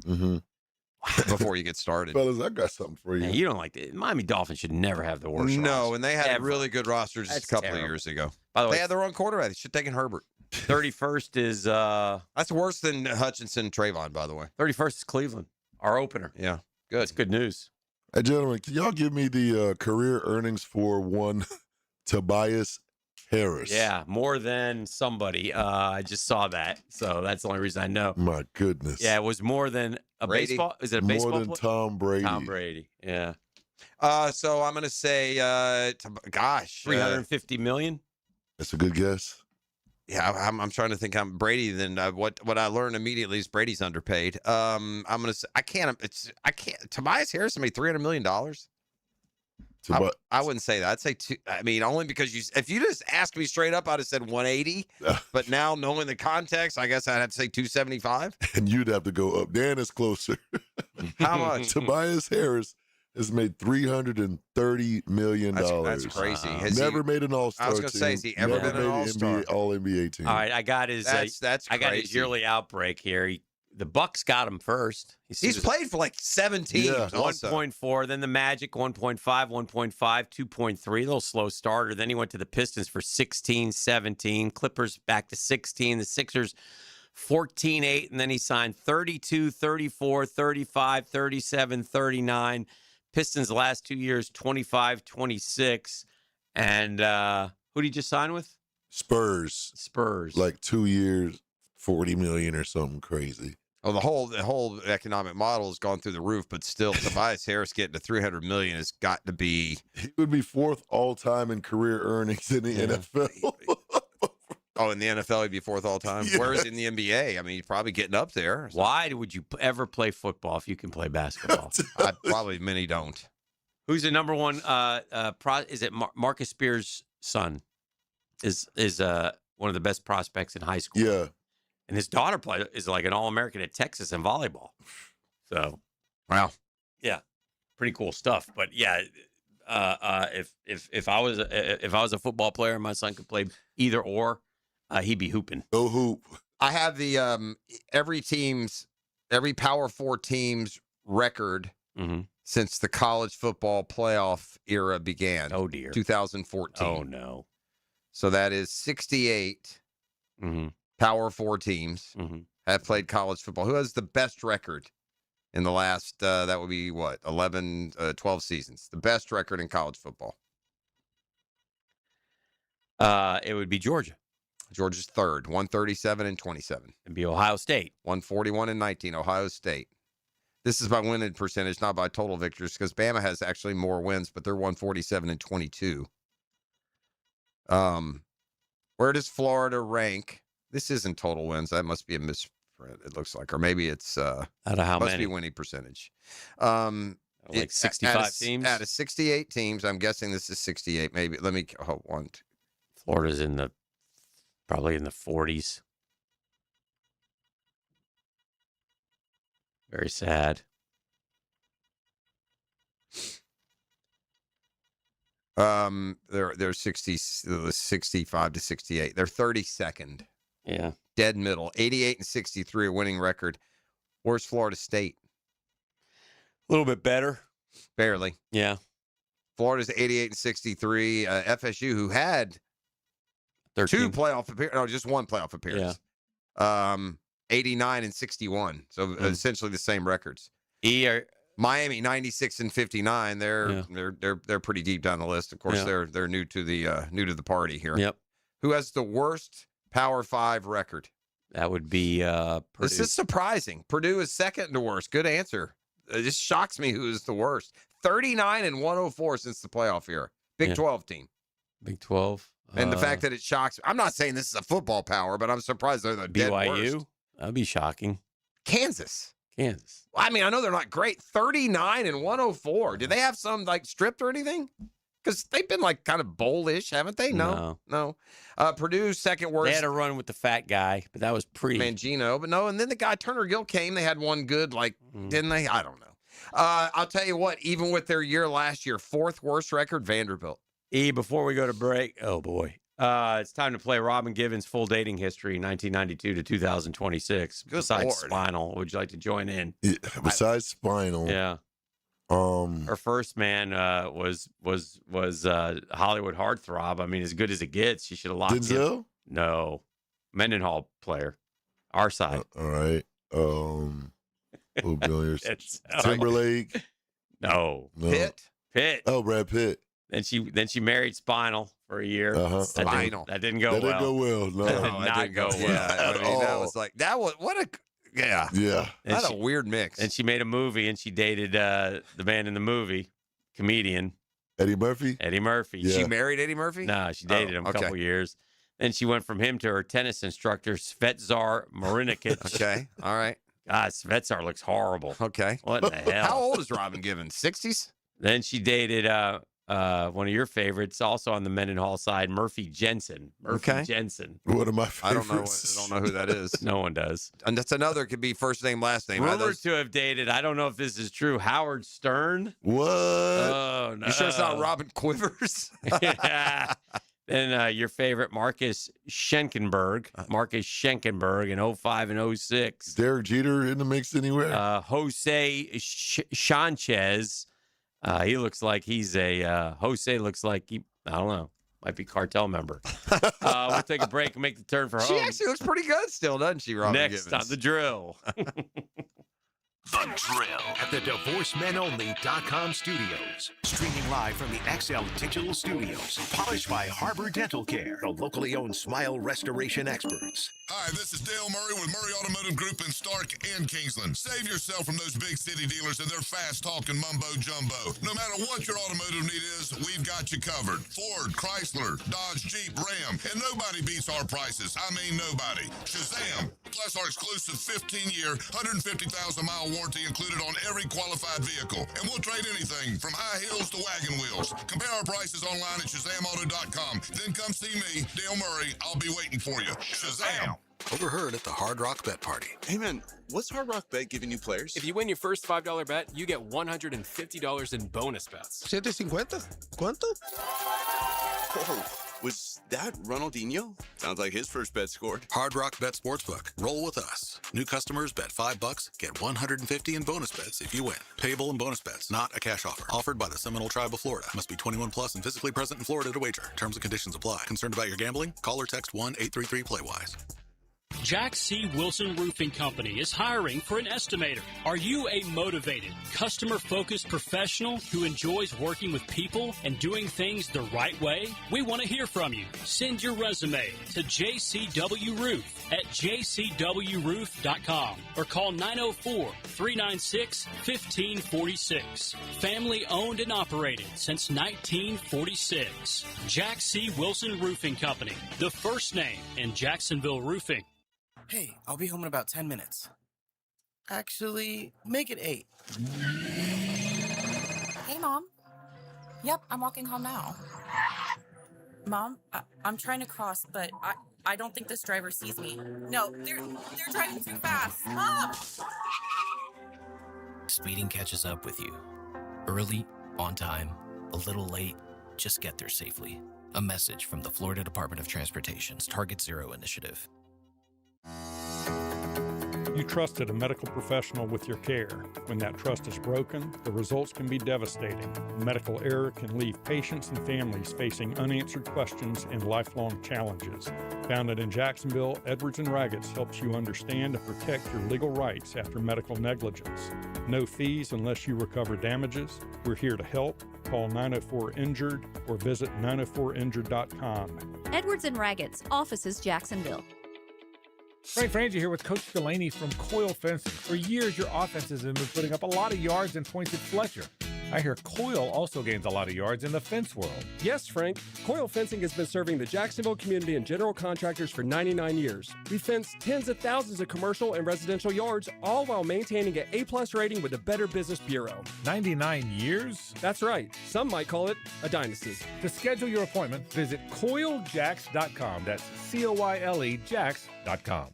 before you get started. Fellas, I got something for you. Yeah, you don't like the Miami Dolphins should never have the worst No, roster. and they had Ever. really good rosters That's a couple terrible. of years ago. By the way, They had their own quarterback. They should have taken Herbert. 31st is That's worse than Hutchinson Trayvon, by the way. 31st is Cleveland, our opener. Yeah, good. That's good news. Hey, gentlemen, can y'all give me the career earnings for one Tobias Harris? Yeah, more than somebody. I just saw that, so that's the only reason I know. My goodness. Yeah, it was more than a Brady. baseball. Is it a baseball? More than player? Tom Brady. Tom Brady. Yeah. So I'm going to say, gosh. 350 million. That's a good guess. Yeah, I'm trying to think. I'm Brady. Then what I learned immediately is Brady's underpaid. I'm gonna say I can't. Tobias Harris made $300 million. I wouldn't say that. I'd say two. I mean, only because if you just asked me straight up, I'd have said 180. But now knowing the context, I guess I'd have to say 275. And you'd have to go up. Dan is closer. How much? Tobias Harris has made $330 million. That's crazy. Never made an All-Star I was going to say, has he ever been an All-Star? All-NBA team. All right, I got his. That's I got his yearly outbreak here. The Bucks got him first. He's played for like 7 teams. Yeah. 1.4, then the Magic 1.5, 1.5, 2.3, a little slow starter. Then he went to the Pistons for 16, 17, Clippers back to 16, the Sixers 14, 8, and then he signed 32, 34, 35, 37, 39. Pistons the last 2 years 25, 26. And who did he just sign with? Spurs. Like 2 years, 40 million or something crazy. Oh, the whole economic model has gone through the roof, but still, Tobias Harris getting to $300 million has got to be. He would be 4th all time in career earnings in the NFL. Oh, in the NFL, he'd be 4th all time. Yeah. Whereas in the NBA, I mean, he's probably getting up there. Why would you ever play football if you can play basketball? Probably many don't. Who's the number one? Is it Marcus Spears' son? Is one of the best prospects in high school. Yeah. And his daughter is like an All-American at Texas in volleyball. So, wow, yeah, pretty cool stuff. But yeah, if I was a football player and my son could play either or, he'd be hooping. Go hoop. I have the every Power 4 team's record since the college football playoff era began. Oh dear, 2014. Oh no. So that is 68. Power 4 teams have played college football. Who has the best record in the last, that would be what, 11, 12 seasons? The best record in college football? It would be Georgia. Georgia's 3rd, 137 and 27. It'd be Ohio State. 141 and 19, Ohio State. This is by winning percentage, not by total victories, because Bama has actually more wins, but they're 147 and 22. Where does Florida rank? This isn't total wins. That must be a misprint, it looks like. Or maybe it's out of how must many? Be winning percentage. Like 65 teams? Out of 68 teams, I'm guessing this is 68. Maybe. Let me Florida's probably in the 40s. Very sad. They're 65 to 68. They're 32nd. Yeah. Dead middle. 88 and 63, a winning record. Where's Florida State? A little bit better. Barely. Yeah. Florida's 88 and 63. FSU, who had 13. 2 playoff appearances. No, just 1 playoff appearance. Yeah. 89 and 61. So essentially the same records. Miami 96 and 59. They're pretty deep down the list. Of course, they're new to the party here. Yep. Who has the worst Power 5 record? That would be Purdue. This is surprising. Purdue is second to worst. Good answer. It just shocks me who is the worst. 39 and 104 since the playoff era. Big 12 team. Big 12. And the fact that it shocks, I'm not saying this is a football power, but I'm surprised they're the dead BYU? worst. That'd be shocking. Kansas. I mean, I know they're not great. 39 and 104. Do they have some like stripped or anything? Because they've been like kind of bowl-ish, haven't they? No. Purdue's second worst. They had a run with the fat guy, but that was Mangino, but no. And then the guy Turner Gill came. They had one good, didn't they? I don't know. I'll tell you what. Even with their year last year, 4th worst record, Vanderbilt. Before we go to break, oh boy, it's time to play Robin Givens' full dating history, 1992 to 2026. Besides Lord. Spinal, would you like to join in? Yeah, besides Spinal, yeah. Her first man was Hollywood heartthrob. I mean, as good as it gets. She should have locked Denzel? in. No, Mendenhall player, our side. All right. Who billionaires? Timberlake. No. Pitt. Oh, Brad Pitt. Then she married Spinal for a year. Spinal. That didn't go well. That didn't go well. No, that did not go well. Yeah, I mean, that was what a. Yeah. That's a weird mix. And she made a movie, and she dated the man in the movie, comedian Eddie Murphy. Yeah. She married Eddie Murphy? No, she dated him a couple years. Then she went from him to her tennis instructor, Svetzar Marinikic. Okay. All right. God, Svetzar looks horrible. Okay. What in the hell? How old is Robin Given? 60s? Then she dated one of your favorites, also on the Mendenhall side, Murphy Jensen. Jensen. One of my I don't favorites. know who that is. No one does. And that's another, could be first name, last name. Rumored to have dated, I don't know if this is true, Howard Stern. What? Oh, no. You sure it's not Robin Quivers? Yeah. Then your favorite, Marcus Schenkenberg in 05 and 06. Derek Jeter in the mix anywhere? Jose Sanchez. He looks like he's Jose looks like I don't know, might be cartel member. We'll take a break and make the turn for home. She actually looks pretty good still, doesn't she, Robin Next Givens? on The Drill. The Drill at the DivorceMenOnly.com studios. Streaming live from the XL Digital Studios. Polished by Harbor Dental Care, the locally owned smile restoration experts. Hi, this is Dale Murray with Murray Automotive Group in Stark and Kingsland. Save yourself from those big city dealers and their fast-talking mumbo-jumbo. No matter what your automotive need is, we've got you covered. Ford, Chrysler, Dodge, Jeep, Ram, and nobody beats our prices. I mean nobody. Shazam! Plus our exclusive 15-year, 150,000-mile warranty included on every qualified vehicle. And we'll trade anything from high heels to wagon wheels. Compare our prices online at ShazamAuto.com. Then come see me, Dale Murray. I'll be waiting for you. Shazam! Overheard at the Hard Rock Bet Party. Hey man, what's Hard Rock Bet giving you players? If you win your first $5 bet, you get $150 in bonus bets. 750? ¿Cuánto? Whoa, was that Ronaldinho? Sounds like his first bet scored. Hard Rock Bet Sportsbook. Roll with us. New customers bet $5, get $150 in bonus bets if you win. Payable in bonus bets, not a cash offer. Offered by the Seminole Tribe of Florida. Must be 21 plus and physically present in Florida to wager. Terms and conditions apply. Concerned about your gambling? Call or text 1-833-PLAY-WISE. Jack C. Wilson Roofing Company is hiring for an estimator. Are you a motivated, customer-focused professional who enjoys working with people and doing things the right way? We want to hear from you. Send your resume to jcwroof at jcwroof.com or call 904-396-1546. Family owned and operated since 1946. Jack C. Wilson Roofing Company, the first name in Jacksonville roofing. Hey, I'll be home in about 10 minutes. Actually, make it 8. Hey, Mom. Yep, I'm walking home now. Mom, I'm trying to cross, but I don't think this driver sees me. No, they're driving too fast. Mom! Speeding catches up with you. Early, on time, a little late, just get there safely. A message from the Florida Department of Transportation's Target Zero initiative. You trusted a medical professional with your care. When that trust is broken, the results can be devastating. Medical error can leave patients and families facing unanswered questions and lifelong challenges. Founded in Jacksonville, Edwards & Raggets helps you understand and protect your legal rights after medical negligence. No fees unless you recover damages. We're here to help. Call 904-INJURED or visit 904injured.com. Edwards & Raggets, offices Jacksonville. Frank Frangie here with Coach Delaney from Coil Fencing. For years, your offenses have been putting up a lot of yards in points at Fletcher. I hear Coil also gains a lot of yards in the fence world. Yes, Frank. Coil Fencing has been serving the Jacksonville community and general contractors for 99 years. We fence tens of thousands of commercial and residential yards, all while maintaining an A+ rating with the Better Business Bureau. 99 years? That's right. Some might call it a dynasty. To schedule your appointment, visit CoilJacks.com. That's COYLE Jacks.com.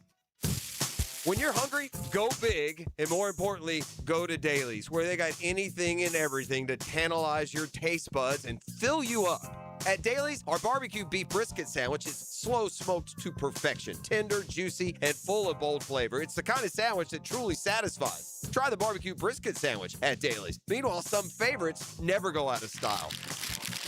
When you're hungry, go big, and more importantly, go to Dailies, where they got anything and everything to tantalize your taste buds and fill you up. At Dailies, our barbecue beef brisket sandwich is slow smoked to perfection, tender, juicy, and full of bold flavor. It's the kind of sandwich that truly satisfies. Try the barbecue brisket sandwich at Dailies. Meanwhile, some favorites never go out of style.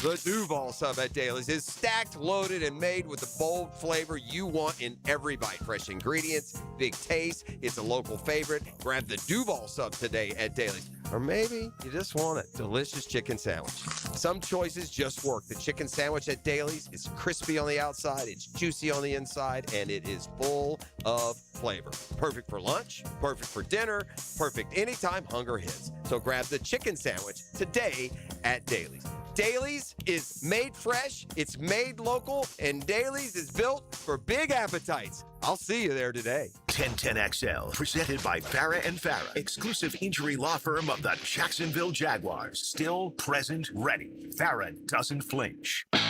The Duval sub at Dailies is stacked, loaded, and made with the bold flavor you want in every bite. Fresh ingredients, big taste. It's a local favorite. Grab the Duval sub today at Dailies. Or maybe you just want a delicious chicken sandwich. Some choices just work. The chicken sandwich at Dailies is crispy on the outside, it's juicy on the inside, and it is full of flavor. Perfect for lunch, perfect for dinner, perfect anytime hunger hits. So grab the chicken sandwich today at Dailies. Dailies is made fresh, it's made local, and Dailies is built for big appetites. I'll see you there today. 1010XL, presented by Farah and Farah, exclusive injury law firm of the Jacksonville Jaguars. Still, present, ready. Farah doesn't flinch. All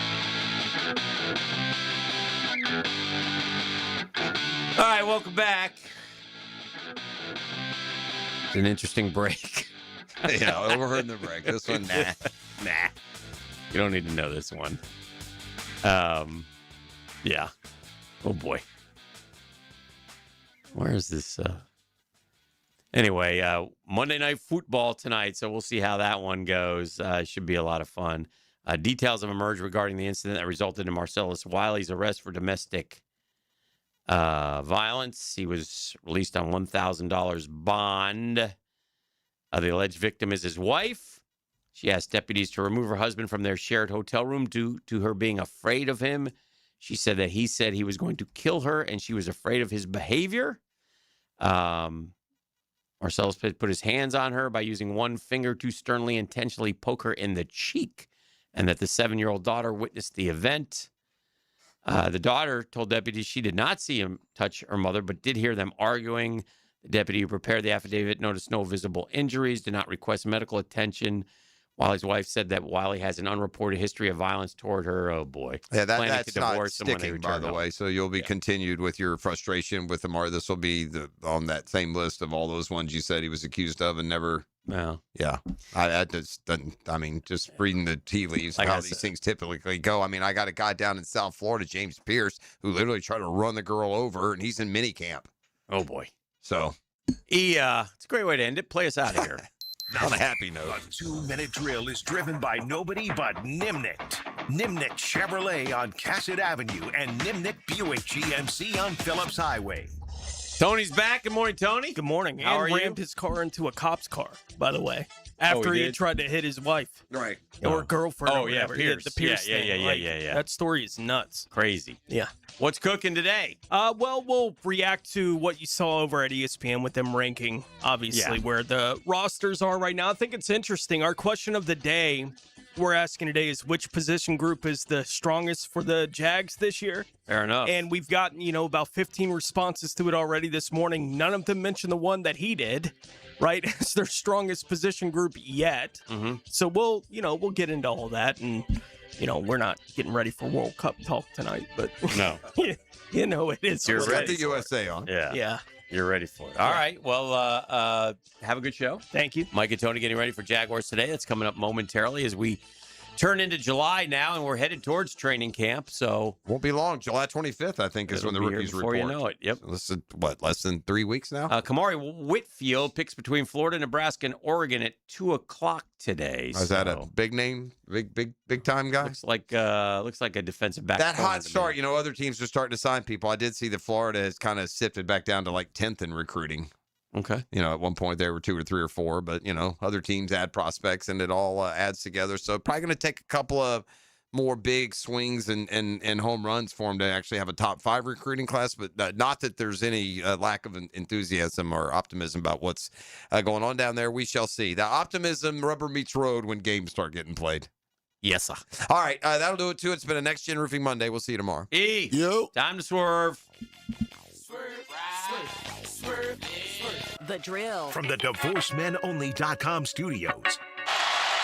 right, welcome back. It's an interesting break. Yeah, overheard the break. This one, nah. You don't need to know this one. Yeah. Oh boy. Where is this? Anyway, Monday Night Football tonight, so we'll see how that one goes. Should be a lot of fun. Details have emerged regarding the incident that resulted in Marcellus Wiley's arrest for domestic violence. He was released on $1,000 bond. The alleged victim is his wife. She asked deputies to remove her husband from their shared hotel room due to her being afraid of him. She said that he said he was going to kill her, and she was afraid of his behavior. Marcellus put his hands on her by using one finger to sternly, intentionally poke her in the cheek, and that the 7-year-old daughter witnessed the event. The daughter told deputies she did not see him touch her mother, but did hear them arguing. The deputy who prepared the affidavit noticed no visible injuries, did not request medical attention. Wiley's wife said that Wiley has an unreported history of violence toward her. Oh, boy. Yeah, that's not sticking, by the way. So you'll be continued with your frustration with Amari. This will be on that same list of all those ones you said he was accused of and never. No. Yeah. That just doesn't, just reading the tea leaves, like how these things typically go. I got a guy down in South Florida, James Pierce, who literally tried to run the girl over, and he's in minicamp. Oh, boy. So. It's a great way to end it. Play us out of here. On a happy note. A 2-minute drill is driven by nobody but Nimnicht. Nimnicht Chevrolet on Cassett Avenue and Nimnicht Buick GMC on Phillips Highway. Tony's back. Good morning, Tony. Good morning. How are and you? rammed his car into a cop's car, by the way, after he tried to hit his wife. Right. Or girlfriend. Oh, or yeah, whatever. Pierce. The Pierce Yeah. thing. That story is nuts. Crazy. Yeah. What's cooking today? Well, we'll react to what you saw over at ESPN with them ranking, obviously, where the rosters are right now. I think it's interesting. Our question of the day we're asking today is which position group is the strongest for the Jags this year? Fair enough. And we've gotten, about 15 responses to it already this morning. None of them mentioned the one that he did, right? It's their strongest position group yet. Mm-hmm. So we'll get into all that. And, we're not getting ready for World Cup talk tonight, but no, it is. You're ready. The USA on. Yeah. Yeah. You're ready for it. All right. Well, have a good show. Thank you. Mike and Tony getting ready for Jaguars today. That's coming up momentarily as we turn into July now, and we're headed towards training camp. So won't be long. July 25th, I think, is when the rookies report. Before you know it. Yep. So less than 3 weeks now? Kamari Whitfield picks between Florida, Nebraska, and Oregon at 2:00 today. Is that a big name? Big time guy? Looks like a defensive back. That hot start, other teams are starting to sign people. I did see that Florida has kind of sifted back down to like 10th in recruiting. Okay. At one point they were 2 or 3 or 4, but other teams add prospects and it all adds together. So probably going to take a couple of more big swings and home runs for them to actually have a top 5 recruiting class, but not that there's any lack of enthusiasm or optimism about what's going on down there. We shall see. The optimism rubber meets road when games start getting played. Yes, sir. All right. That'll do it too. It's been a Next Gen Roofing Monday. We'll see you tomorrow. Time to swerve. The drill. From the DivorceMenOnly.com studios,